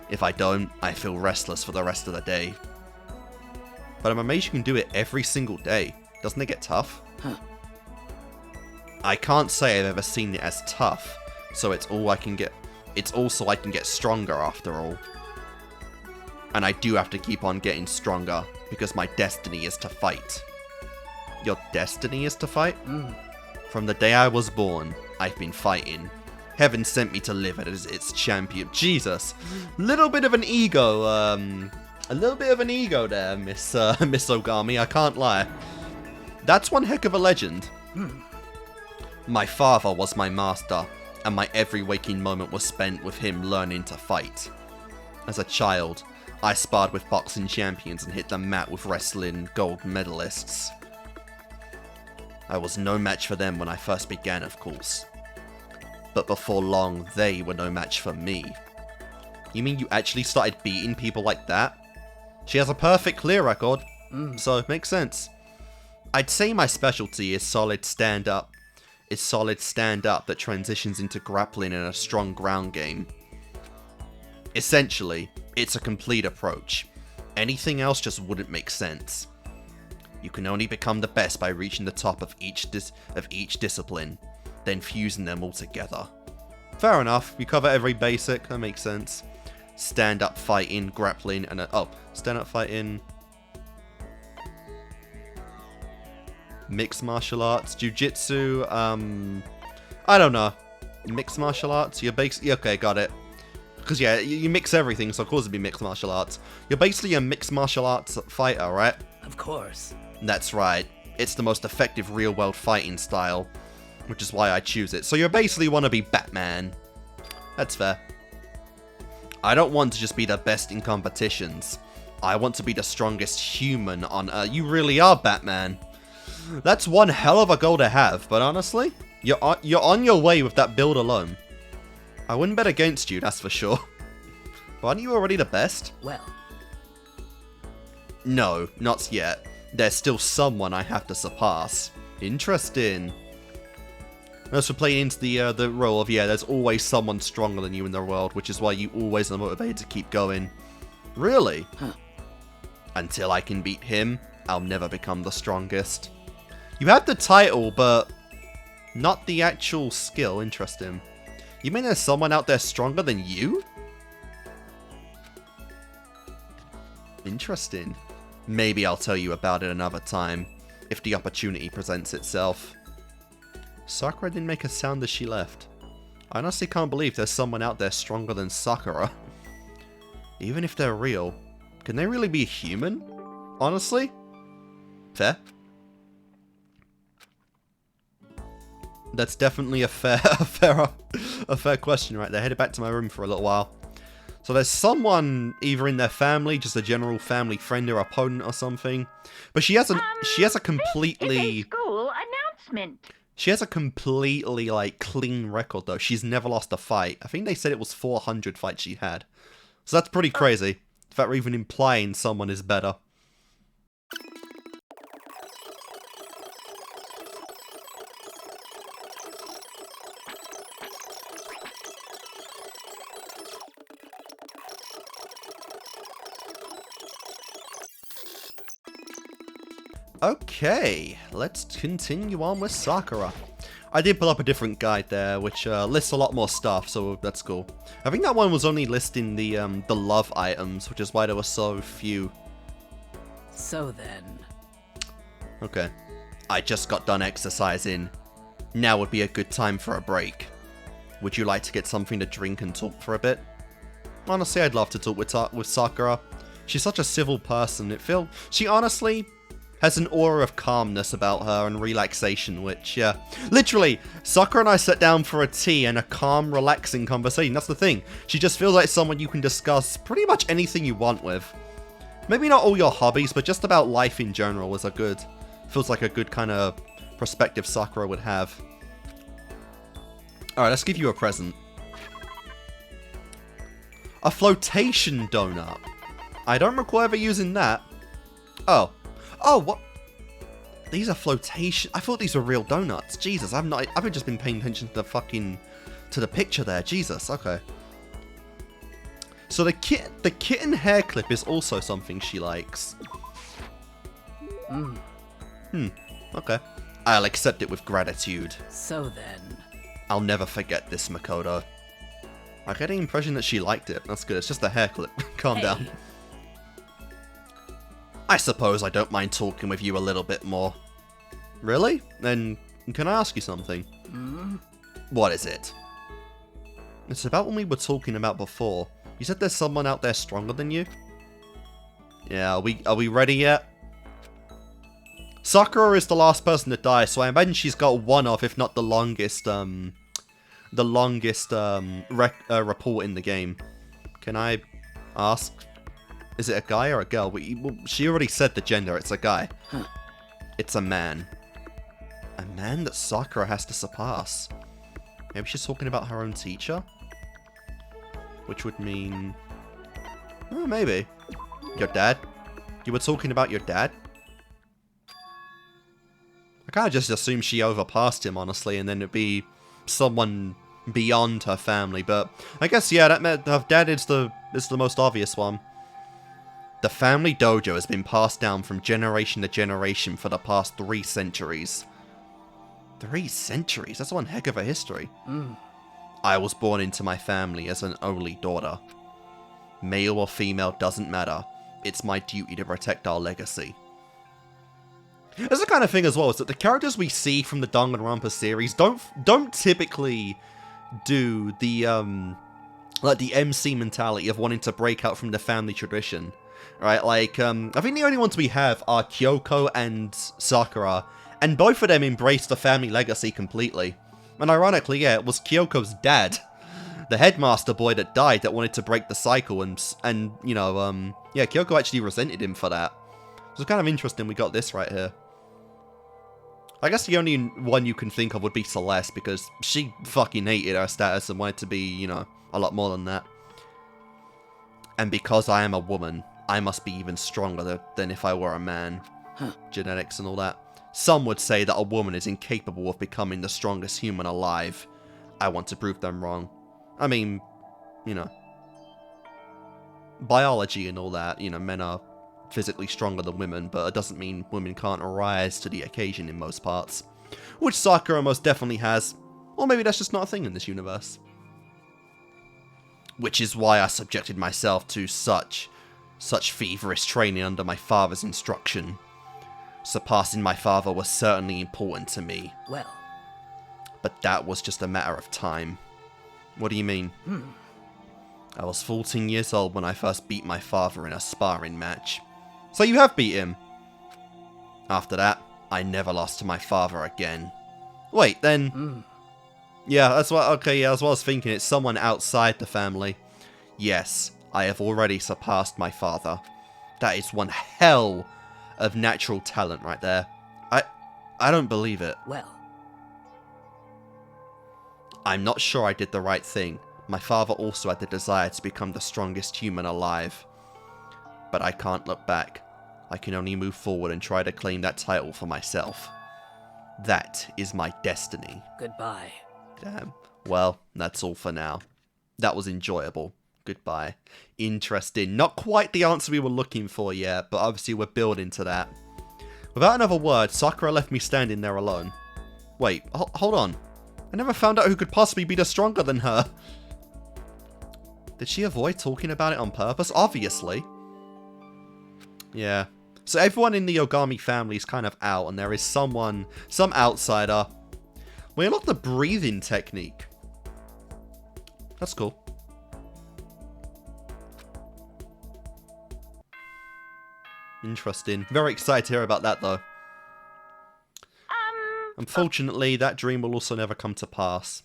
If I don't, I feel restless for the rest of the day. But I'm amazed you can do it every single day. Doesn't it get tough? I can't say I've ever seen it as tough, so it's all I can get. It's also I can get stronger after all. And I do have to keep on getting stronger, because my destiny is to fight. Your destiny is to fight? From the day I was born, I've been fighting. Heaven sent me to live as its champion. Jesus. Little bit of an ego, a little bit of an ego there, Miss Ogami, I can't lie. That's one heck of a legend. My father was my master, and my every waking moment was spent with him learning to fight. As a child, I sparred with boxing champions and hit the mat with wrestling gold medalists. I was no match for them when I first began, of course. But before long, they were no match for me. You mean you actually started beating people like that? She has a perfect clear record, so it makes sense. I'd say my specialty is solid stand-up, is solid stand-up that transitions into grappling and a strong ground game. Essentially, it's a complete approach. Anything else just wouldn't make sense. You can only become the best by reaching the top of each discipline, then fusing them all together. Fair enough, you cover every basic, that makes sense. Stand-up fighting, grappling, and stand-up fighting... Mixed martial arts, jiu-jitsu, I don't know. Mixed martial arts? You're basically... Okay, got it. Because, yeah, you mix everything, so of course it'd be mixed martial arts. You're basically a mixed martial arts fighter, right? Of course. That's right. It's the most effective real-world fighting style, which is why I choose it. So you basically want to be Batman. That's fair. I don't want to just be the best in competitions. I want to be the strongest human on Earth. You really are Batman. That's one hell of a goal to have, but honestly, you're on your way with that build alone. I wouldn't bet against you, that's for sure. But aren't you already the best? Well. No, not yet. There's still someone I have to surpass. Interesting. As for playing into the role of, yeah, there's always someone stronger than you in the world, which is why you always are motivated to keep going. Really? Huh. Until I can beat him, I'll never become the strongest. You have the title, but not the actual skill. Interesting. You mean there's someone out there stronger than you? Interesting. Maybe I'll tell you about it another time, if the opportunity presents itself. Sakura didn't make a sound as she left. I honestly can't believe there's someone out there stronger than Sakura. Even if they're real, can they really be human? Honestly? Fair? That's definitely a fair question right there. Headed back to my room for a little while. So there's someone either in their family, just a general family friend or opponent or something. But she has a completely... This is a school announcement. She has a completely, like, clean record, though. She's never lost a fight. I think they said it was 400 fights she had. So that's pretty crazy. In fact, we're even implying someone is better. Okay, let's continue on with Sakura. I did pull up a different guide there, which lists a lot more stuff, so that's cool. I think that one was only listing the love items, which is why there were so few. So then... Okay. I just got done exercising. Now would be a good time for a break. Would you like to get something to drink and talk for a bit? Honestly, I'd love to talk with Sakura. She's such a civil person. She honestly has an aura of calmness about her and relaxation, which, yeah. Literally, Sakura and I sat down for a tea and a calm, relaxing conversation. That's the thing. She just feels like someone you can discuss pretty much anything you want with. Maybe not all your hobbies, but just about life in general is feels like a good kind of perspective Sakura would have. Alright, let's give you a present. A flotation donut. I don't recall ever using that. Oh, what? These are flotation. I thought these were real donuts. Jesus, I've just been paying attention to the picture there. Jesus, okay. So the kitten hair clip is also something she likes. Okay. I'll accept it with gratitude. So then... I'll never forget this, Makoto. I get the impression that she liked it. That's good. It's just a hair clip. Calm down. I suppose I don't mind talking with you a little bit more. Really? Then can I ask you something? What is it? It's about what we were talking about before. You said there's someone out there stronger than you? Yeah, are we ready yet? Sakura is the last person to die, so I imagine she's got one of, if not the longest report in the game. Can I ask? Is it a guy or a girl? She already said the gender. It's a guy. Huh. It's a man. A man that Sakura has to surpass. Maybe she's talking about her own teacher? Which would mean... Oh, maybe. Your dad? You were talking about your dad? I kind of just assumed she overpassed him, honestly, and then it'd be someone beyond her family. But I guess, yeah, her dad is the most obvious one. The family dojo has been passed down from generation to generation for the past 3 centuries. 3 centuries? That's one heck of a history. I was born into my family as an only daughter. Male or female doesn't matter. It's my duty to protect our legacy. That's the kind of thing as well, is that the characters we see from the Danganronpa series don't typically do the like the MC mentality of wanting to break out from the family tradition. Right, like, I think the only ones we have are Kyoko and Sakura, and both of them embrace the family legacy completely. And ironically, yeah, it was Kyoko's dad, the headmaster boy that died, that wanted to break the cycle, and you know, yeah, Kyoko actually resented him for that. So it's kind of interesting we got this right here. I guess the only one you can think of would be Celeste, because she fucking hated her status and wanted to be, you know, a lot more than that. And because I am a woman, I must be even stronger than if I were a man. Genetics and all that. Some would say that a woman is incapable of becoming the strongest human alive. I want to prove them wrong. I mean, you know, biology and all that, you know, men are physically stronger than women, but it doesn't mean women can't rise to the occasion in most parts. Which Sakura most definitely has. Or maybe that's just not a thing in this universe. Which is why I subjected myself to such feverish training under my father's instruction. Surpassing my father was certainly important to me. Well. But that was just a matter of time. What do you mean? I was 14 years old when I first beat my father in a sparring match. So you have beat him? After that, I never lost to my father again. Wait, then... Yeah, that's what. Okay, yeah, that's what I was thinking. It's someone outside the family. Yes, I have already surpassed my father. That is one hell of natural talent right there. I don't believe it. Well. I'm not sure I did the right thing. My father also had the desire to become the strongest human alive. But I can't look back. I can only move forward and try to claim that title for myself. That is my destiny. Goodbye. Damn. Well, that's all for now. That was enjoyable. Goodbye. Interesting. Not quite the answer we were looking for yet, but obviously we're building to that. Without another word, Sakura left me standing there alone. Wait, hold on. I never found out who could possibly be the stronger than her. Did she avoid talking about it on purpose? Obviously. Yeah. So everyone in the Ogami family is kind of out, and there is some outsider. We unlocked the breathing technique. That's cool. Interesting. Very excited to hear about that, though. Unfortunately, that dream will also never come to pass.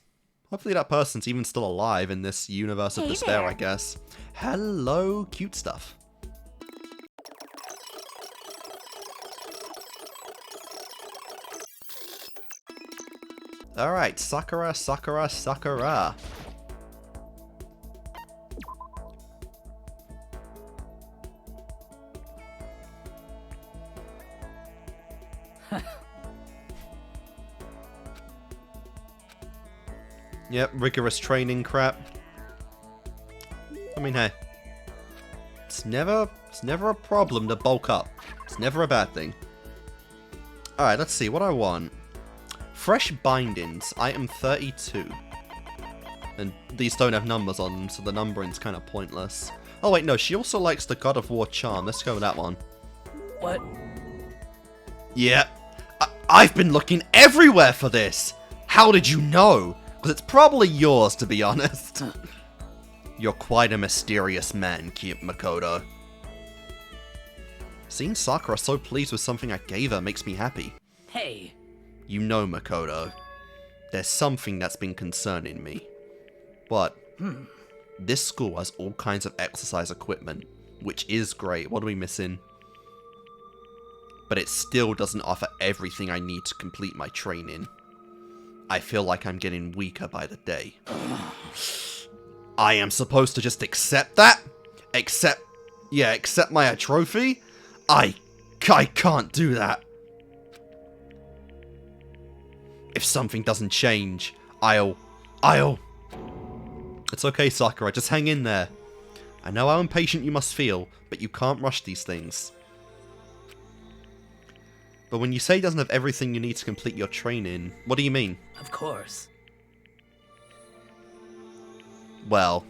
Hopefully that person's even still alive in this universe of despair, there. I guess. Hello, cute stuff. Alright, Sakura, Sakura, Sakura. Yep, rigorous training crap. I mean, hey. It's never a problem to bulk up. It's never a bad thing. Alright, let's see what I want. Fresh bindings, item 32. And these don't have numbers on them, so the numbering's kind of pointless. Oh wait, no, she also likes the God of War charm. Let's go with that one. What? Yeah. I've been looking everywhere for this! How did you know? Because it's probably yours, to be honest. You're quite a mysterious man, Makoto. Seeing Sakura so pleased with something I gave her makes me happy. Hey. You know, Makoto, there's something that's been concerning me. What? This school has all kinds of exercise equipment, which is great. What are we missing? But it still doesn't offer everything I need to complete my training. I feel like I'm getting weaker by the day. I am supposed to just accept that? Accept my trophy? I can't do that. If something doesn't change, I'll... It's okay, Sakura, just hang in there. I know how impatient you must feel, but you can't rush these things. But when you say he doesn't have everything you need to complete your training, what do you mean? Of course. Well,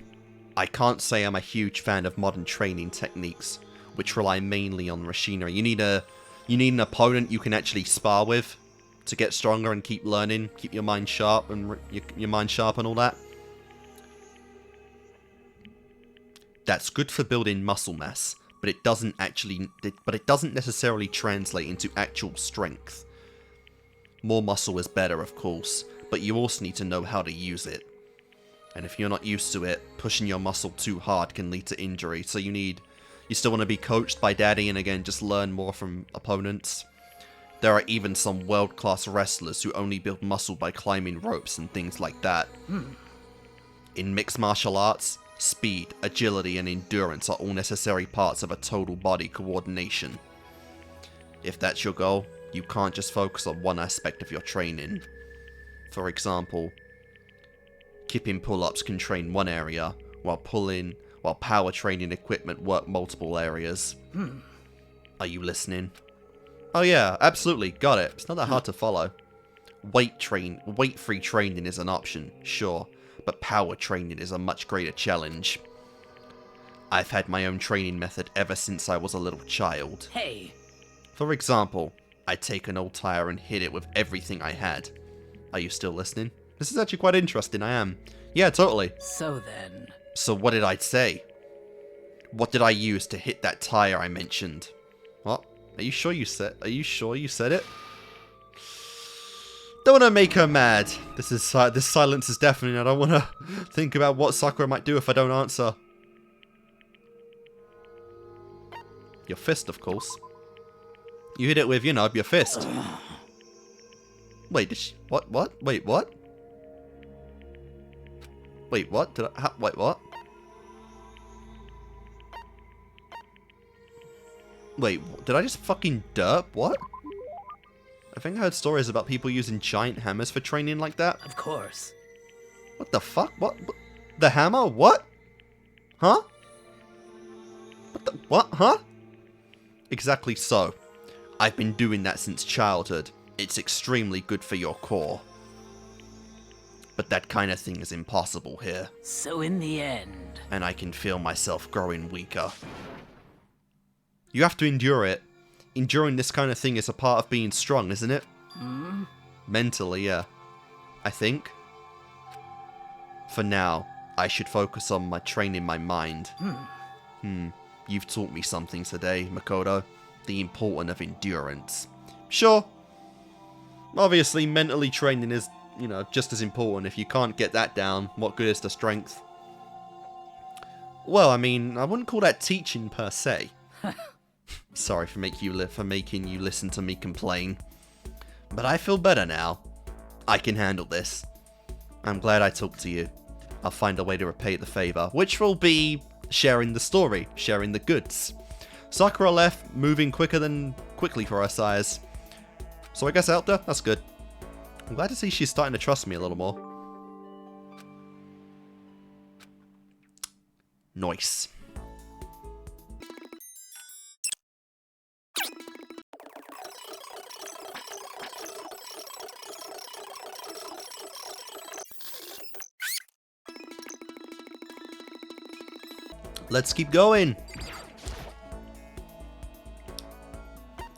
I can't say I'm a huge fan of modern training techniques, which rely mainly on machinery. You need an opponent you can actually spar with to get stronger and keep learning, keep your mind sharp and your mind sharp and all that. That's good for building muscle mass, but it doesn't necessarily translate into actual strength. More muscle is better, of course, but you also need to know how to use it. And if you're not used to it, pushing your muscle too hard can lead to injury, so you still want to be coached by daddy and again just learn more from opponents. There are even some world-class wrestlers who only build muscle by climbing ropes and things like that. In mixed martial arts, speed, agility, and endurance are all necessary parts of a total body coordination. If that's your goal, you can't just focus on one aspect of your training. For example, kipping pull-ups can train one area, while power training equipment work multiple areas. Are you listening? Oh yeah, absolutely, got it. It's not that hard to follow. Weight-free training is an option, sure, but power training is a much greater challenge. I've had my own training method ever since I was a little child. Hey! For example, I'd take an old tire and hit it with everything I had. Are you still listening? This is actually quite interesting, I am. Yeah, totally. So then... So what did I say? What did I use to hit that tire I mentioned? What? Are you sure you said it? Don't want to make her mad. This silence is deafening. I don't want to think about what Sakura might do if I don't answer. Your fist, of course. You hit it with, your fist. Wait, did she... What? Wait, what? Wait, what? Wait, what? Wait, did I just fucking derp? What? I think I heard stories about people using giant hammers for training like that. Of course. What the fuck? What? The hammer? What? Huh? What? Huh? Exactly so. I've been doing that since childhood. It's extremely good for your core. But that kind of thing is impossible here. So in the end... And I can feel myself growing weaker. You have to endure it. Enduring this kind of thing is a part of being strong, isn't it? Mentally, yeah. I think. For now, I should focus on training my mind. You've taught me something today, Makoto. The importance of endurance. Sure. Obviously, mentally training is, just as important. If you can't get that down, what good is the strength? Well, I mean, I wouldn't call that teaching per se. Sorry for making you listen to me complain. But I feel better now. I can handle this. I'm glad I talked to you. I'll find a way to repay the favor, which will be sharing the story, sharing the goods. Sakura left, moving quickly for her size. So I guess out there, that's good. I'm glad to see she's starting to trust me a little more. Nice. Let's keep going.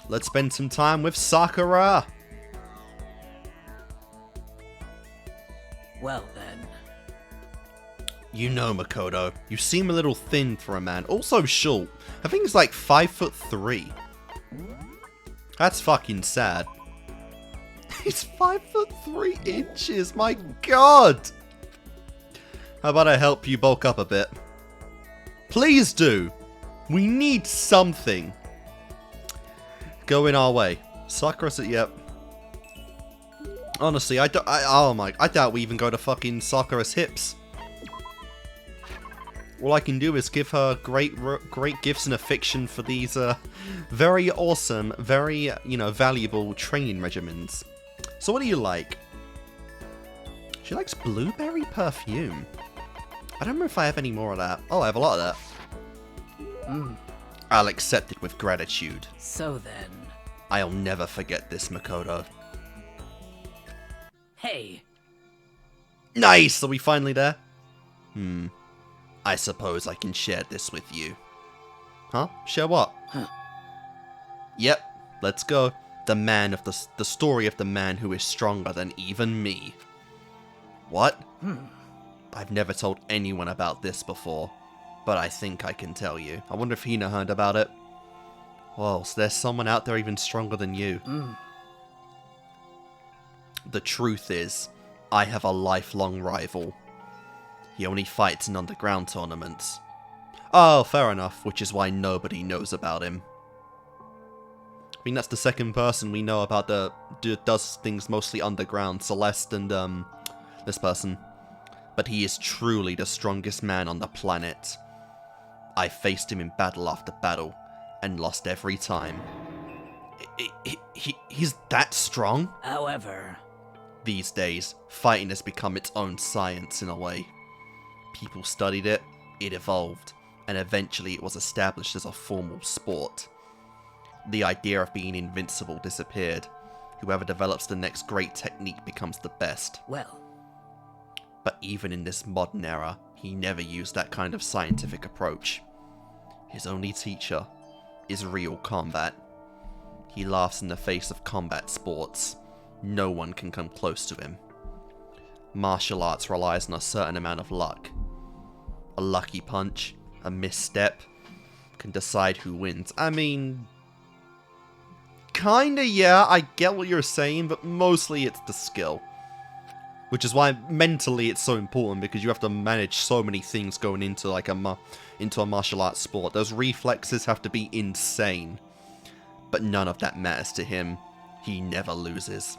Let's spend some time with Sakura. Well then. You know, Makoto, you seem a little thin for a man. Also short. I think he's like 5'3". That's fucking sad. He's 5'3". My god. How about I help you bulk up a bit? Please do. We need something. Going our way. Sakura said, yep. Honestly, I doubt we even go to fucking Sakura's hips. All I can do is give her great gifts and affection for these very awesome, very, valuable training regimens. So what do you like? She likes blueberry perfume. I don't remember if I have any more of that. Oh, I have a lot of that. I'll accept it with gratitude. So then... I'll never forget this, Makoto. Hey, Nice! Are we finally there? I suppose I can share this with you. Huh? Share what? Yep, let's go. The story of the man who is stronger than even me. What? I've never told anyone about this before, but I think I can tell you. I wonder if Hina heard about it. Whoa, so there's someone out there even stronger than you. The truth is, I have a lifelong rival. He only fights in underground tournaments. Oh, fair enough, which is why nobody knows about him. I mean, that's the second person we know about that does things mostly underground, Celeste and, this person. But he is truly the strongest man on the planet. I faced him in battle after battle, and lost every time. He's that strong? however... These days, fighting has become its own science in a way. People studied it, it evolved, and eventually it was established as a formal sport. The idea of being invincible disappeared. Whoever develops the next great technique becomes the best. Well, But even in this modern era, he never used that kind of scientific approach. His only teacher is real combat. He laughs in the face of combat sports. No one can come close to him. Martial arts relies on a certain amount of luck. A lucky punch, a misstep, can decide who wins. I mean, kinda, yeah, I get what you're saying, but mostly it's the skill. Which is why mentally it's so important, because you have to manage so many things going into like into a martial arts sport. Those reflexes have to be insane. But none of that matters to him. He never loses.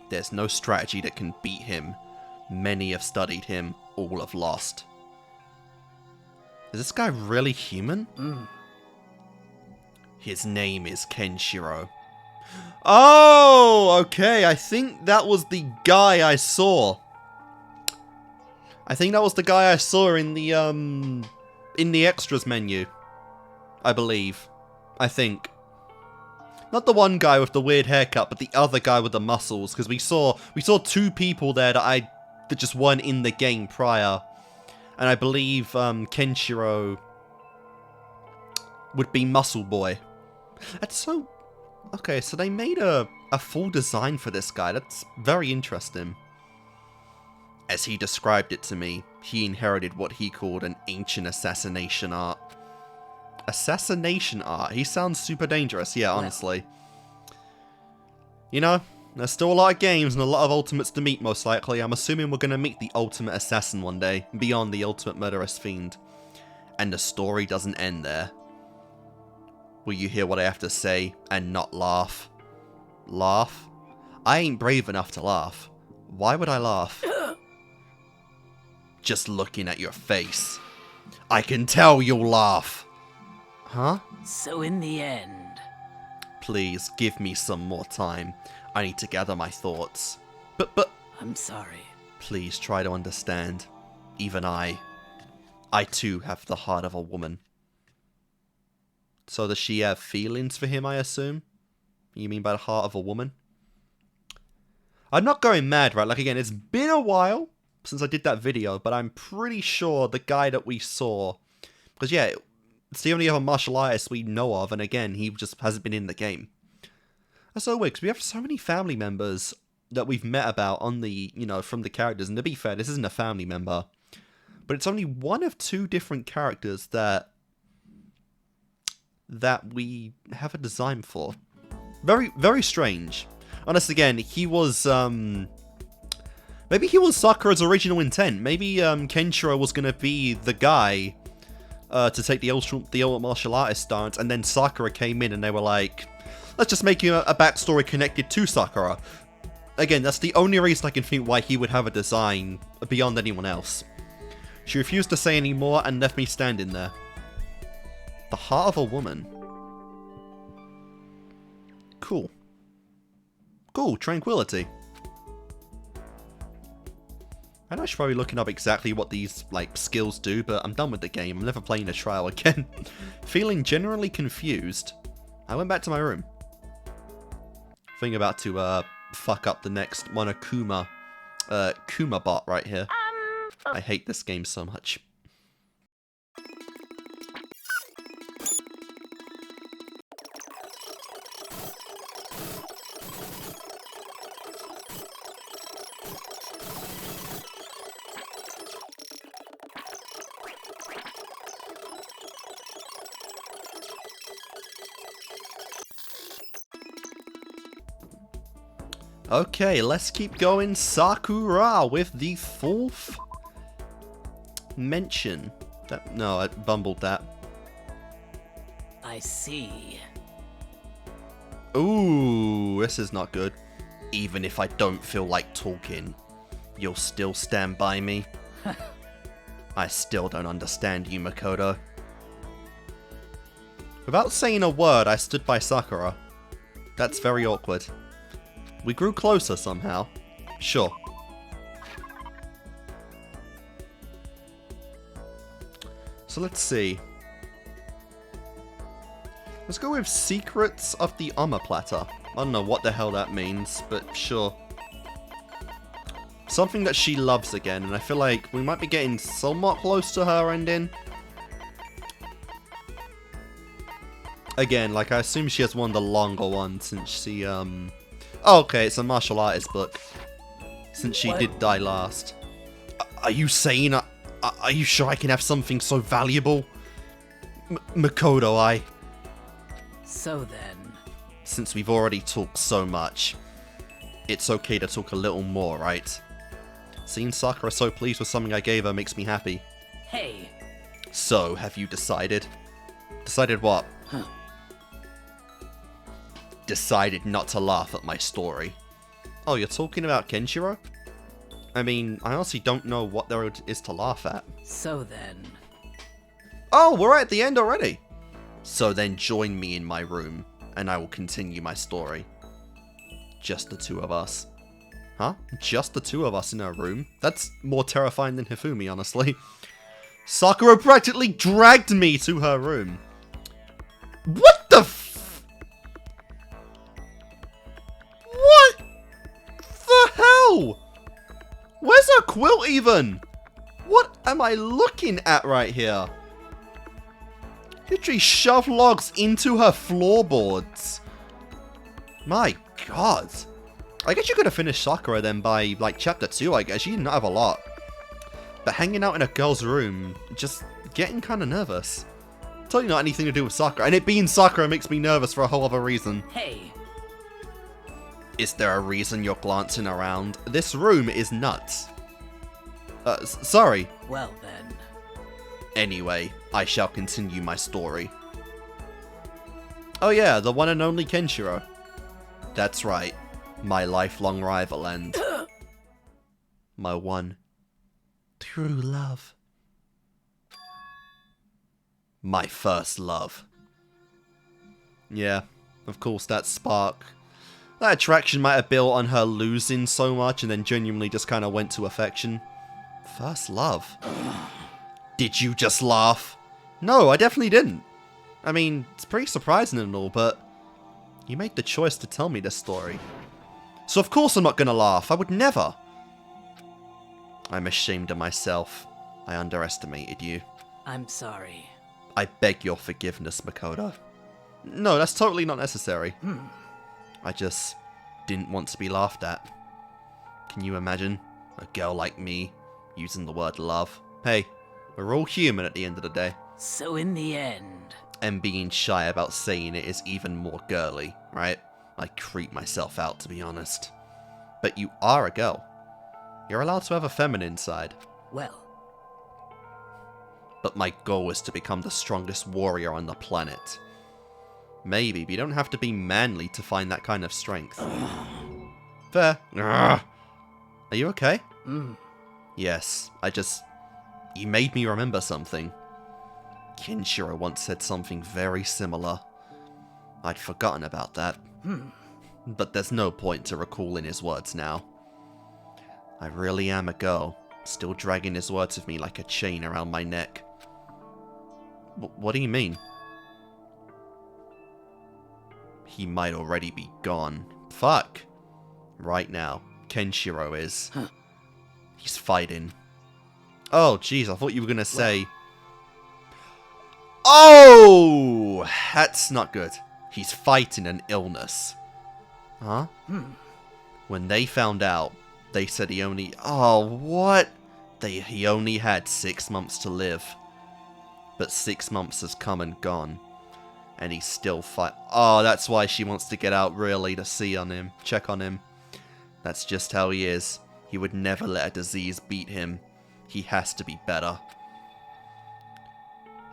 There's no strategy that can beat him. Many have studied him, all have lost. Is this guy really human? His name is Kenshiro. Oh, okay, I think that was the guy I saw. I think that was the guy I saw in the extras menu. I believe. I think. Not the one guy with the weird haircut, but the other guy with the muscles, because we saw two people there that just weren't in the game prior. And I believe Kenshiro would be Muscle Boy. That's so... Okay, so they made a full design for this guy. That's very interesting. As he described it to me, he inherited what he called an ancient assassination art. Assassination art? He sounds super dangerous, yeah, honestly. You know, there's still a lot of games and a lot of ultimates to meet, most likely. I'm assuming we're going to meet the ultimate assassin one day, beyond the ultimate murderous fiend. And the story doesn't end there. Will you hear what I have to say and not laugh? Laugh? I ain't brave enough to laugh. Why would I laugh? Just looking at your face. I can tell you'll laugh. Huh? so in the end... Please, give me some more time. I need to gather my thoughts. But... I'm sorry. Please try to understand. Even I too have the heart of a woman. So does she have feelings for him, I assume? You mean by the heart of a woman? I'm not going mad, right? Like, again, it's been a while since I did that video, but I'm pretty sure the guy that we saw... Because, yeah, it's the only other martial artist we know of, and again, he just hasn't been in the game. That's so weird, because we have so many family members that we've met about on the, you know, from the characters, and to be fair, this isn't a family member. But it's only one of two different characters that we have a design for. Very, very strange. Unless, again, he was, maybe he was Sakura's original intent. Maybe, Kenshiro was gonna be the guy, to take the ultimate martial artist stance, and then Sakura came in and they were like, let's just make you a backstory connected to Sakura. Again, that's the only reason I can think why he would have a design beyond anyone else. She refused to say any more and left me standing there. The heart of a woman. Cool. Cool, tranquility. I know I should probably looking up exactly what these, like, skills do, but I'm done with the game. I'm never playing a trial again. Feeling generally confused, I went back to my room. Thinking about to, fuck up the next Monokuma, Kuma bot right here. I hate this game so much. Okay, let's keep going. Sakura with the 4th mention. No, I bumbled that. I see. Ooh, this is not good. Even if I don't feel like talking, you'll still stand by me. I still don't understand you, Makoto. Without saying a word, I stood by Sakura. That's very awkward. We grew closer somehow. Sure. So let's see. Let's go with Secrets of the Omoplata. I don't know what the hell that means, but sure. Something that she loves again, and I feel like we might be getting somewhat close to her ending. Again, like I assume she has one of the longer ones since she, Oh, okay, it's a martial artist book. Since she did die last. Are you saying... Are you sure I can have something so valuable? Makoto, So then... Since we've already talked so much, it's okay to talk a little more, right? Seeing Sakura so pleased with something I gave her makes me happy. Hey! So, have you decided? Decided what? Huh. Decided not to laugh at my story. Oh, you're talking about Kenshiro? I mean, I honestly don't know what there is to laugh at. So then... Oh, we're at the end already! So then join me in my room, and I will continue my story. Just the two of us. Huh? Just the two of us in her room? That's more terrifying than Hifumi, honestly. Sakura practically dragged me to her room. What the What the hell? Where's her quilt even? What am I looking at right here? Literally shove logs into her floorboards. My god. I guess you could have finished Sakura then by, like, chapter 2, I guess. You didn't have a lot. But hanging out in a girl's room, just getting kind of nervous. Totally not anything to do with Sakura. And it being Sakura makes me nervous for a whole other reason. Hey! Is there a reason you're glancing around? This room is nuts. Sorry. Well then... Anyway, I shall continue my story. Oh yeah, the one and only Kenshiro. That's right. My lifelong rival and... my one true love. My first love. Yeah, of course that spark. That attraction might have built on her losing so much and then genuinely just kind of went to affection. First love. Did you just laugh? No, I definitely didn't. I mean, it's pretty surprising and all, but you made the choice to tell me this story. So of course I'm not gonna laugh. I would never. I'm ashamed of myself. I underestimated you. I'm sorry. I beg your forgiveness, Makoto. No, that's totally not necessary. I just didn't want to be laughed at. Can you imagine? A girl like me using the word love. Hey, we're all human at the end of the day. So in the end... And being shy about saying it is even more girly, right? I creep myself out, to be honest. But you are a girl. You're allowed to have a feminine side. Well... But my goal is to become the strongest warrior on the planet. Maybe, but you don't have to be manly to find that kind of strength. Fair. Are you okay? Yes, you made me remember something. Kenshiro once said something very similar. I'd forgotten about that. But there's no point to recalling his words now. I really am a girl, Still dragging his words with me like a chain around my neck. What do you mean? He might already be gone. Fuck. Right now, Kenshiro is. Huh. He's fighting. Oh, jeez, I thought you were gonna say... Oh! That's not good. He's fighting an illness. Huh? When they found out, they said he only... Oh, what? He only had 6 months to live. But 6 months has come and gone. And he's still fight... Oh, that's why she wants to get out, really, to see on him. Check on him. That's just how he is. He would never let a disease beat him. He has to be better.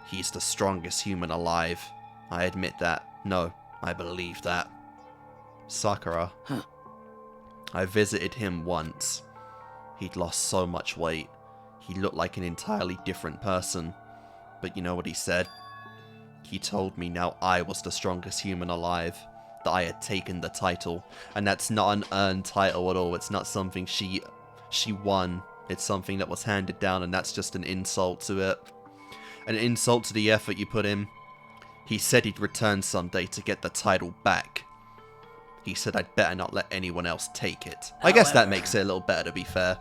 He's the strongest human alive. I admit that. No, I believe that. Sakura. Huh. I visited him once. He'd lost so much weight. He looked like an entirely different person. But you know what he said? He told me now I was the strongest human alive. That I had taken the title. And that's not an earned title at all. It's not something she won. It's something that was handed down, and that's just an insult to it. An insult to the effort you put in. He said he'd return someday to get the title back. He said I'd better not let anyone else take it. I guess that makes it a little better, to be fair.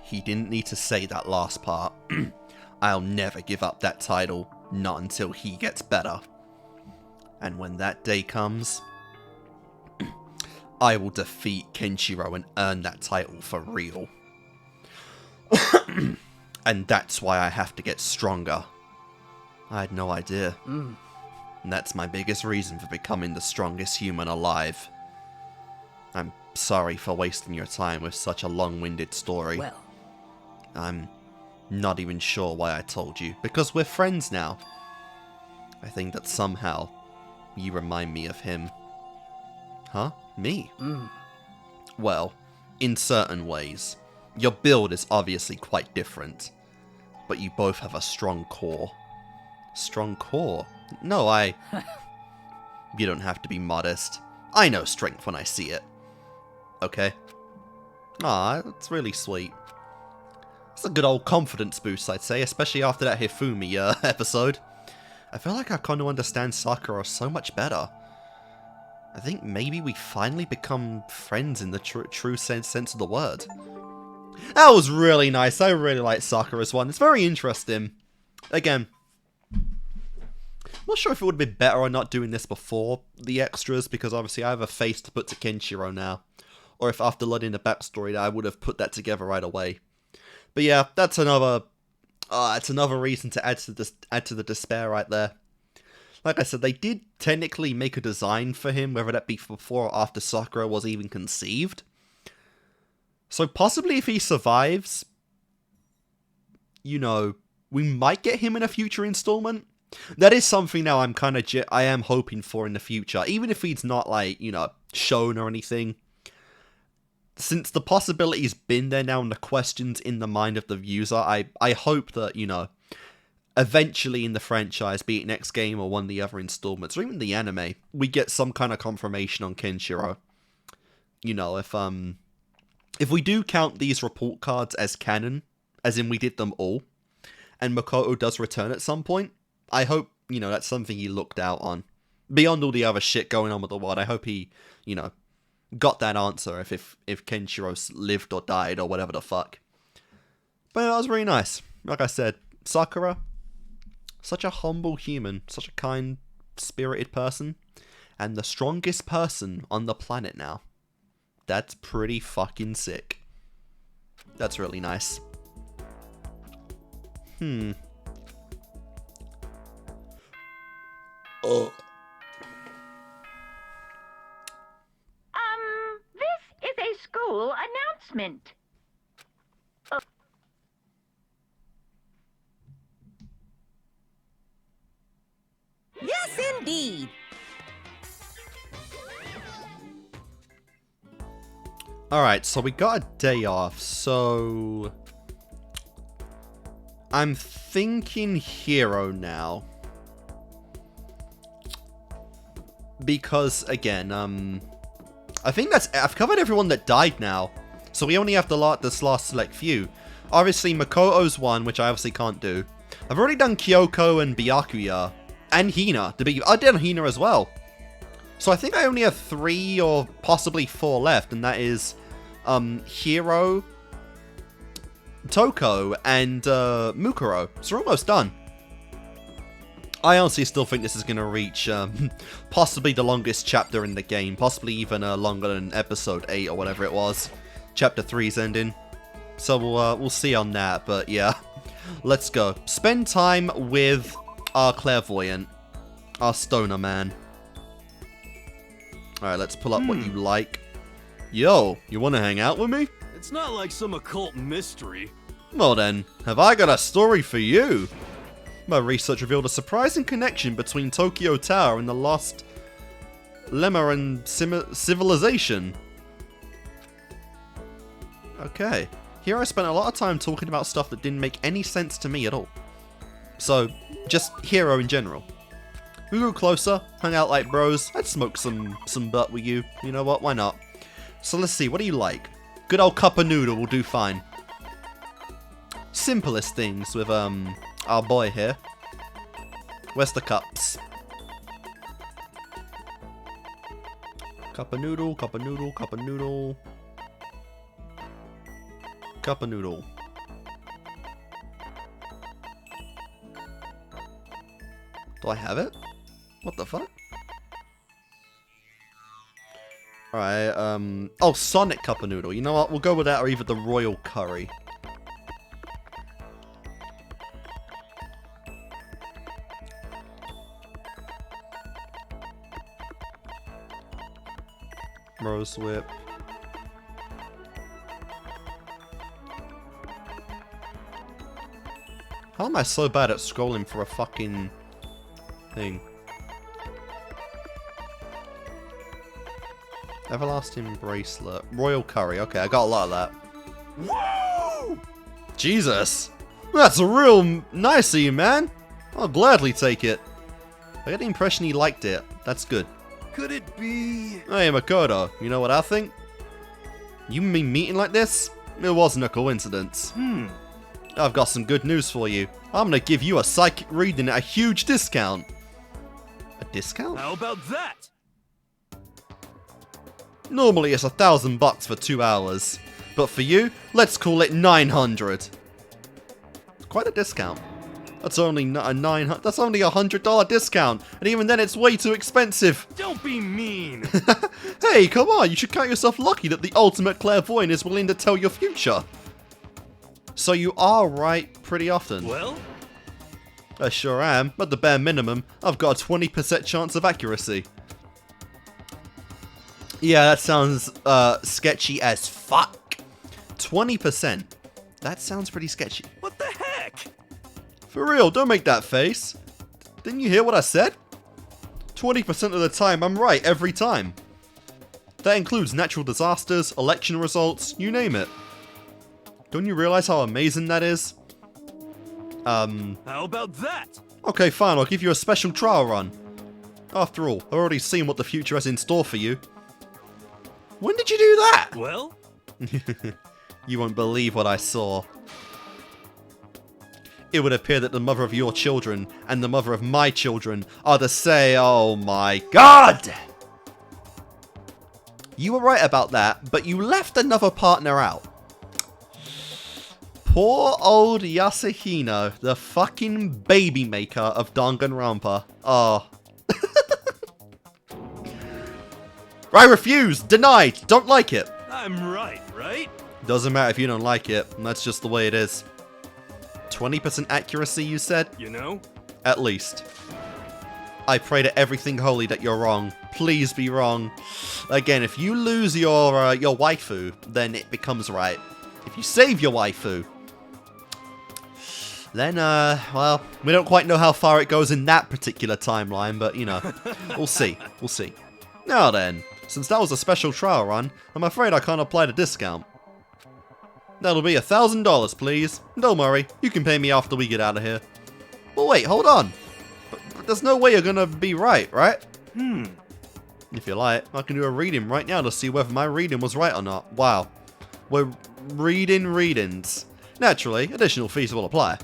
He didn't need to say that last part. I'll never give up that title, not until he gets better. And when that day comes, I will defeat Kenshiro and earn that title for real. And that's why I have to get stronger. I had no idea. And that's my biggest reason for becoming the strongest human alive. I'm sorry for wasting your time with such a long-winded story. Well, I'm not even sure why I told you, because we're friends now. I think that somehow you remind me of him. Huh? Me? Well, in certain ways. Your build is obviously quite different, but you both have a strong core. Strong core? No, You don't have to be modest. I know strength when I see it. Okay? Aw, that's really sweet. It's a good old confidence boost, I'd say, especially after that Hifumi episode. I feel like I kind of understand Sakura so much better. I think maybe we finally become friends in the true sense of the word. That was really nice. I really like Sakura's one. It's very interesting. Again, I'm not sure if it would have been better or not doing this before the extras, because obviously I have a face to put to Kenshiro now. Or if after learning the backstory, I would have put that together right away. But yeah, that's another reason to add to the despair right there. Like I said, they did technically make a design for him, whether that be before or after Sakura was even conceived. So possibly if he survives, you know, we might get him in a future installment. That is something now I am hoping for in the future, even if he's not, like, you know, shown or anything. Since the possibility's been there now and the question's in the mind of the user, I hope that, you know, eventually in the franchise, be it next game or one of the other installments, or even the anime, we get some kind of confirmation on Kenshiro. You know, if we do count these report cards as canon, as in we did them all, and Makoto does return at some point, I hope, you know, that's something he looked out on. Beyond all the other shit going on with the world, I hope he, you know, got that answer if Kenshiro lived or died or whatever the fuck. But that was really nice. Like I said, Sakura, such a humble human, such a kind, spirited person, and the strongest person on the planet now. That's pretty fucking sick. That's really nice. Oh. This is a school announcement. Yes, indeed. Alright, so we got a day off, so I'm thinking Hero now. because, again, I think I've covered everyone that died now. So we only have this last select few. Obviously, Makoto's one, which I obviously can't do. I've already done Kyoko and Byakuya. And Hina. I did Hina as well. So I think I only have 3 or possibly 4 left. And that is Hiro, Toko, and Mukuro. So we're almost done. I honestly still think this is going to reach possibly the longest chapter in the game. Possibly even longer than episode 8 or whatever it was. Chapter 3's ending. So we'll see on that, but yeah. Let's go. Spend time with our clairvoyant. Our stoner man. Alright, let's pull up what you like. Yo, you want to hang out with me? It's not like some occult mystery. Well then, have I got a story for you? My research revealed a surprising connection between Tokyo Tower and the lost Lemurian civilization. Okay. Here I spent a lot of time talking about stuff that didn't make any sense to me at all. So, just Hero in general. We grew closer, hung out like bros, I'd smoke some butt with you, you know what, why not? So let's see, what do you like? Good old cup of noodle will do fine. Simplest things with, our boy here. Where's the cups? Cup of noodle, cup of noodle, cup of noodle. Cup of noodle. Do I have it? What the fuck? Alright, oh, Sonic cup of noodle. You know what? We'll go with that or either the royal curry. Rose whip. How am I so bad at scrolling for a fucking thing? Everlasting bracelet. Royal curry. Okay, I got a lot of that. Woo! Jesus! That's a real nice of you, man. I'll gladly take it. I get the impression he liked it. That's good. Could it be? Hey, Makoto. You know what I think? You and me meeting like this? It wasn't a coincidence. I've got some good news for you. I'm gonna give you a psychic reading at a huge discount. A discount? How about that? Normally it's $1,000 for 2 hours, but for you, let's call it 900. Quite a discount. That's only That's only a $100 discount, and even then it's way too expensive. Don't be mean. Hey, come on! You should count yourself lucky that the ultimate clairvoyant is willing to tell your future. So you are right pretty often. Well? I sure am. At the bare minimum, I've got a 20% chance of accuracy. Yeah, that sounds sketchy as fuck. 20%. That sounds pretty sketchy. What the heck? For real, don't make that face. Didn't you hear what I said? 20% of the time, I'm right every time. That includes natural disasters, election results, you name it. Don't you realize how amazing that is? How about that? Okay, fine, I'll give you a special trial run. After all, I've already seen what the future has in store for you. When did you do that? Well? You won't believe what I saw. It would appear that the mother of your children and the mother of my children are the same. Oh my god! You were right about that, but you left another partner out. Poor old Yasuhiro, the fucking baby maker of Danganronpa. Oh. I refuse! Denied! Don't like it! I'm right? Doesn't matter if you don't like it. That's just the way it is. 20% accuracy, you said? You know? At least. I pray to everything holy that you're wrong. Please be wrong. Again, if you lose your waifu, then it becomes right. If you save your waifu, then, well, we don't quite know how far it goes in that particular timeline, but, you know, we'll see. We'll see. Now then, since that was a special trial run, I'm afraid I can't apply the discount. That'll be $1,000, please. Don't worry, you can pay me after we get out of here. Well, wait, hold on. But there's no way you're gonna be right? If you like, I can do a reading right now to see whether my reading was right or not. Wow. We're reading readings. Naturally, additional fees will apply.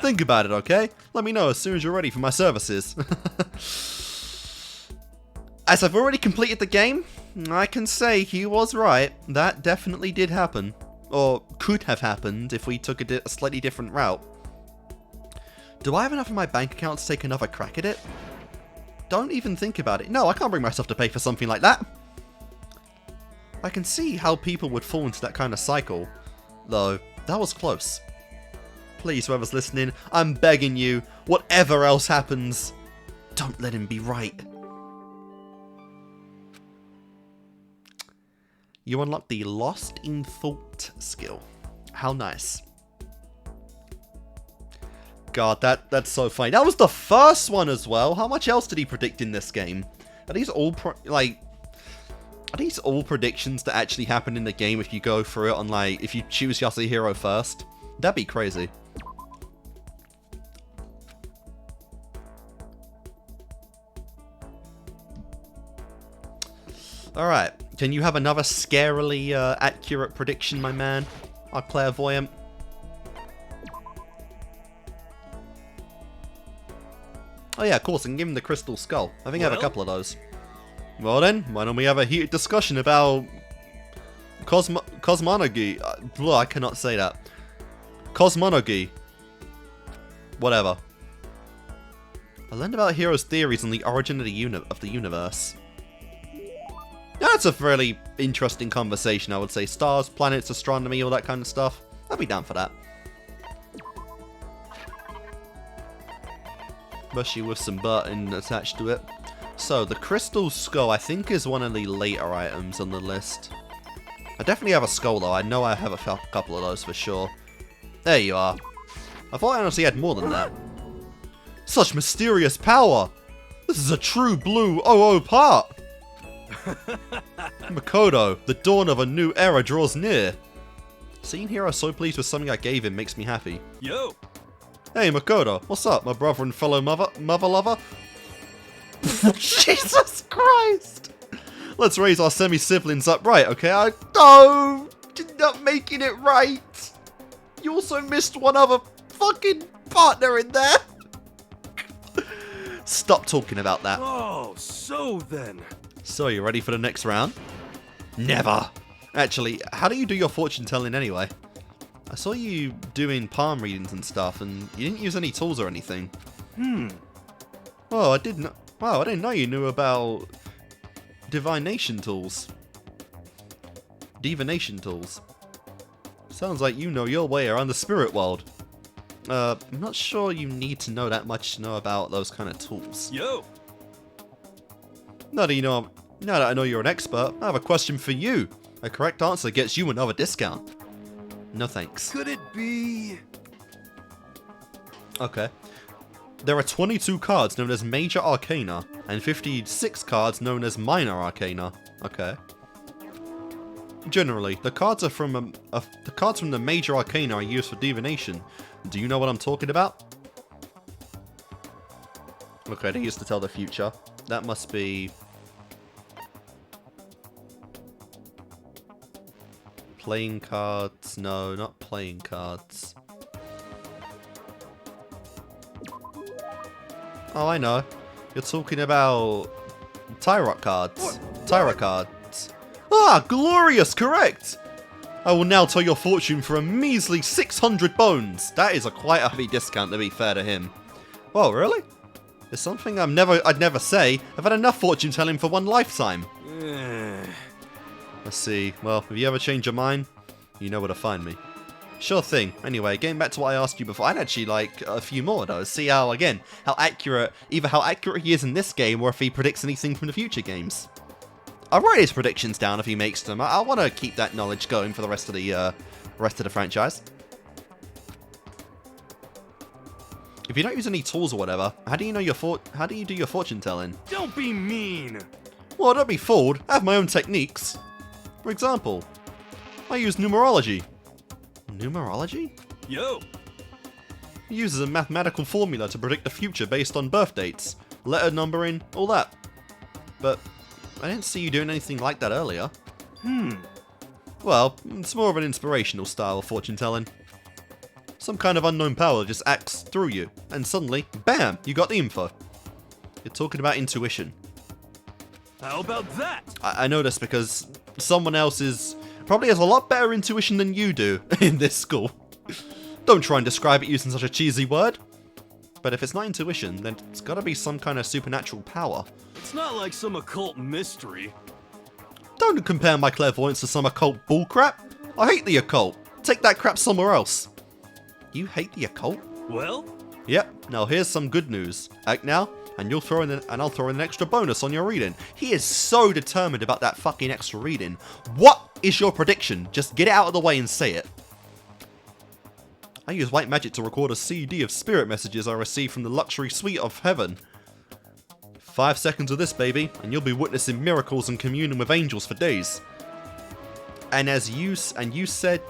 Think about it, okay? Let me know as soon as you're ready for my services. As I've already completed the game, I can say he was right. That definitely did happen. Or could have happened if we took a slightly different route. Do I have enough in my bank account to take another crack at it? Don't even think about it. No, I can't bring myself to pay for something like that. I can see how people would fall into that kind of cycle. Though, that was close. Please, whoever's listening, I'm begging you, whatever else happens, don't let him be right. You unlock the Lost in Thought skill. How nice. God, that's so funny. That was the first one as well. How much else did he predict in this game? Are these all predictions that actually happen in the game if you go through it on if you choose Yasuhiro first? That'd be crazy. Alright, can you have another scarily accurate prediction, my man? Our clairvoyant. Oh yeah, of course, I can give him the crystal skull. I think I have a couple of those. Well then, why don't we have a heated discussion about cosmonology? I cannot say that. Cosmonology. Whatever. I learned about Hero's theories on the origin of the universe. Yeah, that's a fairly interesting conversation, I would say. Stars, planets, astronomy, all that kind of stuff. I'd be down for that. Especially with some button attached to it. So, the crystal skull, I think, is one of the later items on the list. I definitely have a skull, though. I know I have a couple of those for sure. There you are. I thought I honestly had more than that. Such mysterious power! This is a true blue OO part! Makoto, the dawn of a new era draws near. Seeing Hiro so pleased with something I gave him makes me happy. Yo! Hey Makoto, what's up, my brother and fellow mother lover? Jesus Christ! Let's raise our semi-siblings up right, okay? No! You're not making it right! You also missed one other fucking partner in there! Stop talking about that. Oh, so then. So, you ready for the next round? Never! Actually, how do you do your fortune telling anyway? I saw you doing palm readings and stuff, and you didn't use any tools or anything. Oh, I didn't. Wow, I didn't know you knew about divination tools. Divination tools. Sounds like you know your way around the spirit world. I'm not sure you need to know that much to know about those kind of tools. Yo! Now that I know you're an expert, I have a question for you. A correct answer gets you another discount. No thanks. Could it be... Okay. There are 22 cards known as Major Arcana, and 56 cards known as Minor Arcana. Okay. Generally, the cards are from the Major Arcana are used for divination. Do you know what I'm talking about? Okay, they used to tell the future. That must be... Playing cards? No, not playing cards. Oh, I know. You're talking about Tarot cards. Tarot cards. Ah, glorious, correct! I will now tell your fortune for a measly 600 bones. That is quite a heavy discount, to be fair to him. Whoa, really? It's something I'd never say. I've had enough fortune telling for one lifetime. Let's see. Well, if you ever change your mind, you know where to find me. Sure thing. Anyway, getting back to what I asked you before, I'd actually like a few more though. See how accurate he is in this game, or if he predicts anything from the future games. I'll write his predictions down if he makes them. I want to keep that knowledge going for the rest of the franchise. If you don't use any tools or whatever, how do you do your fortune telling? Don't be mean! Well, don't be fooled. I have my own techniques. For example, I use numerology. Numerology? Yo! It uses a mathematical formula to predict the future based on birth dates, letter numbering, all that. but I didn't see you doing anything like that earlier. Well, it's more of an inspirational style of fortune telling. Some kind of unknown power just acts through you, and suddenly, bam, you got the info. You're talking about intuition. How about that? I know this because someone else probably has a lot better intuition than you do in this school. Don't try and describe it using such a cheesy word. But if it's not intuition, then it's gotta be some kind of supernatural power. It's not like some occult mystery. Don't compare my clairvoyance to some occult bullcrap. I hate the occult. Take that crap somewhere else. You hate the occult? Well? Yep, now here's some good news. Act now, and I'll throw in an extra bonus on your reading. He is so determined about that fucking extra reading. What is your prediction? Just get it out of the way and say it. I use white magic to record a CD of spirit messages I received from the luxury suite of heaven. 5 seconds of this, baby, and you'll be witnessing miracles and communing with angels for days. And you said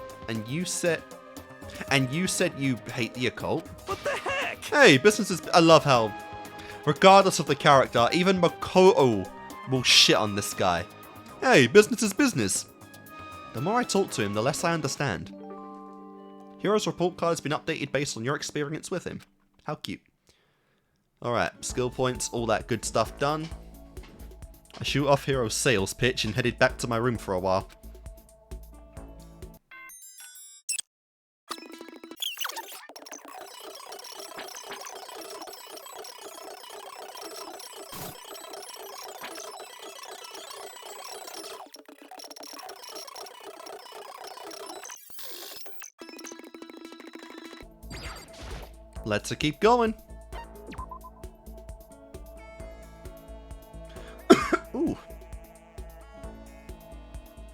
you hate the occult? What the heck? Hey, businesses. I love how, regardless of the character, even Makoto will shit on this guy. Hey, business is business. The more I talk to him, the less I understand. Hero's report card has been updated based on your experience with him. How cute. Alright, skill points, all that good stuff done. I shoot off Hero's sales pitch and headed back to my room for a while. Let's keep going. Ooh.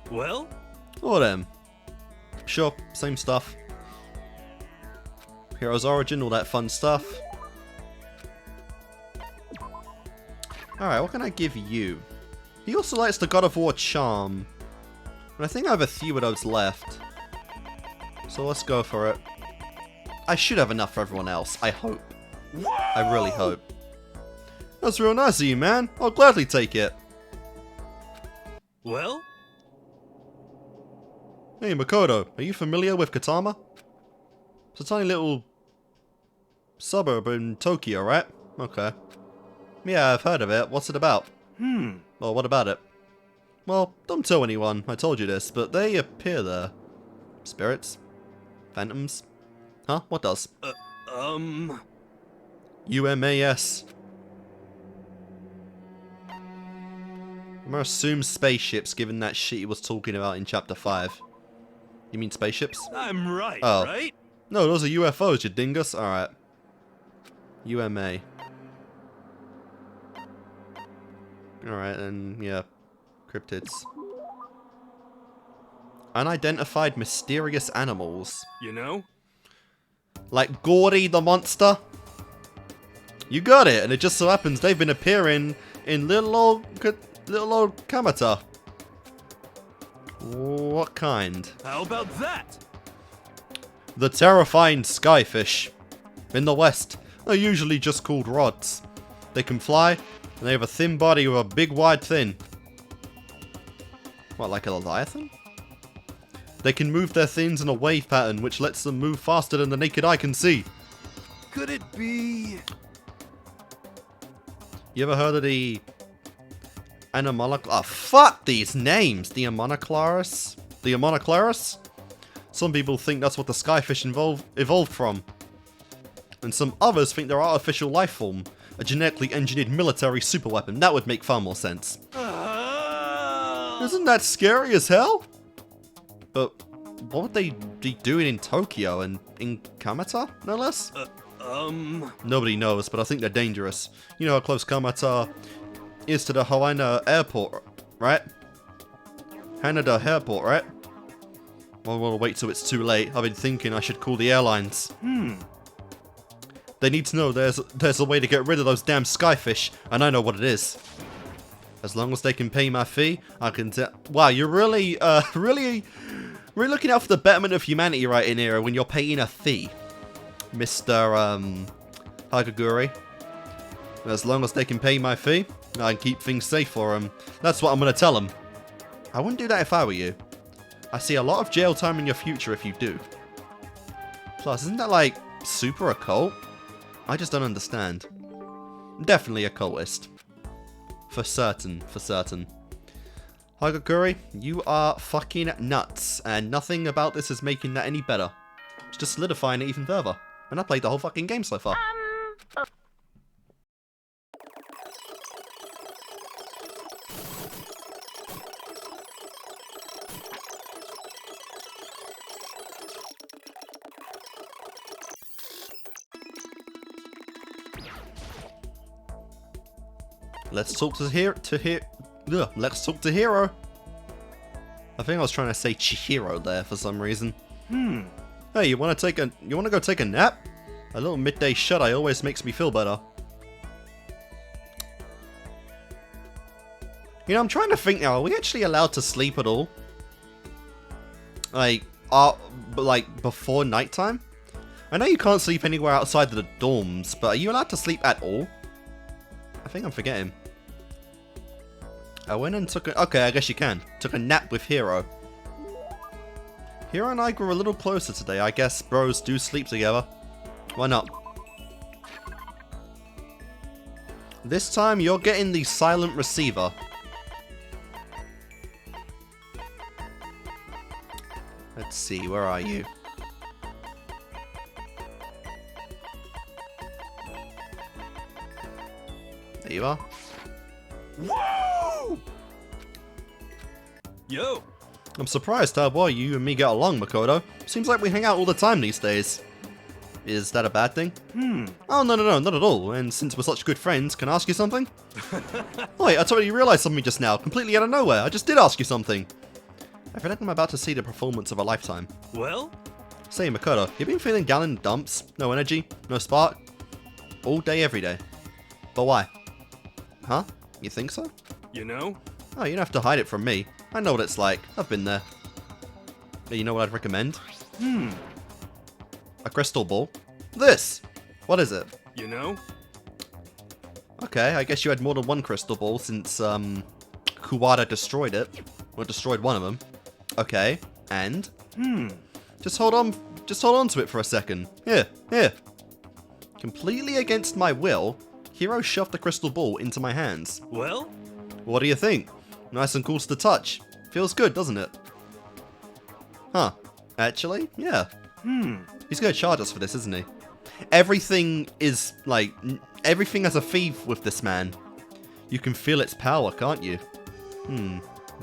Well? Oh, them. Sure, same stuff. Hero's origin, all that fun stuff. Alright, what can I give you? He also likes the God of War charm. And I think I have a few of those left. So let's go for it. I should have enough for everyone else, I hope. I really hope. That's real nice of you, man. I'll gladly take it. Well? Hey, Makoto, are you familiar with Katama? It's a tiny little suburb in Tokyo, right? Okay. Yeah, I've heard of it. What's it about? Well, what about it? Well, don't tell anyone, I told you this, but they appear there. Spirits? Phantoms? Huh? What does? UMAS. I'm gonna assume spaceships, given that shit he was talking about in Chapter 5. You mean spaceships? I'm right, Oh. right? No, those are UFOs, you dingus. Alright. UMA. Alright, and yeah. Cryptids. Unidentified mysterious animals. You know? Like Gordy the monster? You got it, and it just so happens they've been appearing in little old Kamata. What kind? How about that? The terrifying skyfish. In the west, they're usually just called rods. They can fly, and they have a thin body with a big wide fin. What, like a leviathan? They can move their fins in a wave pattern, which lets them move faster than the naked eye can see. Could it be... You ever heard of the... fuck these names! The Amonoclaris? The Amonoclaris? Some people think that's what the skyfish evolved from. And some others think they're artificial life form. A genetically engineered military superweapon. That would make far more sense. Isn't that scary as hell? But what would they be doing in Tokyo and in Kamata, no less? Nobody knows, but I think they're dangerous. You know how close Kamata is to the Haneda airport, right? Haneda airport, right? Well, we'll wait till it's too late. I've been thinking I should call the airlines. They need to know there's a way to get rid of those damn skyfish, and I know what it is. As long as they can pay my fee, I can wow, you're really looking out for the betterment of humanity right in here when you're paying a fee, Mr. Hagakure. As long as they can pay my fee, and keep things safe for him. That's what I'm gonna tell him. I wouldn't do that if I were you. I see a lot of jail time in your future if you do. Plus, isn't that like super occult? I just don't understand. Definitely occultist. For certain, for certain. Hagakure, you are fucking nuts, and nothing about this is making that any better. It's just solidifying it even further. And I played the whole fucking game so far. Let's talk to let's talk to Hiro. I think I was trying to say Chihiro there for some reason. Hey, you wanna go take a nap? A little midday shut-eye always makes me feel better. You know, I'm trying to think now, are we actually allowed to sleep at all? Like before nighttime? I know you can't sleep anywhere outside of the dorms, but are you allowed to sleep at all? I think I'm forgetting. I went and took a... Okay, I guess you can. Took a nap with Hiro. Hiro and I grew a little closer today. I guess bros do sleep together. Why not? This time you're getting the silent receiver. Let's see, where are you? There you are. Whoa! Yo! I'm surprised how well you and me get along, Makoto. Seems like we hang out all the time these days. Is that a bad thing? Oh, no, not at all. And since we're such good friends, can I ask you something? Wait, I totally realized something just now, completely out of nowhere. I just did ask you something. I feel like I'm about to see the performance of a lifetime. Well? Say, Makoto, you been feeling down in the dumps? No energy? No spark? All day, every day. But why? Huh? You think so? You know? Oh, you don't have to hide it from me. I know what it's like. I've been there. Hey, you know what I'd recommend? A crystal ball? This! What is it? You know? Okay, I guess you had more than one crystal ball since, Kuwata destroyed it. Or destroyed one of them. Okay, and? Just hold on to it for a second. Here. Completely against my will, Hiro shoved the crystal ball into my hands. Well? What do you think? Nice and cool to the touch. Feels good, doesn't it? Huh. Actually, yeah. He's gonna charge us for this, isn't he? Everything is, like, everything has a thief with this man. You can feel its power, can't you?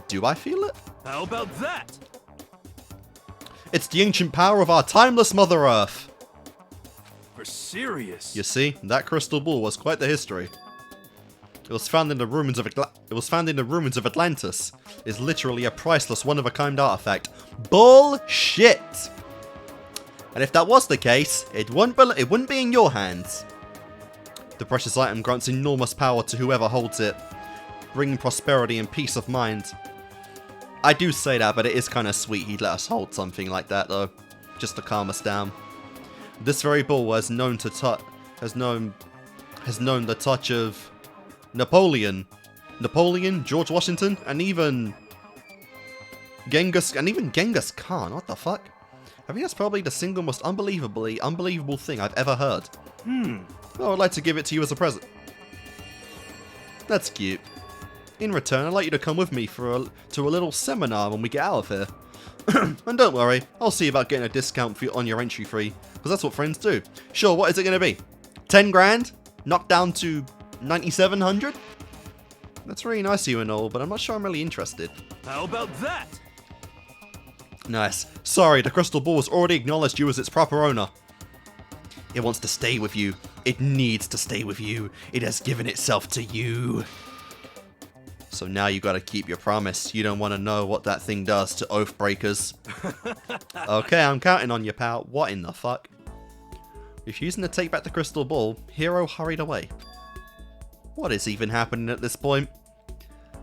Do I feel it? How about that? It's the ancient power of our timeless Mother Earth. For serious? You see, that crystal ball was quite the history. It was found in the ruins of Atlantis. It's literally a priceless, one-of-a-kind artifact. Bullshit! And if that was the case, it wouldn't be in your hands. The precious item grants enormous power to whoever holds it, bringing prosperity and peace of mind. I do say that, but it is kind of sweet he'd let us hold something like that, though, just to calm us down. This very ball has known the touch of Napoleon, George Washington, and even Genghis Khan. What the fuck? I think that's probably the single most unbelievable thing I've ever heard. Well, I'd like to give it to you as a present. That's cute. In return, I'd like you to come with me to a little seminar when we get out of here. And don't worry, I'll see about getting a discount on your entry fee, because that's what friends do. Sure, what is it going to be? 10 grand? Knocked down to 9,700? That's really nice of you and all, but I'm not sure I'm really interested. How about that? Nice. Sorry, the crystal ball has already acknowledged you as its proper owner. It wants to stay with you. It needs to stay with you. It has given itself to you. So now you gotta keep your promise. You don't want to know what that thing does to oath breakers. Okay, I'm counting on you, pal. What in the fuck? Refusing to take back the crystal ball, Hiro hurried away. What is even happening at this point?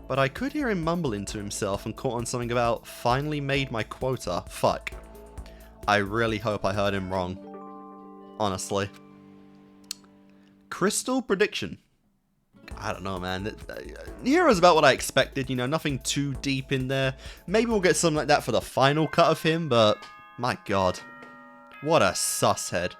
But I could hear him mumbling to himself and caught on something about finally made my quota. Fuck. I really hope I heard him wrong. Honestly. Crystal prediction. I don't know, man. Hero's about what I expected, you know, nothing too deep in there. Maybe we'll get something like that for the final cut of him, but my god. What a sus head.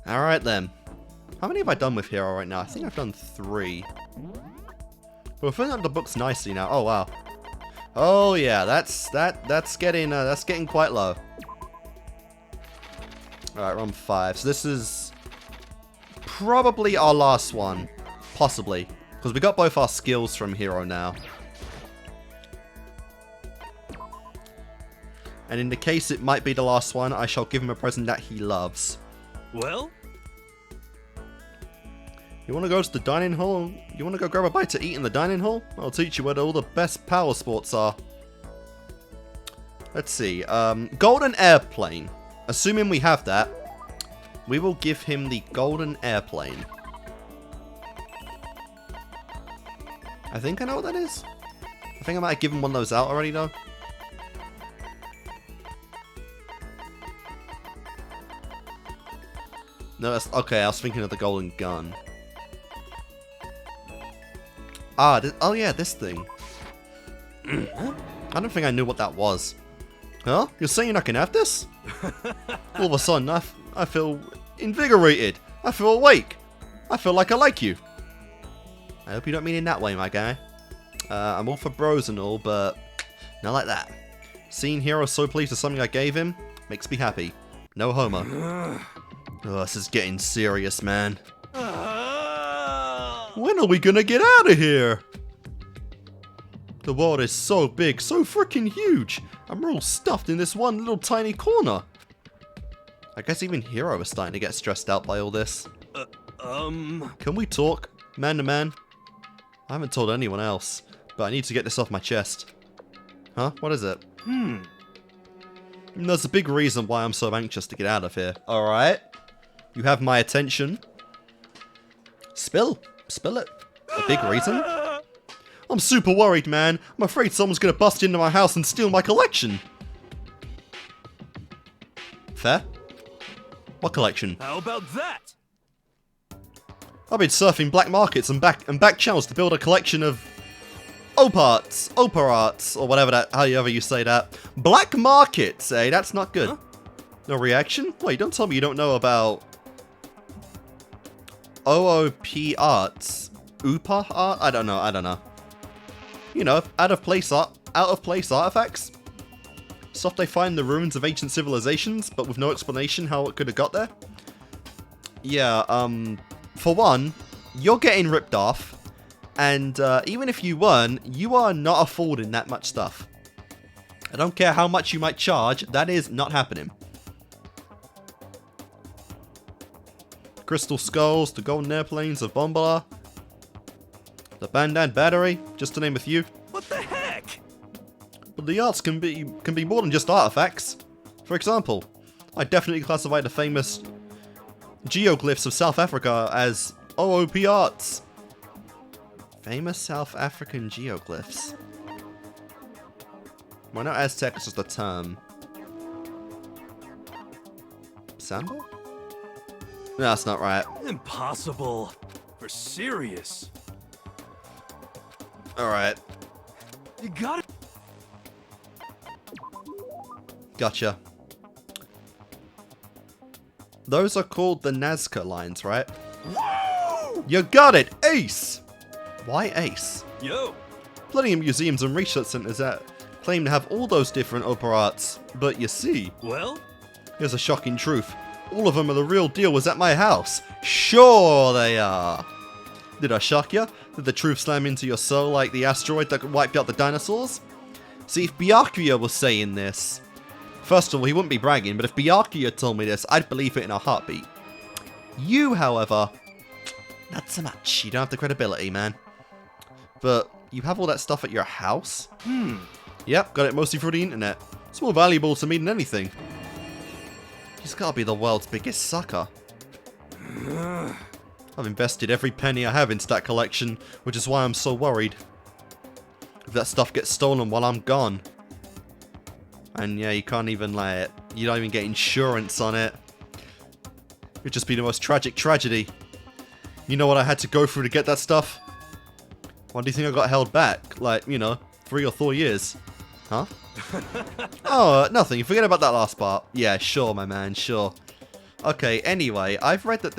Alright then. How many have I done with Hero right now? I think I've done 3. But we're filling up the books nicely now. Oh wow. Oh yeah, that's getting quite low. Alright, we're on 5. So this is probably our last one. Possibly. Because we got both our skills from Hero now. And in the case it might be the last one, I shall give him a present that he loves. Well? You want to go to the dining hall? You want to go grab a bite to eat in the dining hall? I'll teach you where all the best power sports are. Let's see. Golden airplane. Assuming we have that, we will give him the golden airplane. I think I know what that is. I think I might have given one of those out already though. No, that's okay. I was thinking of the golden gun. Ah, oh yeah, this thing. I don't think I knew what that was. Huh? You're saying I can have this? All of a sudden, I feel invigorated. I feel awake. I feel like I like you. I hope you don't mean in that way, my guy. I'm all for bros and all, but not like that. Seeing Hero so pleased with something I gave him makes me happy. No homo. Oh, this is getting serious, man. When are we gonna get out of here? The world is so big, so freaking huge, and we're all stuffed in this one little tiny corner. I guess even Hero is starting to get stressed out by all this. Can we talk, man to man? I haven't told anyone else, but I need to get this off my chest. Huh? What is it? There's a big reason why I'm so anxious to get out of here. Alright. You have my attention. Spill it. A big reason? I'm super worried, man. I'm afraid someone's gonna bust into my house and steal my collection. Fair? What collection? How about that? I've been surfing black markets and back channels to build a collection of opera arts, or whatever however you say that. Black markets, eh? That's not good. Huh? No reaction? Wait, don't tell me you don't know about OOP arts. Upa art? I don't know. You know, out of place artifacts. Stuff they find in the ruins of ancient civilizations, but with no explanation how it could have got there. Yeah, for one, you're getting ripped off, and even if you weren't, you are not affording that much stuff. I don't care how much you might charge, that is not happening. Crystal skulls, the golden airplanes of Bombala, the Bandad battery, just to name a few. What the heck? But the arts can be more than just artifacts. For example, I definitely classify the famous geoglyphs of South Africa as OOP arts. Famous South African geoglyphs. Why not Aztec is just a term? Sandal? No, that's not right. Impossible. For serious. Alright. You got it. Gotcha. Those are called the Nazca lines, right? Whoa! You got it! Ace! Why Ace? Yo. Plenty of museums and research centers that claim to have all those different opera arts, but you see, Well? here's a shocking truth. All of them are the real deal was at my house. Sure they are. Did I shock you? Did the truth slam into your soul like the asteroid that wiped out the dinosaurs? See, if Byakuya was saying this, first of all, he wouldn't be bragging, but if Byakuya told me this, I'd believe it in a heartbeat. You, however, not so much. You don't have the credibility, man. But you have all that stuff at your house? Yep, got it mostly through the internet. It's more valuable to me than anything. He's gotta be the world's biggest sucker. I've invested every penny I have into that collection, which is why I'm so worried. If that stuff gets stolen while I'm gone. And yeah, you can't even like, you don't even get insurance on it. It'd just be the most tragic tragedy. You know what I had to go through to get that stuff? Why do you think I got held back? Like, you know, 3 or 4 years. Huh? Oh, nothing. Forget about that last part. Yeah, sure, my man, sure. Okay, anyway, I've read is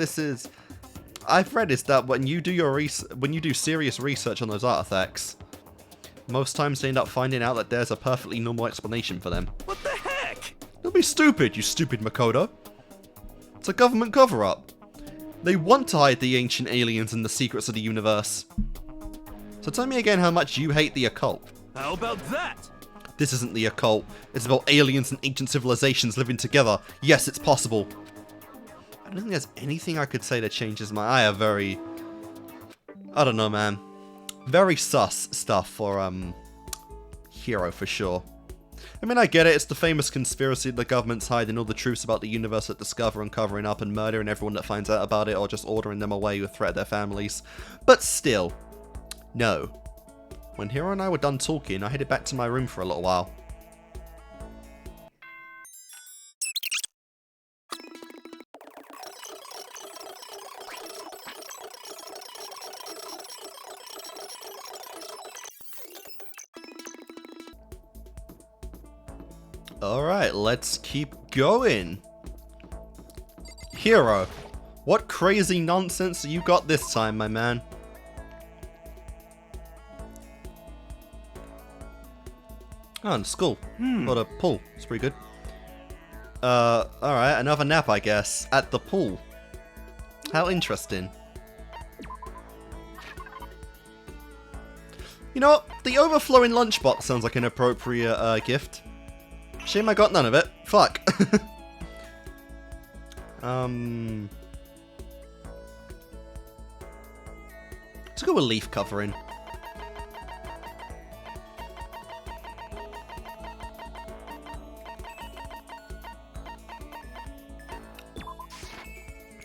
that when you do serious research on those artifacts, most times they end up finding out that there's a perfectly normal explanation for them. What the heck? Don't be stupid, you stupid Makoto. It's a government cover-up. They want to hide the ancient aliens and the secrets of the universe. So tell me again how much you hate the occult. How about that? This isn't the occult. It's about aliens and ancient civilizations living together. Yes, it's possible. I don't think there's anything I could say that changes my... I don't know, man. Very sus stuff for, Hero, for sure. I mean, I get it. It's the famous conspiracy the government's hiding all the truths about the universe that discover and covering up and murdering everyone that finds out about it or just ordering them away with threat of their families. But still, no. When Hiro and I were done talking, I headed back to my room for a little while. Alright, let's keep going. Hiro, what crazy nonsense you got this time, my man? Oh, in school. Or the pool. It's pretty good. Alright, another nap, I guess. At the pool. How interesting. You know what? The overflowing lunchbox sounds like an appropriate gift. Shame I got none of it. Fuck. Let's go with leaf covering.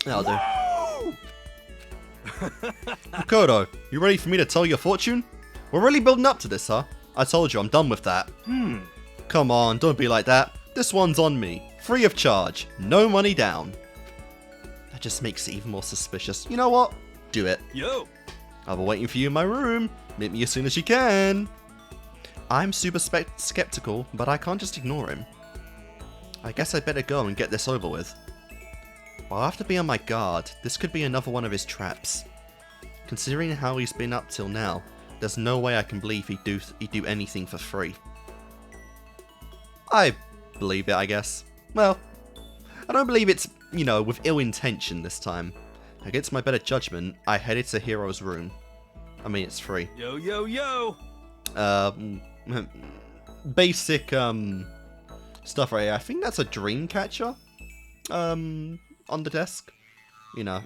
That'll do. Makoto, you ready for me to tell your fortune? We're really building up to this, huh? I told you, I'm done with that. Come on, don't be like that. This one's on me. Free of charge. No money down. That just makes it even more suspicious. You know what? Do it. Yo. I'll be waiting for you in my room. Meet me as soon as you can. I'm super skeptical, but I can't just ignore him. I guess I better go and get this over with. I'll have to be on my guard. This could be another one of his traps. Considering how he's been up till now, there's no way I can believe he'd do anything for free. I believe it, I guess. Well, I don't believe it's, you know, with ill intention this time. Against my better judgment, I headed to Hiro's room. I mean, it's free. Yo, yo, yo! Basic, stuff right here. I think that's a dream catcher, on the desk. You know.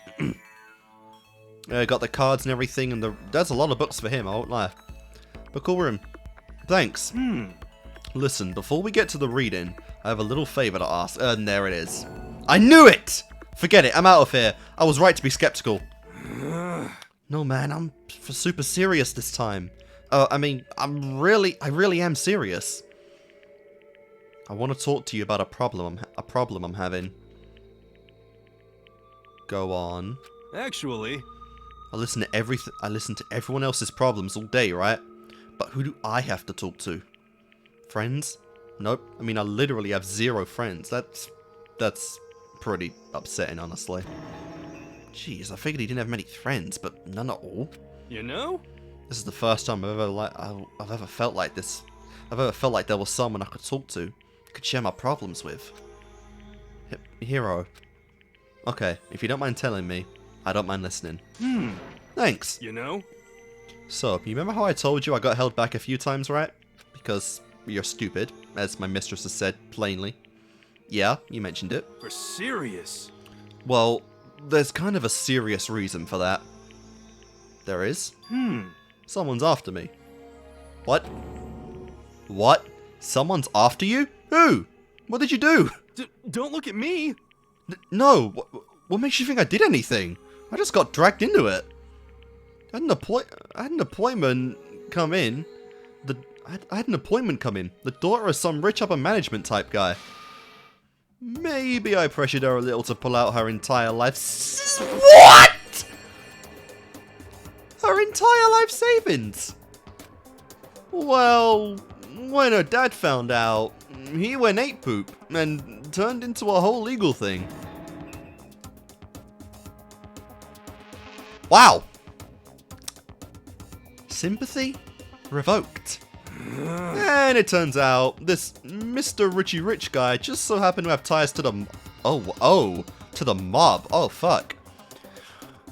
Got the cards and everything, and there's a lot of books for him, I won't lie. But cool room. Thanks. Listen, before we get to the reading, I have a little favor to ask. And there it is. I knew it! Forget it, I'm out of here. I was right to be skeptical. No, man, I'm super serious this time. I mean, I really am serious. I want to talk to you about a problem I'm having. Go on. Actually, I listen to everyone else's problems all day, right? But who do I have to talk to? Friends? Nope. I mean, I literally have 0 friends. That's pretty upsetting, honestly. Jeez, I figured he didn't have many friends, but none at all. you know? This is the first time I've ever felt like this. I've ever felt like there was someone I could talk to, could share my problems with. Hiro. Okay, if you don't mind telling me, I don't mind listening. Thanks. You know? So, you remember how I told you I got held back a few times, right? Because you're stupid, as my mistress has said plainly. Yeah, you mentioned it. For serious? Well, there's kind of a serious reason for that. There is? Someone's after me. What? What? Someone's after you? Who? What did you do? Don't look at me! No! What makes you think I did anything? I just got dragged into it. I had an appointment come in. I had an appointment come in. The daughter of some rich upper management type guy. Maybe I pressured her a little to pull out her entire life. What? Her entire life savings. Well, when her dad found out, he went ape poop and turned into a whole legal thing. Wow. Sympathy revoked. And it turns out this Mr. Richie Rich guy just so happened to have ties to the to the mob. Oh fuck.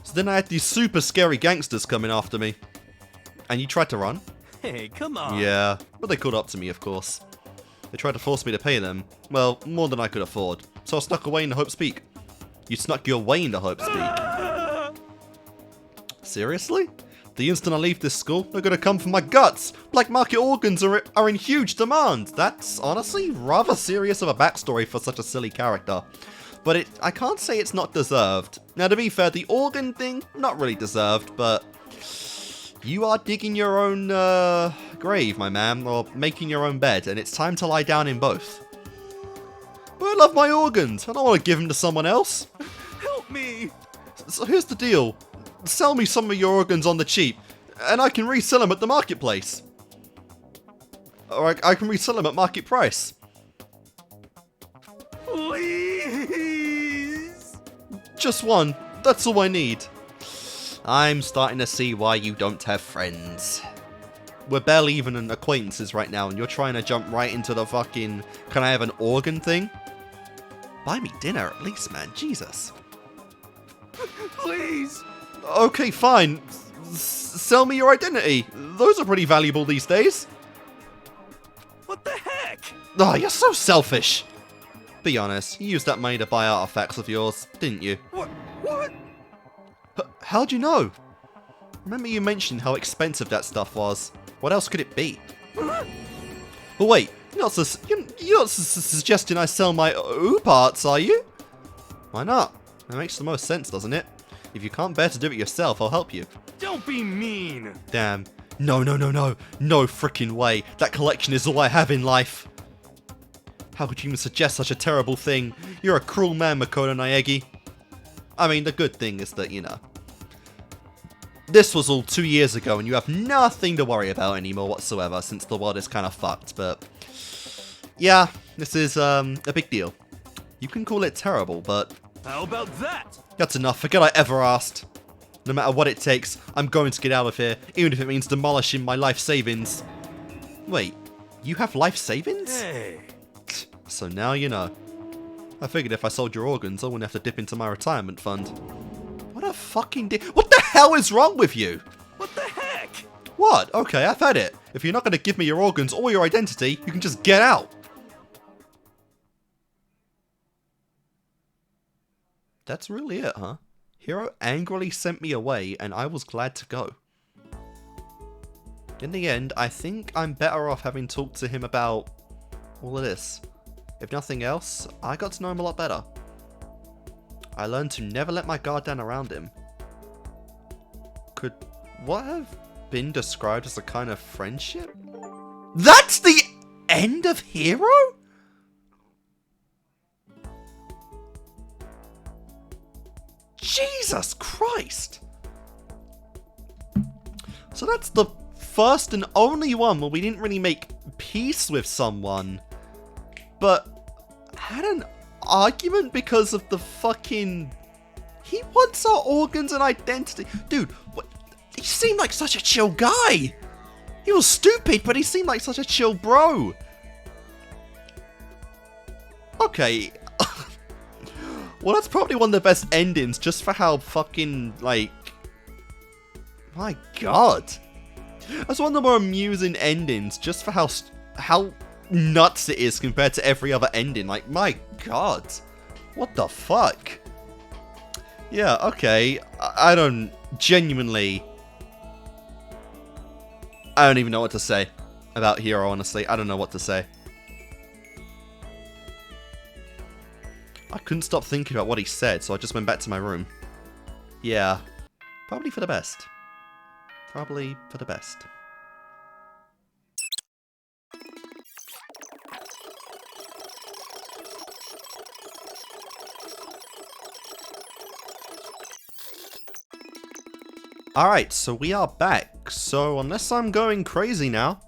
So then I had these super scary gangsters coming after me. And you tried to run? Hey, come on. Yeah, but they caught up to me, of course. They tried to force me to pay them. Well, more than I could afford. So I snuck away into Hope's Peak. You snuck your way into Hope's Peak. Seriously? The instant I leave this school, they're gonna come for my guts! Black market organs are in huge demand! That's honestly rather serious of a backstory for such a silly character. But I can't say it's not deserved. Now to be fair, the organ thing, not really deserved, but you are digging your own grave, my man, or making your own bed, and it's time to lie down in both. But I love my organs, I don't want to give them to someone else. Help me! So here's the deal. Sell me some of your organs on the cheap, and I can resell them at the marketplace. Or I can resell them at market price. Please! Just one. That's all I need. I'm starting to see why you don't have friends. We're barely even acquaintances right now, and you're trying to jump right into the fucking can I have an organ thing? Buy me dinner at least, man. Jesus. Please! Okay, fine. Sell me your identity. Those are pretty valuable these days. What the heck? Oh, you're so selfish. Be honest, you used that money to buy artifacts of yours, didn't you? What? How'd you know? Remember you mentioned how expensive that stuff was. What else could it be? But wait, you're not suggesting I sell my parts, are you? Why not? That makes the most sense, doesn't it? If you can't bear to do it yourself, I'll help you. Don't be mean! Damn. No. No frickin' way. That collection is all I have in life. How could you even suggest such a terrible thing? You're a cruel man, Makoto Naegi. I mean, the good thing is that, you know, this was all 2 years ago and you have nothing to worry about anymore whatsoever since the world is kind of fucked, but yeah, this is a big deal. You can call it terrible, but How about that? that's enough. Forget I ever asked. No matter what it takes, I'm going to get out of here, even if it means demolishing my life savings. Wait, you have life savings? Hey. So now you know. I figured if I sold your organs, I wouldn't have to dip into my retirement fund. What a fucking what the hell is wrong with you? What the heck? What? Okay, I've had it. If you're not going to give me your organs or your identity, you can just get out. That's really it, huh? Hiro angrily sent me away, and I was glad to go. In the end, I think I'm better off having talked to him about all of this. If nothing else, I got to know him a lot better. I learned to never let my guard down around him. Could what have been described as a kind of friendship? That's the end of Hiro? Jesus Christ! So that's the first and only one where we didn't really make peace with someone, but had an argument because of the fucking... He wants our organs and identity. Dude, what? He seemed like such a chill guy. He was stupid, but he seemed like such a chill bro. Okay. Well, that's probably one of the best endings, just for how fucking, like... My god. That's one of the more amusing endings, just for how nuts it is compared to every other ending. Like, my god. What the fuck? Yeah, okay. I don't... Genuinely... I don't even know what to say about Hiro, honestly. I don't know what to say. I couldn't stop thinking about what he said, so I just went back to my room. Yeah, probably for the best. Probably for the best. Alright, so we are back. So unless I'm going crazy now,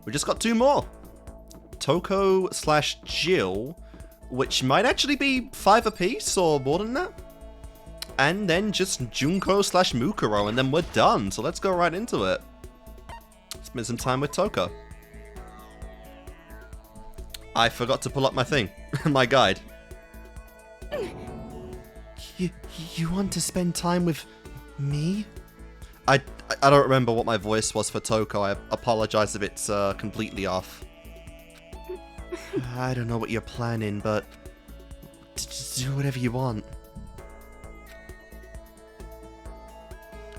we just got 2 more. Toko/Jill, which might actually be 5 apiece or more than that. And then just Junko/Mukuro, and then we're done. So let's go right into it. Spend some time with Toko. I forgot to pull up my thing, my guide. You want to spend time with me? I don't remember what my voice was for Toko. I apologize if it's completely off. I don't know what you're planning, but do whatever you want.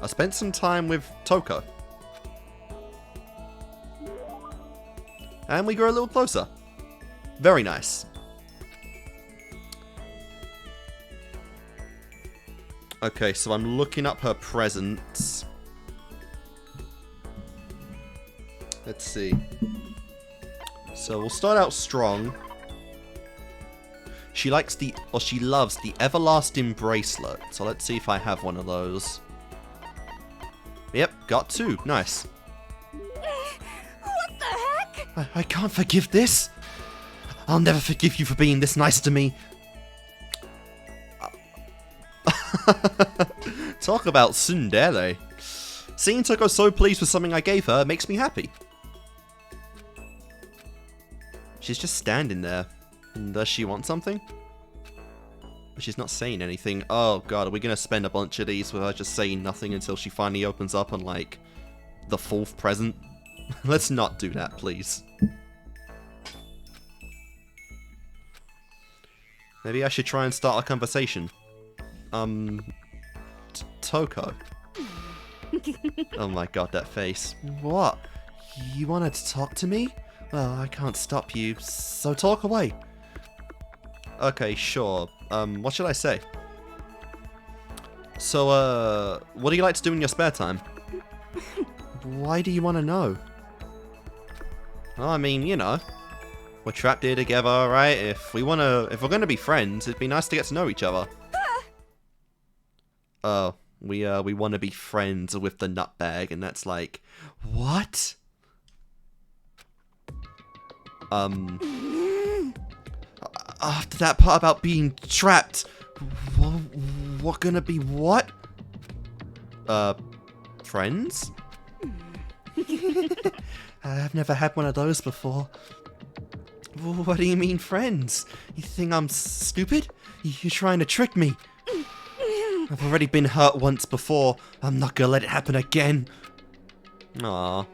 I spent some time with Toko. And we grew a little closer. Very nice. Okay, so I'm looking up her presents. Let's see. So we'll start out strong. She loves the everlasting bracelet. So let's see if I have one of those. Yep, got 2. Nice. What the heck? I can't forgive this. I'll never forgive you for being this nice to me. Talk about tsundere. Seeing Toko so pleased with something I gave her makes me happy. She's just standing there. Does she want something? But she's not saying anything. Oh god, are we gonna spend a bunch of these with her just saying nothing until she finally opens up on, like, the 4th present? Let's not do that, please. Maybe I should try and start a conversation. Toko. Oh my god, that face. What? You wanted to talk to me? Well, I can't stop you, so talk away. Okay, sure. What should I say? So, what do you like to do in your spare time? Why do you want to know? Well, I mean, you know, we're trapped here together, right? If we're gonna be friends, it'd be nice to get to know each other. Oh, we want to be friends with the nutbag, and that's like, what? After that part about being trapped, what gonna be what? Friends? I've never had one of those before. What do you mean friends? You think I'm stupid? You're trying to trick me. I've already been hurt once before. I'm not gonna let it happen again. Aww.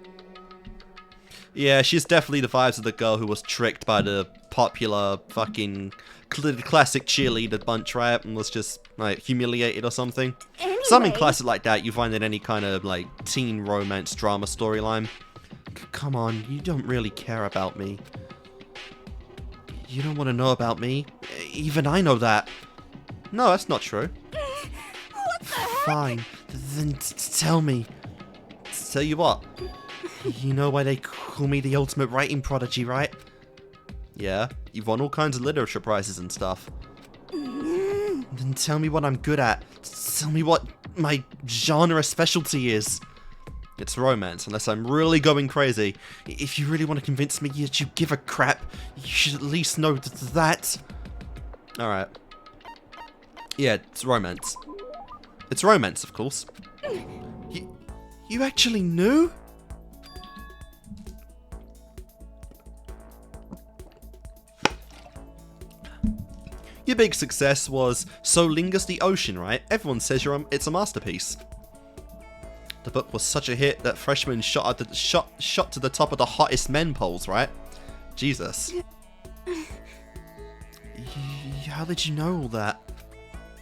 Yeah, she's definitely the vibes of the girl who was tricked by the popular fucking classic cheerleader bunch, right? And was just, like, humiliated or something. Anyway. Something classic like that you find in any kind of, like, teen romance drama storyline. Come on, you don't really care about me. You don't want to know about me. Even I know that. No, that's not true. What the heck? Fine, then tell me. Tell you what. You know why they call me the ultimate writing prodigy, right? Yeah, you've won all kinds of literature prizes and stuff. Then tell me what I'm good at. Tell me what my genre specialty is. It's romance, unless I'm really going crazy. If you really want to convince me that you give a crap, you should at least know that. Alright. Yeah, it's romance. It's romance, of course. You actually knew? Your big success was So Lingers the Ocean, right? Everyone says it's a masterpiece. The book was such a hit that freshmen shot to the top of the hottest men polls, right? Jesus. How did you know all that?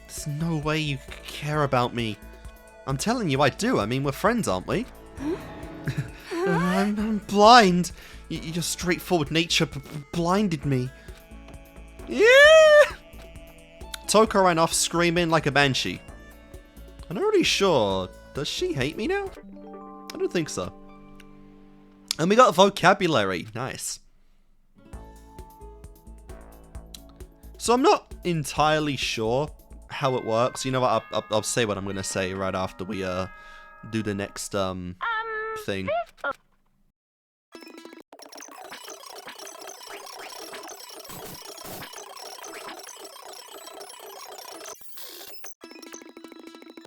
There's no way you care about me. I'm telling you, I do. I mean, we're friends, aren't we? I'm blind. Your straightforward nature blinded me. Yeah! Toko ran off screaming like a banshee. I'm not really sure. Does she hate me now? I don't think so. And we got vocabulary. Nice. So I'm not entirely sure how it works. You know what? I'll say what I'm going to say right after we do the next thing.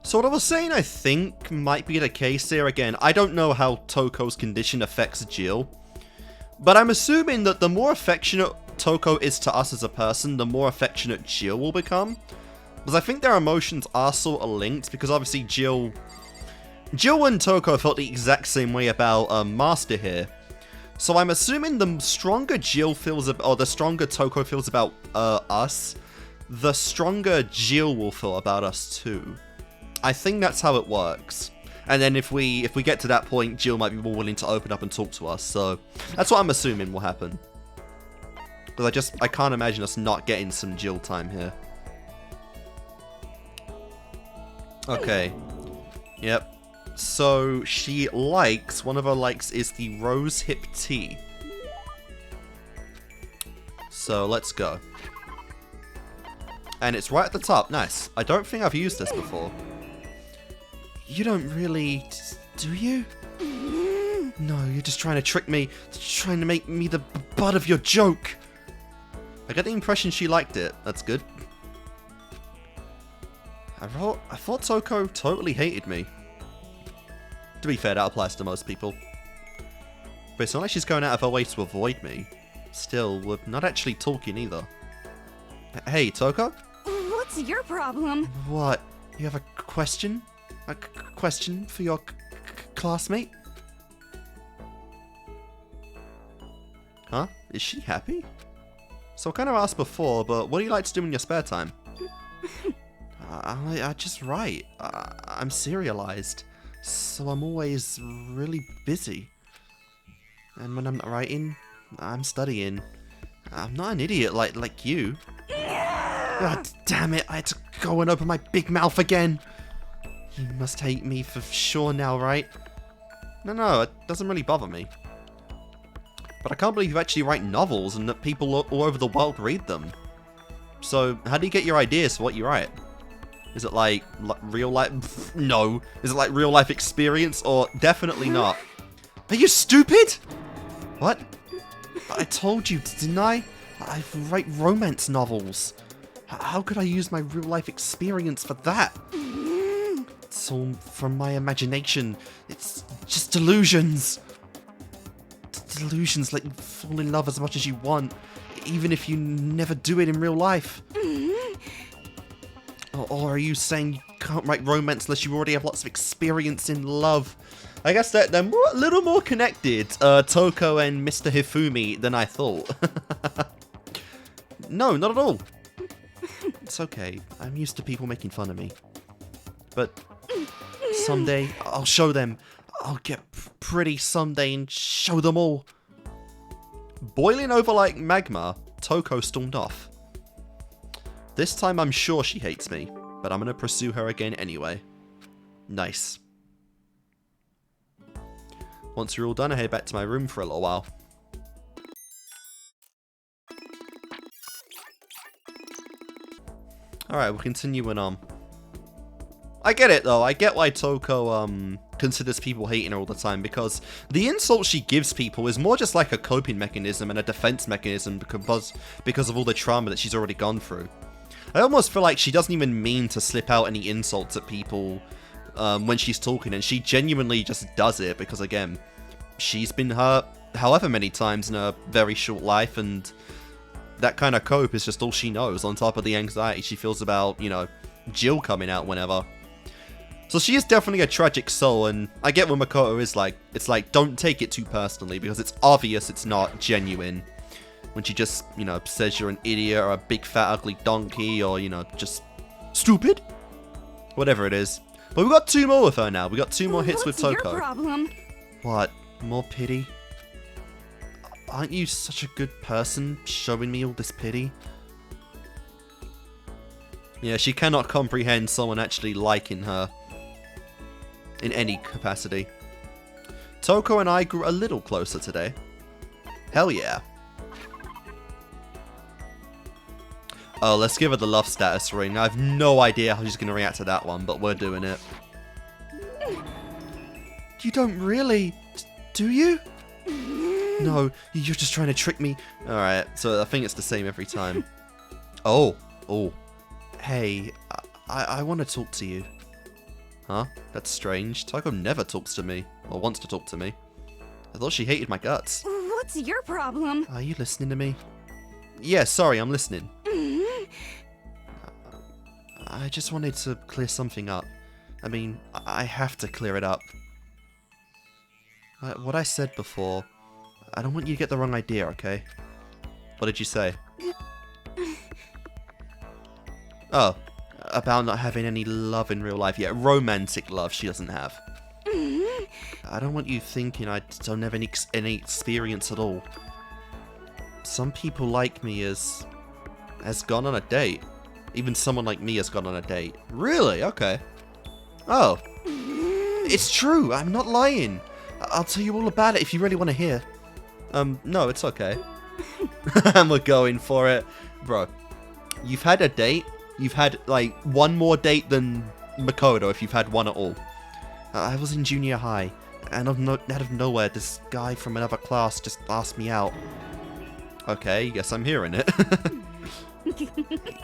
So what I was saying I think might be the case here, again, I don't know how Toko's condition affects Jill, but I'm assuming that the more affectionate Toko is to us as a person, the more affectionate Jill will become. Because I think their emotions are sort of linked, because obviously Jill and Toko felt the exact same way about Master here. So I'm assuming the stronger Jill feels, or the stronger Toko feels about us, the stronger Jill will feel about us too. I think that's how it works. And then if we get to that point, Jill might be more willing to open up and talk to us. So that's what I'm assuming will happen. Because I can't imagine us not getting some Jill time here. Okay. Yep. So she likes, one of her likes is the rose hip tea. So let's go. And it's right at the top. Nice. I don't think I've used this before. You don't really, do you? No, you're just trying to trick me, trying to make me the butt of your joke. I get the impression she liked it. That's good. I thought Toko totally hated me. To be fair, that applies to most people. But it's not like she's going out of her way to avoid me. Still, we're not actually talking either. Hey, Toko? What's your problem? What? You have a question? A question for your classmate? Huh? Is she happy? So I kind of asked before, but what do you like to do in your spare time? I just write. I'm serialized, so I'm always really busy. And when I'm not writing, I'm studying. I'm not an idiot like you. God damn it, I had to go and open my big mouth again. You must hate me for sure now, right? No, it doesn't really bother me. But I can't believe you actually write novels and that people all over the world read them. So, how do you get your ideas for what you write? Is it like real life? No. Is it like real life experience? Or definitely not. Are you stupid? What? I told you, didn't I? I write romance novels. How could I use my real life experience for that? It's all from my imagination. It's just delusions. Delusions let you fall in love as much as you want, even if you never do it in real life. Or are you saying you can't write romance unless you already have lots of experience in love? I guess that they're a little more connected, Toko and Mr. Hifumi, than I thought. No, not at all. It's okay. I'm used to people making fun of me. But someday, I'll show them. I'll get pretty someday and show them all. Boiling over like magma, Toko stormed off. This time I'm sure she hates me, but I'm gonna pursue her again anyway. Nice. Once you're all done, I head back to my room for a little while. Alright, we're continuing on. I get it though, I get why Toko considers people hating her all the time, because the insult she gives people is more just like a coping mechanism and a defense mechanism because of all the trauma that she's already gone through. I almost feel like she doesn't even mean to slip out any insults at people when she's talking, and she genuinely just does it because, again, she's been hurt however many times in a very short life, and that kind of cope is just all she knows, on top of the anxiety she feels about, you know, Jill coming out whenever. So she is definitely a tragic soul, and I get what Makoto is like. It's like, don't take it too personally, because it's obvious it's not genuine. When she just, you know, says you're an idiot, or a big fat ugly donkey, or, you know, just stupid? Whatever it is. But we've got 2 more with her now. We got 2 more hits with Toko. What's your problem? What? More pity? Aren't you such a good person, showing me all this pity? Yeah, she cannot comprehend someone actually liking her. In any capacity. Toko and I grew a little closer today. Hell yeah. Oh, let's give her the love status ring. I have no idea how she's going to react to that one, but we're doing it. You don't really, do you? No, you're just trying to trick me. Alright, so I think it's the same every time. Oh. Hey, I want to talk to you. Huh? That's strange. Toko never talks to me, or wants to talk to me. I thought she hated my guts. What's your problem? Are you listening to me? Yeah, sorry, I'm listening. I just wanted to clear something up. I mean, I have to clear it up. What I said before, I don't want you to get the wrong idea, okay? What did you say? Oh, about not having any love in real life. Yeah, romantic love she doesn't have. I don't want you thinking I don't have any experience at all. Some people like me has gone on a date. Even someone like me has gone on a date. Really? Okay. Oh. It's true. I'm not lying. I'll tell you all about it if you really want to hear. No, it's okay. And we're going for it. Bro, you've had a date. You've had, like, one more date than Makoto if you've had one at all. I was in junior high, and out of nowhere, this guy from another class just asked me out. Okay, guess I'm hearing it.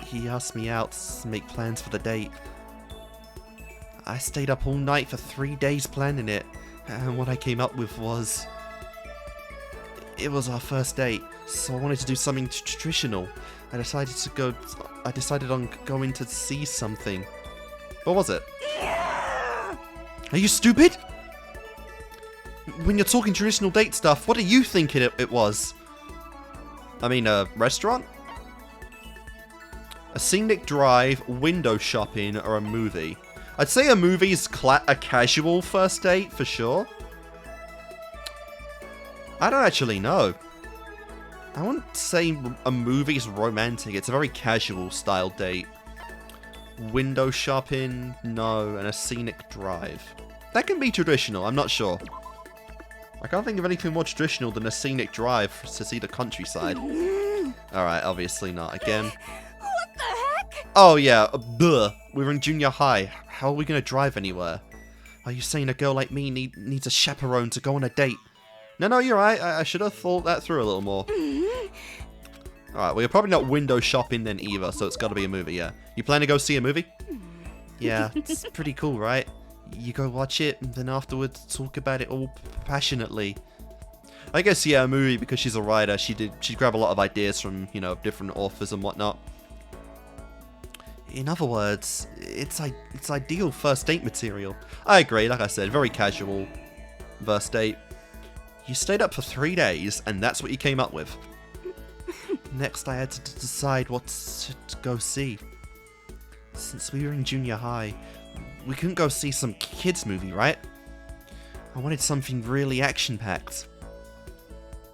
He asked me out to make plans for the date. I stayed up all night for 3 days planning it, and what I came up with was... It was our first date, so I wanted to do something traditional. I decided on going to see something. What was it? Are you stupid? When you're talking traditional date stuff, what are you thinking it was? I mean, a restaurant? A scenic drive, window shopping, or a movie? I'd say a movie is a casual first date, for sure. I don't actually know. I wouldn't say a movie is romantic. It's a very casual style date. Window shopping? No. And a scenic drive. That can be traditional, I'm not sure. I can't think of anything more traditional than a scenic drive to see the countryside. Alright, obviously not. Again. What the heck? Oh yeah, bleh. We were in junior high. How are we going to drive anywhere? Are you saying a girl like me needs a chaperone to go on a date? No, you're right. I should have thought that through a little more. Alright, well, you're probably not window shopping then either, so it's got to be a movie, yeah. You plan to go see a movie? Yeah, it's pretty cool, right? You go watch it, and then afterwards talk about it all passionately. I guess, yeah, a movie, because she's a writer, she'd grab a lot of ideas from, you know, different authors and whatnot. In other words, it's ideal first date material. I agree, like I said, very casual first date. You stayed up for 3 days, and that's what you came up with. Next, I had to decide what to go see. Since we were in junior high, we couldn't go see some kids movie, right? I wanted something really action-packed.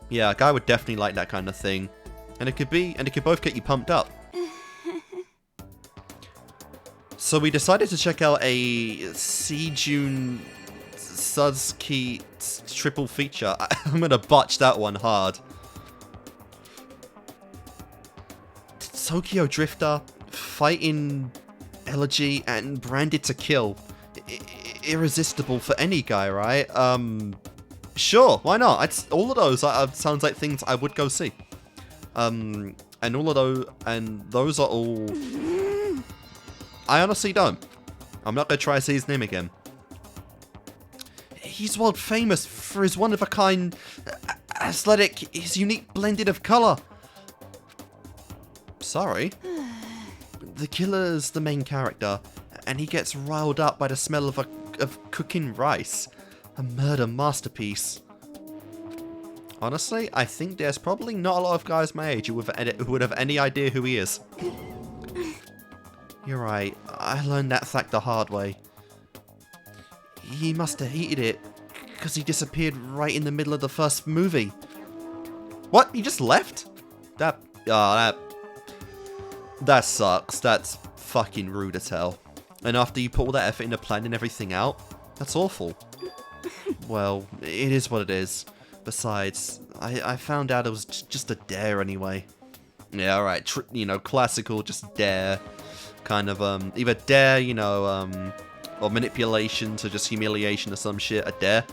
Yeah, a guy would definitely like that kind of thing. And it could both get you pumped up. So we decided to check out a Seijun Suzuki triple feature. I'm gonna botch that one hard. Tokyo Drifter, Fighting Elegy, and Branded to Kill. Irresistible for any guy, right? Sure, why not? All of those sounds like things I would go see. And those are all... I honestly don't. I'm not gonna try to say his name again. He's world famous for his one-of-a-kind aesthetic, his unique blending of colour. Sorry. The killer's the main character, and he gets riled up by the smell of cooking rice. A murder masterpiece. Honestly, I think there's probably not a lot of guys my age who would have any idea who he is. You're right, I learned that fact the hard way. He must have hated it, because he disappeared right in the middle of the first movie. What? He just left? That sucks. That's fucking rude as hell. And after you put all that effort into planning everything out, that's awful. Well, it is what it is. Besides, I found out it was just a dare anyway. Yeah, alright, you know, classical, just dare. Kind of, either dare, you know, or manipulation to just humiliation or some shit, a dare.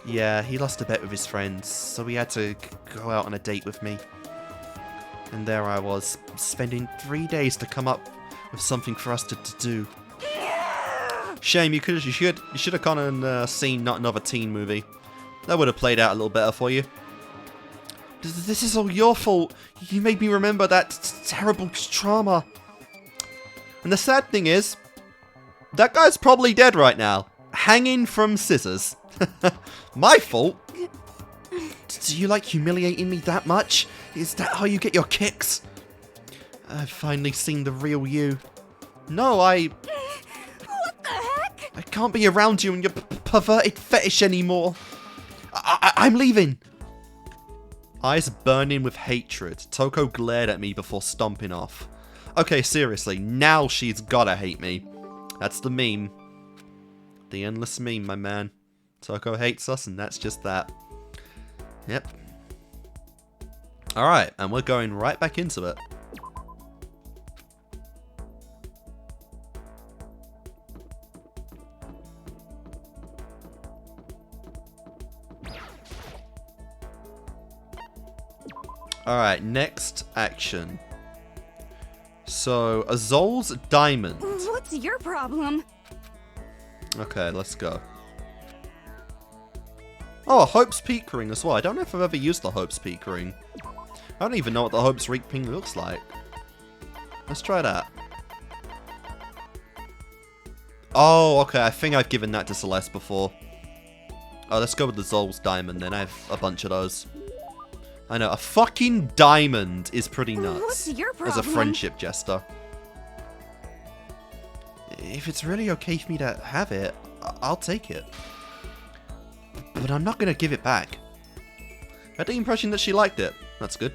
Yeah, he lost a bet with his friends, so he had to go out on a date with me. And there I was, spending 3 days to come up with something for us to do. Shame, you should have gone and seen Not Another Teen Movie. That would have played out a little better for you. This is all your fault. You made me remember that terrible trauma. And the sad thing is, that guy's probably dead right now, hanging from scissors. My fault? Do you like humiliating me that much? Is that how you get your kicks? I've finally seen the real you. No, What the heck? I can't be around you and your perverted fetish anymore. I'm leaving. Eyes burning with hatred, Toko glared at me before stomping off. Okay, seriously, now she's gotta hate me. That's the meme. The endless meme, my man. Toko hates us, and that's just that. Yep. Alright, and we're going right back into it. Alright, next action. So, Azol's diamond. What's your problem? Okay, let's go. Oh, a Hope's Peak ring as well. I don't know if I've ever used the Hope's Peak ring. I don't even know what the Hope's Peak ring looks like. Let's try that. Oh, okay. I think I've given that to Celeste before. Oh, let's go with the Zol's diamond then. I have a bunch of those. I know, a fucking diamond is pretty nuts. What's your As problem? a friendship jester. If it's really okay for me to have it, I'll take it. But I'm not going to give it back. I had the impression that she liked it. That's good.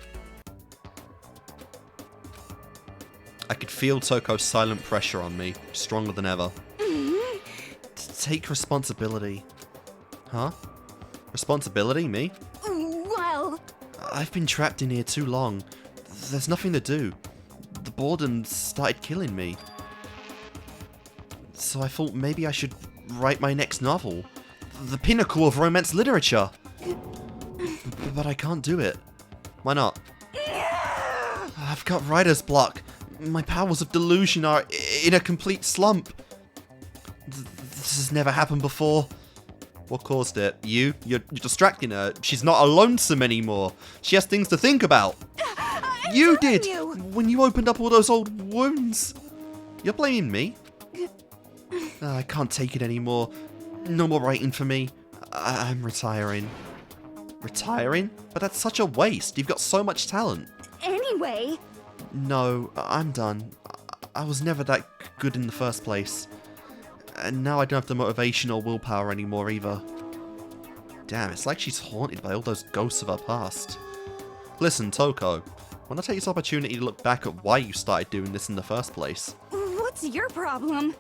I could feel Toko's silent pressure on me, stronger than ever. Take responsibility. Huh? Responsibility? Me? Well... I've been trapped in here too long. There's nothing to do. The boredom started killing me. So I thought maybe I should write my next novel. The pinnacle of romance literature. But I can't do it. Why not? I've got writer's block. My powers of delusion are in a complete slump. This has never happened before. What caused it? You? You're distracting her. She's not lonesome anymore. She has things to think about. You did! When you opened up all those old wounds. You're blaming me? I can't take it anymore. No more writing for me. I'm retiring. Retiring? But that's such a waste. You've got so much talent. Anyway... No, I'm done. I was never that good in the first place. And now I don't have the motivation or willpower anymore either. Damn, it's like she's haunted by all those ghosts of her past. Listen, Toko, why not take this opportunity to look back at why you started doing this in the first place? What's your problem?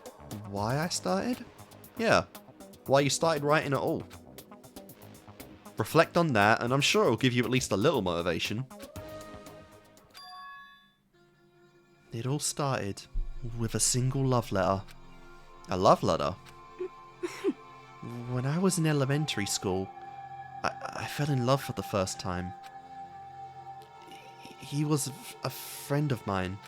Why I started? Yeah, why you started writing at all. Reflect on that, and I'm sure it'll give you at least a little motivation. It all started with a single love letter. A love letter? When I was in elementary school, I fell in love for the first time. He was a friend of mine.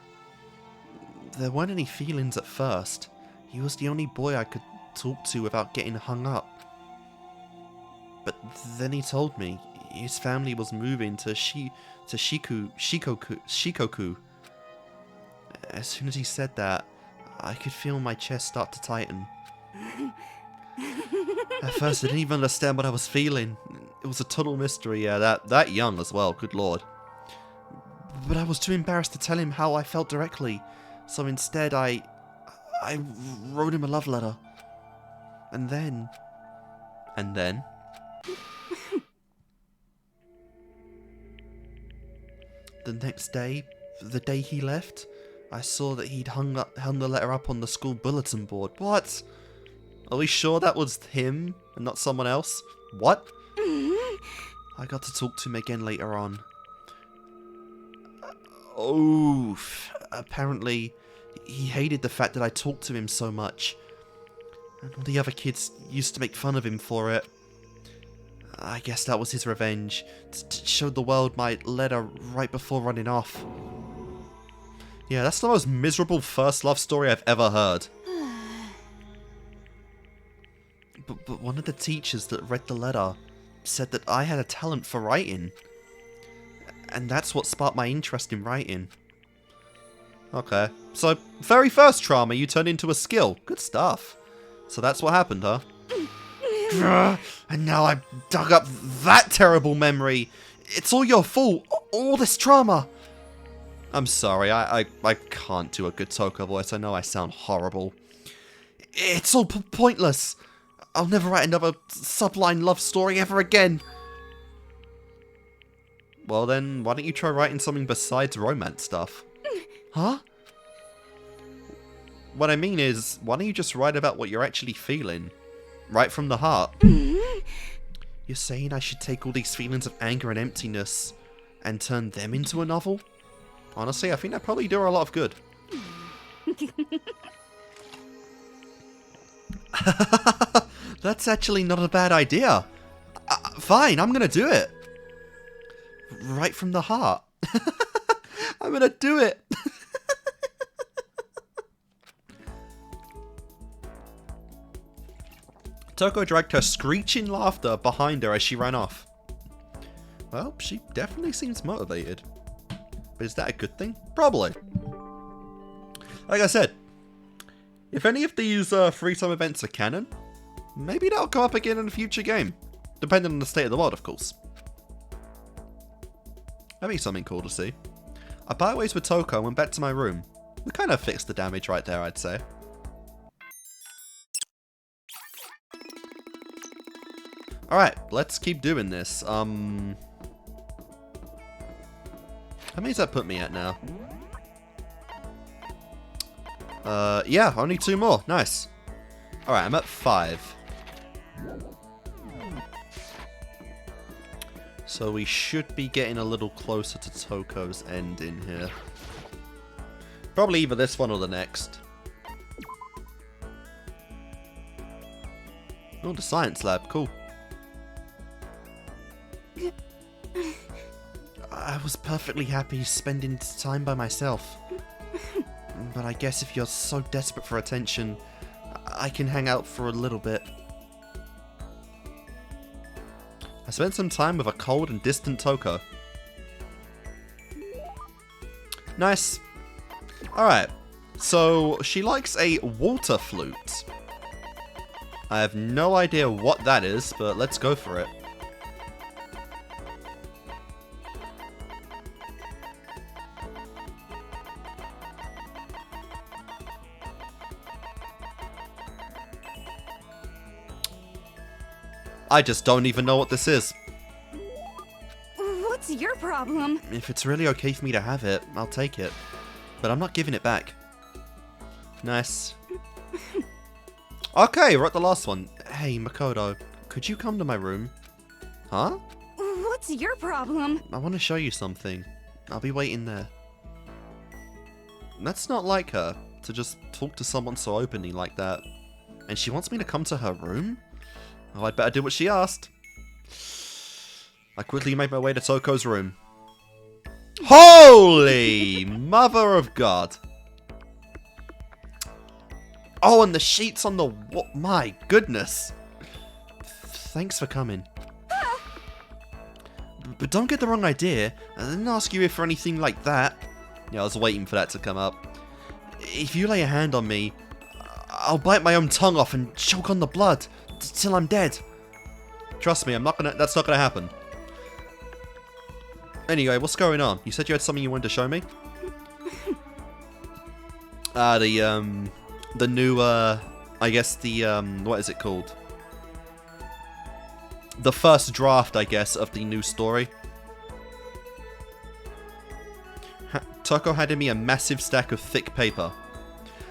There weren't any feelings at first. He was the only boy I could talk to without getting hung up. But then he told me his family was moving to Shikoku. As soon as he said that, I could feel my chest start to tighten. At first I didn't even understand what I was feeling. It was a total mystery, yeah, that young as well, good lord. But I was too embarrassed to tell him how I felt directly, so instead I wrote him a love letter. And then... the next day, the day he left, I saw that he'd hung the letter up on the school bulletin board. What? Are we sure that was him and not someone else? What? I got to talk to him again later on. Apparently, he hated the fact that I talked to him so much. And all the other kids used to make fun of him for it. I guess that was his revenge. To show the world my letter right before running off. Yeah, that's the most miserable first love story I've ever heard. But one of the teachers that read the letter said that I had a talent for writing. And that's what sparked my interest in writing. Okay. So, very first trauma you turned into a skill. Good stuff. So that's what happened, huh? And now I've dug up that terrible memory. It's all your fault. All this trauma. I'm sorry, I can't do a good Toko voice. I know I sound horrible. It's all pointless. I'll never write another subline love story ever again. Well then, why don't you try writing something besides romance stuff? Huh? What I mean is, why don't you just write about what you're actually feeling? Right from the heart. You're saying I should take all these feelings of anger and emptiness and turn them into a novel? Honestly, I think that'd probably do her a lot of good. That's actually not a bad idea. Fine, I'm gonna do it. Right from the heart. I'm gonna do it. Toko dragged her screeching laughter behind her as she ran off. Well, she definitely seems motivated. But is that a good thing? Probably. Like I said, if any of these free time events are canon, maybe that'll come up again in a future game. Depending on the state of the world, of course. That'd be something cool to see. I parted ways with Toko and went back to my room. We kind of fixed the damage right there, I'd say. Alright, let's keep doing this. How many does that put me at now? Yeah, only 2 more. Nice. Alright, I'm at 5. So we should be getting a little closer to Toko's end in here. Probably either this one or the next. Oh, the science lab. Cool. I was perfectly happy spending time by myself. But I guess if you're so desperate for attention, I can hang out for a little bit. I spent some time with a cold and distant Toko. Nice. Alright, so she likes a water flute. I have no idea what that is, but let's go for it. I just don't even know what this is. What's your problem? If it's really okay for me to have it, I'll take it. But I'm not giving it back. Nice. Okay, we're at the last one. Hey, Makoto, could you come to my room? Huh? What's your problem? I want to show you something. I'll be waiting there. That's not like her, to just talk to someone so openly like that. And she wants me to come to her room? Oh, I'd better do what she asked. I quickly made my way to Toko's room. Holy mother of God. Oh, and the sheets on the wall. My goodness. Thanks for coming. But don't get the wrong idea. I didn't ask you for anything like that. Yeah, I was waiting for that to come up. If you lay a hand on me, I'll bite my own tongue off and choke on the blood till I'm dead. Trust me, that's not gonna happen. Anyway, what's going on? You said you had something you wanted to show me? The new, I guess what is it called? The first draft, I guess, of the new story. Toko handed me a massive stack of thick paper.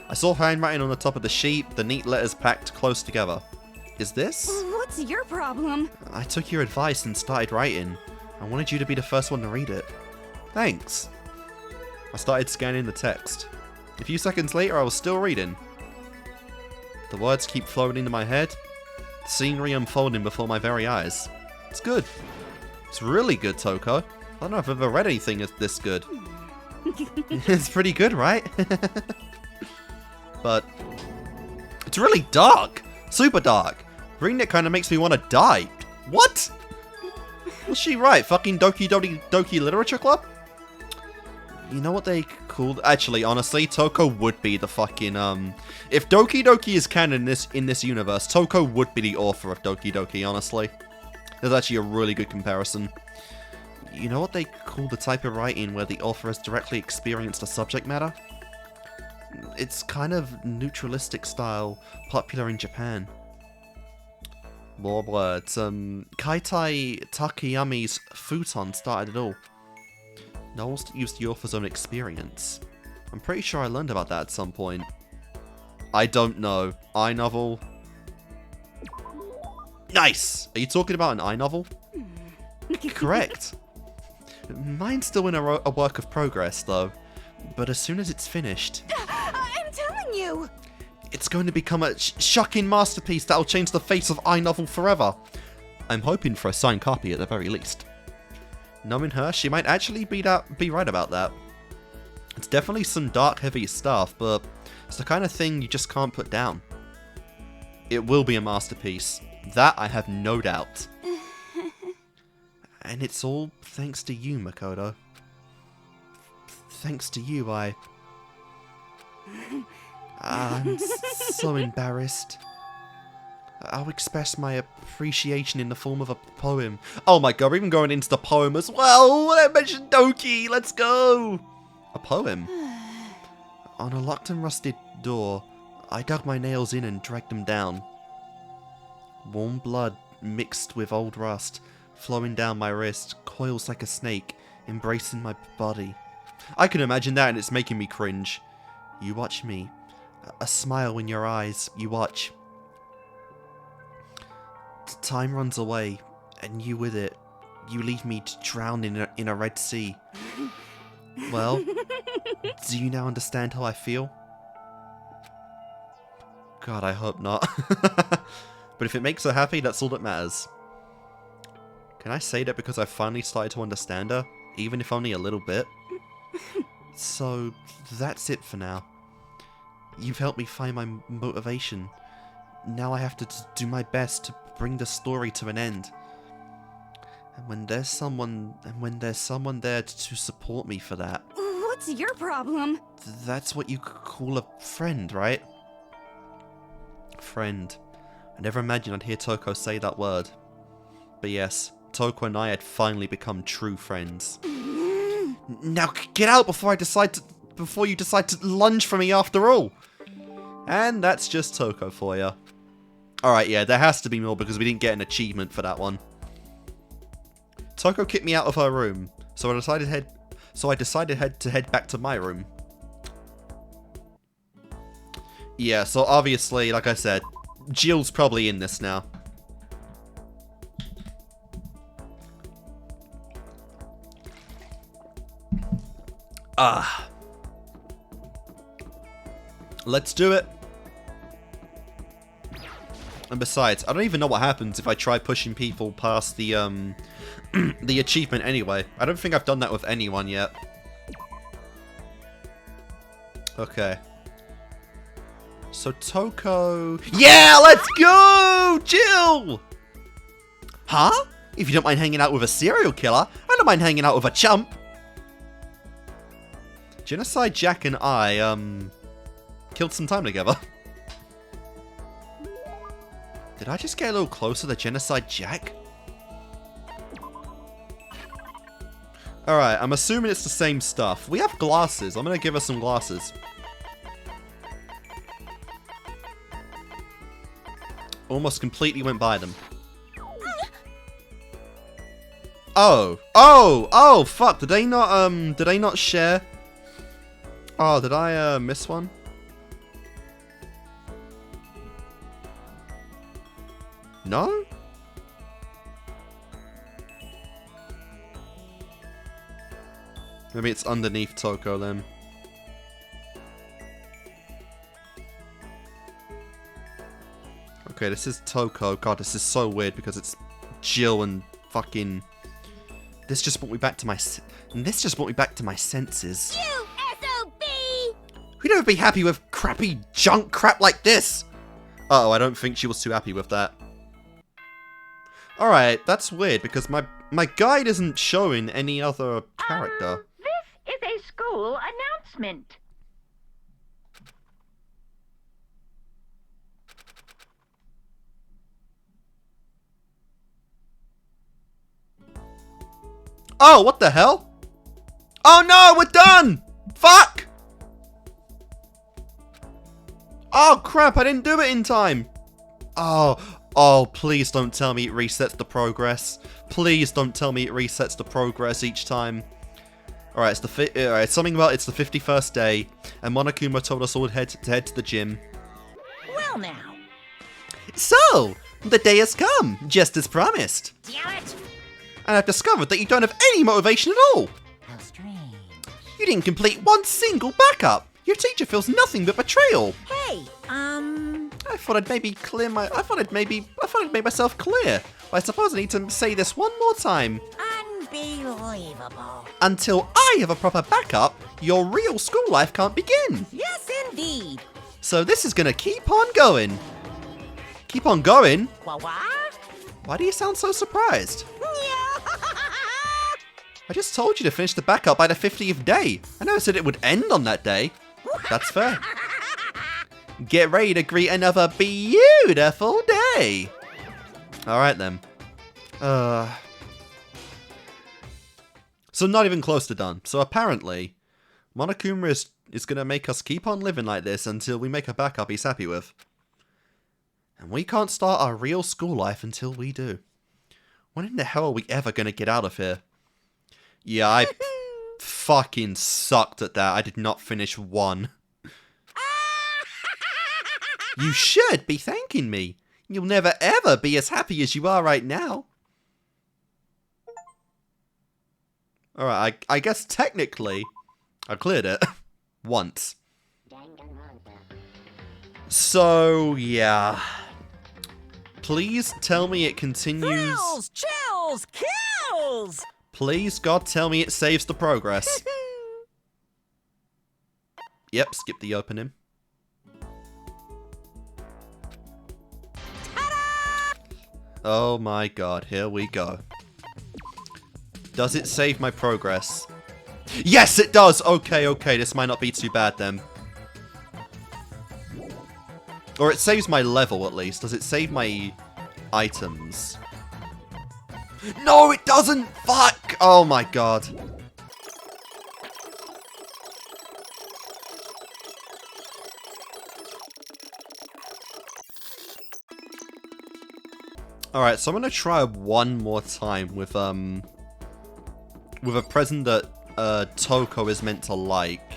I saw handwriting on the top of the sheet, the neat letters packed close together. Is this? What's your problem? I took your advice and started writing. I wanted you to be the first one to read it. Thanks. I started scanning the text. A few seconds later, I was still reading. The words keep flowing into my head. The scenery unfolding before my very eyes. It's good. It's really good, Toko. I don't know if I've ever read anything this good. It's pretty good, right? But it's really dark. Super dark. Reading it kind of makes me want to die. What? Was she right? Fucking Doki Literature Club? You know what they called? Actually, honestly, Toko would be the fucking if Doki Doki is canon in this universe, Toko would be the author of Doki Doki. Honestly, that's actually a really good comparison. You know what they call the type of writing where the author has directly experienced a subject matter? It's kind of neutralistic style, popular in Japan. More words. Kaitai Takayami's futon started it all. Novels used the author's own experience. I'm pretty sure I learned about that at some point. I don't know. iNovel? Nice! Are you talking about an iNovel? Correct. Mine's still in a work of progress, though. But as soon as it's finished... I'm telling you! It's going to become a shocking masterpiece that'll change the face of iNovel forever. I'm hoping for a signed copy at the very least. Knowing her, she might actually be right about that. It's definitely some dark, heavy stuff, but it's the kind of thing you just can't put down. It will be a masterpiece. That I have no doubt. And it's all thanks to you, Makoto. Thanks to you, I'm so embarrassed. I'll express my appreciation in the form of a poem. Oh my god, we're even going into the poem as well! I mentioned Doki! Let's go! A poem? On a locked and rusted door, I dug my nails in and dragged them down. Warm blood mixed with old rust, flowing down my wrist, coils like a snake, embracing my body. I can imagine that and it's making me cringe. You watch me. A smile in your eyes. You watch. Time runs away, and you with it. You leave me to drown in a red sea. Well, do you now understand how I feel? God, I hope not. But if it makes her happy, that's all that matters. Can I say that because I finally started to understand her, even if only a little bit? So, that's it for now. You've helped me find my motivation. Now I have to do my best to bring the story to an end. And when there's someone there to support me for that. What's your problem? That's what you call a friend, right? Friend. I never imagined I'd hear Toko say that word. But yes, Toko and I had finally become true friends. Now get out before you decide to lunge for me after all. And that's just Toko for you. Alright, yeah, there has to be more because we didn't get an achievement for that one. Toko kicked me out of her room, so I decided to head back to my room. Yeah, so obviously, like I said, Jill's probably in this now. Let's do it. And besides, I don't even know what happens if I try pushing people past the the achievement anyway. I don't think I've done that with anyone yet. Okay. So Toko... Yeah, let's go! Jill! Huh? If you don't mind hanging out with a serial killer, I don't mind hanging out with a chump. Genocide Jack and I, killed some time together. Did I just get a little closer to Genocide Jack? Alright, I'm assuming it's the same stuff. We have glasses. I'm gonna give her some glasses. Almost completely went by them. Oh, fuck. Did they not share Oh, did I miss one? No? Maybe it's underneath Toko then. Okay, this is Toko. God, this is so weird because it's Jill and fucking... This just brought me back to my... This just brought me back to my senses. You SOB! We'd never be happy with crappy junk crap like this! Uh-oh, I don't think she was too happy with that. Alright, that's weird because my guide isn't showing any other character. This is a school announcement. Oh, what the hell? Oh no, we're done! Fuck! Oh crap, I didn't do it in time! Oh, please don't tell me it resets the progress. Please don't tell me it resets the progress each time. Alright, it's something about it's the 51st day, and Monokuma told us all to head to the gym. Well now. So, the day has come, just as promised. Damn it! And I've discovered that you don't have any motivation at all. How strange. You didn't complete one single backup. Your teacher feels nothing but betrayal. Hey, I thought I'd maybe I thought I'd made myself clear. But I suppose I need to say this one more time. unbelievable. Until I have a proper backup, your real school life can't begin. Yes, indeed. So this is gonna keep on going. Keep on going? What? Why do you sound so surprised? Yeah. I just told you to finish the backup by the 50th day. I never said it would end on that day. That's fair. Get ready to greet another beautiful day. Alright then. So not even close to done. So apparently, Monokuma is going to make us keep on living like this until we make a backup he's happy with. And we can't start our real school life until we do. When in the hell are we ever going to get out of here? Yeah, I fucking sucked at that. I did not finish one. You should be thanking me. You'll never ever be as happy as you are right now. Alright, I guess technically I cleared it. Once. So, yeah. Please tell me it continues. Thrills, chills, kills. Please, God, tell me it saves the progress. Yep, skip the opening. Oh my god, here we go. Does it save my progress? Yes, it does! Okay, this might not be too bad then. Or it saves my level at least. Does it save my items? No, it doesn't! Fuck! Oh my god. Alright, so I'm gonna try one more time with a present that Toko is meant to like.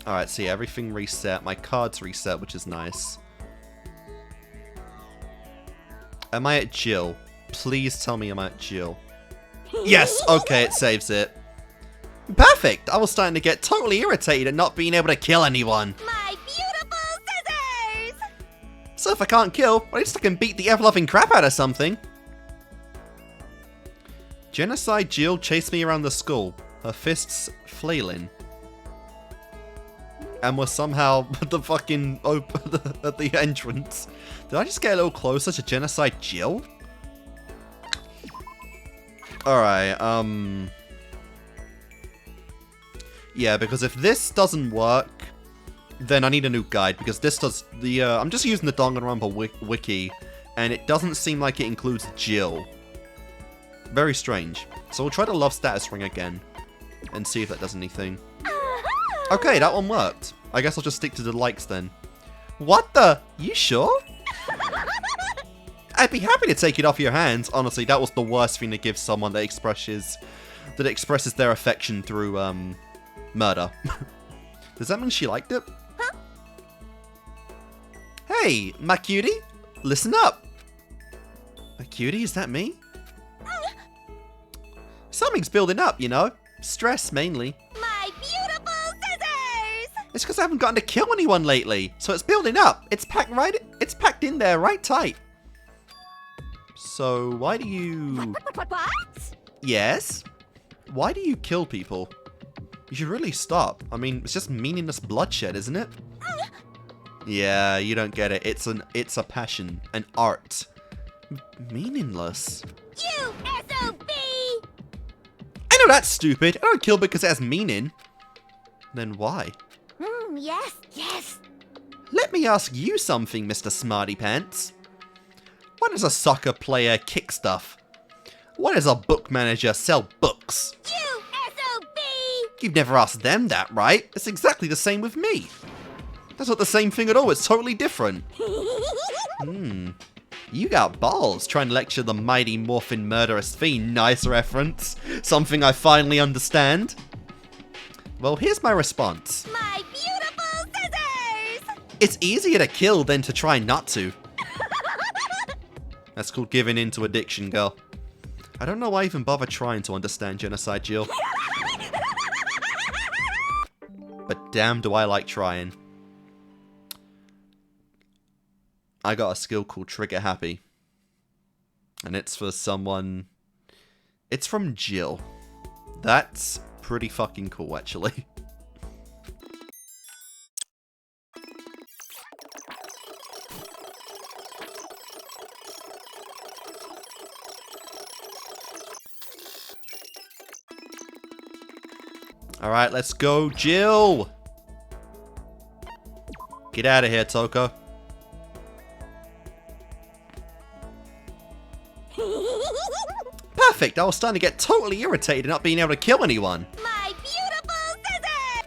Alright, see, everything reset. My cards reset, which is nice. Am I at Jill? Please tell me I'm at Jill. Yes! Okay, it saves it. Perfect! I was starting to get totally irritated at not being able to kill anyone. My beautiful scissors! So if I can't kill, at least I can beat the ever-loving crap out of something. Genocide Jill chased me around the school, her fists flailing. And was somehow the fucking at the entrance. Did I just get a little closer to Genocide Jill? Alright, yeah, because if this doesn't work, then I need a new guide, because this does the, I'm just using the Danganronpa wiki, and it doesn't seem like it includes Jill. Very strange. So we'll try the love status ring again, and see if that does anything. Okay, that one worked. I guess I'll just stick to the likes then. What the? You sure? I'd be happy to take it off your hands. Honestly, that was the worst thing to give someone that expresses their affection through Murder. Does that mean she liked it? Huh? Hey, my cutie, listen up. My cutie, is that me? Something's building up, you know. Stress, mainly. My beautiful scissors! It's because I haven't gotten to kill anyone lately, so it's building up. It's packed in there right tight. So, why do you... What? Yes? Why do you kill people? You should really stop. I mean, it's just meaningless bloodshed, isn't it? Yeah, you don't get it. It's a passion, an art. Meaningless. You SOB! I know that's stupid. I don't kill because it has meaning. Then why? Yes. Let me ask you something, Mr. Smarty Pants. Why does a soccer player kick stuff? Why does a book manager sell books? You SOB! You've never asked them that, right? It's exactly the same with me. That's not the same thing at all. It's totally different. You got balls trying to lecture the mighty morphin murderous fiend. Nice reference. Something I finally understand. Well, here's my response. My beautiful scissors! It's easier to kill than to try not to. That's called giving in to addiction, girl. I don't know why I even bother trying to understand Genocide Jill. But damn do I like trying. I got a skill called Trigger Happy. And it's for someone... It's from Jill. That's pretty fucking cool, actually. Alright, let's go, Jill! Get out of here, Toko. Perfect! I was starting to get totally irritated not being able to kill anyone. My beautiful scissors!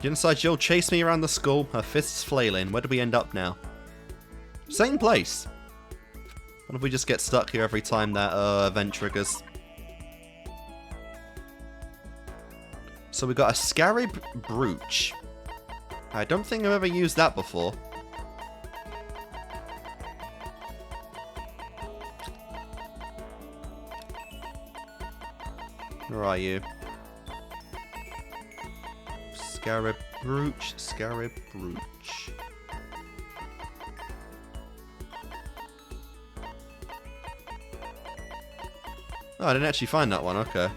Genocide Jill chased me around the school, her fists flailing. Where do we end up now? Same place. What if we just get stuck here every time that event triggers? So we got a Scarab Brooch. I don't think I've ever used that before. Where are you? Scarab Brooch, Scarab Brooch. Oh, I didn't actually find that one, okay.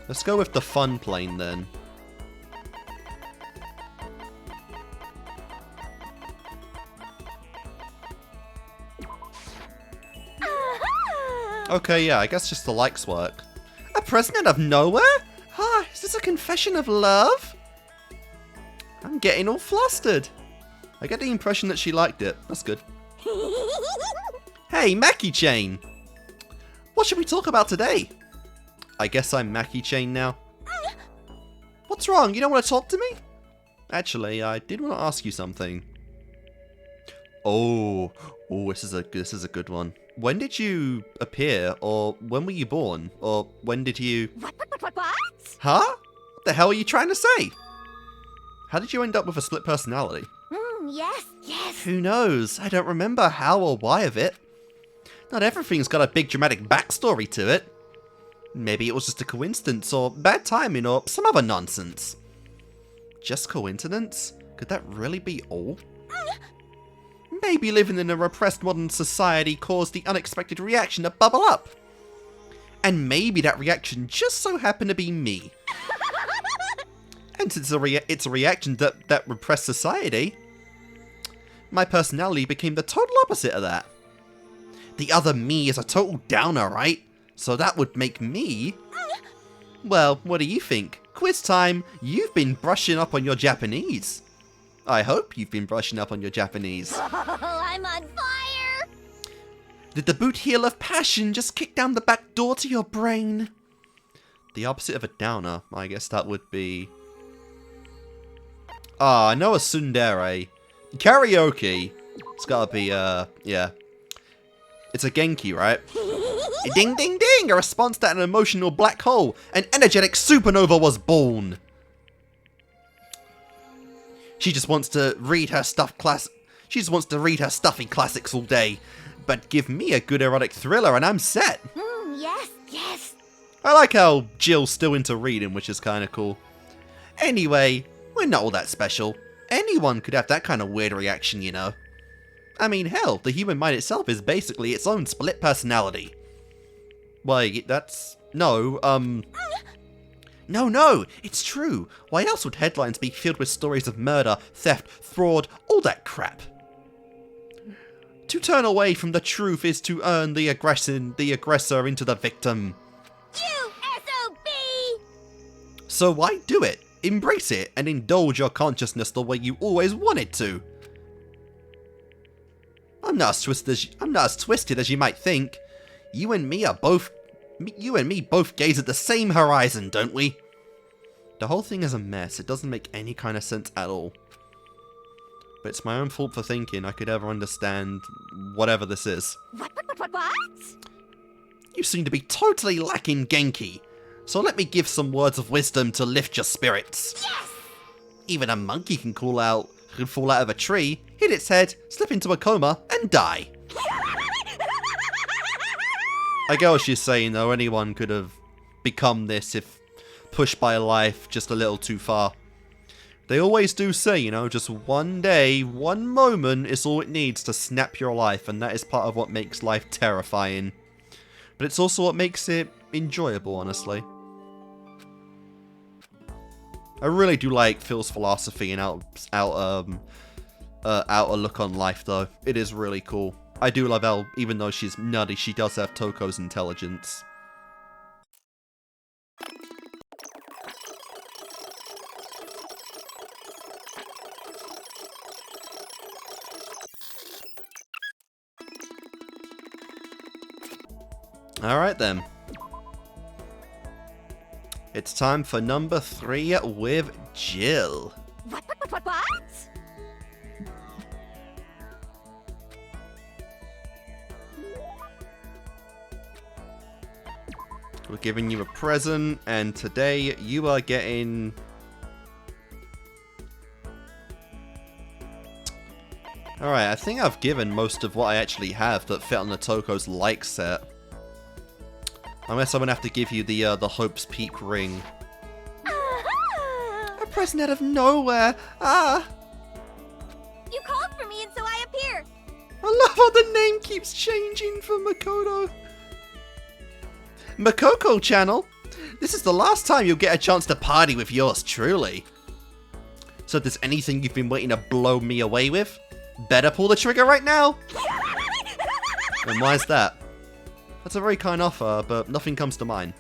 Let's go with the fun plane then. Okay, yeah, I guess just the likes work. A present out of nowhere? Ah, is this a confession of love? I'm getting all flustered. I get the impression that she liked it. That's good. Hey, Mackie Chain! What should we talk about today? I guess I'm Mackie Chain now. What's wrong? You don't want to talk to me? Actually, I did want to ask you something. Oh, this is a good one. When did you appear, or when were you born, or when did you... What? Huh? What the hell are you trying to say? How did you end up with a split personality? Yes. Who knows? I don't remember how or why of it. Not everything's got a big dramatic backstory to it. Maybe it was just a coincidence, or bad timing, or some other nonsense. Just coincidence? Could that really be all? Maybe living in a repressed modern society caused the unexpected reaction to bubble up. And maybe that reaction just so happened to be me. And since it's a reaction to that repressed society, my personality became the total opposite of that. The other me is a total downer, right? So that would make me... Well, what do you think? Quiz time! You've been brushing up on your Japanese. I hope you've been brushing up on your Japanese. Oh, I'm on fire! Did the boot heel of passion just kick down the back door to your brain? The opposite of a downer, I guess that would be... I know a tsundere. Karaoke. It's gotta be, yeah. It's a Genki, right? Ding ding ding! A response to an emotional black hole. An energetic supernova was born. She just wants to read her She just wants to read her stuffy classics all day. But give me a good erotic thriller and I'm set. Yes, yes. I like how Jill's still into reading, which is kind of cool. Anyway, we're not all that special. Anyone could have that kind of weird reaction, you know. I mean, hell, the human mind itself is basically its own split personality. Wait, that's... No, No, it's true. Why else would headlines be filled with stories of murder, theft, fraud, all that crap? To turn away from the truth is to turn the aggressor into the victim. You SOB! So why do it? Embrace it and indulge your consciousness the way you always wanted to. I'm not as twisted as you might think. You and me both gaze at the same horizon, don't we? The whole thing is a mess. It doesn't make any kind of sense at all. But it's my own fault for thinking I could ever understand whatever this is. What? You seem to be totally lacking Genki. So let me give some words of wisdom to lift your spirits. Yes! Even a monkey can fall out of a tree, hit its head, slip into a coma, and die. I get what she's saying though, anyone could have become this if pushed by life just a little too far. They always do say, you know, just one day, one moment is all it needs to snap your life, and that is part of what makes life terrifying. But it's also what makes it enjoyable, honestly. I really do like Phil's philosophy and outer look on life, though. It is really cool. I do love how, even though she's nutty, she does have Toko's intelligence. Alright then. It's time for number 3 with Jill. What? We're giving you a present, and today you are getting... Alright, I think I've given most of what I actually have that fit on the Toko's like set. Unless I'm gonna have to give you the Hope's Peak ring. A present out of nowhere! Ah! You called for me and so I appear. I love how the name keeps changing for Makoto. Makoko channel! This is the last time you'll get a chance to party with yours truly. So if there's anything you've been waiting to blow me away with, better pull the trigger right now! And why is that? That's a very kind offer, but nothing comes to mind.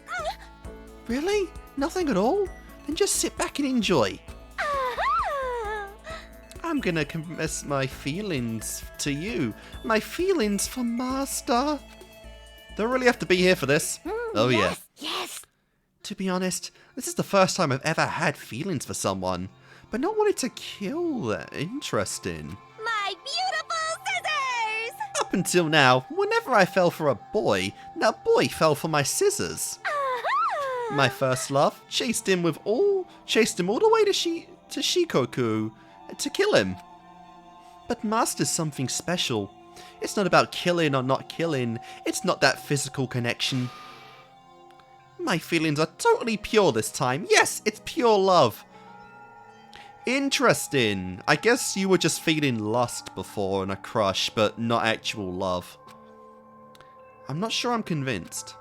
Really? Nothing at all? Then just sit back and enjoy. I'm gonna confess my feelings to you. My feelings for Master. Don't really have to be here for this. Oh yeah. Yes. To be honest, this is the first time I've ever had feelings for someone, but not wanted to kill that. Interesting. My beautiful scissors! Up until now, whenever I fell for a boy, that boy fell for my scissors. My first love chased him all the way to Shikoku to kill him. But Master's something special. It's not about killing or not killing. It's not that physical connection. My feelings are totally pure this time. Yes, it's pure love. Interesting. I guess you were just feeling lust before and a crush, but not actual love. I'm not sure I'm convinced.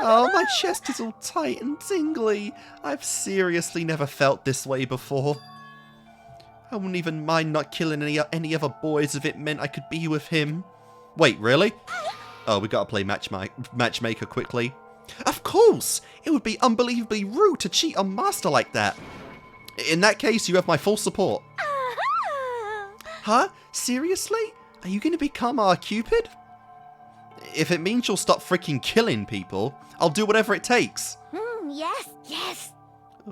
Oh, my chest is all tight and tingly. I've seriously never felt this way before. I wouldn't even mind not killing any other boys if it meant I could be with him. Wait, really? Oh, we gotta play matchmaker quickly. Of course! It would be unbelievably rude to cheat on Master like that. In that case, you have my full support. Huh? Seriously? Are you gonna become our Cupid? If it means you'll stop freaking killing people, I'll do whatever it takes. Yes.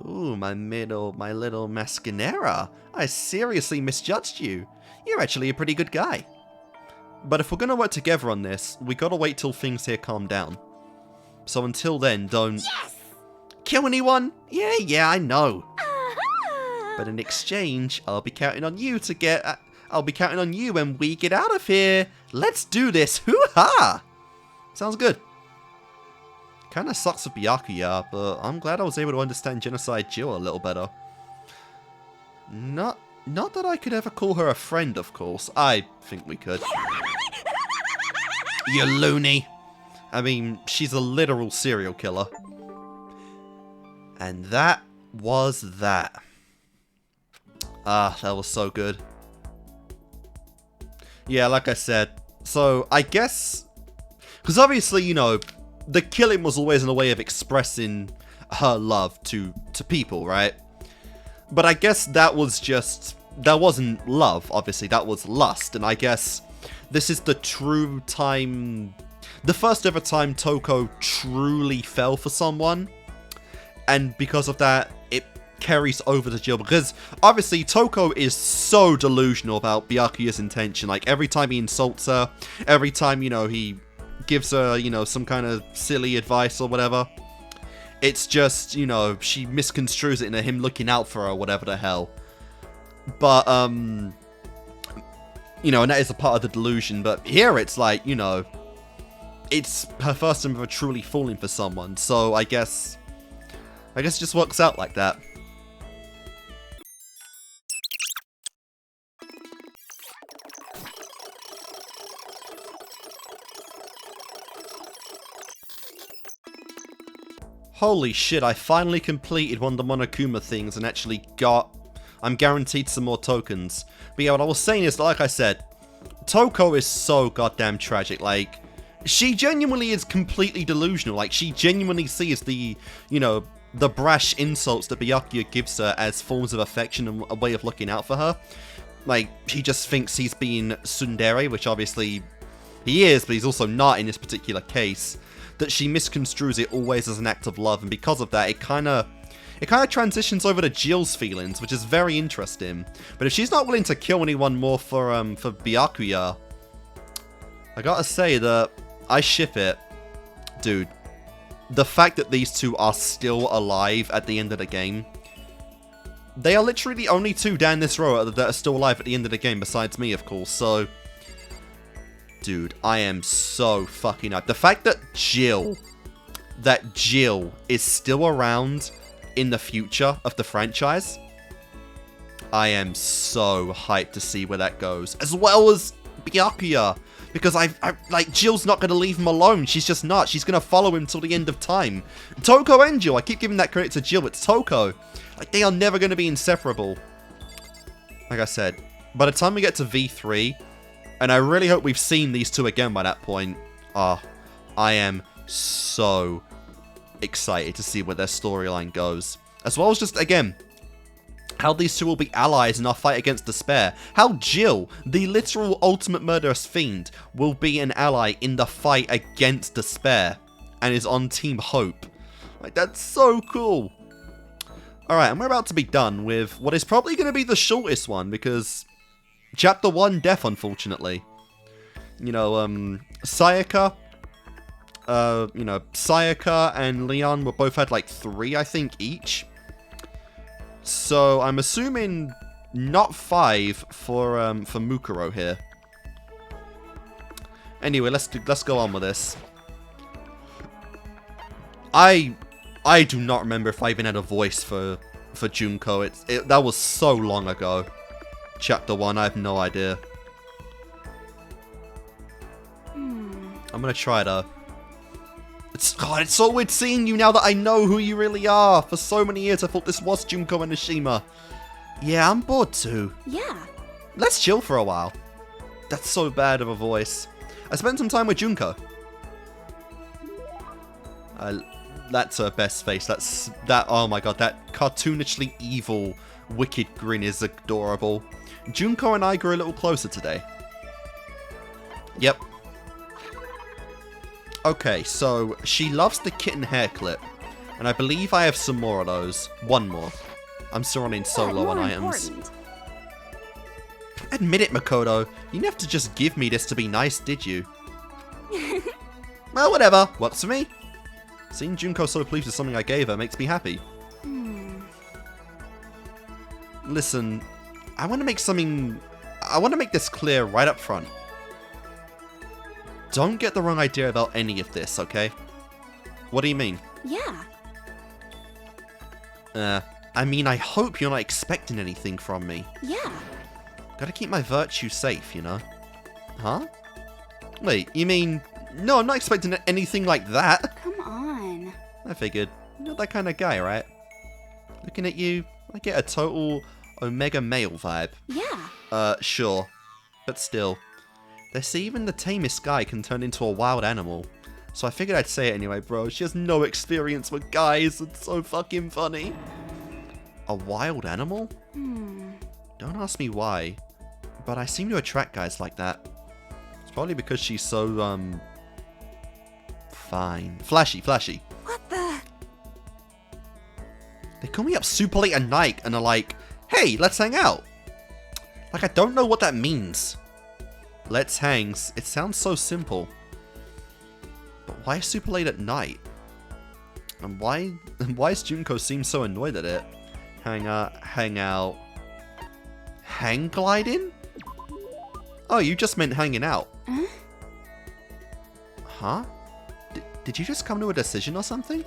Ooh, my little mascanera. I seriously misjudged you. You're actually a pretty good guy. But if we're gonna work together on this, we gotta wait till things here calm down. So until then, don't kill anyone. Yeah, I know. But in exchange, I'll be counting on you to get. I'll be counting on you when we get out of here. Let's do this. Hoo-ha! Sounds good. Kinda sucks for Byakuya, but I'm glad I was able to understand Genocide Jill a little better. Not that I could ever call her a friend, of course. I think we could. You loony. I mean, she's a literal serial killer. And that was that. Ah, that was so good. Yeah, like I said. So, I guess... Because obviously, you know, the killing was always in a way of expressing her love to people, right? But I guess that was just... That wasn't love, obviously. That was lust. And I guess this is the true time... The first ever time Toko truly fell for someone. And because of that, it carries over to Jill. Because obviously Toko is so delusional about Byakuya's intention. Like every time he insults her, every time, you know, he gives her, you know, some kind of silly advice or whatever. It's just, you know, she misconstrues it into him looking out for her or whatever the hell. But, you know, and that is a part of the delusion. But here it's like, you know, it's her first time ever truly falling for someone. So I guess it just works out like that. Holy shit, I finally completed one of the Monokuma things and actually got... I'm guaranteed some more tokens. But yeah, what I was saying is, like I said, Toko is so goddamn tragic. Like, she genuinely is completely delusional. Like, she genuinely sees the, you know, the brash insults that Byakuya gives her as forms of affection and a way of looking out for her. Like, he just thinks he's being tsundere, which obviously he is, but he's also not in this particular case. That she misconstrues it always as an act of love, and because of that, it kind of transitions over to Jill's feelings, which is very interesting. But if she's not willing to kill anyone more for Byakuya, I gotta say that I ship it. Dude, the fact that these two are still alive at the end of the game, they are literally the only two down this row that are still alive at the end of the game, besides me, of course, so... Dude, I am so fucking up. The fact that Jill is still around in the future of the franchise, I am so hyped to see where that goes. As well as Byakuya, because I like, Jill's not going to leave him alone. She's just not. She's going to follow him till the end of time. Toko and Jill, I keep giving that credit to Jill. It's Toko. Like, they are never going to be inseparable. Like I said, by the time we get to V3... And I really hope we've seen these two again by that point. I am so excited to see where their storyline goes. As well as just, again, how these two will be allies in our fight against despair. How Jill, the literal ultimate murderous fiend, will be an ally in the fight against despair. And is on Team Hope. Like, that's so cool. Alright, and we're about to be done with what is probably going to be the shortest one, because... Chapter 1 death, unfortunately. You know, Sayaka... you know, Sayaka and Leon were both had like 3, I think, each. So, I'm assuming not 5 for Mukuro here. Anyway, let's go on with this. I do not remember if I even had a voice for Junko. That was so long ago. Chapter 1, I have no idea. I'm gonna try to... God, it's so weird seeing you now that I know who you really are. For so many years I thought this was Junko Enoshima. Yeah, I'm bored too. Yeah. Let's chill for a while. That's so bad of a voice. I spent some time with Junko. That's her best face. Oh my god, that cartoonishly evil, wicked grin is adorable. Junko and I grew a little closer today. Yep. Okay, so she loves the kitten hair clip. And I believe I have some more of those. One more. I'm still running so low on items. Admit it, Makoto. You didn't have to just give me this to be nice, did you? Well, whatever. Works for me. Seeing Junko so pleased with something I gave her makes me happy. Listen, I want to make this clear right up front. Don't get the wrong idea about any of this, okay? What do you mean? Yeah. I mean, I hope you're not expecting anything from me. Yeah. Gotta keep my virtue safe, you know? Huh? Wait, you mean... No, I'm not expecting anything like that. Come on. I figured. You're not that kind of guy, right? Looking at you, I get a total Omega male vibe. Yeah. Sure. But still. They say even the tamest guy can turn into a wild animal. So I figured I'd say it anyway, bro. She has no experience with guys. It's so fucking funny. A wild animal? Don't ask me why. But I seem to attract guys like that. It's probably because she's so, fine. Flashy. What the? They call me up super late at night and are like, hey, let's hang out. Like, I don't know what that means. Let's hang. It sounds so simple. But why super late at night? And why does Junko seem so annoyed at it? Hang out. Hang gliding? Oh, you just meant hanging out. Huh? Did you just come to a decision or something?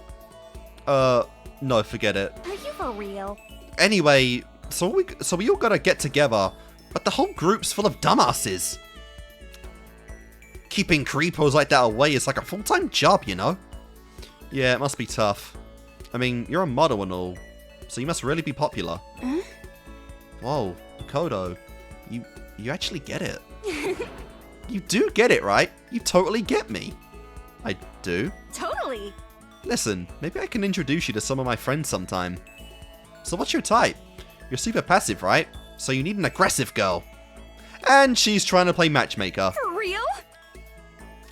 No, forget it. Are you for real? Anyway, so we all gotta get together, but the whole group's full of dumbasses. Keeping creepos like that away is like a full-time job, you know? Yeah, it must be tough. I mean, you're a model and all, so you must really be popular. Whoa, Makoto, you actually get it. You do get it, right? You totally get me. I do. Totally. Listen, maybe I can introduce you to some of my friends sometime. So what's your type? You're super passive, right? So you need an aggressive girl. And she's trying to play matchmaker. For real?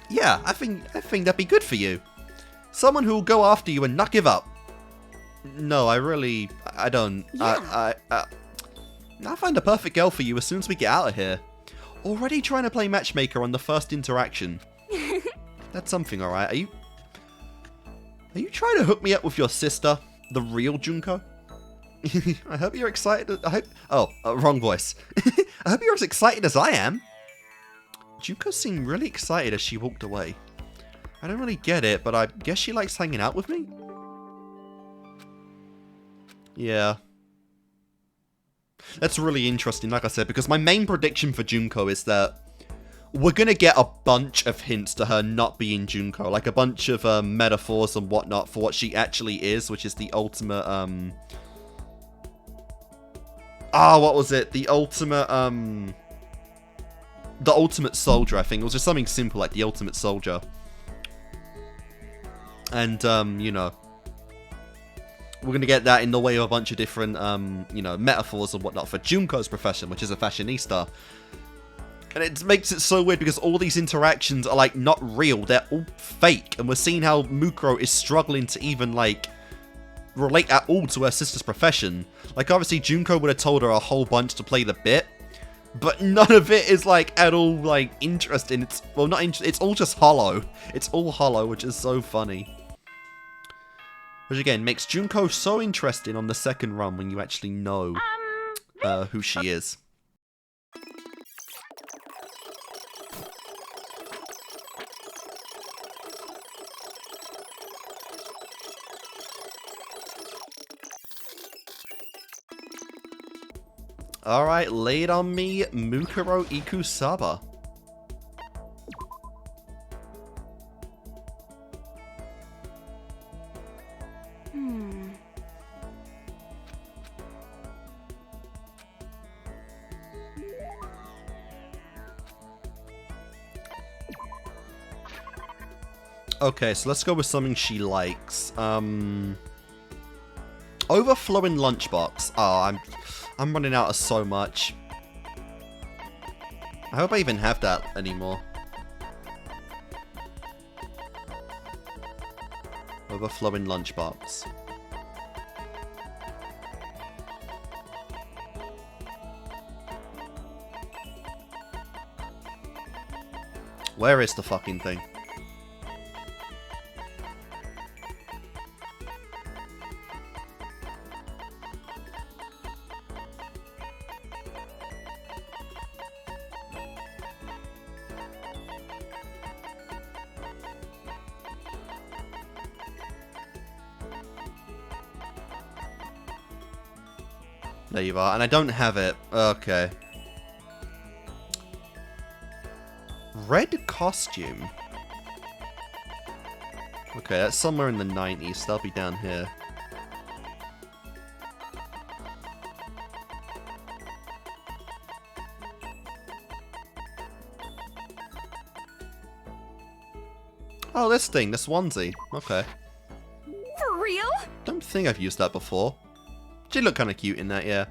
Yeah, I think that'd be good for you. Someone who'll go after you and not give up. No, I don't. Yeah. I'll find a perfect girl for you as soon as we get out of here. Already trying to play matchmaker on the first interaction. That's something, alright. Are you trying to hook me up with your sister, the real Junko? I hope you're excited. Wrong voice. I hope you're as excited as I am. Junko seemed really excited as she walked away. I don't really get it, but I guess she likes hanging out with me? Yeah. That's really interesting, like I said, because my main prediction for Junko is that we're gonna get a bunch of hints to her not being Junko, like a bunch of metaphors and whatnot for what she actually is, which is the ultimate, what was it? The ultimate soldier, I think. It was just something simple like the ultimate soldier. And, you know, we're gonna get that in the way of a bunch of different, you know, metaphors and whatnot for Junko's profession, which is a fashionista. And it makes it so weird because all these interactions are, like, not real. They're all fake. And we're seeing how Mukuro is struggling to even, like, relate at all to her sister's profession. Like, obviously, Junko would have told her a whole bunch to play the bit. But none of it is, like, at all, like, interesting. It's, well, not interesting. It's all just hollow. It's all hollow, which is so funny. Which, again, makes Junko so interesting on the second run when you actually know who she is. Alright, lay it on me, Mukuro Ikusaba. Okay, so let's go with something she likes. Overflowing lunchbox. Oh, I'm running out of so much. I hope I even have that anymore. Overflowing lunchbox. Where is the fucking thing? There you are, and I don't have it. Okay. Red costume. Okay, that's somewhere in the 90s. That'll be down here. Oh, this thing, this onesie. Okay. For real? Don't think I've used that before. She looked kind of cute in that, yeah.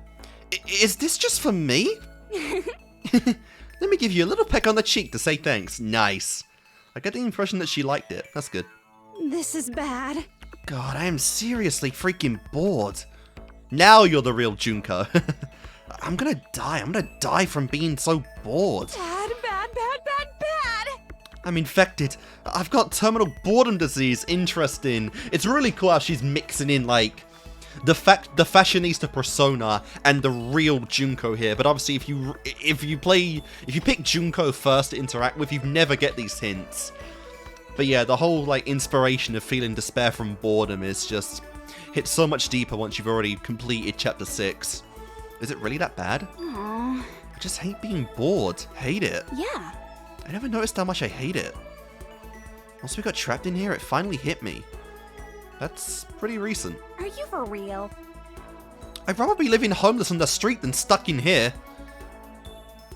Is this just for me? Let me give you a little peck on the cheek to say thanks. Nice. I get the impression that she liked it. That's good. This is bad. God, I am seriously freaking bored. Now you're the real Junko. I'm gonna die. I'm gonna die from being so bored. Bad, bad, bad, bad, bad. I'm infected. I've got terminal boredom disease. Interesting. It's really cool how she's mixing in, like, the fashionista persona and the real Junko here. But obviously, if you pick Junko first to interact with, you never get these hints. But yeah, the whole like inspiration of feeling despair from boredom is just hits so much deeper once you've already completed chapter 6. Is it really that bad? Aww. I just hate being bored. Hate it. Yeah. I never noticed how much I hate it. Once we got trapped in here, it finally hit me. That's pretty recent. Are you for real? I'd rather be living homeless on the street than stuck in here.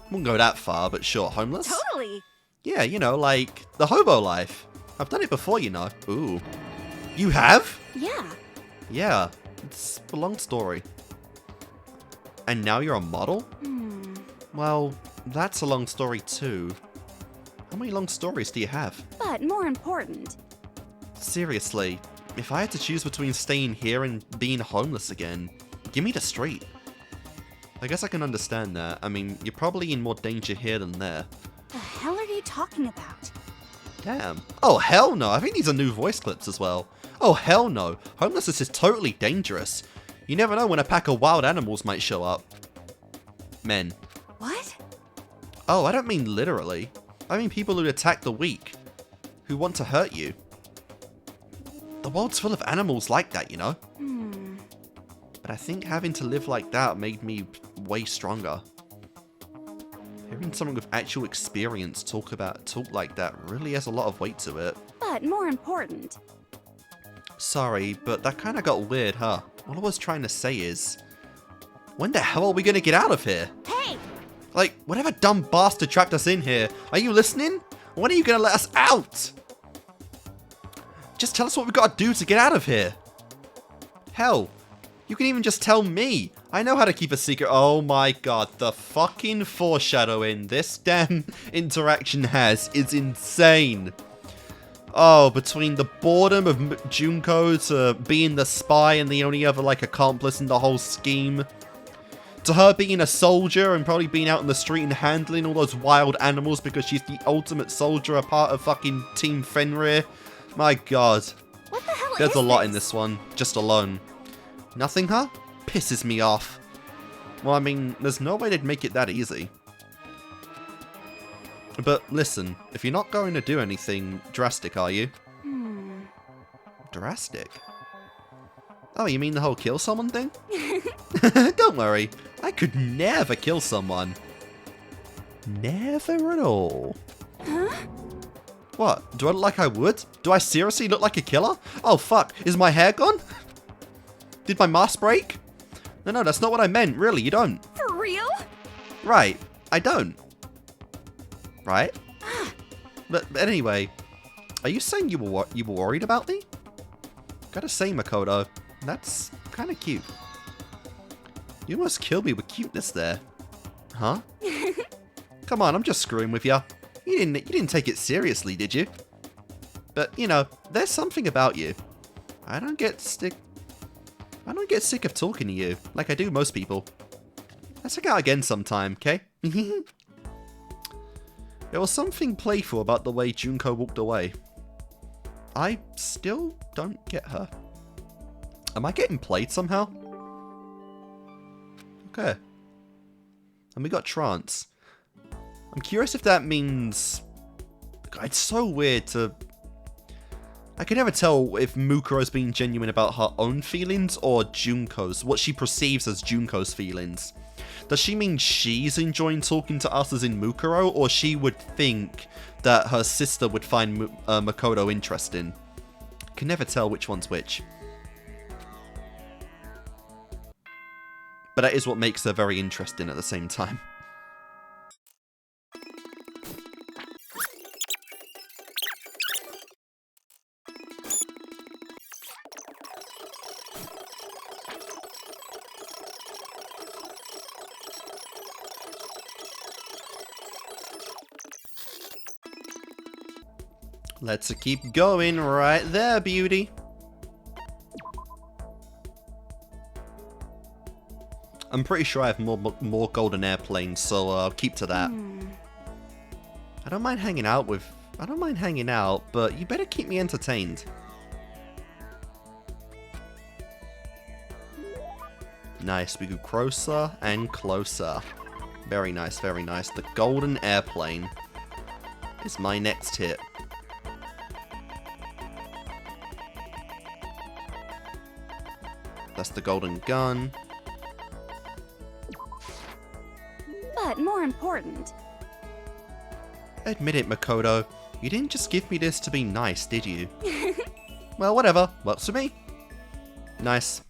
Wouldn't go that far, but sure, homeless? Totally. Yeah, you know, like the hobo life. I've done it before, you know. Ooh. You have? Yeah. Yeah, it's a long story. And now you're a model? Well, that's a long story too. How many long stories do you have? But more important. Seriously, if I had to choose between staying here and being homeless again, give me the street. I guess I can understand that. I mean, you're probably in more danger here than there. The hell are you talking about? Damn. Oh, hell no. I think these are new voice clips as well. Oh, hell no. Homelessness is totally dangerous. You never know when a pack of wild animals might show up. Men. What? Oh, I don't mean literally. I mean people who attack the weak. Who want to hurt you. The world's full of animals like that, you know? But I think having to live like that made me way stronger. Hearing someone with actual experience talk like that really has a lot of weight to it. But more important. Sorry, but that kind of got weird, huh? All I was trying to say is, when the hell are we gonna get out of here? Hey! Like, whatever dumb bastard trapped us in here, are you listening? When are you gonna let us out? Just tell us what we gotta do to get out of here. Hell, you can even just tell me. I know how to keep a secret. Oh my god, the fucking foreshadowing this damn interaction has is insane. Oh, between the boredom of Junko to being the spy and the only other, like, accomplice in the whole scheme, to her being a soldier and probably being out in the street and handling all those wild animals because she's the ultimate soldier, a part of fucking Team Fenrir. My god. What the hell There's is a lot this? in this one, just alone. Nothing, huh? Pisses me off. Well, I mean, there's no way they'd make it that easy. But listen, if you're not going to do anything drastic, are you? Drastic? Oh, you mean the whole kill someone thing? Don't worry, I could never kill someone. Never at all. Huh? What? Do I look like I would? Do I seriously look like a killer? Oh fuck, is my hair gone? Did my mask break? No, that's not what I meant, really, you don't. For real? Right, I don't. Right? But anyway, are you saying you were worried about me? Gotta say, Makoto, that's kind of cute. You almost killed me with cuteness there. Huh? Come on, I'm just screwing with you. You didn't take it seriously, did you? But, you know, there's something about you. I don't get sick of talking to you, like I do most people. Let's hang out again sometime, okay? There was something playful about the way Junko walked away. I still don't get her. Am I getting played somehow? Okay. And we got trance. I'm curious if that means... God, it's so weird to... I can never tell if Mukuro's being genuine about her own feelings or Junko's, what she perceives as Junko's feelings. Does she mean she's enjoying talking to us as in Mukuro, or she would think that her sister would find Makoto interesting? Can never tell which one's which. But that is what makes her very interesting at the same time. Let's keep going right there, beauty. I'm pretty sure I have more golden airplanes, so I'll keep to that. I don't mind hanging out, but you better keep me entertained. Nice, we go closer and closer. Very nice, very nice. The golden airplane is my next hit. That's the golden gun. But more important. Admit it, Makoto. You didn't just give me this to be nice, did you? Well, whatever. Works for me. Nice.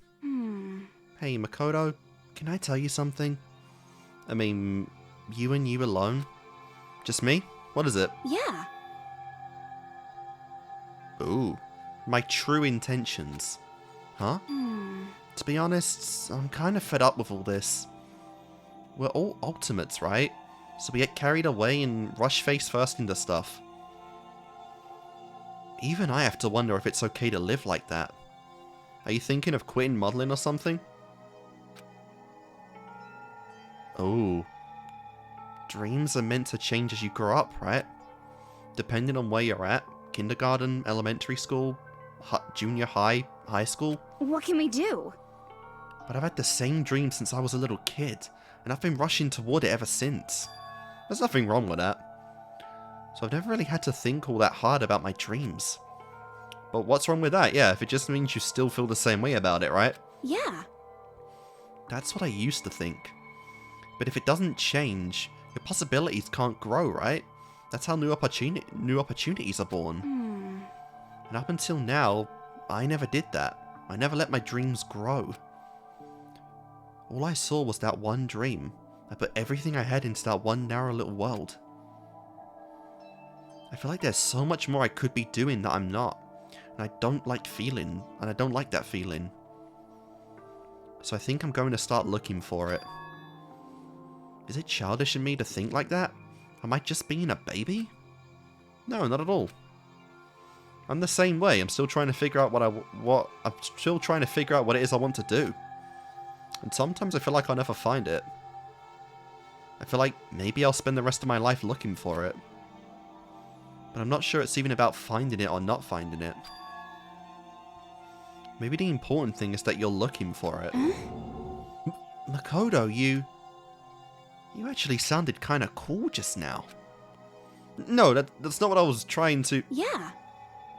Hey, Makoto. Can I tell you something? I mean, you and you alone? Just me? What is it? Yeah. Ooh. My true intentions. Huh? To be honest, I'm kind of fed up with all this. We're all ultimates, right? So we get carried away and rush face first into stuff. Even I have to wonder if it's okay to live like that. Are you thinking of quitting modeling or something? Oh. Dreams are meant to change as you grow up, right? Depending on where you're at. Kindergarten, elementary school, junior high, high school. What can we do? But I've had the same dream since I was a little kid, and I've been rushing toward it ever since. There's nothing wrong with that. So I've never really had to think all that hard about my dreams. But what's wrong with that? Yeah, if it just means you still feel the same way about it, right? Yeah. That's what I used to think. But if it doesn't change, your possibilities can't grow, right? That's how new opportunities are born. And up until now, I never did that. I never let my dreams grow. All I saw was that one dream. I put everything I had into that one narrow little world. I feel like there's so much more I could be doing that I'm not. And I don't like that feeling. So I think I'm going to start looking for it. Is it childish in me to think like that? Am I just being a baby? No, not at all. I'm the same way. I'm still trying to figure out what it is I want to do. And sometimes I feel like I'll never find it. I feel like maybe I'll spend the rest of my life looking for it. But I'm not sure it's even about finding it or not finding it. Maybe the important thing is that you're looking for it. Makoto, you actually sounded kind of cool just now. No, that's not what I was trying to... Yeah.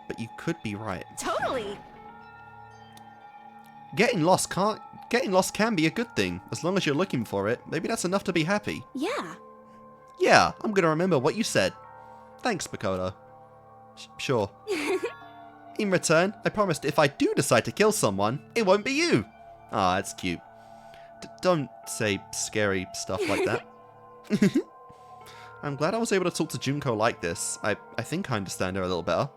But you could be right. Totally. Getting lost can be a good thing. As long as you're looking for it, maybe that's enough to be happy. Yeah. Yeah, I'm gonna remember what you said. Thanks, Makoto. Sure. In return, I promised if I do decide to kill someone, it won't be you. Ah, that's cute. Don't say scary stuff like that. I'm glad I was able to talk to Junko like this. I think I understand her a little better.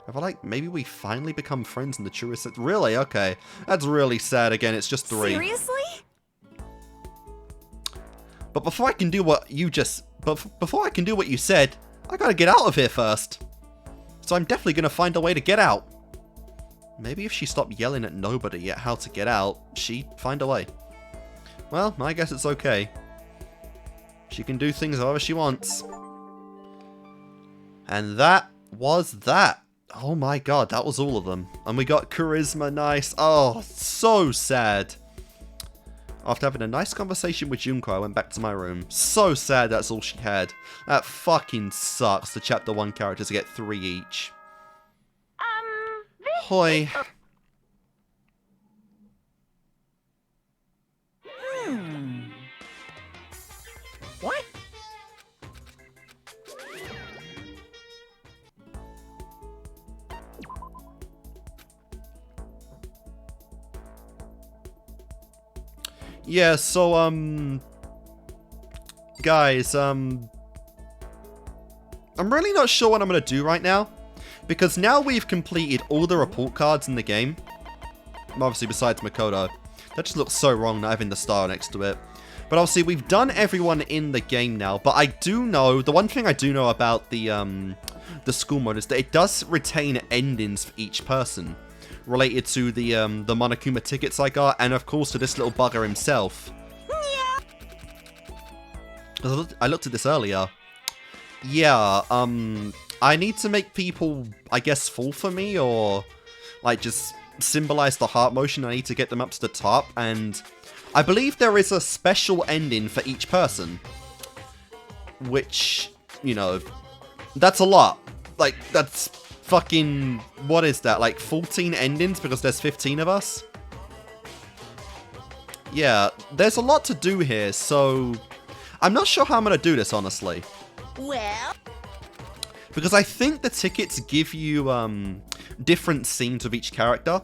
I feel like maybe we finally become friends in the truest sense. Really? Okay. That's really sad. Again, it's just 3. Seriously? But before I can do what you said, I gotta get out of here first. So I'm definitely gonna find a way to get out. Maybe if she stopped yelling at nobody at how to get out, she'd find a way. Well, I guess it's okay. She can do things however she wants. And that was that. Oh my god, that was all of them. And we got charisma, nice. Oh, so sad. After having a nice conversation with Junko, I went back to my room. So sad that's all she had. That fucking sucks, the chapter 1 characters get 3 each. This Hoi. What? Yeah, so, guys, I'm really not sure what I'm going to do right now. Because now we've completed all the report cards in the game. Obviously, besides Makoto. That just looks so wrong not having the star next to it. But obviously, we've done everyone in the game now. But I do know, the one thing I do know about the school mode is that it does retain endings for each person. Related to the Monokuma tickets I got, and of course to this little bugger himself. I looked at this earlier. Yeah, I need to make people, I guess, fall for me, or like just symbolize the heart motion. I need to get them up to the top, and I believe there is a special ending for each person. Which, you know, that's a lot. Like, that's fucking, what is that, like 14 endings because there's 15 of us? Yeah, there's a lot to do here, so I'm not sure how I'm going to do this, honestly. Well, because I think the tickets give you different scenes with each character,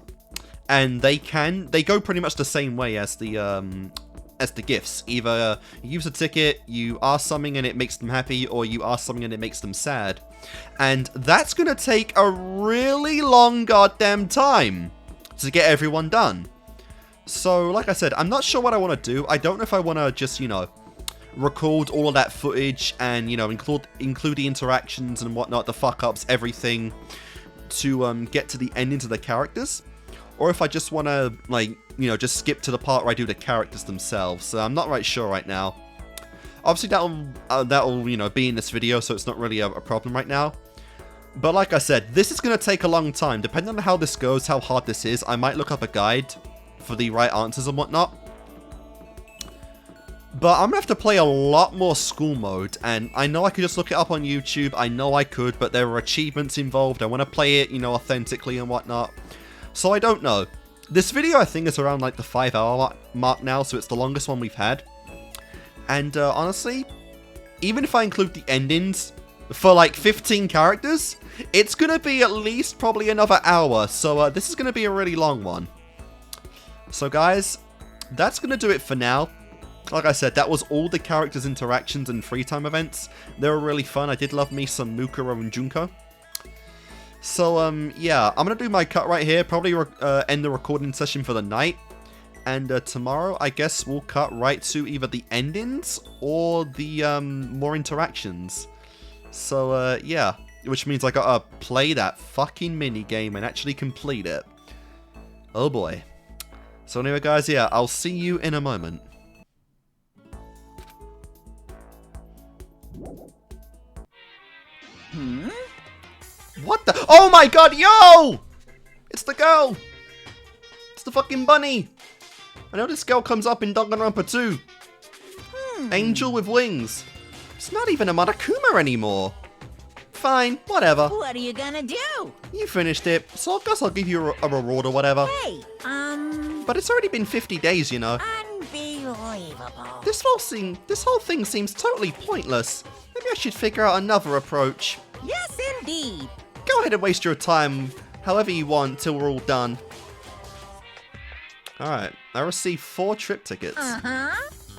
and they go pretty much the same way as the gifts. Either you use a ticket, you ask something and it makes them happy, or you ask something and it makes them sad. And that's gonna take a really long goddamn time to get everyone done. So, like I said, I'm not sure what I want to do. I don't know if I want to just, you know, record all of that footage and, you know, include the interactions and whatnot, the fuck-ups, everything, to get to the endings of the characters. Or if I just want to, like, you know, just skip to the part where I do the characters themselves. So I'm not right sure right now. Obviously, that'll you know, be in this video, so it's not really a problem right now. But like I said, this is going to take a long time. Depending on how this goes, how hard this is, I might look up a guide for the right answers and whatnot. But I'm going to have to play a lot more school mode, and I know I could just look it up on YouTube. I know I could, but there are achievements involved. I want to play it, you know, authentically and whatnot. So I don't know. This video, I think, is around like the 5-hour mark now, so it's the longest one we've had. And honestly, even if I include the endings for like 15 characters, it's going to be at least probably another hour. So this is going to be a really long one. So guys, that's going to do it for now. Like I said, that was all the characters' interactions and free time events. They were really fun. I did love me some Mukuro and Junko. So, yeah, I'm going to do my cut right here. Probably end the recording session for the night. And tomorrow, I guess we'll cut right to either the endings or the more interactions. So, yeah. Which means I gotta play that fucking minigame and actually complete it. Oh boy. So anyway, guys, yeah, I'll see you in a moment. What the? Oh my god, yo! It's the girl! It's the fucking bunny! I know this girl comes up in Danganronpa 2. Angel with wings. It's not even a Monokuma anymore. Fine, whatever. what are you gonna do? You finished it, so I guess I'll give you a reward or whatever. Hey, But it's already been 50 days, you know. unbelievable. This whole thing seems totally pointless. Maybe I should figure out another approach. Yes, indeed. Go ahead and waste your time however you want till we're all done. Alright, I received 4 trip tickets. Uh-huh.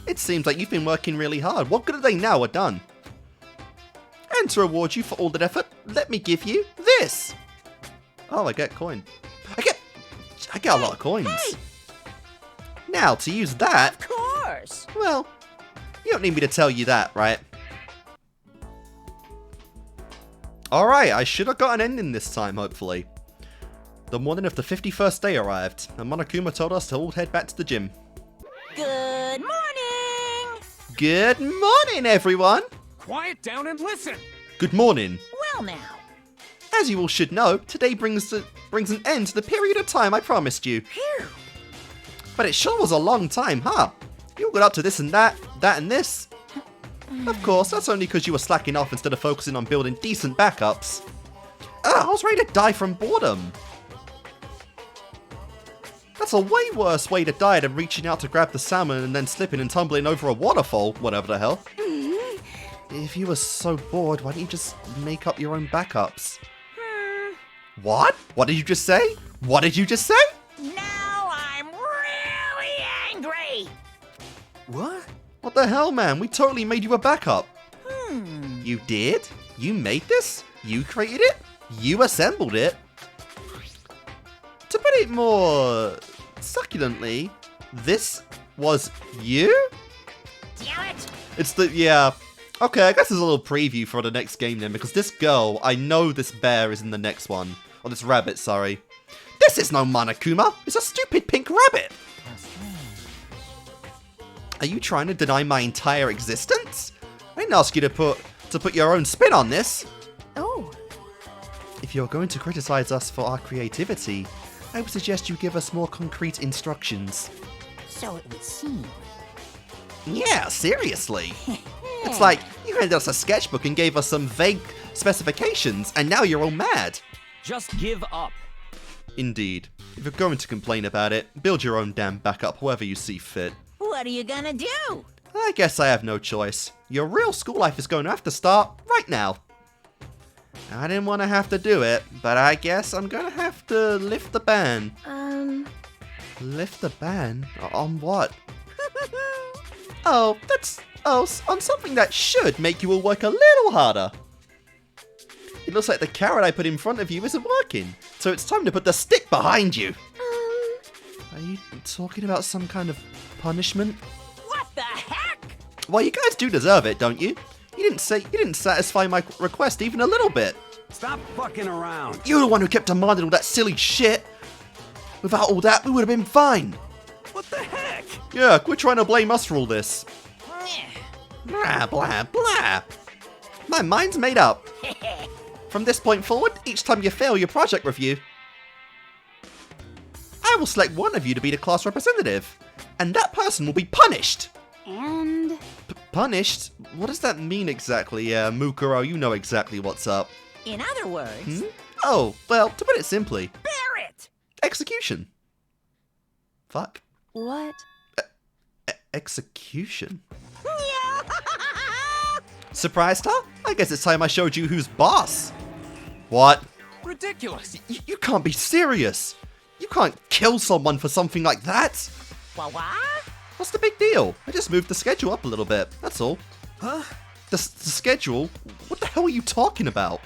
It seems like you've been working really hard. What good are they now are done? And to reward you for all that effort, let me give you this. Oh, I get coin. I get a lot of coins. Hey. Now, to use that, Of course. well, you don't need me to tell you that, right? Alright, I should have got an ending this time, hopefully. The morning of the 51st day arrived, and Monokuma told us to all head back to the gym. Good morning. Good morning, everyone! Quiet down and listen. Good morning. Well now. As you all should know, today brings an end to the period of time I promised you. Phew. But it sure was a long time, huh? You all got up to this and that and this. Of course, that's only because you were slacking off instead of focusing on building decent backups. I was ready to die from boredom. That's a way worse way to die than reaching out to grab the salmon and then slipping and tumbling over a waterfall, whatever the hell. If you were so bored, why don't you just make up your own backups? What? What did you just say? What did you just say? Now I'm really angry. What? What the hell, man? We totally made you a backup. Hmm. You did? You made this? You created it? You assembled it? To put it more succulently, this was you? Damn it. It's the, yeah. Okay, I guess there's a little preview for the next game then, because this girl, I know this bear is in the next one. Or this rabbit, sorry. This is no Monokuma! It's a stupid pink rabbit! How strange. Are you trying to deny my entire existence? I didn't ask you to put your own spin on this. Oh, If you're going to criticize us for our creativity, I would suggest you give us more concrete instructions. So it would seem. Yeah, seriously. It's like, you handed us a sketchbook and gave us some vague specifications, and now you're all mad. Just give up. Indeed. If you're going to complain about it, build your own damn backup however you see fit. What are you gonna do? I guess I have no choice. Your real school life is going to have to start right now. I didn't want to have to do it, but I guess I'm going to have to lift the ban. Lift the ban? On what? Oh, on something that should make you all work a little harder. It looks like the carrot I put in front of you isn't working, so it's time to put the stick behind you. Are you talking about some kind of punishment? What the heck? Well, you guys do deserve it, don't you? You didn't satisfy my request even a little bit. Stop fucking around. You're the one who kept demanding all that silly shit. Without all that, we would have been fine. What the heck? Yeah, quit trying to blame us for all this. Meh. Blah, blah, blah. My mind's made up. From this point forward, each time you fail your project review, I will select one of you to be the class representative, and that person will be punished. and Punished? What does that mean exactly? Yeah, Mukuro, you know exactly what's up. In other words, Oh, well, to put it simply, bear it. execution. Fuck. what? Execution? Surprised, huh? I guess it's time I showed you who's boss. What? Ridiculous. You can't be serious. You can't kill someone for something like that. What? What's the big deal? I just moved the schedule up a little bit, that's all. Huh? The schedule? What the hell are you talking about?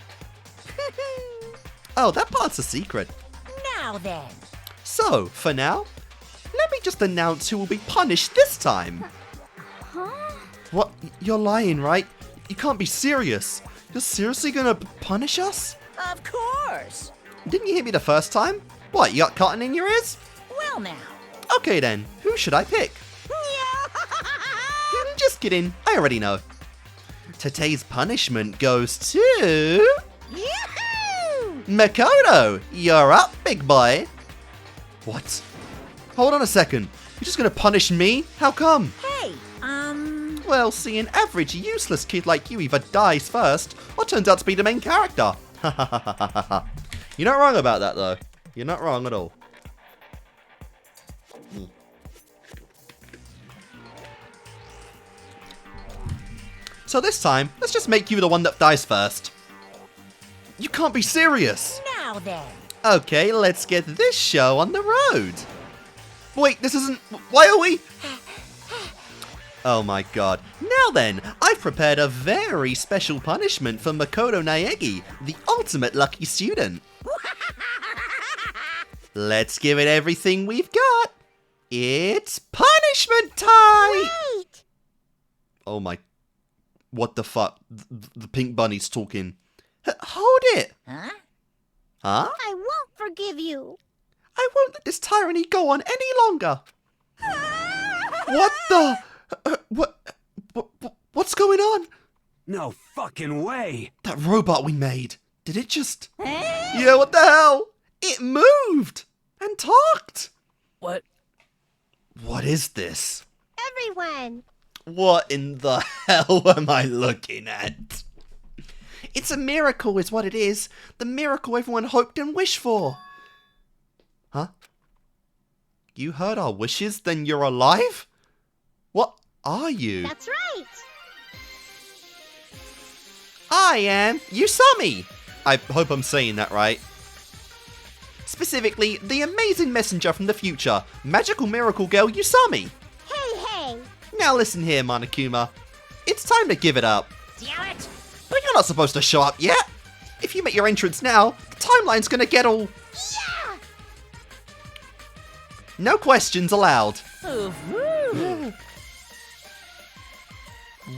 Oh, that part's a secret. Now then. So, for now, let me just announce who will be punished this time. Huh? What? You're lying, right? You can't be serious. You're seriously gonna punish us? Of course. Didn't you hear me the first time? What, you got cotton in your ears? Well now. Okay then, who should I pick? Just kidding, I already know. Today's punishment goes to... Yoo-hoo! Makoto! You're up, big boy! What? Hold on a second. You're just gonna punish me? How come? Hey, Well, see, an average useless kid like you either dies first, or turns out to be the main character. You're not wrong about that, though. You're not wrong at all. So this time, let's just make you the one that dies first. You can't be serious! now then. Okay, let's get this show on the road. Wait, this isn't... Why are we... Oh my god. Now then, I've prepared a very special punishment for Makoto Naegi, the ultimate lucky student. Let's give it everything we've got. It's punishment time! Wait! Oh my... What the fuck? The pink bunny's talking. Hold it! Huh? Huh? I won't forgive you. I won't let this tyranny go on any longer. What the... What's going on? No fucking way. That robot we made, did it just... Eh? Yeah, what the hell? It moved! And talked! What? What is this? Everyone. What in the hell am I looking at? It's a miracle is what it is. The miracle everyone hoped and wished for. Huh? You heard our wishes, then you're alive? What are you? That's right. I am Yusami! I hope I'm saying that right. Specifically, the amazing messenger from the future, magical miracle girl Yusami. Hey. Now listen here, Monokuma. It's time to give it up. Damn it! But you're not supposed to show up yet. If you make your entrance now, the timeline's gonna get all... Yeah. No questions allowed.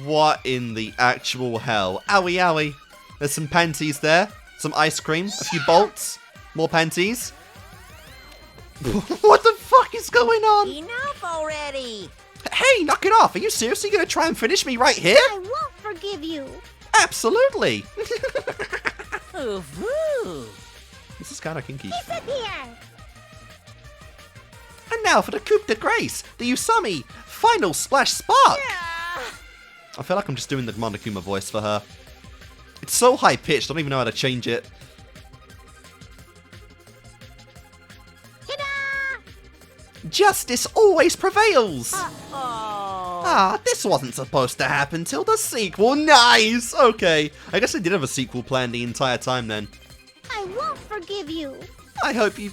What in the actual hell? Owie owie. There's some panties there. Some ice cream. A few bolts. More panties. What the fuck is going on? Enough already! Hey, knock it off. Are you seriously gonna try and finish me right here? I won't forgive you. Absolutely. Ooh. This is kind of kinky. Keep it here. And now for the coup de grace, the Yusami final splash spark. I feel like I'm just doing the Monokuma voice for her. It's so high pitched, I don't even know how to change it. Ta-da! Justice always prevails. Oh. Ah, this wasn't supposed to happen till the sequel. Nice. Okay, I guess I did have a sequel planned the entire time then. I won't forgive you. I hope you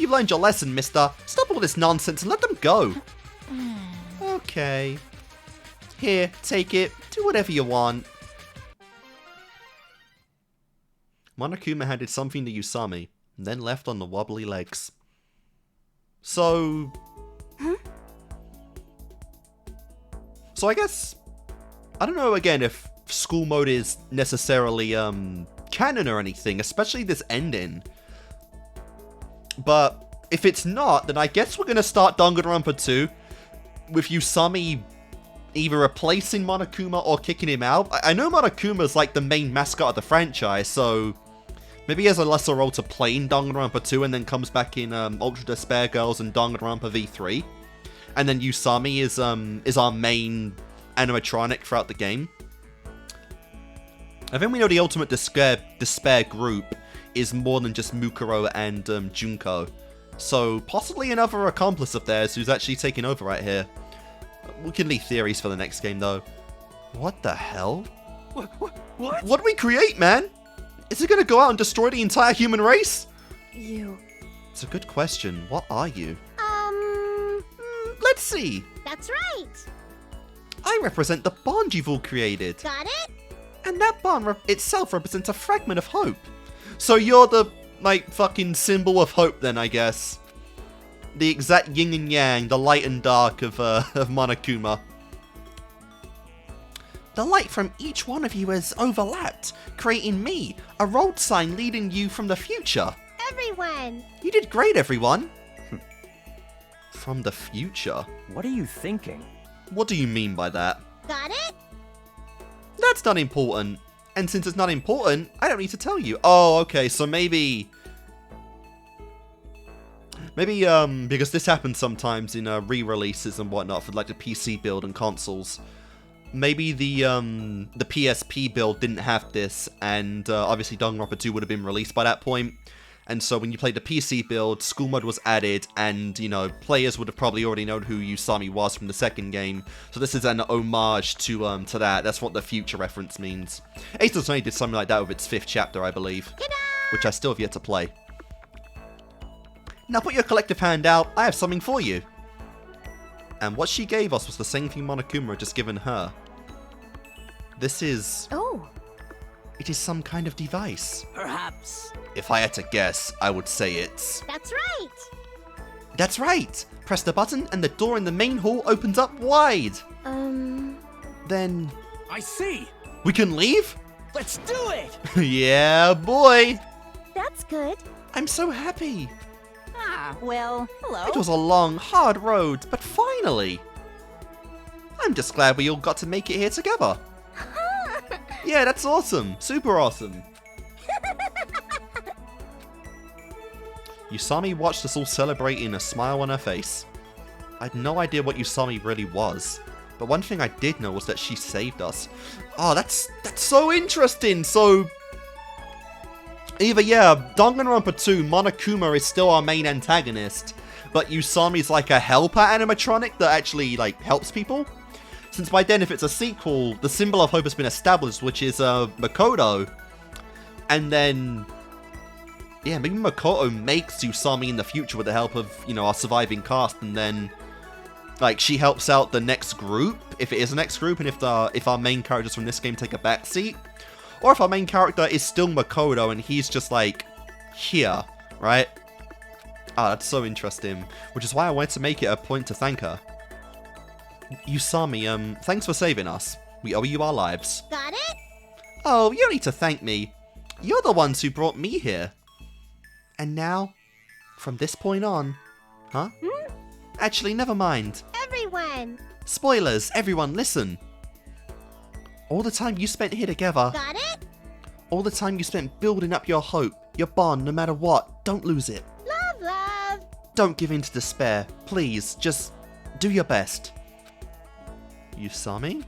learned your lesson, mister. Stop all this nonsense and let them go. Okay. Here, take it. Do whatever you want. Monokuma handed something to Yusami, and then left on the wobbly legs. So... Huh? So I guess... I don't know, again, if school mode is necessarily, canon or anything, especially this ending. But if it's not, then I guess we're gonna start Danganronpa 2 with Yusami either replacing Monokuma or kicking him out. I know Monokuma's like the main mascot of the franchise, so maybe he has a lesser role to play in Danganronpa 2 and then comes back in Ultra Despair Girls and Danganronpa V3. And then Yusami is our main animatronic throughout the game. I think we know the Ultimate Despair group is more than just Mukuro and Junko. So possibly another accomplice of theirs who's actually taking over right here. We can leave theories for the next game though. What the hell? What? What do we create, man? Is it gonna go out and destroy the entire human race? You. It's a good question. What are you? Let's see. That's right. I represent the bond you've all created. Got it? And that bond itself represents a fragment of hope. So you're the, like, fucking symbol of hope then, I guess. The exact yin and yang, the light and dark of Monokuma. The light from each one of you has overlapped, creating me, a road sign leading you from the future. Everyone. You did great, everyone. From the future? What are you thinking? What do you mean by that? Got it? That's not important. And since it's not important, I don't need to tell you. Oh, okay, so maybe... because this happens sometimes in re-releases and whatnot for like the PC build and consoles. Maybe the PSP build didn't have this, and obviously Danganronpa 2 would have been released by that point. And so when you played the PC build, school mode was added, and, you know, players would have probably already known who Yusami was from the second game. So this is an homage to that. That's what the future reference means. Ace Attorney did something like that with its 5th chapter, I believe. Which I still have yet to play. Now put your collective hand out, I have something for you. And what she gave us was the same thing Monokuma had just given her. This is... Oh. It is some kind of device. Perhaps. If I had to guess, I would say it's... That's right. That's right! Press the button and the door in the main hall opens up wide. Then... I see! we can leave? Let's do it! Yeah, boy! That's good. I'm so happy. Ah, well, hello. It was a long, hard road, but finally! I'm just glad we all got to make it here together. Yeah, that's awesome. Super awesome. Yusami watched us all celebrating, a smile on her face. I had no idea what Yusami really was, but one thing I did know was that she saved us. Oh, that's so interesting. So, either, yeah, Danganronpa 2, Monokuma is still our main antagonist, but Yusami's like a helper animatronic that actually, like, helps people. Since by then, if it's a sequel, the symbol of hope has been established, which is Makoto. And then, yeah, maybe Makoto makes Yusami in the future with the help of, you know, our surviving cast, and then, like, she helps out the next group, if it is a next group, and if our main characters from this game take a backseat. Or if our main character is still Makoto and he's just, like, here, right? Ah, that's so interesting. Which is why I wanted to make it a point to thank her. Yusami, thanks for saving us. We owe you our lives. Got it? Oh, you don't need to thank me. You're the ones who brought me here. And now, from this point on... Huh? Actually, never mind. Everyone. Spoilers, everyone listen. All the time you spent here together... Got it? All the time you spent building up your hope, your bond, no matter what, don't lose it. Love, love. Don't give in to despair. Please, just do your best. Yusami?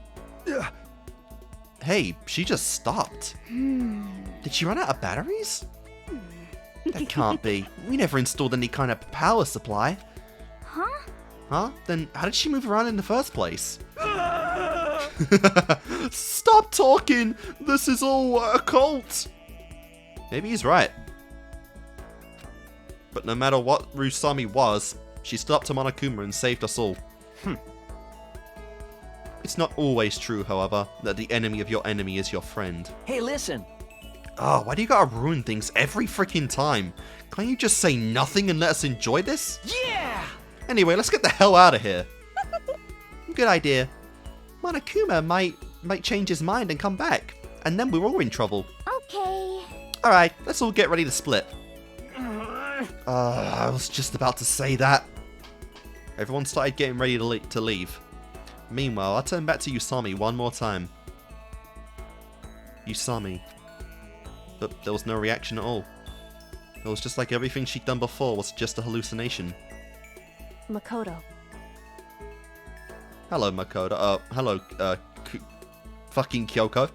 Hey, she just stopped. Did she run out of batteries? That can't be. We never installed any kind of power supply. Huh? Huh? Then how did she move around in the first place? Stop talking! This is all a cult! Maybe he's right. But no matter what Yusami was, she stood up to Monokuma and saved us all. It's not always true, however, that the enemy of your enemy is your friend. Hey, listen. Oh, why do you gotta ruin things every freaking time? Can't you just say nothing and let us enjoy this? Yeah! Anyway, let's get the hell out of here. Good idea. Monokuma might change his mind and come back, and then we're all in trouble. Okay. Alright, let's all get ready to split. I was just about to say that. Everyone started getting ready to leave. Meanwhile, I turned back to Yusami one more time. Yusami. But there was no reaction at all. It was just like everything she'd done before was just a hallucination. Makoto. Hello, Makoto. Hello, fucking Kyoko.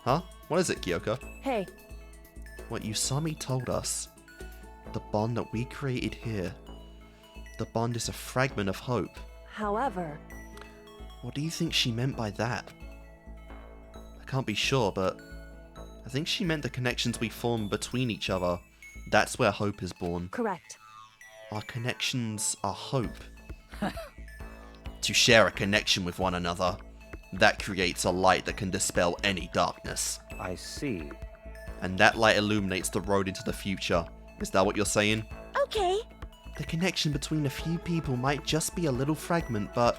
Huh? What is it, Kyoko? Hey. What Yusami told us. The bond that we created here. The bond is a fragment of hope. However... What do you think she meant by that? I can't be sure, but I think she meant the connections we form between each other. That's where hope is born. Correct. Our connections are hope. To share a connection with one another, that creates a light that can dispel any darkness. I see. And that light illuminates the road into the future. Is that what you're saying? Okay. The connection between a few people might just be a little fragment, but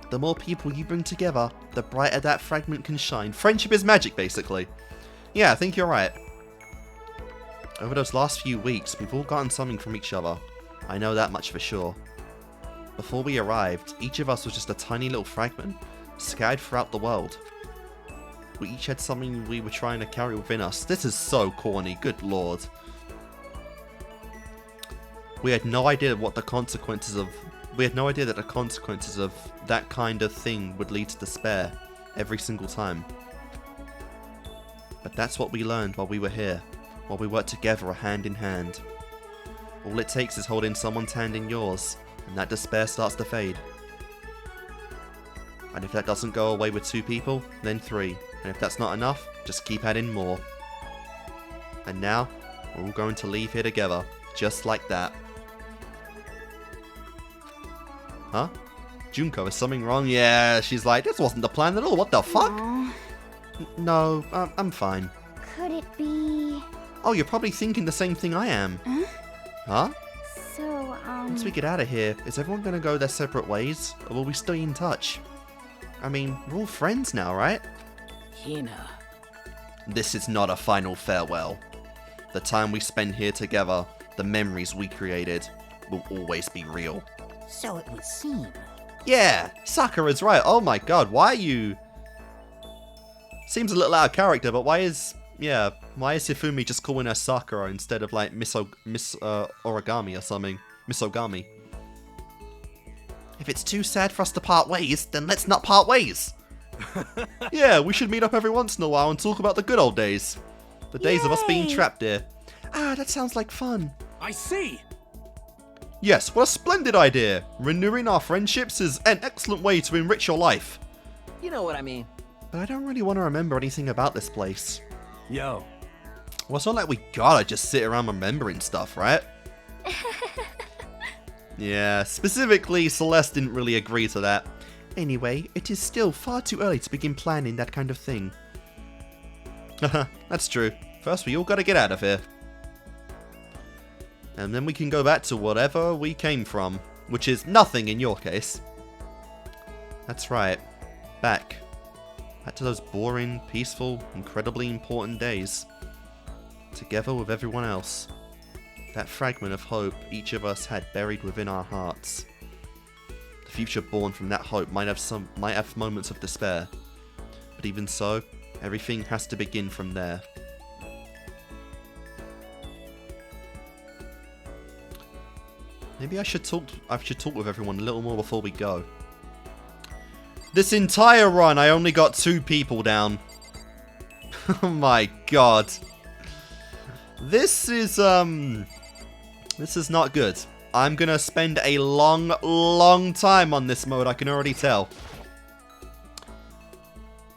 the more people you bring together, the brighter that fragment can shine. Friendship is magic, basically. Yeah, I think you're right. Over those last few weeks, we've all gotten something from each other. I know that much for sure. Before we arrived, each of us was just a tiny little fragment, scattered throughout the world. We each had something we were trying to carry within us. This is so corny, good lord. We had no idea what the consequences of... We had no idea that the consequences of that kind of thing would lead to despair every single time. But that's what we learned while we were here, while we worked together hand in hand. All it takes is holding someone's hand in yours, and that despair starts to fade. And if that doesn't go away with 2 people, then 3. And if that's not enough, just keep adding more. And now, we're all going to leave here together, just like that. Huh? Junko, is something wrong? Yeah, she's like, this wasn't the plan at all, what the fuck? Aw, No, I'm fine. could it be... Oh, you're probably thinking the same thing I am. Huh? So, Once we get out of here, is everyone gonna go their separate ways? Or will we stay in touch? I mean, we're all friends now, right? Hina. This is not a final farewell. The time we spend here together, the memories we created, will always be real. So it would seem. Yeah, Sakura's right. Oh my god, why are you... Seems a little out of character, but why is Hifumi just calling her Sakura instead of like Miss Origami or something? Miss Ogami. If it's too sad for us to part ways, then let's not part ways. Yeah, we should meet up every once in a while and talk about the good old days. The days of us being Yay! trapped here. Ah, that sounds like fun. I see. Yes, what a splendid idea. Renewing our friendships is an excellent way to enrich your life. You know what I mean. But I don't really want to remember anything about this place. Yo. Well, it's not like we gotta just sit around remembering stuff, right? Yeah, specifically, Celeste didn't really agree to that. Anyway, it is still far too early to begin planning that kind of thing. Haha, that's true. First, we all gotta get out of here. And then we can go back to whatever we came from. Which is nothing in your case. That's right. Back to those boring, peaceful, incredibly important days. Together with everyone else. That fragment of hope each of us had buried within our hearts. The future born from that hope might have moments of despair. But even so, everything has to begin from there. Maybe I should talk with everyone a little more before we go. This entire run, I only got 2 people down. Oh my god. This is not good. I'm gonna spend a long time on this mode, I can already tell.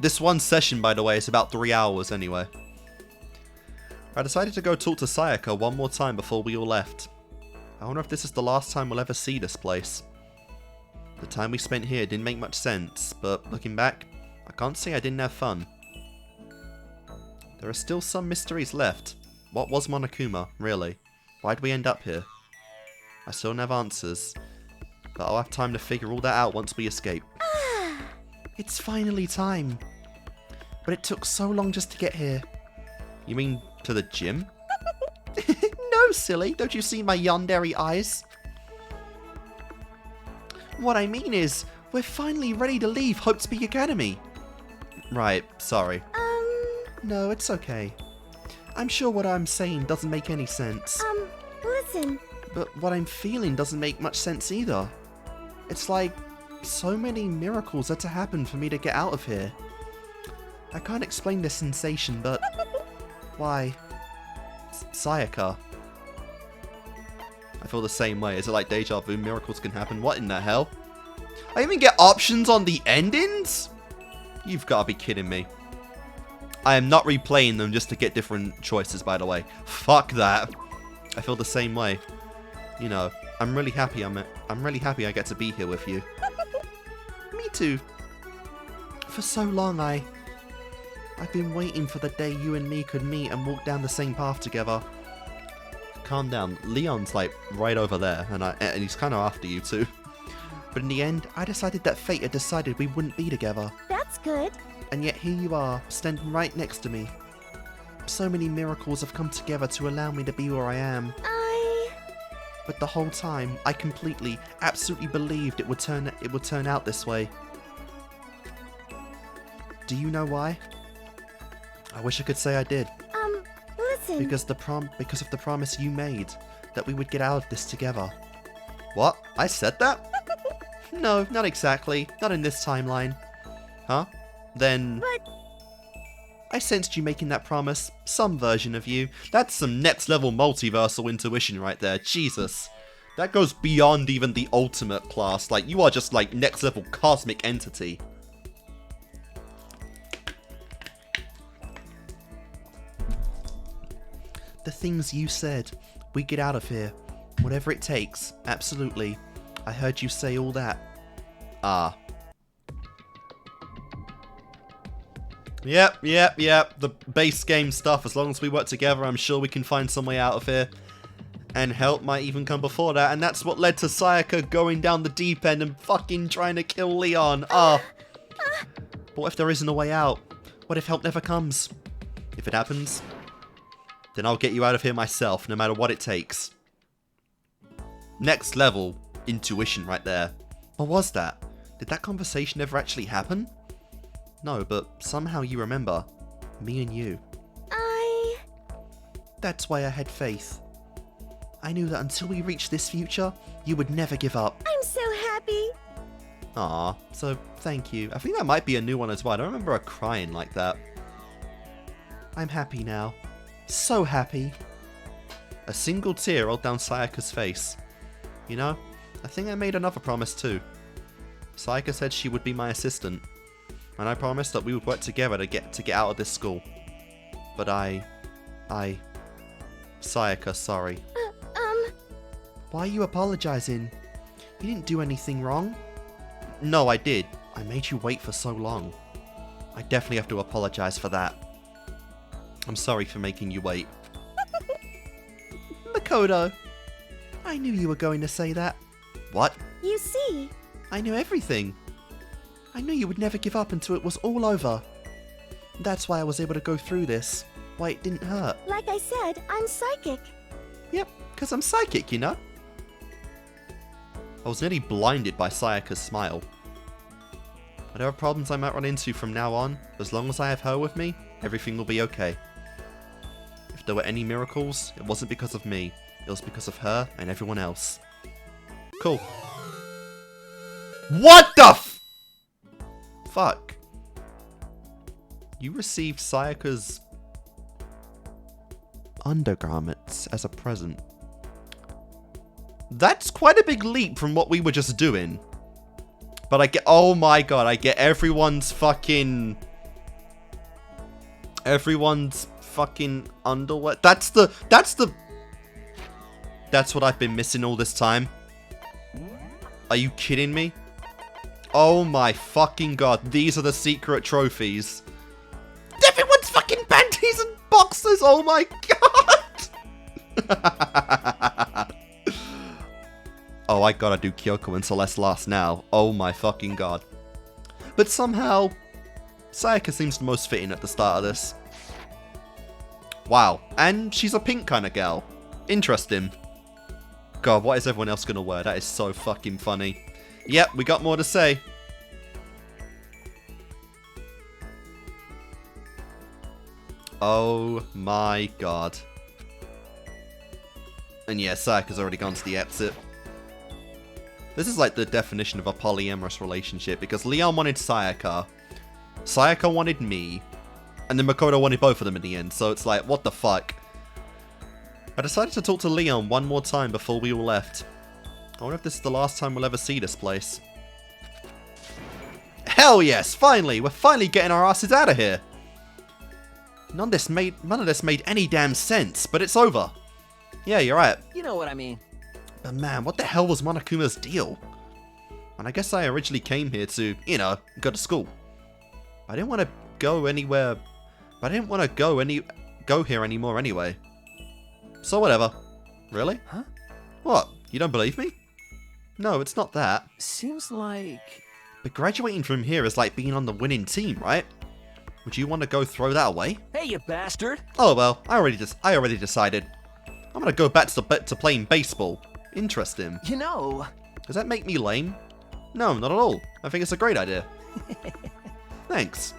This one session, by the way, is about 3 hours anyway. I decided to go talk to Sayaka one more time before we all left. I wonder if this is the last time we'll ever see this place. The time we spent here didn't make much sense, but looking back, I can't say I didn't have fun. There are still some mysteries left. What was Monokuma, really? Why'd we end up here? I still don't have answers, but I'll have time to figure all that out once we escape. It's finally time. But it took so long just to get here. You mean to the gym? No, silly. Don't you see my yandere eyes? What I mean is, we're finally ready to leave Hope's Peak Academy. Right, sorry. No, it's okay. I'm sure what I'm saying doesn't make any sense. Listen. But what I'm feeling doesn't make much sense either. It's like so many miracles had to happen for me to get out of here. I can't explain this sensation, but... Why? Sayaka. I feel the same way. Is it like deja vu? Miracles can happen? What in the hell? I even get options on the endings? You've got to be kidding me. I am not replaying them just to get different choices, by the way. Fuck that. I feel the same way. You know, I'm really happy I get to be here with you. Me too. For so long I've been waiting for the day you and me could meet and walk down the same path together. Calm down. Leon's like right over there, and he's kind of after you too. But in the end, I decided that fate had decided we wouldn't be together. That's good. And yet here you are, standing right next to me. So many miracles have come together to allow me to be where I am. But the whole time, I completely, absolutely believed it would turn out this way. Do you know why? I wish I could say I did. Listen. Because of the promise you made that we would get out of this together. What? I said that? No, not exactly. Not in this timeline. Huh? Then... But... I sensed you making that promise. Some version of you. That's some next level multiversal intuition right there. Jesus. That goes beyond even the ultimate class. Like, you are just like next level cosmic entity. The things you said. We get out of here. Whatever it takes. Absolutely. I heard you say all that. Ah. Yep. The base game stuff. As long as we work together, I'm sure we can find some way out of here. And help might even come before that. And that's what led to Sayaka going down the deep end and fucking trying to kill Leon. Ah. But what if there isn't a way out? What if help never comes? If it happens, then I'll get you out of here myself, no matter what it takes. Next level intuition right there. What was that? Did that conversation ever actually happen? No, but somehow you remember. Me and you. That's why I had faith. I knew that until we reached this future, you would never give up. I'm so happy. Aw, so thank you. I think that might be a new one as well. I don't remember her crying like that. I'm happy now. So happy. A single tear rolled down Sayaka's face. You know, I think I made another promise too. Sayaka said she would be my assistant. And I promised that we would work together to get out of this school. But Sayaka, sorry. Why are you apologizing? You didn't do anything wrong. No, I did. I made you wait for so long. I definitely have to apologize for that. I'm sorry for making you wait. Makoto, I knew you were going to say that. What? You see, I knew everything. I knew you would never give up until it was all over. That's why I was able to go through this. Why it didn't hurt. like I said, I'm psychic. Yep, because I'm psychic, you know? I was nearly blinded by Sayaka's smile. Whatever problems I might run into from now on, as long as I have her with me, everything will be okay. If there were any miracles, it wasn't because of me. It was because of her and everyone else. Cool. What the fuck? You received Sayaka's undergarments as a present. That's quite a big leap from what we were just doing. But I get, oh my god, I get everyone's fucking underwear. That's what I've been missing all this time. Are you kidding me? Oh my fucking god, these are the secret trophies. Everyone's fucking panties and boxers, oh my god! Oh, I gotta do Kyoko and Celeste last now. Oh my fucking god. But somehow, Sayaka seems the most fitting at the start of this. Wow, and she's a pink kind of gal. Interesting. God, what is everyone else gonna wear? That is so fucking funny. Yep, we got more to say. Oh my god. And yeah, Sayaka's already gone to the exit. This is like the definition of a polyamorous relationship, because Leon wanted Sayaka, Sayaka wanted me, and then Makoto wanted both of them in the end, so it's like, what the fuck? I decided to talk to Leon one more time before we all left. I wonder if this is the last time we'll ever see this place. Hell yes, finally! We're finally getting our asses out of here! None of this made any damn sense, but it's over. Yeah, you're right. You know what I mean. But man, what the hell was Monokuma's deal? And I guess I originally came here to, you know, go to school. I didn't want to go anywhere. But I didn't want to go here anymore anyway. So whatever. Really? Huh? What? You don't believe me? No, it's not that. Seems like... But graduating from here is like being on the winning team, right? Would you want to go throw that away? Hey, you bastard! Oh well, I already decided. I'm gonna go back to playing baseball. Interesting. You know... Does that make me lame? No, not at all. I think it's a great idea. Thanks.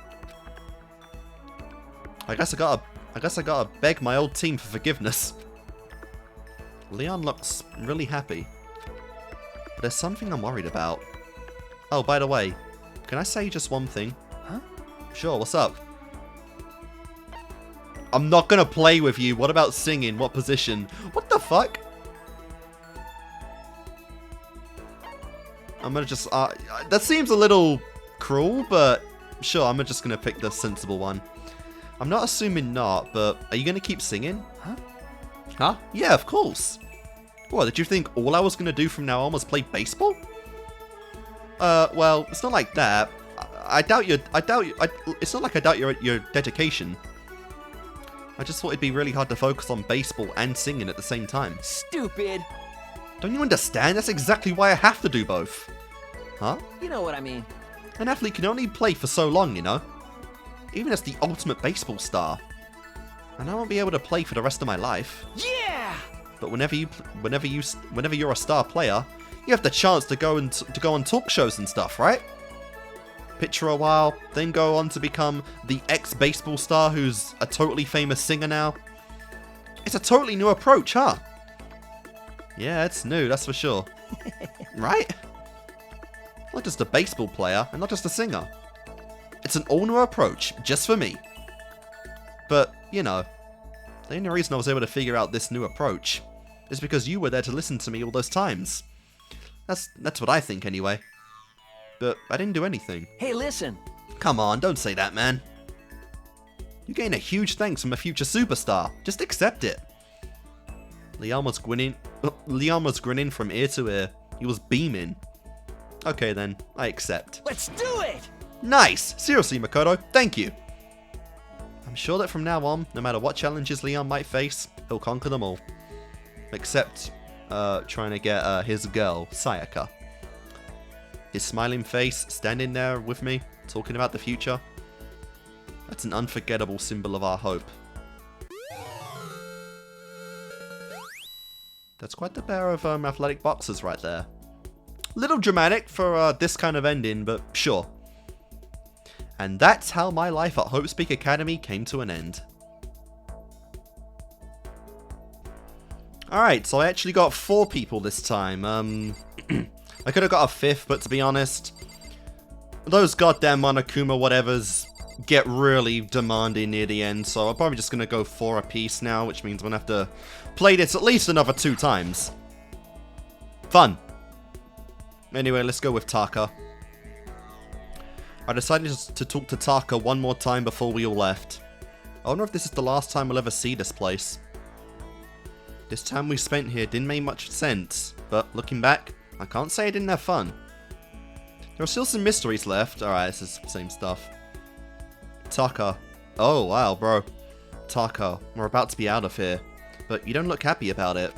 I guess I gotta beg my old team for forgiveness. Leon looks really happy. But there's something I'm worried about. Oh, by the way, can I say just one thing? Huh? Sure, what's up? I'm not gonna play with you. What about singing? What position? What the fuck? I'm gonna just... that seems a little cruel, but sure, I'm just gonna pick the sensible one. I'm not assuming not, but are you gonna keep singing? Huh? Huh? Yeah, of course. What, did you think all I was gonna do from now on was play baseball? Well, it's not like that. It's not like I doubt your dedication. I just thought it'd be really hard to focus on baseball and singing at the same time. Stupid! Don't you understand? That's exactly why I have to do both. Huh? You know what I mean. An athlete can only play for so long, you know? Even as the ultimate baseball star. And I won't be able to play for the rest of my life. Yeah! But whenever you're a star player, you have the chance to go on talk shows and stuff, right? picture a while, then go on to become the ex-baseball star who's a totally famous singer now. It's a totally new approach, huh? Yeah, it's new, that's for sure. Right? Not just a baseball player, and not just a singer. It's an all-new approach, just for me. But, you know, the only reason I was able to figure out this new approach is because you were there to listen to me all those times. That's what I think, anyway. But I didn't do anything. Hey, listen. Come on, don't say that, man. You gain a huge thanks from a future superstar. Just accept it. Leon was grinning from ear to ear. He was beaming. Okay then, I accept. Let's do it! Nice! Seriously, Makoto, thank you. I'm sure that from now on, no matter what challenges Leon might face, he'll conquer them all. Except, trying to get his girl, Sayaka. His smiling face, standing there with me, talking about the future. That's an unforgettable symbol of our hope. That's quite the pair of athletic boxers right there. Little dramatic for this kind of ending, but sure. And that's how my life at Hope Speak Academy came to an end. Alright, so I actually got 4 people this time. I could have got a 5th, but to be honest, those goddamn Monokuma whatevers get really demanding near the end, so I'm probably just going to go 4 apiece now, which means I'm going to have to play this at least another 2 times. Fun. Anyway, let's go with Taka. I decided to talk to Taka one more time before we all left. I wonder if this is the last time we'll ever see this place. This time we spent here didn't make much sense, but looking back, I can't say I didn't have fun. There are still some mysteries left. Alright, this is the same stuff. Taka. Oh, wow, bro. Taka, we're about to be out of here, but you don't look happy about it.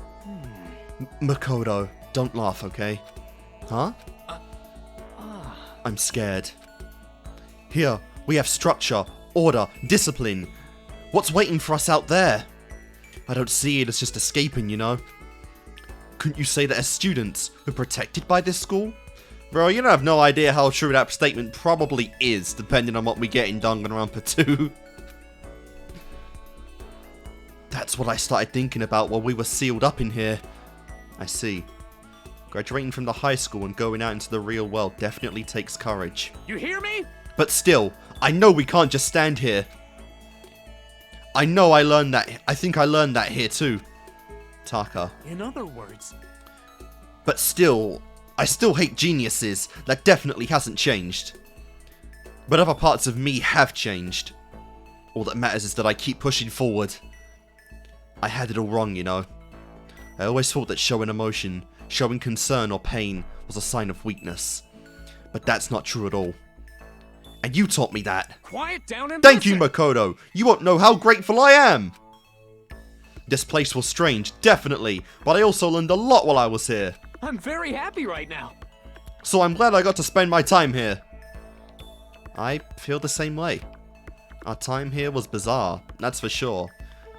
Makoto, don't laugh, okay? Huh? I'm scared. Here, we have structure, order, discipline. What's waiting for us out there? I don't see it as just escaping, you know? Couldn't you say that as students, we're protected by this school? Bro, you don't have no idea how true that statement probably is, depending on what we get in Danganronpa 2. That's what I started thinking about while we were sealed up in here. I see. Graduating from the high school and going out into the real world definitely takes courage. You hear me? But still, I know we can't just stand here. I know I learned that. I think I learned that here too. Taka. In other words. But still, I still hate geniuses. That definitely hasn't changed. But other parts of me have changed. All that matters is that I keep pushing forward. I had it all wrong, you know. I always thought that showing emotion, showing concern or pain was a sign of weakness. But that's not true at all. And you taught me that. Quiet down and Thank you, listen. Makoto. You won't know how grateful I am. This place was strange, definitely, but I also learned a lot while I was here. I'm very happy right now. So I'm glad I got to spend my time here. I feel the same way. Our time here was bizarre, that's for sure.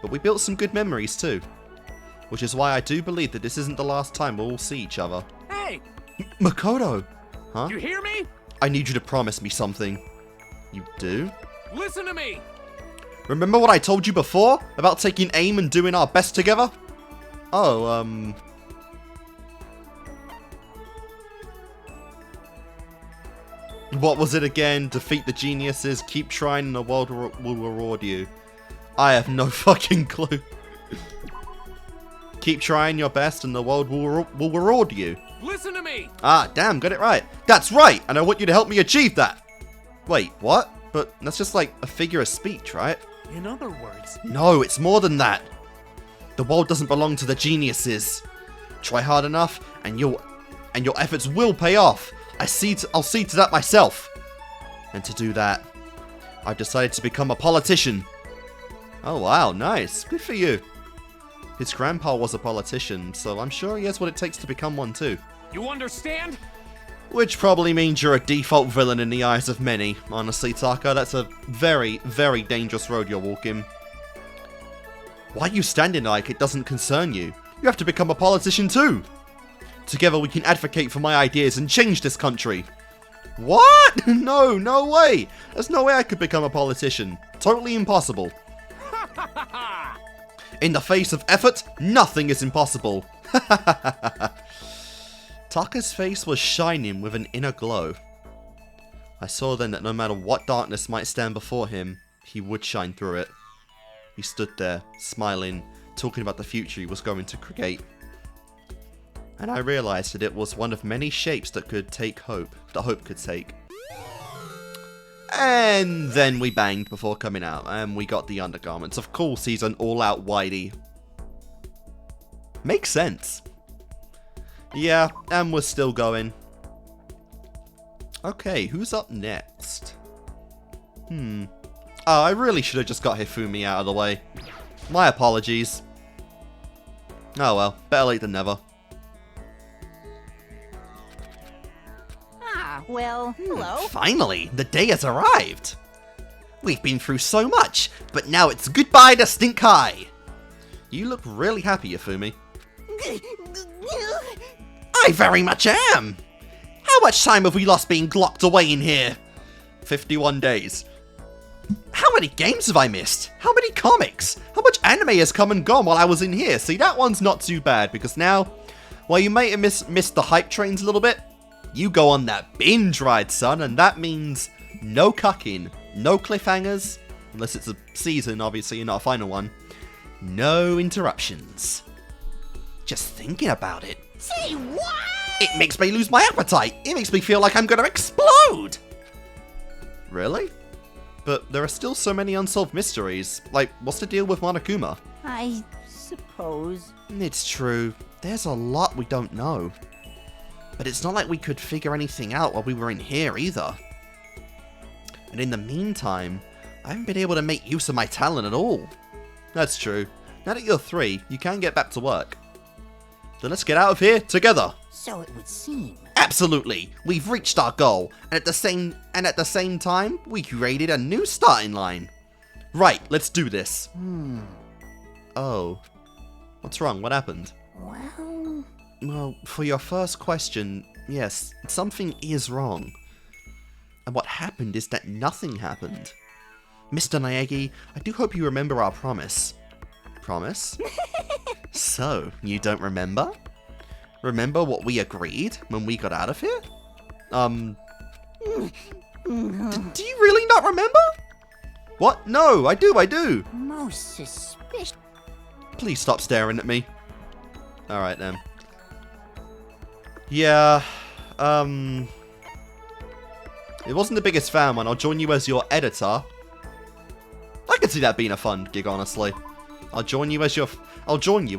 But we built some good memories too. Which is why I do believe that this isn't the last time we'll all see each other. Hey, Makoto! Huh? you hear me? I need you to promise me something. You do? Listen to me. Remember what I told you before? About taking aim and doing our best together? Oh, what was it again? Defeat the geniuses, keep trying and the world will reward you. I have no fucking clue. Keep trying your best and the world will reward you. Listen to me. Ah, damn, got it right. That's right, and I want you to help me achieve that. Wait, what? But that's just like a figure of speech, right? In other words. No, it's more than that. The world doesn't belong to the geniuses. Try hard enough, and your efforts will pay off. I'll see to that myself. And to do that, I've decided to become a politician. Oh wow, nice. Good for you. His grandpa was a politician, so I'm sure he has what it takes to become one too. You understand? Which probably means you're a default villain in the eyes of many. Honestly, Taka, that's a very, very dangerous road you're walking. Why are you standing like it doesn't concern you? You have to become a politician too! Together we can advocate for my ideas and change this country! What? No, no way. There's no way I could become a politician. Totally impossible. In the face of effort, nothing is impossible. Taka's face was shining with an inner glow. I saw then that no matter what darkness might stand before him, he would shine through it. He stood there, smiling, talking about the future he was going to create. And I realized that it was one of many shapes that could take hope, that hope could take. And then we banged before coming out, and we got the undergarments. Of course, he's an all-out whitey. Makes sense. Yeah, and we're still going. Okay, who's up next? Oh, I really should have just got Hifumi out of the way. My apologies. Oh well, better late than never. Ah, well, hello. Finally, the day has arrived. We've been through so much, but now it's goodbye to Stink High. You look really happy, Hifumi. I very much am. How much time have we lost being locked away in here? 51 days. How many games have I missed? How many comics? How much anime has come and gone while I was in here? See, that one's not too bad, because now, while you may have missed the hype trains a little bit, you go on that binge ride, son, and that means no cucking, no cliffhangers, unless it's a season, obviously, not a final one. No interruptions. Just thinking about it. Say what? It makes me lose my appetite. It makes me feel like I'm gonna explode. Really? But there are still so many unsolved mysteries. Like, what's the deal with Monokuma? I suppose. It's true. There's a lot we don't know. But it's not like we could figure anything out while we were in here either. And in the meantime, I haven't been able to make use of my talent at all. That's true. Now that you're 3, you can get back to work. Then let's get out of here together. So it would seem. Absolutely. We've reached our goal, and at the same time, we created a new starting line. Right, let's do this. Oh. What's wrong? What happened? Well, for your first question, yes, something is wrong. And what happened is that nothing happened. Mr. Naegi, I do hope you remember our promise. Promise? So, you don't remember? Remember what we agreed when we got out of here? Do you really not remember? What? No, I do. Most suspicious. Please stop staring at me. Alright then. Yeah, it wasn't the biggest fan one. I'll join you as your editor. I could see that being a fun gig, honestly. I'll join you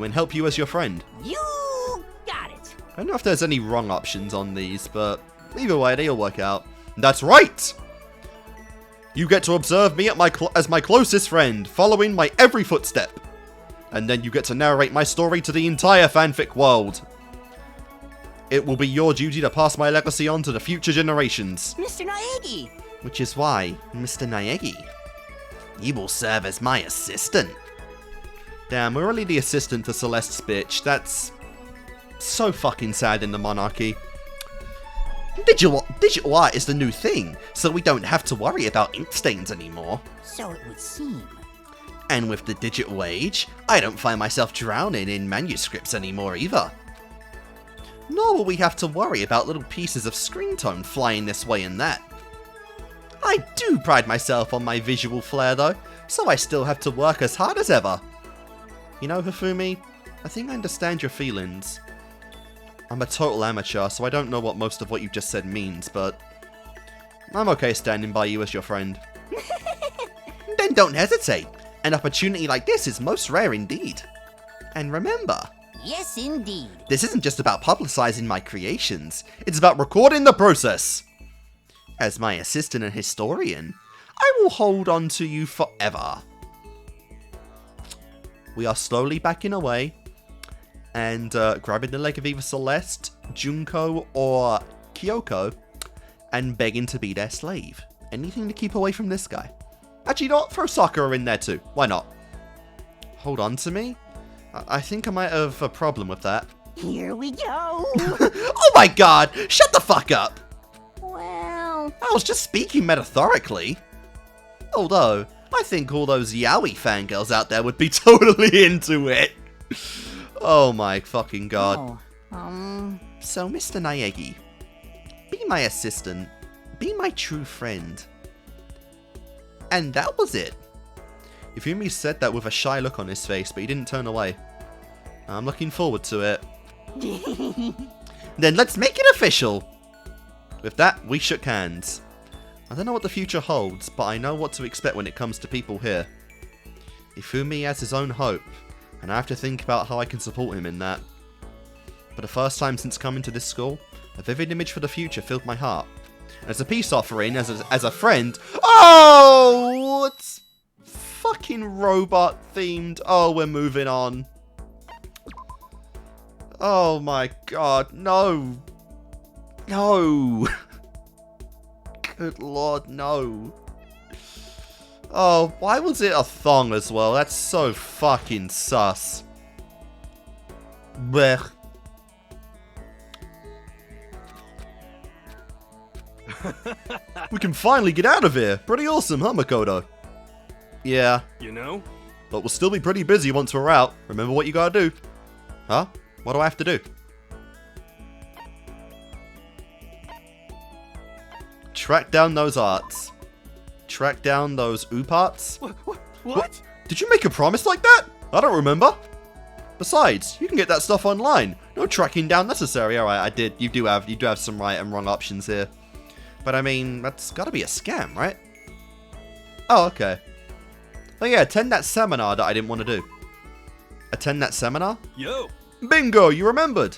and help you as your friend. You got it. I don't know if there's any wrong options on these, but either way, they'll work out. That's right! You get to observe me as my closest friend, following my every footstep. And then you get to narrate my story to the entire fanfic world. It will be your duty to pass my legacy on to the future generations. Mr. Naegi! Which is why, Mr. Naegi, you will serve as my assistant. Damn, we're only the assistant to Celeste's bitch. That's so fucking sad in the monarchy. Digital art is the new thing, so we don't have to worry about ink stains anymore. So it would seem. And with the digital age, I don't find myself drowning in manuscripts anymore either. Nor will we have to worry about little pieces of screen tone flying this way and that. I do pride myself on my visual flair though, so I still have to work as hard as ever. You know, Hifumi, I think I understand your feelings. I'm a total amateur, so I don't know what most of what you just said means, but I'm okay standing by you as your friend. Then don't hesitate. An opportunity like this is most rare indeed. And remember, Yes, indeed. this isn't just about publicizing my creations, it's about recording the process. As my assistant and historian, I will hold on to you forever. We are slowly backing away and grabbing the leg of either Celeste, Junko, or Kyoko and begging to be their slave. Anything to keep away from this guy. Actually, you know what? Throw Sakura in there too. Why not? Hold on to me? I think I might have a problem with that. Here we go. Oh my god! Shut the fuck up! Well, I was just speaking metaphorically. Although, I think all those yaoi fangirls out there would be totally into it. Oh my fucking god. So, Mr. Naegi, be my assistant. Be my true friend. And that was it. Hifumi said that with a shy look on his face, but he didn't turn away. I'm looking forward to it. Then let's make it official! With that, we shook hands. I don't know what the future holds, but I know what to expect when it comes to people here. Hifumi has his own hope, and I have to think about how I can support him in that. For the first time since coming to this school, a vivid image for the future filled my heart. As a peace offering, as a friend... Oh! It's fucking robot themed. Oh, we're moving on. Oh my god, no. No. Good lord, no. Oh, why was it a thong as well? That's so fucking sus. Blech. We can finally get out of here. Pretty awesome, huh, Makoto? Yeah. You know? But we'll still be pretty busy once we're out. Remember what you gotta do. Huh? What do I have to do? Track down those arts. Track down those oop arts. What? Did you make a promise like that? I don't remember. Besides, you can get that stuff online. No tracking down necessary. Alright, I did. You do have some right and wrong options here. But I mean, that's gotta be a scam, right? Oh, okay. Oh yeah, attend that seminar that I didn't want to do. Attend that seminar? Yo. Bingo, you remembered.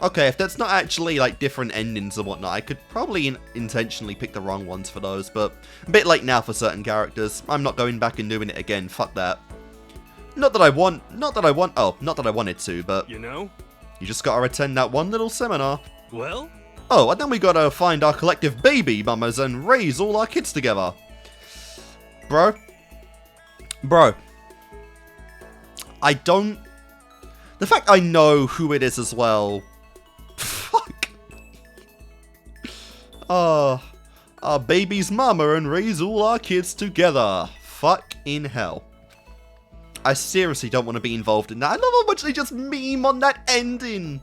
Okay, if that's not actually like different endings and whatnot, I could probably intentionally pick the wrong ones for those, but a bit late now for certain characters. I'm not going back and doing it again, fuck that. Not that I wanted to, but You know? you just gotta attend that one little seminar. Well? Oh, and then we gotta find our collective baby mamas and raise all our kids together. Bro. I don't... The fact I know who it is as well... Fuck. Our baby's mama and raise all our kids together. Fuck in hell. I seriously don't want to be involved in that. I love how much they just meme on that ending.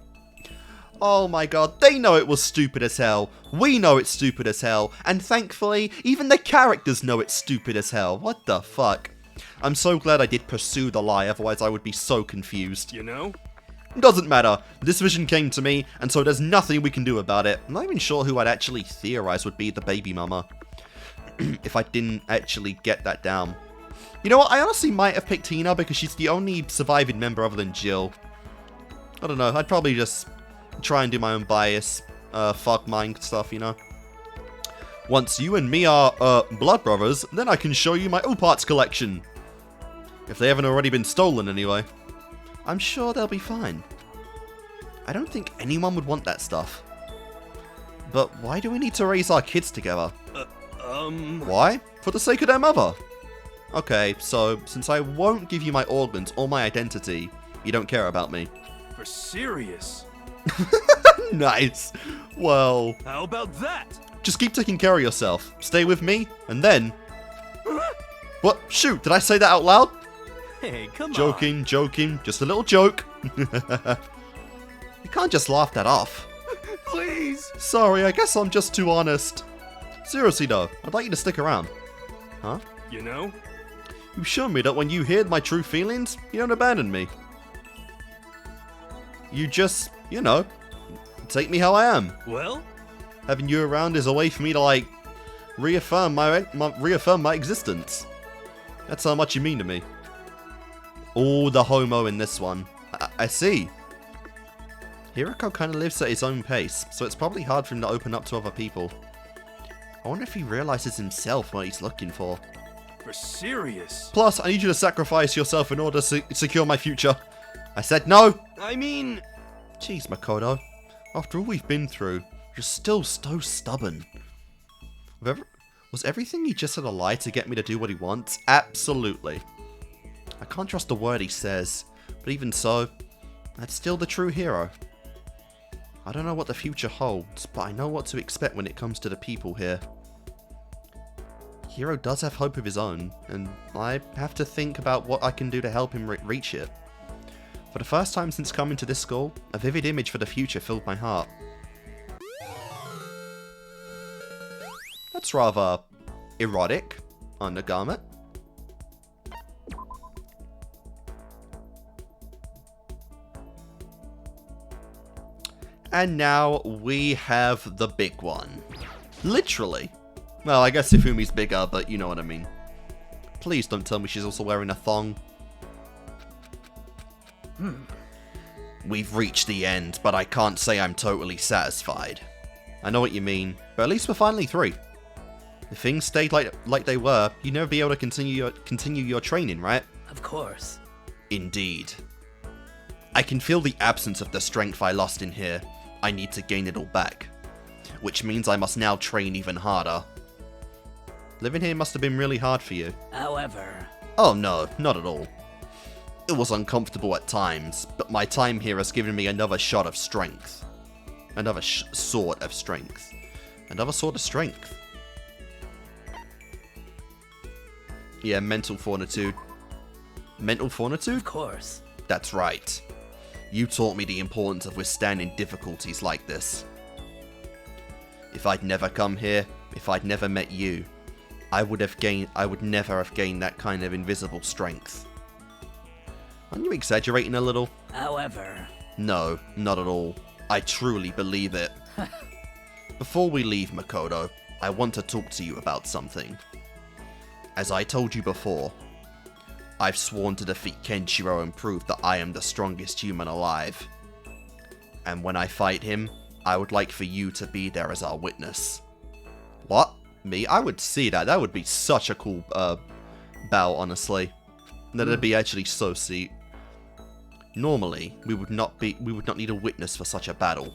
Oh my god, they know it was stupid as hell. We know it's stupid as hell. And thankfully, even the characters know it's stupid as hell. What the fuck? I'm so glad I did pursue the lie, otherwise I would be so confused. You know? Doesn't matter. This vision came to me, and so there's nothing we can do about it. I'm not even sure who I'd actually theorize would be the baby mama. If I didn't actually get that down. You know what, I honestly might have picked Tina because she's the only surviving member other than Jill. I don't know, I'd probably just try and do my own bias, fuck mind stuff, you know? Once you and me are, blood brothers, then I can show you my O-Parts collection. If they haven't already been stolen anyway. I'm sure they'll be fine. I don't think anyone would want that stuff. But why do we need to raise our kids together? Why? For the sake of their mother. Okay, so, since I won't give you my organs or my identity, you don't care about me. For serious? Nice. Well... How about that? Just keep taking care of yourself. Stay with me, and then... What? Shoot, did I say that out loud? Hey, come Joking, just a little joke. You can't just laugh that off. Please! Sorry, I guess I'm just too honest. Seriously though, I'd like you to stick around. Huh? You know? You've shown me that when you hear my true feelings, you don't abandon me. You just, you know, take me how I am. Well? Having you around is a way for me to, like, reaffirm my existence. That's how much you mean to me. Oh, the homo in this one. I see. Hiroko kind of lives at his own pace, so it's probably hard for him to open up to other people. I wonder if he realizes himself what he's looking for. For serious? Plus, I need you to sacrifice yourself in order to secure my future. I said no! I mean... Jeez, Makoto. After all we've been through, you're still so stubborn. Was everything he just said a lie to get me to do what he wants? Absolutely. I can't trust a word he says, but even so, that's still the true hero. I don't know what the future holds, but I know what to expect when it comes to the people here. Hiro does have hope of his own, and I have to think about what I can do to help him reach it. For the first time since coming to this school, a vivid image for the future filled my heart. That's rather erotic, undergarment. And now we have the big one. Literally. Well, I guess Hifumi's bigger, but you know what I mean. Please don't tell me she's also wearing a thong. We've reached the end, but I can't say I'm totally satisfied. I know what you mean, but at least we're finally through. If things stayed like they were, you'd never be able to continue your training, right? Of course. Indeed. I can feel the absence of the strength I lost in here. I need to gain it all back. Which means I must now train even harder. Living here must have been really hard for you. However... Oh no, not at all. It was uncomfortable at times, but my time here has given me another shot of strength. Another sort of strength. Another sort of strength. Yeah, mental fortitude. Mental fortitude? Of course. That's right. You taught me the importance of withstanding difficulties like this. If I'd never come here, if I'd never met you, I would never have gained that kind of invisible strength. Aren't you exaggerating a little? However... No, not at all. I truly believe it. Before we leave, Makoto, I want to talk to you about something. As I told you before, I've sworn to defeat Kenshiro and prove that I am the strongest human alive. And when I fight him, I would like for you to be there as our witness. What? Me? I would see that. That would be such a cool bout, honestly. That'd be actually so sweet. Normally, we would not need a witness for such a battle.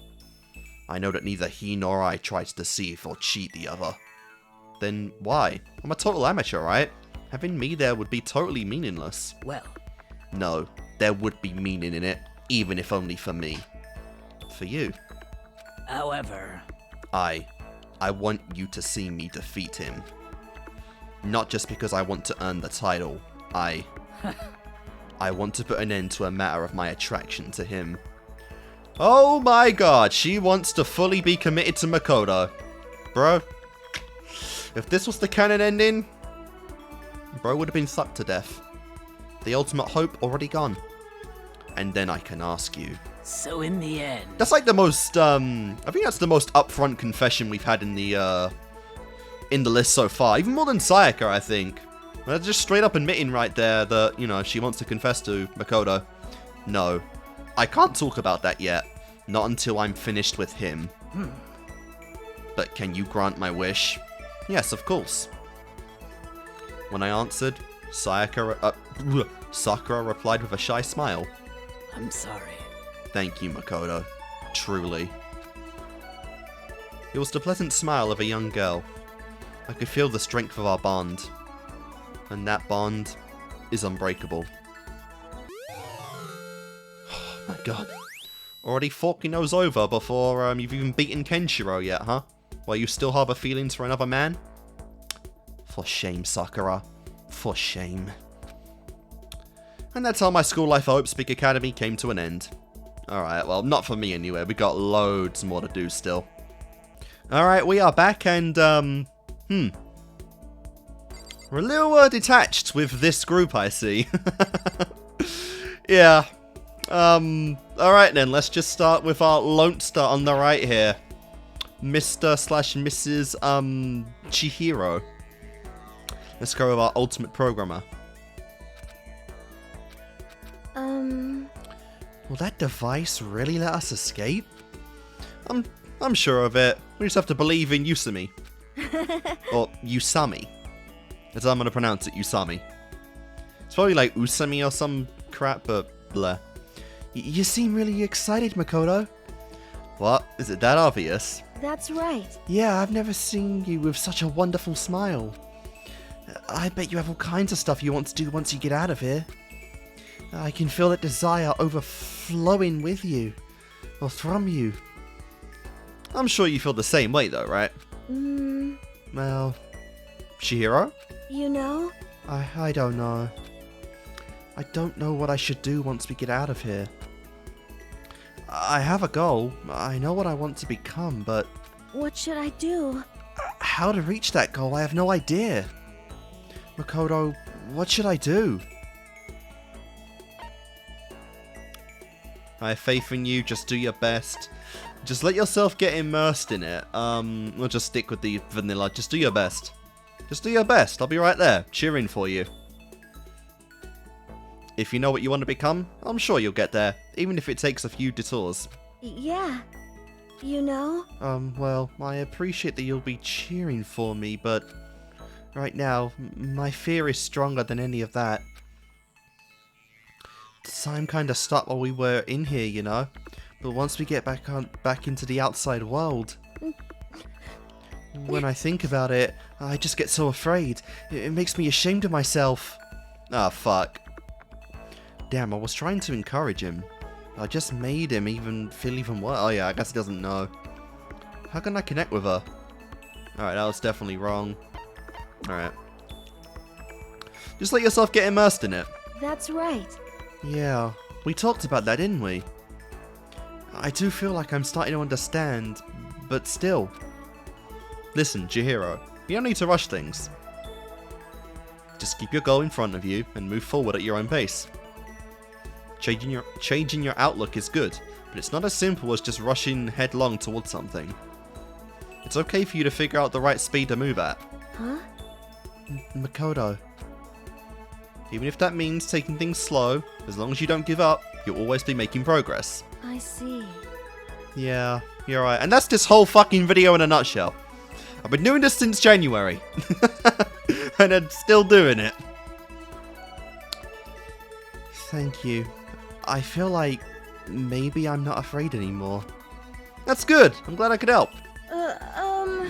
I know that neither he nor I tried to deceive or cheat the other. Then why? I'm a total amateur, right? Having me there would be totally meaningless. Well... No, there would be meaning in it, even if only for me. For you. However... I want you to see me defeat him. Not just because I want to earn the title. I want to put an end to a matter of my attraction to him. Oh my god, she wants to fully be committed to Makoto. Bro, if this was the canon ending, bro would have been sucked to death. The ultimate hope already gone. And then I can ask you. So in the end... That's like the most, I think that's the most upfront confession we've had in the list so far. Even more than Sayaka, I think. They're just straight up admitting right there that, you know, she wants to confess to Makoto. No, I can't talk about that yet. Not until I'm finished with him. But can you grant my wish? Yes, of course. When I answered, Sakura replied with a shy smile. I'm sorry. Thank you, Makoto. Truly. It was the pleasant smile of a young girl. I could feel the strength of our bond. And that bond is unbreakable. Oh my god. Already forking those over before you've even beaten Kenshiro yet, huh? While you still harbor feelings for another man? For shame, Sakura. For shame. And that's how my school life at Hope Speak Academy came to an end. Alright, well, not for me anyway. We got loads more to do still. Alright, we are back and, we're a little detached with this group, I see. Yeah. Alright then, let's just start with our Lone Star on the right here. Mr/Mrs. Chihiro. Let's go with our ultimate programmer. Will that device really let us escape? I'm sure of it. We just have to believe in Yusumi. Or Usami. That's how I'm gonna pronounce it, Usami. It's probably like Usami or some crap, but blah. You seem really excited, Makoto. What? Is it that obvious? That's right. Yeah, I've never seen you with such a wonderful smile. I bet you have all kinds of stuff you want to do once you get out of here. I can feel that desire overflowing with you, or from you. I'm sure you feel the same way though, right? Well, Chihiro? You know? I don't know. I don't know what I should do once we get out of here. I have a goal. I know what I want to become, but What should I do? how to reach that goal, I have no idea. Makoto, what should I do? I have faith in you, just do your best. Just let yourself get immersed in it. We'll just stick with the vanilla. Just do your best. Just do your best. I'll be right there, cheering for you. If you know what you want to become, I'm sure you'll get there, even if it takes a few detours. Yeah. You know? Well, I appreciate that you'll be cheering for me, but right now, my fear is stronger than any of that. Time kinda stopped while we were in here, you know? But once we get back into the outside world, when I think about it, I just get so afraid. It makes me ashamed of myself. Ah, fuck. Damn, I was trying to encourage him. I just made him feel even worse. Oh yeah, I guess he doesn't know. How can I connect with her? Alright, that was definitely wrong. Alright. Just let yourself get immersed in it. That's right. Yeah, we talked about that, didn't we? I do feel like I'm starting to understand, but still. Listen, Chihiro, you don't need to rush things. Just keep your goal in front of you and move forward at your own pace. Changing your outlook is good, but it's not as simple as just rushing headlong towards something. It's okay for you to figure out the right speed to move at. Huh? Makoto. Even if that means taking things slow, as long as you don't give up, you'll always be making progress. I see. Yeah, you're right. And that's this whole fucking video in a nutshell. I've been doing this since January. And I'm still doing it. Thank you. I feel like maybe I'm not afraid anymore. That's good. I'm glad I could help.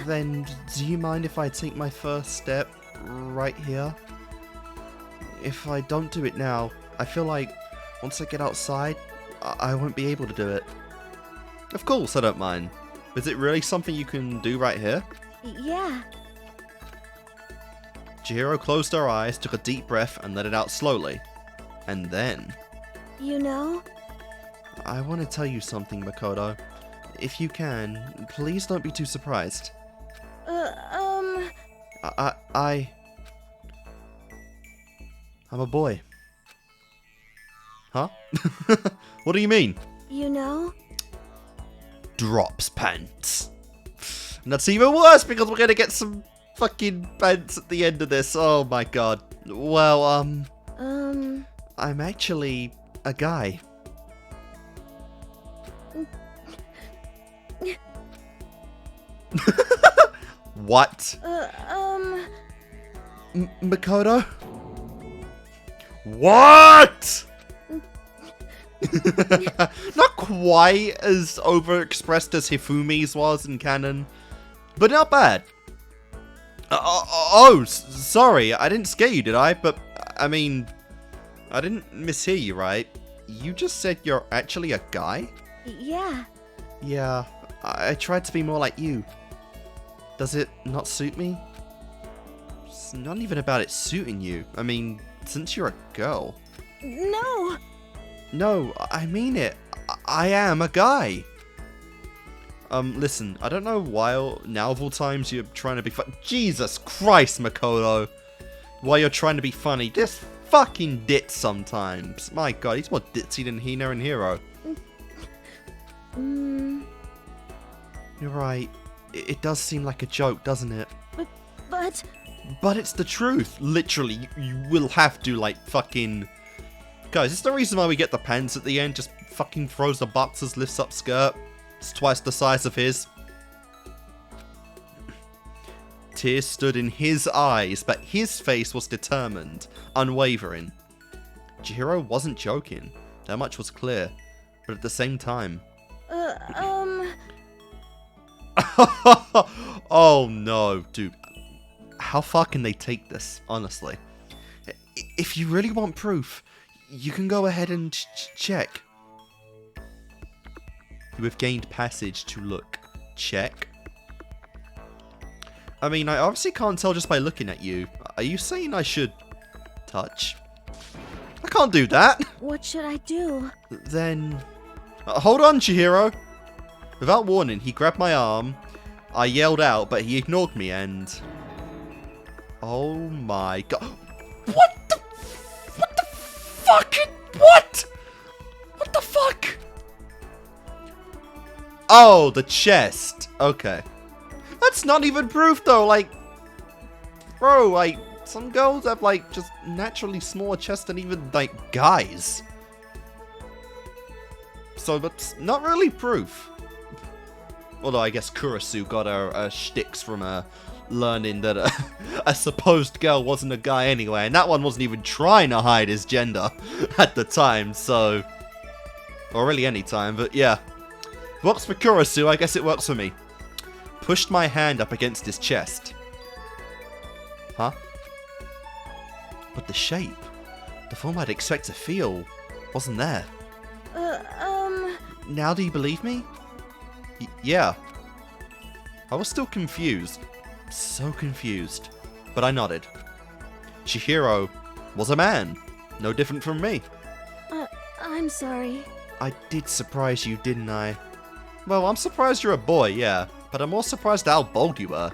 Then, do you mind if I take my first step right here? If I don't do it now, I feel like once I get outside, I won't be able to do it. Of course, I don't mind. Is it really something you can do right here? Yeah. Chihiro closed her eyes, took a deep breath, and let it out slowly. And then... You know? I want to tell you something, Makoto. If you can, please don't be too surprised. I'm a boy. Huh? What do you mean? You know? Drops pants. And that's even worse because we're gonna get some fucking pants at the end of this. Oh my god. Well, I'm actually a guy. What? Makoto? What? Not quite as overexpressed as Hifumi's was in canon, but not bad. Sorry, I didn't scare you, did I? But, I mean, I didn't mishear you, right? You just said you're actually a guy? Yeah. Yeah, I tried to be more like you. Does it not suit me? It's not even about it suiting you. I mean, since you're a girl. No. No, I mean it. I am a guy. Listen, I don't know why now of all times you're trying to be Jesus Christ, Makoto. Why you're trying to be funny. Just fucking ditz sometimes. My god, he's more ditzy than Hina and Hiro. You're right. It does seem like a joke, doesn't it? But it's the truth. Literally, you will have to, like, fucking... Guys, this is the reason why we get the pants at the end. Just fucking throws the boxers, lifts up skirt. It's twice the size of his. Tears stood in his eyes, but his face was determined, unwavering. Chihiro wasn't joking. That much was clear. But at the same time... Oh no, dude. How far can they take this, honestly? If you really want proof, you can go ahead and check. You have gained passage to look. check. I mean, I obviously can't tell just by looking at you. Are you saying I should touch? I can't do that. What should I do? Then... hold on, Chihiro. Without warning, he grabbed my arm. I yelled out, but he ignored me and... oh my god. What the fuck? What? What the fuck? Oh, the chest. Okay. That's not even proof though, like... bro, like, some girls have like just naturally smaller chests than even like guys. So that's not really proof. Although I guess Kurisu got her shticks from learning that a supposed girl wasn't a guy anyway, and that one wasn't even trying to hide his gender at the time, so... or really any time, but yeah. Works for Kurisu, I guess it works for me. Pushed my hand up against his chest. Huh? But the shape, the form I'd expect to feel, wasn't there. Now do you believe me? Yeah. I was still confused. So confused. But I nodded. Chihiro was a man. No different from me. I'm sorry. I did surprise you, didn't I? Well, I'm surprised you're a boy, yeah. But I'm more surprised how bold you were.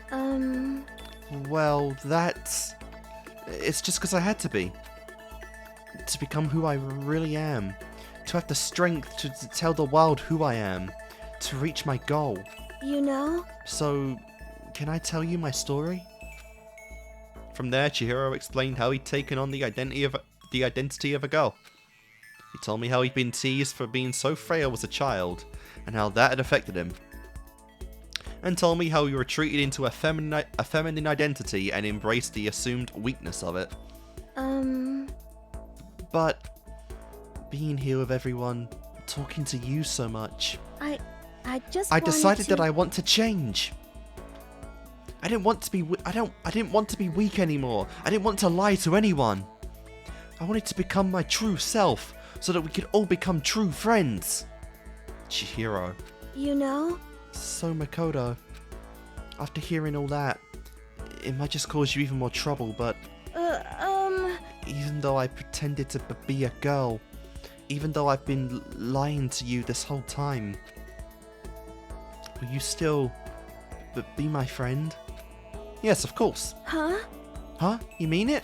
Well, that's... it's just because I had to be. To become who I really am. To have the strength to tell the world who I am. To reach my goal. You know? So, can I tell you my story? From there, Chihiro explained how he'd taken on the identity of a girl. He told me how he'd been teased for being so frail as a child, and how that had affected him. And told me how he retreated into a feminine identity and embraced the assumed weakness of it. But being here with everyone, talking to you so much, I decided that I want to change. I didn't want to be I didn't want to be weak anymore. I didn't want to lie to anyone. I wanted to become my true self so that we could all become true friends. Chihiro. You know? So Makoto, after hearing all that, it might just cause you even more trouble, but even though I pretended to be a girl, even though I've been lying to you this whole time, will you still be my friend? Yes, of course. Huh? Huh? You mean it?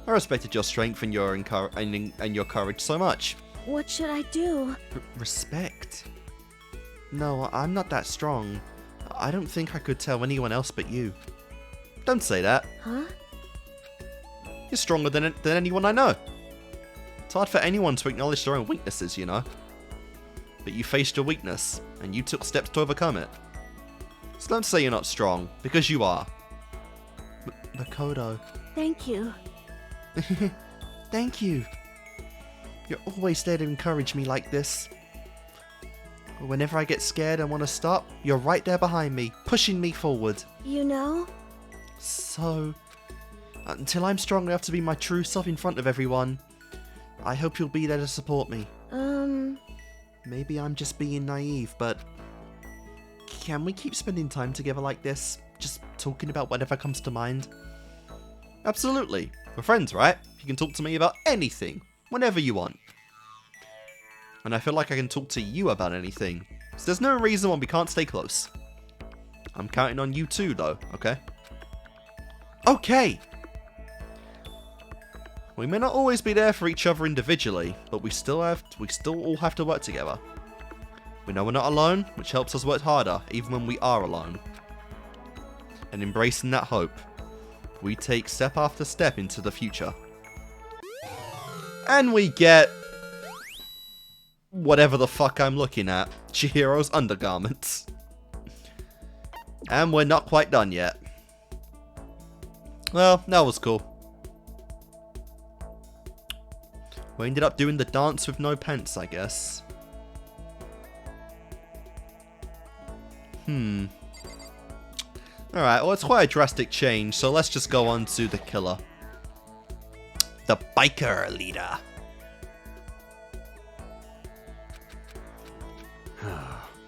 I respected your strength and your courage so much. What should I do? Respect? No, I'm not that strong. I don't think I could tell anyone else but you. Don't say that. Huh? You're stronger than anyone I know. It's hard for anyone to acknowledge their own weaknesses, you know. But you faced your weakness, and you took steps to overcome it. So don't say you're not strong, because you are. Makoto. Thank you. Thank you. You're always there to encourage me like this. Whenever I get scared and want to stop, you're right there behind me, pushing me forward. You know? So, until I'm strong enough to be my true self in front of everyone, I hope you'll be there to support me. Maybe I'm just being naive, but can we keep spending time together like this? Just talking about whatever comes to mind? Absolutely. We're friends, right? You can talk to me about anything, whenever you want. And I feel like I can talk to you about anything. So there's no reason why we can't stay close. I'm counting on you too, though, okay? Okay! We may not always be there for each other individually, but we still all have to work together. We know we're not alone, which helps us work harder, even when we are alone. And embracing that hope, we take step after step into the future. And we get... whatever the fuck I'm looking at. Chihiro's undergarments. And we're not quite done yet. Well, that was cool. We ended up doing the dance with no pants, I guess. Alright, well it's quite a drastic change, so let's just go on to the killer. The biker leader.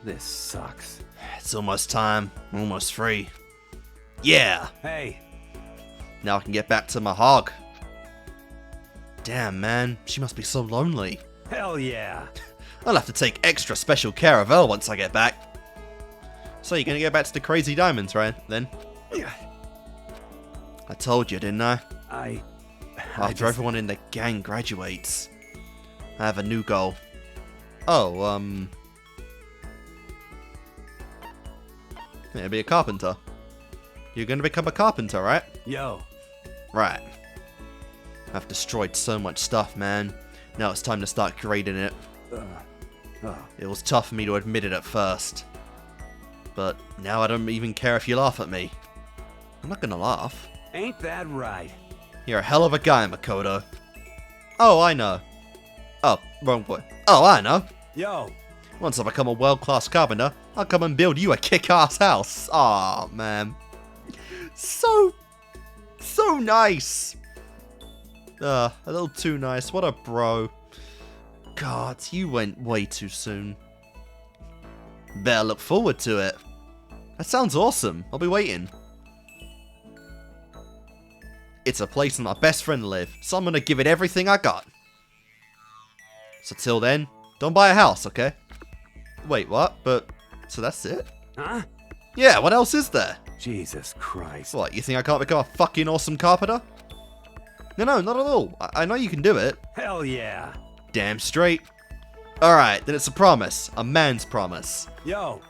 This sucks. It's almost time. I'm almost free. Yeah! Hey, Now I can get back to my hog. Damn, man. She must be so lonely. hell yeah. I'll have to take extra special care of her once I get back. So you're gonna get back to the Crazy Diamonds, right, then? I told you, didn't I? After everyone in the gang graduates, I have a new goal. Oh, yeah, be a carpenter. You're gonna become a carpenter, right? Yo. Right. I've destroyed so much stuff, man. Now it's time to start grading it. It was tough for me to admit it at first. But now I don't even care if you laugh at me. I'm not gonna laugh. Ain't that right? You're a hell of a guy, Makoto. Oh, I know. Oh, wrong way. Oh, I know. Yo. Once I become a world-class carpenter, I'll come and build you a kick-ass house. Aw, man. So nice. A little too nice. What a bro. God, you went way too soon. Better look forward to it. That sounds awesome. I'll be waiting. It's a place where my best friend lives, so I'm gonna give it everything I got. So till then, don't buy a house, okay? Wait, what? But, so that's it? Huh? Yeah, what else is there? Jesus Christ. What, you think I can't become a fucking awesome carpenter? No, not at all. I know you can do it. Hell yeah. Damn straight. Alright, then it's a promise. A man's promise. Yo.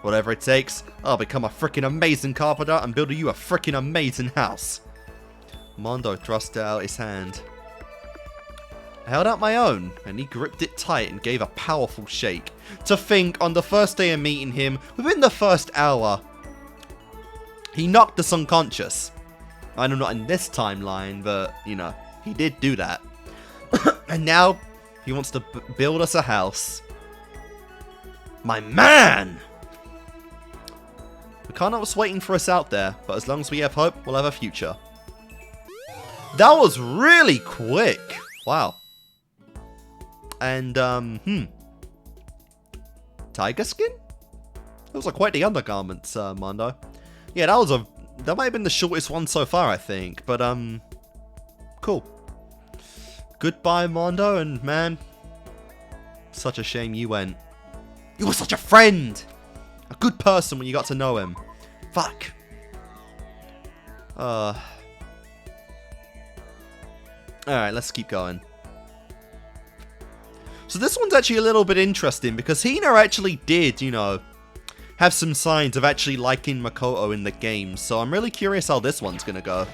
Whatever it takes, I'll become a freaking amazing carpenter and build you a freaking amazing house. Mondo thrust out his hand. I held out my own, and he gripped it tight and gave a powerful shake. To think, on the first day of meeting him, within the first hour, he knocked us unconscious. I know not in this timeline, but, you know, he did do that. And now, he wants to build us a house. My man! We can't know what's waiting for us out there, but as long as we have hope, we'll have a future. That was really quick. Wow. And, tiger skin? Those are quite the undergarments, Mondo. Yeah, that might have been the shortest one so far, I think. But, cool. Goodbye, Mondo, and man, such a shame you went. You were such a friend! A good person when you got to know him. Fuck. Alright, let's keep going. So this one's actually a little bit interesting because Hina actually did, you know, have some signs of actually liking Makoto in the game. So I'm really curious how this one's gonna go.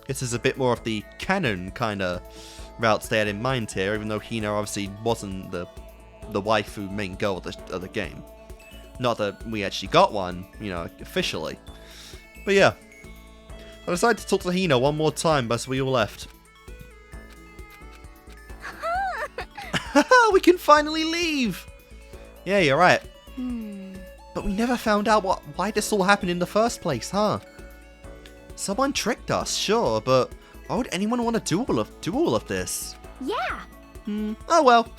This is a bit more of the canon kind of routes they had in mind here, even though Hina obviously wasn't the waifu main girl of the game. Not that we actually got one, you know, officially. But yeah. I decided to talk to Hina one more time, but we all left. We can finally leave! Yeah, you're right. But we never found out why this all happened in the first place, huh? Someone tricked us, sure, but why would anyone want to do all of this? Yeah. Oh well.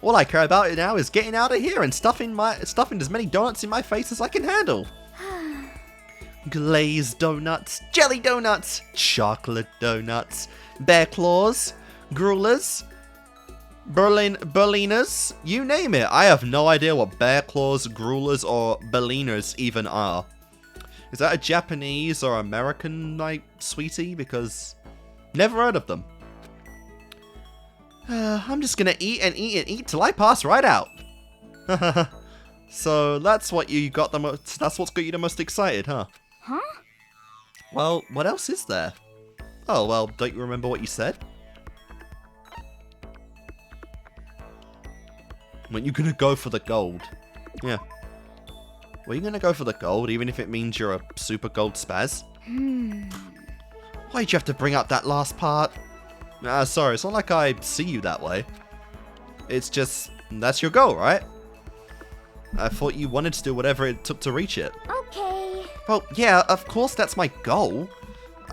All I care about now is getting out of here and stuffing as many donuts in my face as I can handle. Glazed donuts, jelly donuts, chocolate donuts, bear claws, grulers, Berliners, you name it. I have no idea what bear claws, grulers, or Berliners even are. Is that a Japanese or American, like, sweetie? Because never heard of them. I'm just gonna eat and eat and eat till I pass right out. So that's what you got the most. That's what's got you the most excited, huh? Huh? Well, what else is there? Oh well, don't you remember what you said? When you're gonna go for the gold. Yeah. Well, you're gonna go for the gold, even if it means you're a super gold spaz? Why'd you have to bring up that last part? Sorry, it's not like I see you that way. It's just, that's your goal, right? I thought you wanted to do whatever it took to reach it. Okay. Well, yeah, of course that's my goal.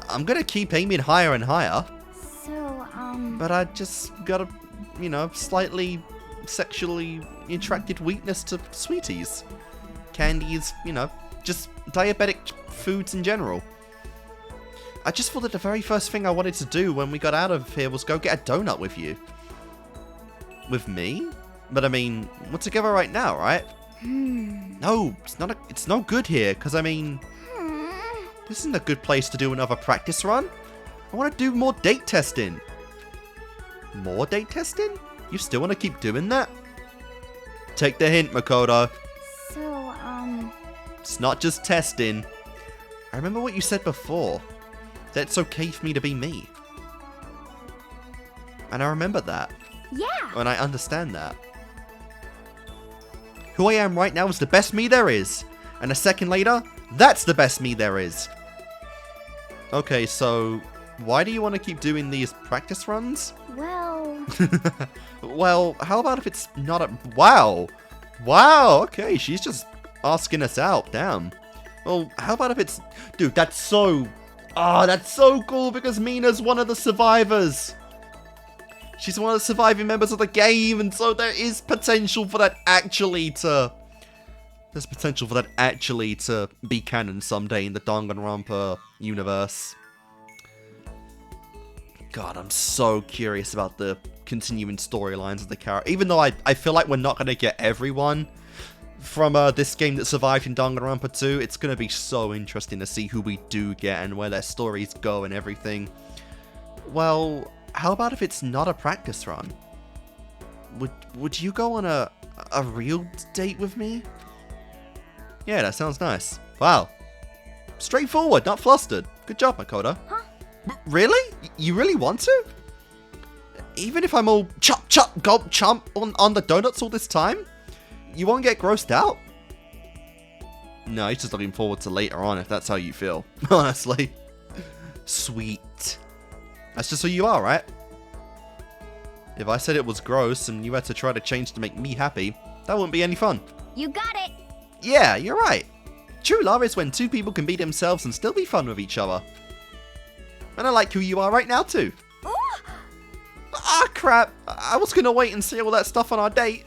I'm gonna keep aiming higher and higher. So, But I just gotta, you know, slightly sexually attracted weakness to sweeties. Candies, you know, just diabetic foods in general. I just thought that the very first thing I wanted to do when we got out of here was go get a donut with you. With me? But I mean, we're together right now, right? No, it's no good here, because I mean, this isn't a good place to do another practice run. I want to do more date testing. More date testing? You still want to keep doing that? Take the hint, Makoto. So, It's not just testing. I remember what you said before. That it's okay for me to be me. And I remember that. yeah. And I understand that. Who I am right now is the best me there is. And a second later, that's the best me there is. Okay, so why do you want to keep doing these practice runs? Well, Well, how about if it's not a... Wow! Wow, okay, she's just asking us out, damn. Well, how about if it's... Dude, that's so... Ah, that's so cool because Mina's one of the survivors. She's one of the surviving members of the game, and so there is potential for that actually to... There's potential for that actually to be canon someday in the Danganronpa universe. God, I'm so curious about the continuing storylines of the character. Even though I feel like we're not going to get everyone from this game that survived in Danganronpa 2, it's going to be so interesting to see who we do get and where their stories go and everything. Well, how about if it's not a practice run? Would you go on a real date with me? Yeah, that sounds nice. Wow. Straightforward, not flustered. Good job, Makoto. Huh? Really? You really want to? Even if I'm all chop, chop, gulp, chomp on the donuts all this time? You won't get grossed out? No, he's just looking forward to later on if that's how you feel. Honestly. Sweet. That's just who you are, right? If I said it was gross and you had to try to change to make me happy, that wouldn't be any fun. you got it. Yeah, you're right. True love is when two people can be themselves and still be fun with each other. And I like who you are right now, too. Ooh. Ah, crap. I was gonna wait and see all that stuff on our date.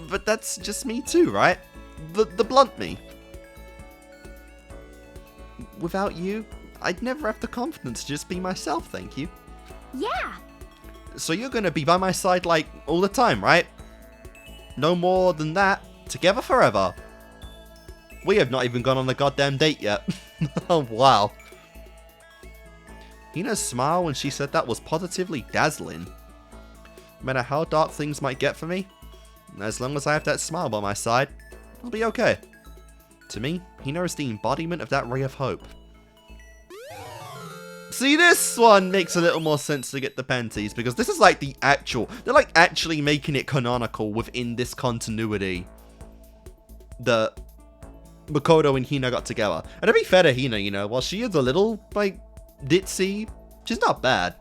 But that's just me too, right? The blunt me. Without you, I'd never have the confidence to just be myself, thank you. Yeah. So you're gonna be by my side, like, all the time, right? No more than that. Together forever. We have not even gone on the goddamn date yet. Oh, wow. Hina's smile when she said that was positively dazzling. No matter how dark things might get for me, as long as I have that smile by my side, I'll be okay. To me, Hina is the embodiment of that ray of hope. See, this one makes a little more sense to get the panties, because this is like the actual... They're like actually making it canonical within this continuity. The Makoto and Hina got together. And to be fair to Hina, you know, while she is a little, like, ditzy, she's not bad.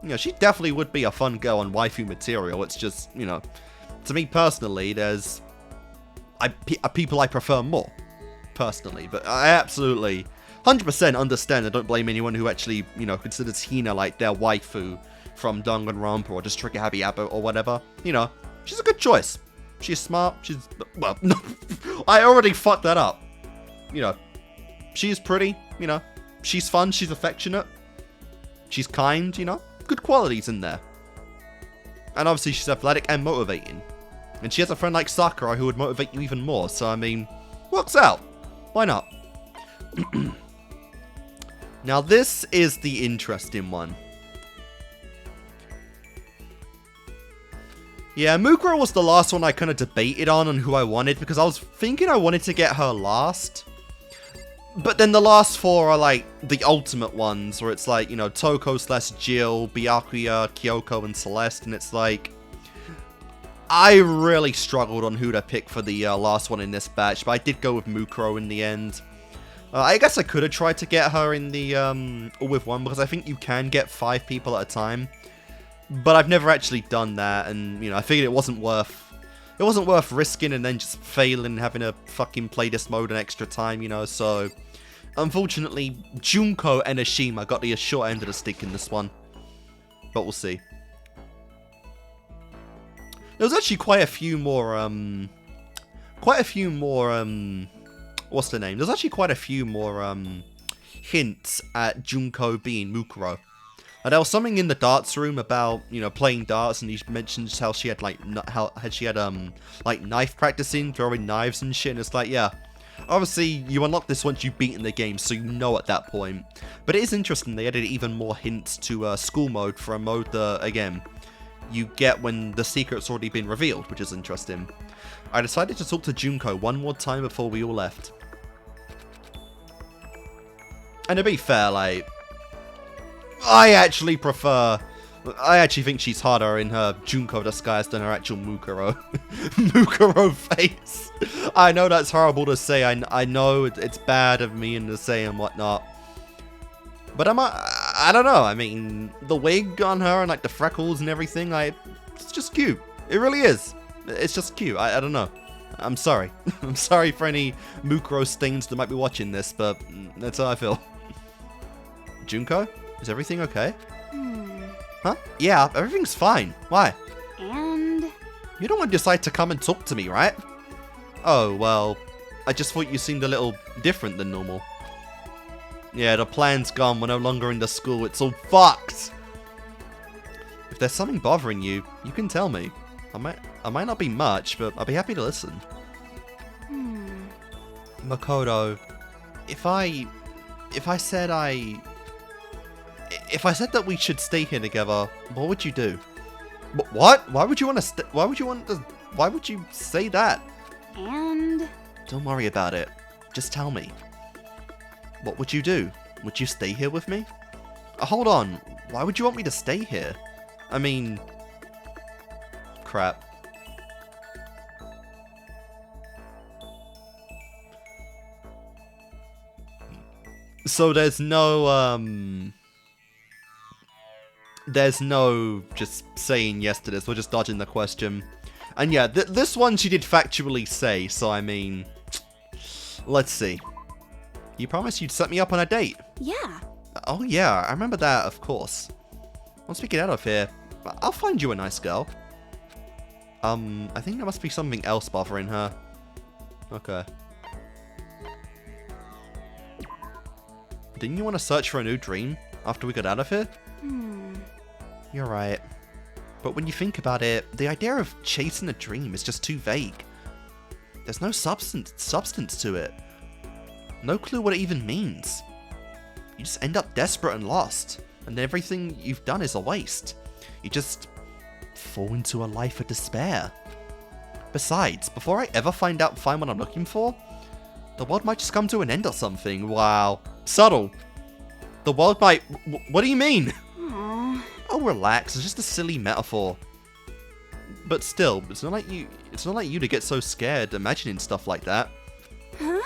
You know, she definitely would be a fun girl on waifu material. It's just, you know, to me personally, there's people I prefer more, personally. But I absolutely... 100% understand and don't blame anyone who actually, you know, considers Hina like their waifu from Danganronpa or just Trigger Happy Apple or whatever. You know, she's a good choice. She's smart, she's... Well, no, I already fucked that up. You know, she's pretty, you know, she's fun, she's affectionate, she's kind, you know, good qualities in there. And obviously she's athletic and motivating. And she has a friend like Sakura who would motivate you even more, so I mean, works out. Why not? Now this is the interesting one. Yeah, Mukuro was the last one I kind of debated on who I wanted, because I was thinking I wanted to get her last. But then the last four are like the ultimate ones, where it's like, you know, Toko/Jill, Byakuya, Kyoko, and Celeste, and it's like... I really struggled on who to pick for the last one in this batch, but I did go with Mukuro in the end. I guess I could have tried to get her in the all with one, because I think you can get 5 people at a time. But I've never actually done that, and you know, I figured it wasn't worth risking and then just failing and having to fucking play this mode an extra time, you know. So unfortunately, Junko Enoshima got the short end of the stick in this one. But we'll see. There was actually quite a few more, what's the name? There's actually quite a few more, hints at Junko being Mukuro. And there was something in the darts room about, you know, playing darts, and he mentioned how she had, like, like, knife practicing, throwing knives and shit, and it's like, yeah. Obviously, you unlock this once you've beaten the game, so you know at that point. But it is interesting, they added even more hints to school mode for a mode that, again, you get when the secret's already been revealed, which is interesting. I decided to talk to Junko one more time before we all left. And to be fair, like, I actually think she's harder in her Junko disguise than her actual Mukuro. Mukuro face. I know that's horrible to say. I know it's bad of me to say and whatnot. But I don't know. I mean, the wig on her and like the freckles and everything, it's just cute. It really is. It's just cute. I don't know. I'm sorry. I'm sorry for any Mukuro stains that might be watching this, but that's how I feel. Junko? Is everything okay? Huh? Yeah, everything's fine. Why? And... You don't want to decide to come and talk to me, right? Oh, well, I just thought you seemed a little different than normal. Yeah, the plan's gone. We're no longer in the school. It's all fucked. If there's something bothering you, you can tell me. I might not be much, but I'll be happy to listen. Makoto, if I said that we should stay here together, what would you do? What? Why would you want to why would you say that? And... Don't worry about it. Just tell me. What would you do? Would you stay here with me? Hold on. Why would you want me to stay here? I mean... Crap. So there's no just saying yes to this. We're just dodging the question. And yeah, this one she did factually say, so I mean... Let's see. You promised you'd set me up on a date. Yeah. Oh yeah, I remember that, of course. Once we get out of here, I'll find you a nice girl. I think there must be something else bothering her. Okay. Didn't you want to search for a new dream after we got out of here? You're right. But when you think about it, the idea of chasing a dream is just too vague. There's no substance to it. No clue what it even means. You just end up desperate and lost, and everything you've done is a waste. You just fall into a life of despair. Besides, before I ever find what I'm looking for, the world might just come to an end or something. Wow. Subtle. The world might... What do you mean? Aww. Oh, relax. It's just a silly metaphor. But still, it's not like you to get so scared imagining stuff like that. Huh?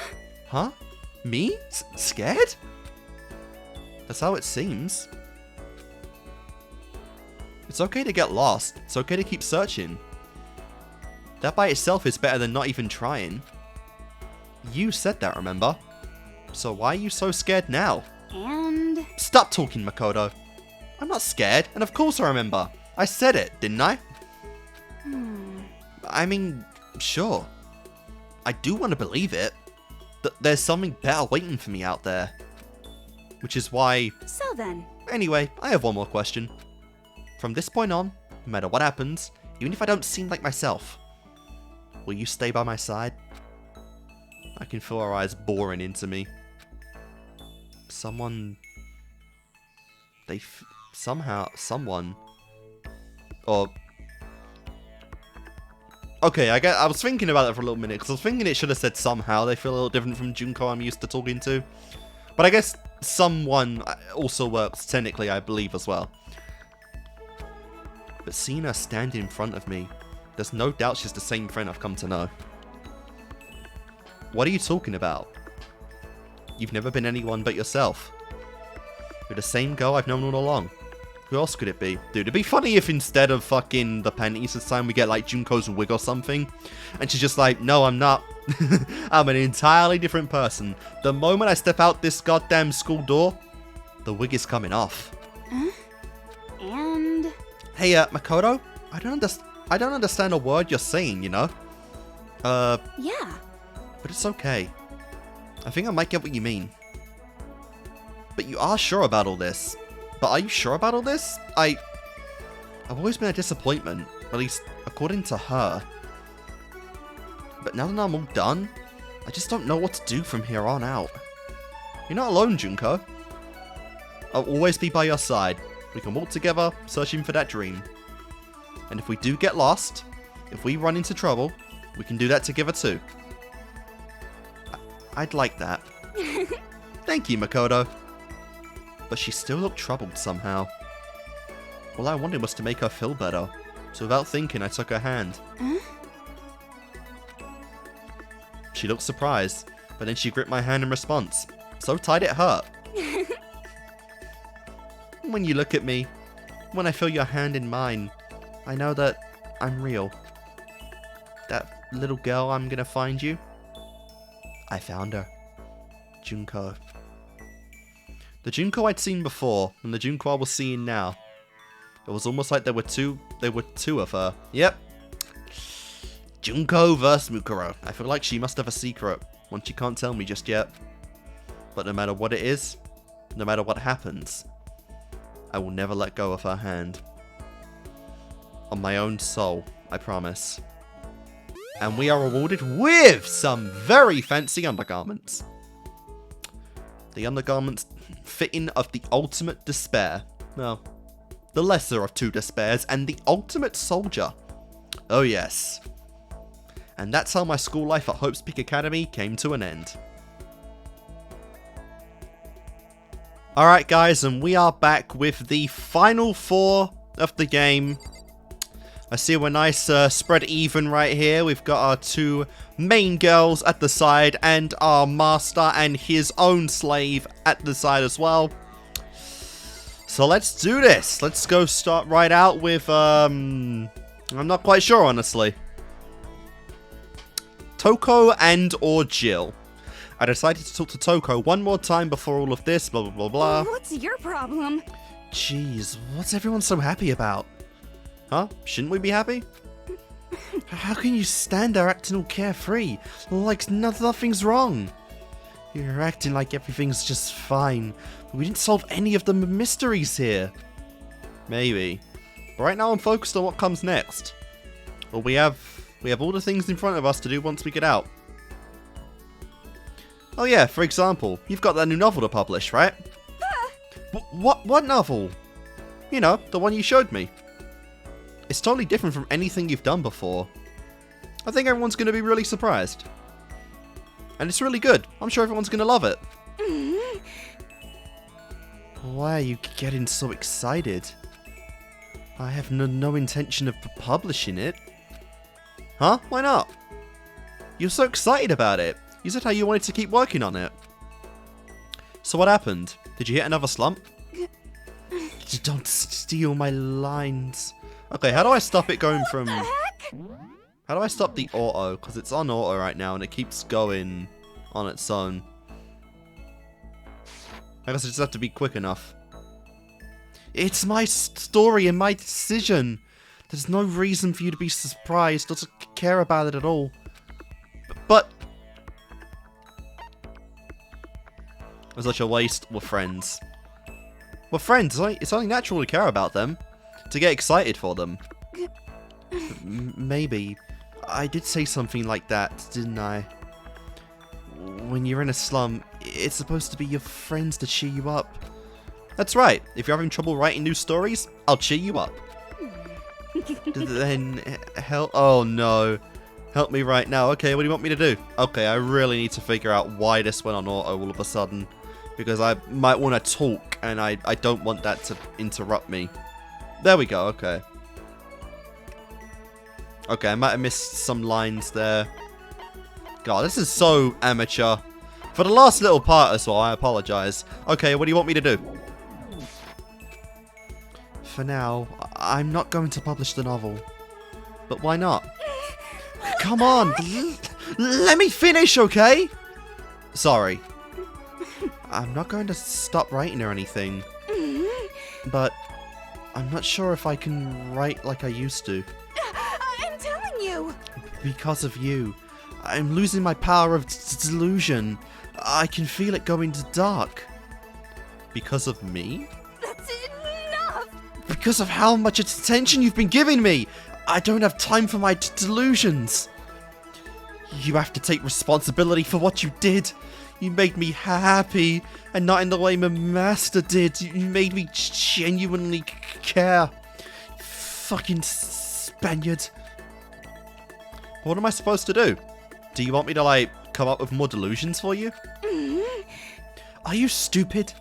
Huh? Me? Scared? That's how it seems. It's okay to get lost. It's okay to keep searching. That by itself is better than not even trying. You said that, remember? So why are you so scared now? And... Stop talking, Makoto. I'm not scared, and of course I remember. I said it, didn't I? I mean, sure. I do want to believe it. There's something better waiting for me out there. Which is why... So then... Anyway, I have one more question. From this point on, no matter what happens, even if I don't seem like myself, will you stay by my side? I can feel her eyes boring into me. Someone... Someone... Or... Okay, I was thinking about it for a little minute, because I was thinking it should have said somehow. They feel a little different from Junko I'm used to talking to. But I guess someone also works technically, I believe, as well. But seeing her standing in front of me, there's no doubt she's the same friend I've come to know. What are you talking about? You've never been anyone but yourself. You're the same girl I've known all along. Who else could it be? Dude, it'd be funny if instead of fucking the panties this time we get like Junko's wig or something. And she's just like, no, I'm not. I'm an entirely different person. The moment I step out this goddamn school door, the wig is coming off. Huh? And... Hey, Makoto, I don't I don't understand a word you're saying, you know? Yeah. But it's okay. I think I might get what you mean. But you are sure about all this. But are you sure about all this? I've always been a disappointment, at least according to her. But now that I'm all done, I just don't know what to do from here on out. You're not alone, Junko. I'll always be by your side. We can walk together, searching for that dream. And if we do get lost, if we run into trouble, we can do that together too. I'd like that. Thank you, Makoto. But she still looked troubled somehow. All I wanted was to make her feel better, so without thinking I took her hand. Huh? She looked surprised, but then she gripped my hand in response. So tight it hurt. When you look at me, when I feel your hand in mine, I know that I'm real. That little girl I'm gonna find you, I found her. Junko. The Junko I'd seen before, and the Junko I was seeing now. It was almost like there were two of her. Yep. Junko vs Mukuro. I feel like she must have a secret, one she can't tell me just yet. But no matter what it is, no matter what happens, I will never let go of her hand. On my own soul, I promise. And we are rewarded with some very fancy undergarments. The undergarments fitting of the ultimate despair. Well, the lesser of two despairs and the ultimate soldier. Oh yes. And that's how my school life at Hope's Peak Academy came to an end. Alright guys, and we are back with the final 4 of the game. I see we're nice spread even right here. We've got our 2 main girls at the side and our master and his own slave at the side as well. So let's do this. Let's go start right out with, I'm not quite sure honestly. Toko and or Jill. I decided to talk to Toko one more time before all of this, blah blah blah blah. What's your problem? Jeez, what's everyone so happy about? Huh? Shouldn't we be happy? How can you stand there acting all carefree? Like nothing's wrong. You're acting like everything's just fine. We didn't solve any of the mysteries here. Maybe. But right now I'm focused on what comes next. Well, we have all the things in front of us to do once we get out. Oh yeah, for example, you've got that new novel to publish, right? What novel? You know, the one you showed me. It's totally different from anything you've done before. I think everyone's going to be really surprised. And it's really good. I'm sure everyone's going to love it. Why are you getting so excited? I have no intention of publishing it. Huh? Why not? You're so excited about it. You said how you wanted to keep working on it. So what happened? Did you hit another slump? Don't steal my lines. Okay, how do I stop it going from... How do I stop the auto? Because it's on auto right now and it keeps going on its own. I guess I just have to be quick enough. It's my story and my decision. There's no reason for you to be surprised or to care about it at all. But... It was such a waste. We're friends. We're friends. It's only natural to care about them. To get excited for them. Maybe. I did say something like that, didn't I? When you're in a slum, it's supposed to be your friends to cheer you up. That's right. If you're having trouble writing new stories, I'll cheer you up. Then help. Oh no. Help me right now. Okay, what do you want me to do? Okay, I really need to figure out why this went on auto all of a sudden. Because I might want to talk, and I don't want that to interrupt me. There we go, okay. Okay, I might have missed some lines there. God, this is so amateur. For the last little part as well, I apologize. Okay, what do you want me to do? For now, I'm not going to publish the novel. But why not? Come on, let me finish, okay? Sorry. I'm not going to stop writing or anything. But I'm not sure if I can write like I used to. Because of you. I'm losing my power of delusion. I can feel it going to dark. Because of me? That's enough! Because of how much attention you've been giving me! I don't have time for my delusions! You have to take responsibility for what you did! You made me happy, and not in the way my master did. You made me genuinely care. Fucking Spaniard. What am I supposed to do? Do you want me to, like, come up with more delusions for you? Are you stupid?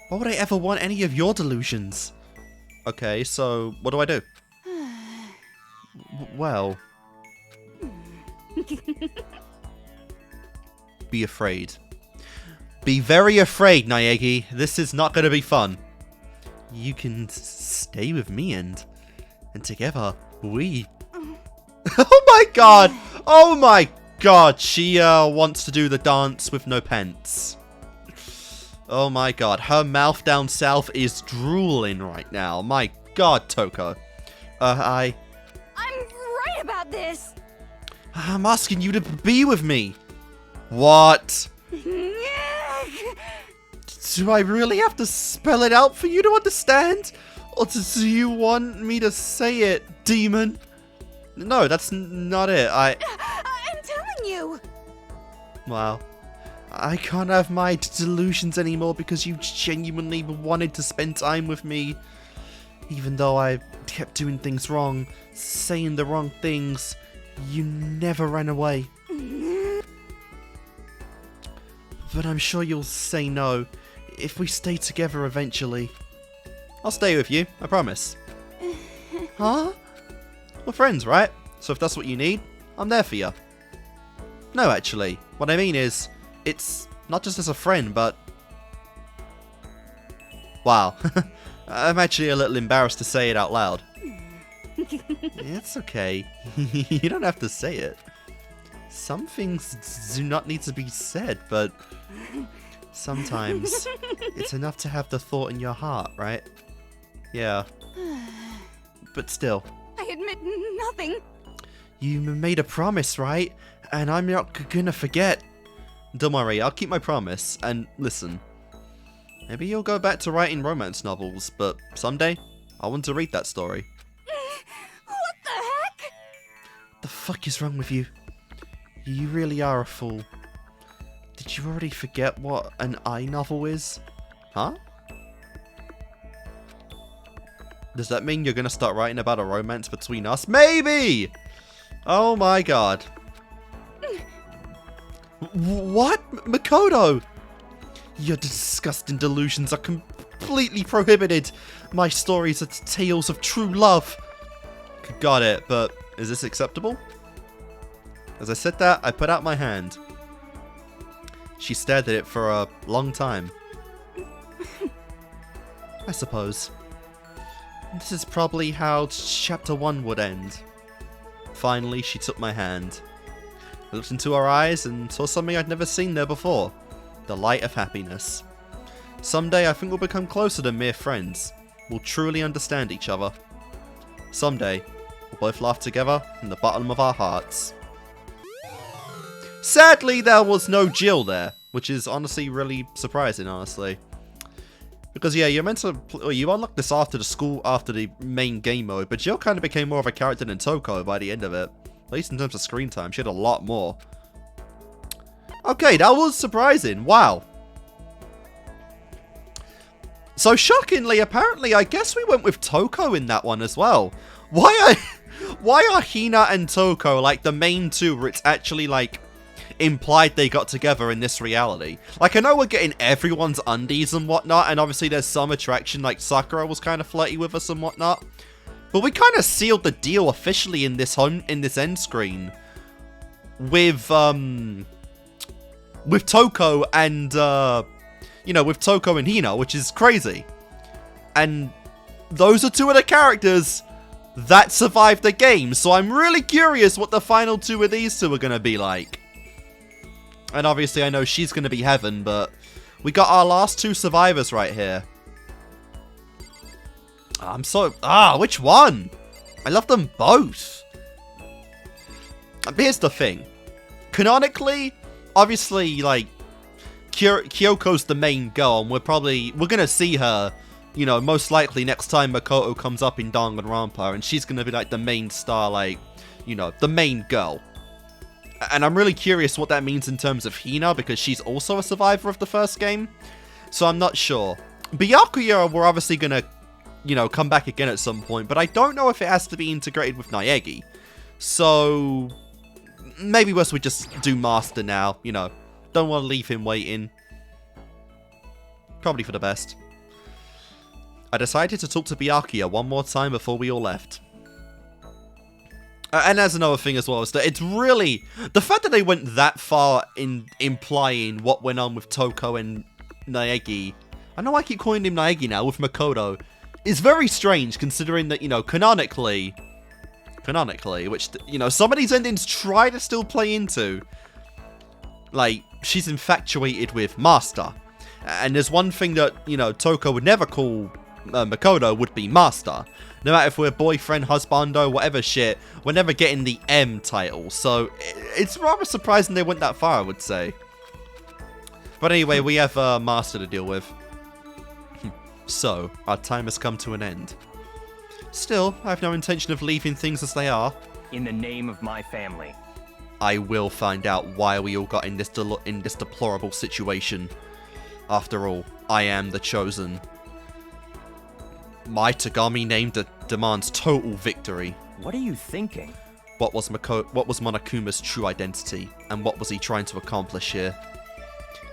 Why would I ever want any of your delusions? Okay, so what do I do? Well... Be afraid. Be very afraid, Naegi. This is not going to be fun. You can stay with me and together we... Oh my god! Oh my god! She wants to do the dance with no pants. Oh my god. Her mouth down south is drooling right now. My god, Toko. I'm right about this! I'm asking you to be with me. What? Do I really have to spell it out for you to understand? Or do you want me to say it, demon? No, that's not it. I'm telling you! Wow. I can't have my delusions anymore because you genuinely wanted to spend time with me. Even though I kept doing things wrong, saying the wrong things, you never ran away. But I'm sure you'll say no, if we stay together eventually. I'll stay with you, I promise. Huh? We're friends, right? So if that's what you need, I'm there for you. No, actually, what I mean is, it's not just as a friend, but... Wow. I'm actually a little embarrassed to say it out loud. It's okay. You don't have to say it. Some things do not need to be said, but sometimes it's enough to have the thought in your heart, right? Yeah. But still. I admit nothing. You made a promise, right? And I'm not gonna forget. Don't worry, I'll keep my promise. And listen, maybe you'll go back to writing romance novels, but someday, I want to read that story. What the heck? The fuck is wrong with you? You really are a fool. Did you already forget what an I novel is? Huh? Does that mean you're gonna start writing about a romance between us? Maybe! Oh my god. What? Makoto? Your disgusting delusions are completely prohibited. My stories are tales of true love. Got it, but is this acceptable? As I said that, I put out my hand. She stared at it for a long time. I suppose. This is probably how chapter 1 would end. Finally, she took my hand. I looked into her eyes and saw something I'd never seen there before. The light of happiness. Someday I think we'll become closer than mere friends. We'll truly understand each other. Someday, we'll both laugh together from the bottom of our hearts. Sadly, there was no Jill there, which is honestly really surprising, honestly. Because yeah, you're meant to, you unlocked this after the main game mode, but Jill kind of became more of a character than Toko by the end of it. At least in terms of screen time, she had a lot more. Okay, that was surprising. Wow. So shockingly, apparently, I guess we went with Toko in that one as well. Why are Hina and Toko like the main two where it's actually like implied they got together in this reality? Like, I know we're getting everyone's undies and whatnot, and obviously there's some attraction, like Sakura was kind of flirty with us and whatnot. But we kind of sealed the deal officially in this end screen with Toko and with Toko and Hina, which is crazy. And those are two of the characters that survived the game, so I'm really curious what the final two of these two are going to be like. And obviously I know she's going to be Heaven, but we got our last two survivors right here. Which one? I love them both. Here's the thing. Canonically, obviously, like, Kyoko's the main girl, and we're gonna see her, you know, most likely next time Makoto comes up in Danganronpa, and she's gonna be, like, the main star, like, you know, the main girl. And I'm really curious what that means in terms of Hina, because she's also a survivor of the first game. So I'm not sure. Byakuya, we're obviously gonna, you know, come back again at some point, but I don't know if it has to be integrated with Naegi. So maybe we just do Master now, you know. Don't want to leave him waiting. Probably for the best. I decided to talk to Byakuya one more time before we all left. And there's another thing as well, is that it's really... The fact that they went that far in implying what went on with Toko and Naegi... I know I keep calling him Naegi now, with Makoto. Is very strange, considering that, you know, canonically, which, you know, some of these endings try to still play into. Like, she's infatuated with Master. And there's one thing that, you know, Toko would never call Makoto would be Master. No matter if we're boyfriend, husbando, whatever shit, we're never getting the M title. So, it's rather surprising they went that far, I would say. But anyway, we have Master to deal with. So, our time has come to an end. Still, I have no intention of leaving things as they are. In the name of my family. I will find out why we all got in this deplorable situation. After all, I am the chosen. My Togami name demands total victory. What are you thinking? What was Monokuma's true identity, and what was he trying to accomplish here?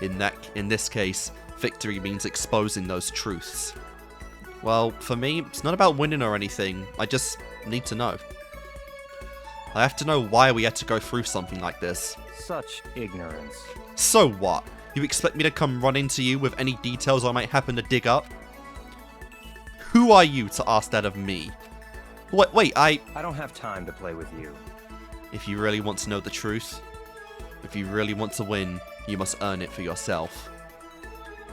In this case, victory means exposing those truths. Well, for me, it's not about winning or anything. I just need to know. I have to know why we had to go through something like this. Such ignorance. So what? You expect me to come run into you with any details I might happen to dig up? Who are you to ask that of me? Wait, I don't have time to play with you. If you really want to know the truth, if you really want to win, you must earn it for yourself.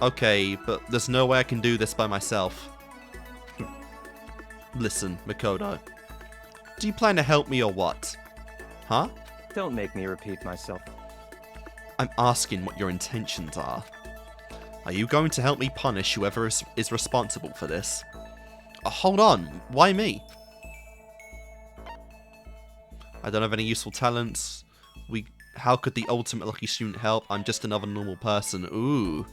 Okay, but there's no way I can do this by myself. Listen, Makoto. Do you plan to help me or what? Huh? Don't make me repeat myself. I'm asking what your intentions are. Are you going to help me punish whoever is responsible for this? Hold on, why me? I don't have any useful talents. How could the ultimate lucky student help? I'm just another normal person. Ooh.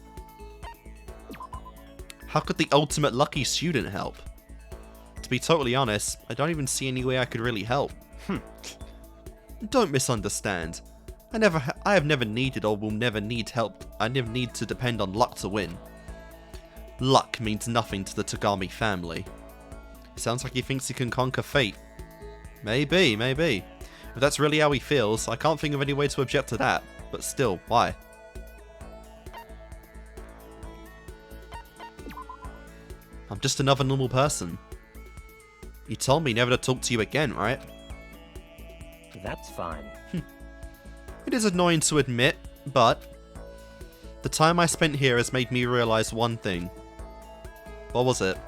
How could the ultimate lucky student help? To be totally honest, I don't even see any way I could really help. Don't misunderstand. I have never needed or will never need help. I never need to depend on luck to win. Luck means nothing to the Togami family. It sounds like he thinks he can conquer fate. Maybe. If that's really how he feels, I can't think of any way to object to that. But still, why? I'm just another normal person. You told me never to talk to you again, right? That's fine. It is annoying to admit, but the time I spent here has made me realize one thing. What was it?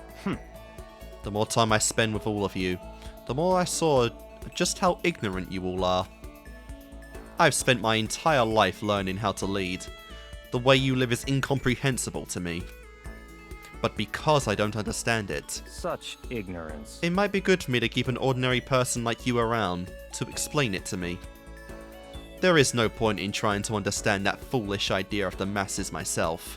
The more time I spend with all of you, the more I saw just how ignorant you all are. I've spent my entire life learning how to lead. The way you live is incomprehensible to me. But because I don't understand it, Such ignorance. it might be good for me to keep an ordinary person like you around to explain it to me. There is no point in trying to understand that foolish idea of the masses myself.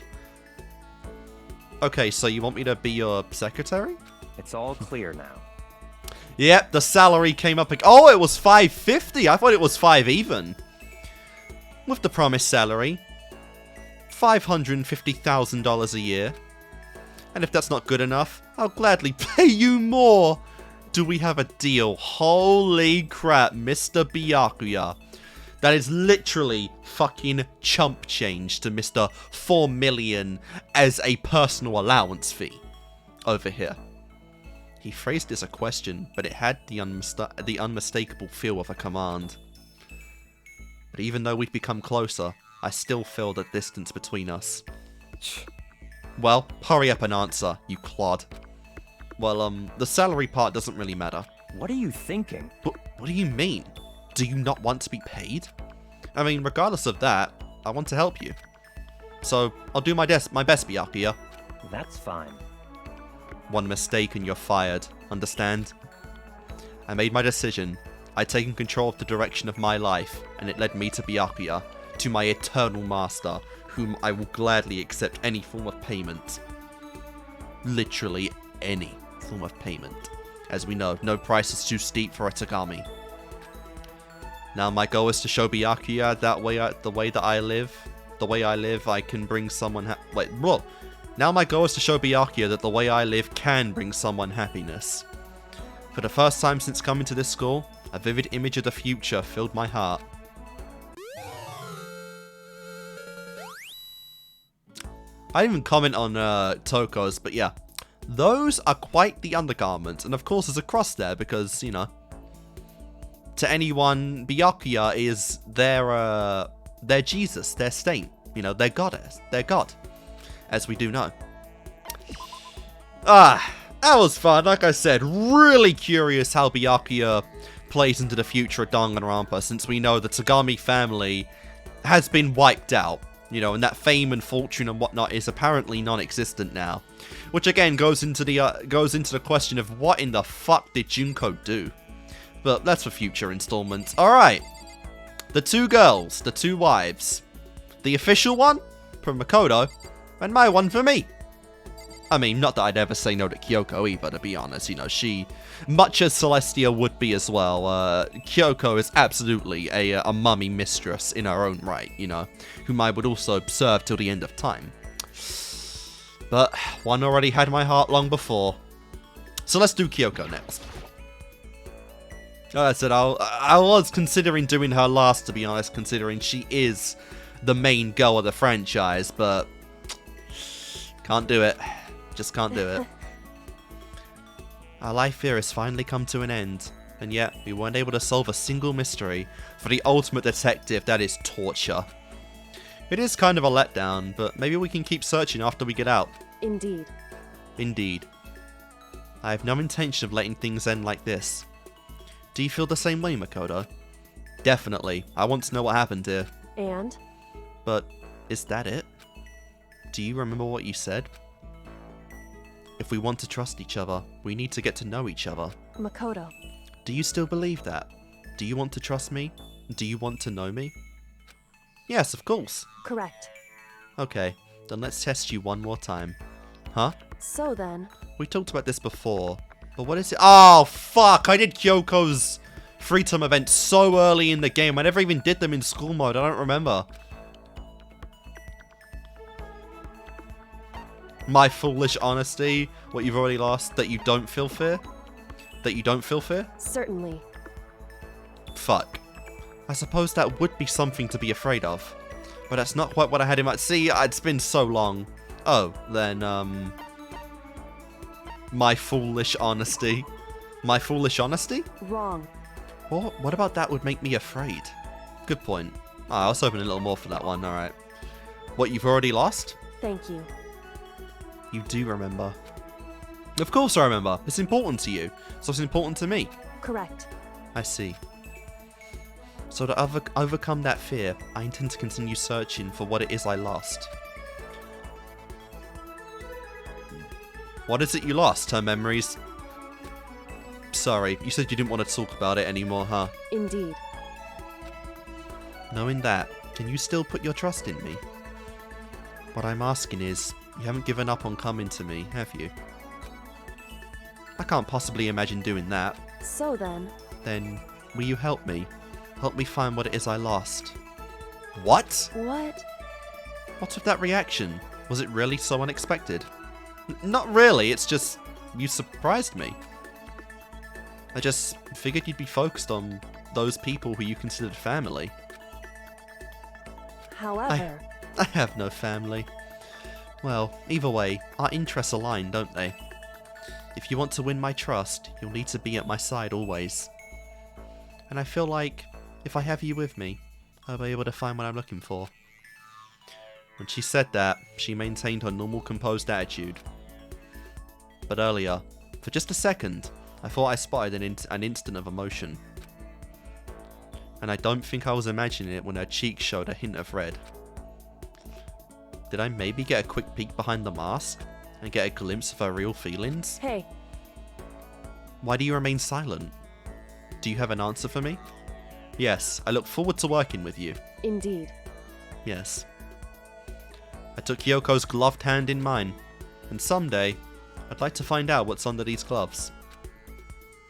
Okay, so you want me to be your secretary? It's all clear now. Yep, the salary came up. Oh, it was $550. I thought it was 5 even. With the promised salary, $550,000 a year. And if that's not good enough, I'll gladly pay you more. Do we have a deal? Holy crap, Mr. Byakuya. That is literally fucking chump change to Mr. 4 million as a personal allowance fee over here. He phrased it as a question, but it had the unmistakable feel of a command. But even though we've become closer, I still feel the distance between us. Well, hurry up and answer, you clod. Well, the salary part doesn't really matter. What are you thinking? But what do you mean? Do you not want to be paid? I mean, regardless of that, I want to help you. So, I'll do my best, Byakuya. That's fine. One mistake and you're fired, understand? I made my decision. I'd taken control of the direction of my life, and it led me to Byakuya, to my eternal master, whom I will gladly accept any form of payment. Literally any form of payment. As we know, no price is too steep for a Togami. Now my goal is to show Byakuya that way, the way that I live, I can bring someone Now my goal is to show Byakuya that the way I live can bring someone happiness. For the first time since coming to this school, a vivid image of the future filled my heart. I didn't even comment on Toko's, but yeah. Those are quite the undergarments, and of course there's a cross there because, you know, to anyone, Byakuya is their Jesus, their saint, you know, their goddess, their god, as we do know. That was fun. Like I said, really curious how Byakuya plays into the future of Danganronpa, since we know the Togami family has been wiped out, you know, and that fame and fortune and whatnot is apparently non-existent now. Which again goes into the question of what in the fuck did Junko do? But that's for future installments. Alright. The two girls, the two wives. The official one from Makoto, and my one for me. I mean, not that I'd ever say no to Kyoko either, to be honest. You know, she, much as Celestia would be as well, Kyoko is absolutely a mummy mistress in her own right, you know, whom I would also serve till the end of time. But one already had my heart long before. So let's do Kyoko next. Like I said, I was considering doing her last, to be honest, considering she is the main girl of the franchise, but can't do it. Just can't do it. Our life here has finally come to an end, and yet we weren't able to solve a single mystery for the ultimate detective that is torture. It is kind of a letdown, but maybe we can keep searching after we get out. Indeed. Indeed. I have no intention of letting things end like this. Do you feel the same way, Makoto? Definitely. I want to know what happened here. And? But is that it? Do you remember what you said? If we want to trust each other, we need to get to know each other. Makoto. Do you still believe that? Do you want to trust me? Do you want to know me? Yes, of course. Correct. Okay, then let's test you one more time. Huh? So then... We talked about this before, but what is it? Oh, fuck! I did Kyoko's free time events so early in the game. I never even did them in school mode. I don't remember. My foolish honesty. What you've already lost. That you don't feel fear? That you don't feel fear? Certainly. Fuck. I suppose that would be something to be afraid of. But that's not quite what I had in mind. See, it's been so long. Oh, then, my foolish honesty. My foolish honesty? Wrong. What about that would make me afraid? Good point. Oh, I was hoping a little more for that one, alright. What, you've already lost? Thank you. You do remember. Of course I remember. It's important to you. So it's important to me. Correct. I see. So to overcome that fear, I intend to continue searching for what it is I lost. What is it you lost? Her memories? Sorry, you said you didn't want to talk about it anymore, huh? Indeed. Knowing that, can you still put your trust in me? What I'm asking is, you haven't given up on coming to me, have you? I can't possibly imagine doing that. So then... Then, will you help me? Help me find what it is I lost. What? What? What's with that reaction? Was it really so unexpected? Not really, it's just... you surprised me. I just figured you'd be focused on those people who you considered family. However... I have no family. Well, either way, our interests align, don't they? If you want to win my trust, you'll need to be at my side always. And I feel like, if I have you with me, I'll be able to find what I'm looking for. When she said that, she maintained her normal composed attitude. But earlier, for just a second, I thought I spotted an instant of emotion. And I don't think I was imagining it when her cheeks showed a hint of red. Did I maybe get a quick peek behind the mask and get a glimpse of her real feelings? Hey, Why do you remain silent? Do you have an answer for me? Yes, I look forward to working with you. indeed. Yes. I took Kyoko's gloved hand in mine, and someday, I'd like to find out what's under these gloves.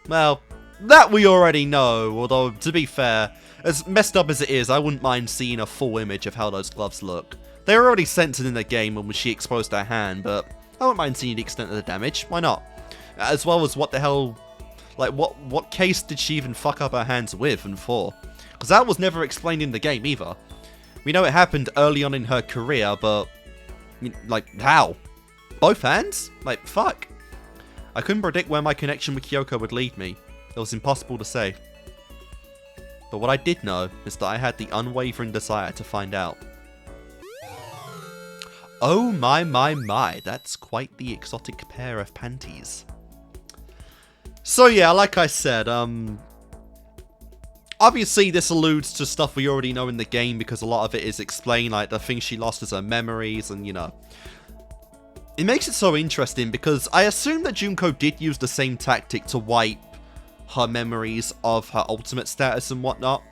Well, that we already know, although, to be fair, as messed up as it is, I wouldn't mind seeing a full image of how those gloves look. They were already censored in the game when she exposed her hand, but I wouldn't mind seeing the extent of the damage. Why not? As well as what the hell... Like, what case did she even fuck up her hands with and for? Because that was never explained in the game either. We know it happened early on in her career, but... Like, how? Both hands? Like, fuck. I couldn't predict where my connection with Kyoko would lead me. It was impossible to say. But what I did know is that I had the unwavering desire to find out. Oh my, that's quite the exotic pair of panties. So yeah, like I said, obviously this alludes to stuff we already know in the game because a lot of it is explained, like the thing she lost is her memories and, you know. It makes it so interesting because I assume that Junko did use the same tactic to wipe her memories of her ultimate status and whatnot.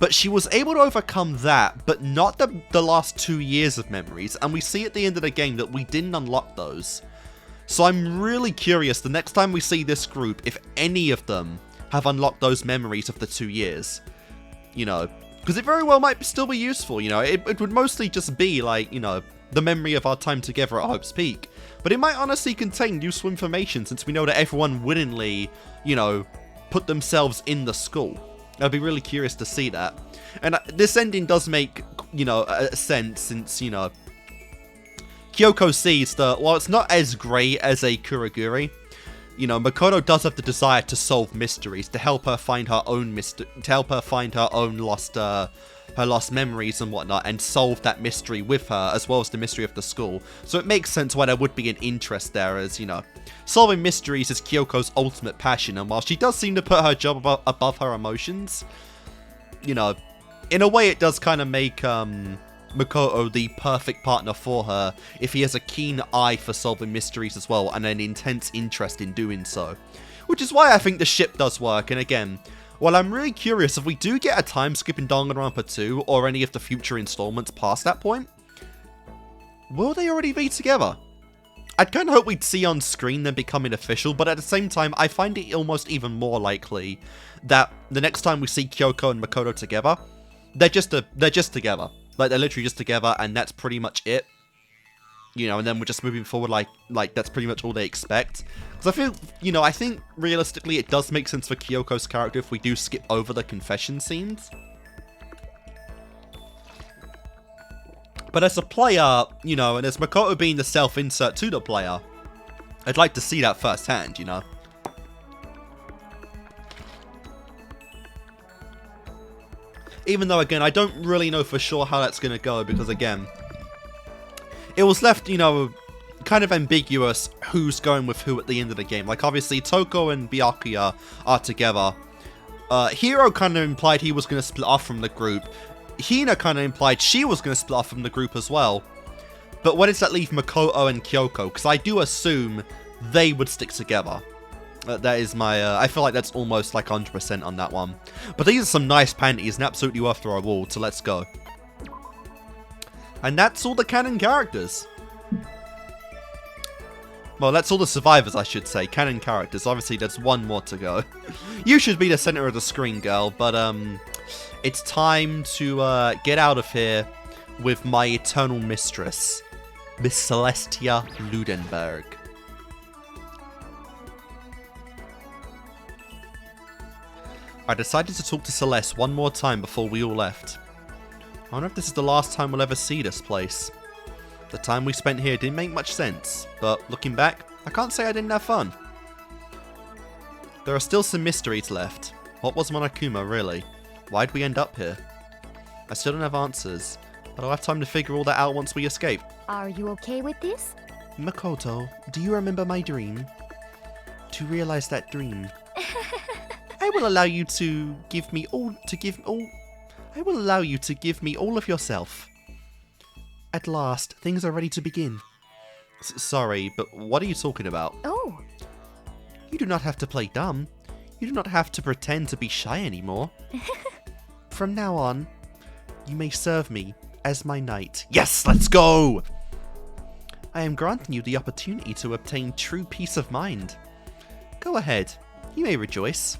But she was able to overcome that, but not the last 2 years of memories. And we see at the end of the game that we didn't unlock those. So I'm really curious the next time we see this group, if any of them have unlocked those memories of the 2 years. You know, because it very well might still be useful, you know. It would mostly just be like, you know, the memory of our time together at Hope's Peak. But it might honestly contain useful information since we know that everyone willingly, you know, put themselves in the school. I'd be really curious to see that. And this ending does make, you know, a sense since, you know, Kyoko sees that while it's not as great as a Kuroguri, you know, Makoto does have the desire to solve mysteries, to help her find her own lost memories and whatnot, and solve that mystery with her, as well as the mystery of the school. So it makes sense why there would be an interest there, as, you know, solving mysteries is Kyoko's ultimate passion, and while she does seem to put her job above her emotions, you know, in a way it does kind of make Makoto the perfect partner for her if he has a keen eye for solving mysteries as well, and an intense interest in doing so. Which is why I think the ship does work, and again, while I'm really curious if we do get a time skip in Danganronpa 2 or any of the future installments past that point, will they already be together? I'd kind of hope we'd see on screen them becoming official, but at the same time, I find it almost even more likely that the next time we see Kyoko and Makoto together, they're just together. Like, they're literally just together, and that's pretty much it. You know, and then we're just moving forward like that's pretty much all they expect. Because I feel, you know, I think realistically it does make sense for Kyoko's character if we do skip over the confession scenes. But as a player, you know, and as Makoto being the self-insert to the player, I'd like to see that firsthand, you know. Even though, again, I don't really know for sure how that's going to go, because, again, it was left, you know, kind of ambiguous who's going with who at the end of the game. Like, obviously, Toko and Byakuya are together. Hiro kind of implied he was going to split off from the group. Hina kind of implied she was going to split off from the group as well. But where does that leave Makoto and Kyoko? Because I do assume they would stick together. That is my, I feel like that's almost like 100% on that one. But these are some nice panties and absolutely worth the reward, so let's go. And that's all the canon characters. Well, that's all the survivors, I should say. Canon characters. Obviously, there's one more to go. You should be the center of the screen, girl. But, it's time to get out of here with my eternal mistress, Miss Celestia Ludenberg. I decided to talk to Celeste one more time before we all left. I wonder if this is the last time we'll ever see this place. The time we spent here didn't make much sense, but looking back, I can't say I didn't have fun. There are still some mysteries left. What was Monokuma, really? Why'd we end up here? I still don't have answers, but I'll have time to figure all that out once we escape. Are you okay with this? Makoto, do you remember my dream? To realize that dream, I I will allow you to give me all I will allow you to give me all of yourself. At last, things are ready to begin. Sorry, but what are you talking about? Oh, You do not have to play dumb. You do not have to pretend to be shy anymore. From now on, you may serve me as my knight. Yes, let's go! I am granting you the opportunity to obtain true peace of mind. Go ahead, you may rejoice.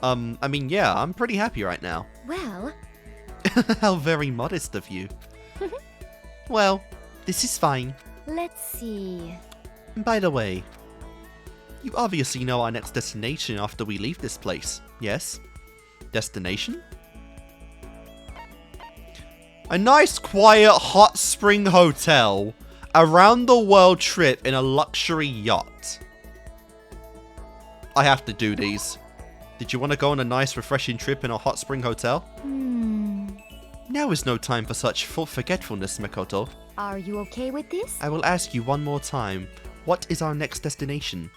I mean, yeah, I'm pretty happy right now. well, How very modest of you. Well, this is fine. let's see. By the way, you obviously know our next destination after we leave this place, yes? Destination? A nice, quiet, hot spring hotel. Around the world trip in a luxury yacht. I have to do these. Did you want to go on a nice, refreshing trip in a hot spring hotel? Now is no time for such forgetfulness, Makoto. Are you okay with this? I will ask you one more time. What is our next destination?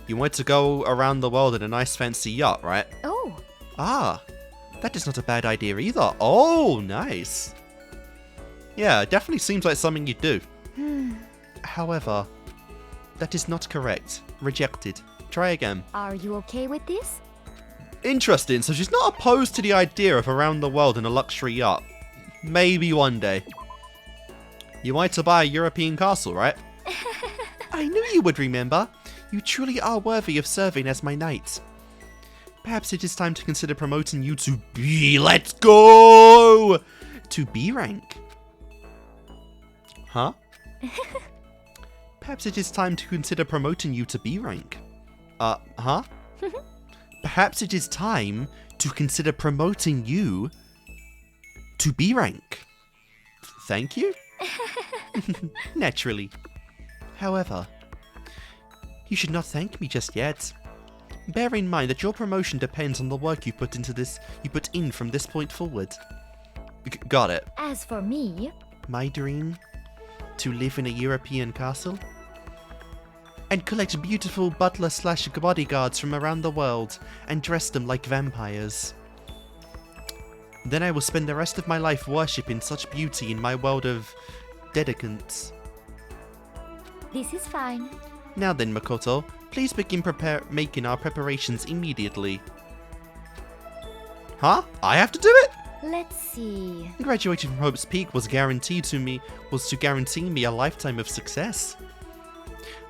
You want to go around the world in a nice fancy yacht, right? Oh, Ah, that is not a bad idea either. Oh, nice. Yeah, definitely seems like something you'd do. However, that is not correct. Rejected. Try again. are you okay with this? Interesting, so she's not opposed to the idea of around the world in a luxury yacht. Maybe one day. You wanted to buy a European castle, right? I knew you would remember. You truly are worthy of serving as my knight. Perhaps it is time to consider promoting you to B. Let's go! To B rank. Huh? Perhaps it is time to consider promoting you to B rank. Huh? Perhaps it is time to consider promoting you to B rank. Thank you? Naturally. However, you should not thank me just yet. Bear in mind that your promotion depends on the work you put in from this point forward. Got it. As for me, My dream? To live in a European castle? And collect beautiful butler/bodyguards from around the world and dress them like vampires. Then I will spend the rest of my life worshipping such beauty in my world of dedicants. this is fine. Now then, Makoto, please begin making our preparations immediately. Huh? I have to do it? Let's see. Graduating from Hope's Peak was to guarantee me a lifetime of success.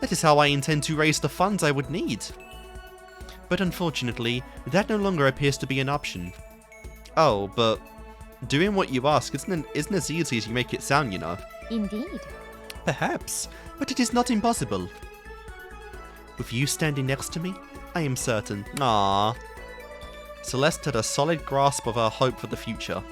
That is how I intend to raise the funds I would need. But unfortunately, that no longer appears to be an option. Oh, but doing what you ask isn't as easy as you make it sound, you know. Indeed. Perhaps, but it is not impossible. With you standing next to me, I am certain. Ah. Celeste had a solid grasp of her hope for the future.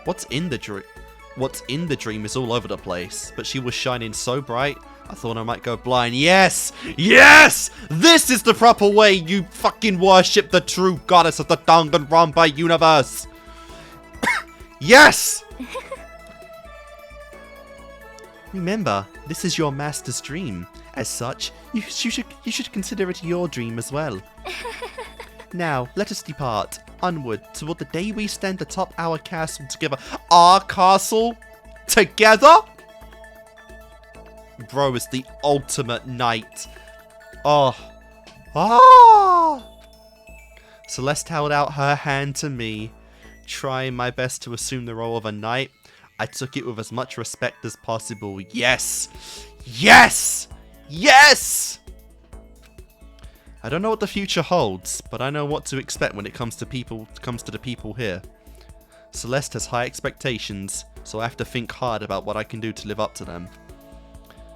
What's in the dream is all over the place, but she was shining so bright, I thought I might go blind. Yes! Yes! This is the proper way you fucking worship the true goddess of the Danganronpa universe! Yes! Remember, this is your master's dream. As such, you should consider it your dream as well. Now, let us depart, onward, toward the day we stand atop our castle together. Our castle? Together? Bro is the ultimate knight. Oh. Ah! Celeste held out her hand to me, trying my best to assume the role of a knight. I took it with as much respect as possible. Yes! Yes! Yes! I don't know what the future holds, but I know what to expect when it comes to the people here. Celeste has high expectations, so I have to think hard about what I can do to live up to them.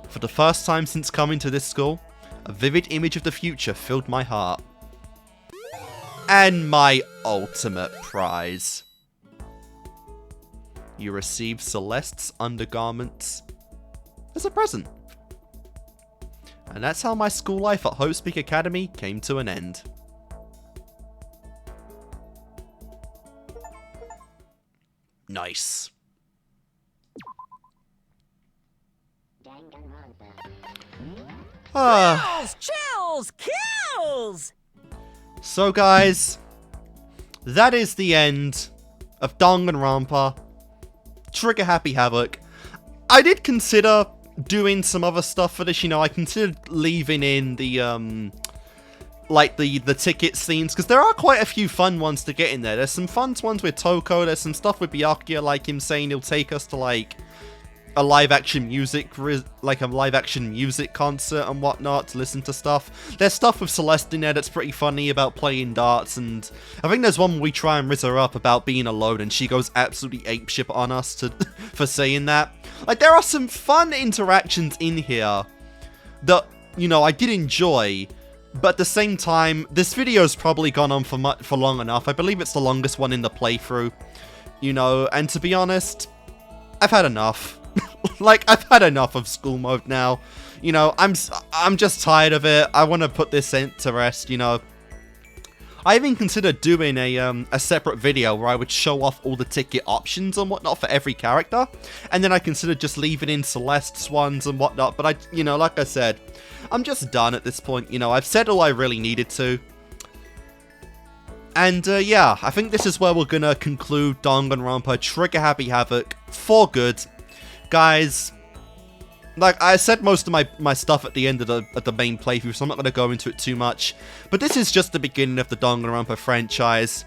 For the first time since coming to this school, a vivid image of the future filled my heart. And my ultimate prize. You receive Celeste's undergarments as a present. And that's how my school life at Hope's Peak Academy came to an end. Nice. Chills! Chills! rules. So guys, that is the end of Danganronpa Trigger Happy Havoc. I did consider doing some other stuff for this, you know, I considered leaving in the, like, the ticket scenes, because there are quite a few fun ones to get in there. There's some fun ones with Toko, there's some stuff with Byakuya, like him saying he'll take us to, like, a live-action music concert and whatnot to listen to stuff. There's stuff with Celeste in there that's pretty funny about playing darts, and I think there's one where we try and riz her up about being alone, and she goes absolutely apeshit on us for saying that. Like, there are some fun interactions in here that, you know, I did enjoy, but at the same time, this video's probably gone on for long enough. I believe it's the longest one in the playthrough, you know, and to be honest, I've had enough. Like, I've had enough of school mode now. You know, I'm just tired of it. I want to put this to rest, you know. I even considered doing a separate video where I would show off all the ticket options and whatnot for every character. And then I considered just leaving in Celeste's ones and whatnot. But you know, like I said, I'm just done at this point. You know, I've said all I really needed to. And yeah, I think this is where we're gonna conclude Danganronpa Trigger Happy Havoc for good. Guys, like I said most of my stuff at the end of the main playthrough, so I'm not going to go into it too much. But this is just the beginning of the Danganronpa franchise.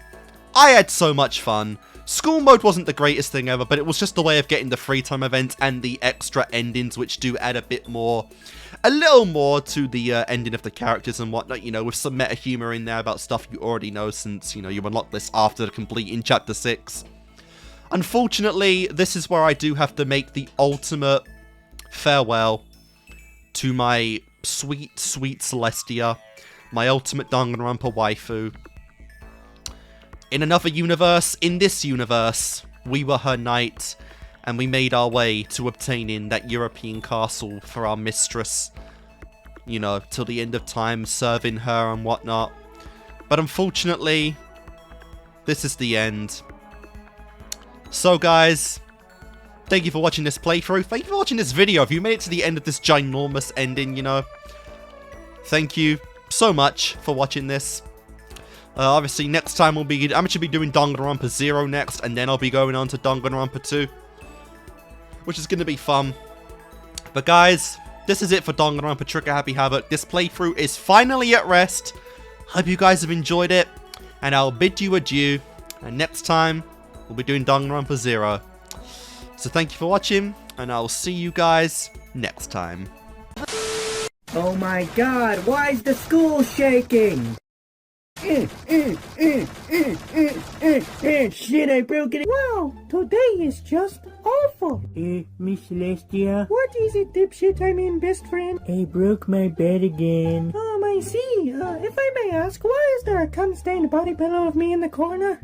I had so much fun. School mode wasn't the greatest thing ever, but it was just a way of getting the free time events and the extra endings, which do add a little more to the ending of the characters and whatnot, you know, with some meta humor in there about stuff you already know since, you know, you unlock this after the complete in Chapter 6. Unfortunately, this is where I do have to make the ultimate farewell to my sweet, sweet Celestia, my ultimate Danganronpa waifu. In another universe, in this universe, we were her knight, and we made our way to obtaining that European castle for our mistress, you know, till the end of time, serving her and whatnot. But unfortunately, this is the end. So guys, thank you for watching this playthrough. Thank you for watching this video. If you made it to the end of this ginormous ending, you know, thank you so much for watching this. Obviously, next time I'm actually be doing Danganronpa 0 next, and then I'll be going on to Danganronpa 2, which is going to be fun. But guys, this is it for Danganronpa Trigger Happy Havoc. This playthrough is finally at rest. Hope you guys have enjoyed it, and I'll bid you adieu. And next time, we'll be doing Danganronpa 0. So thank you for watching, and I'll see you guys next time. Oh my god, why is the school shaking? Shit, I broke it. Wow, today is just awful. Miss Celestia. What is it, dipshit? I mean, best friend. I broke my bed again. I see. If I may ask, why is there a cum-stained body pillow of me in the corner?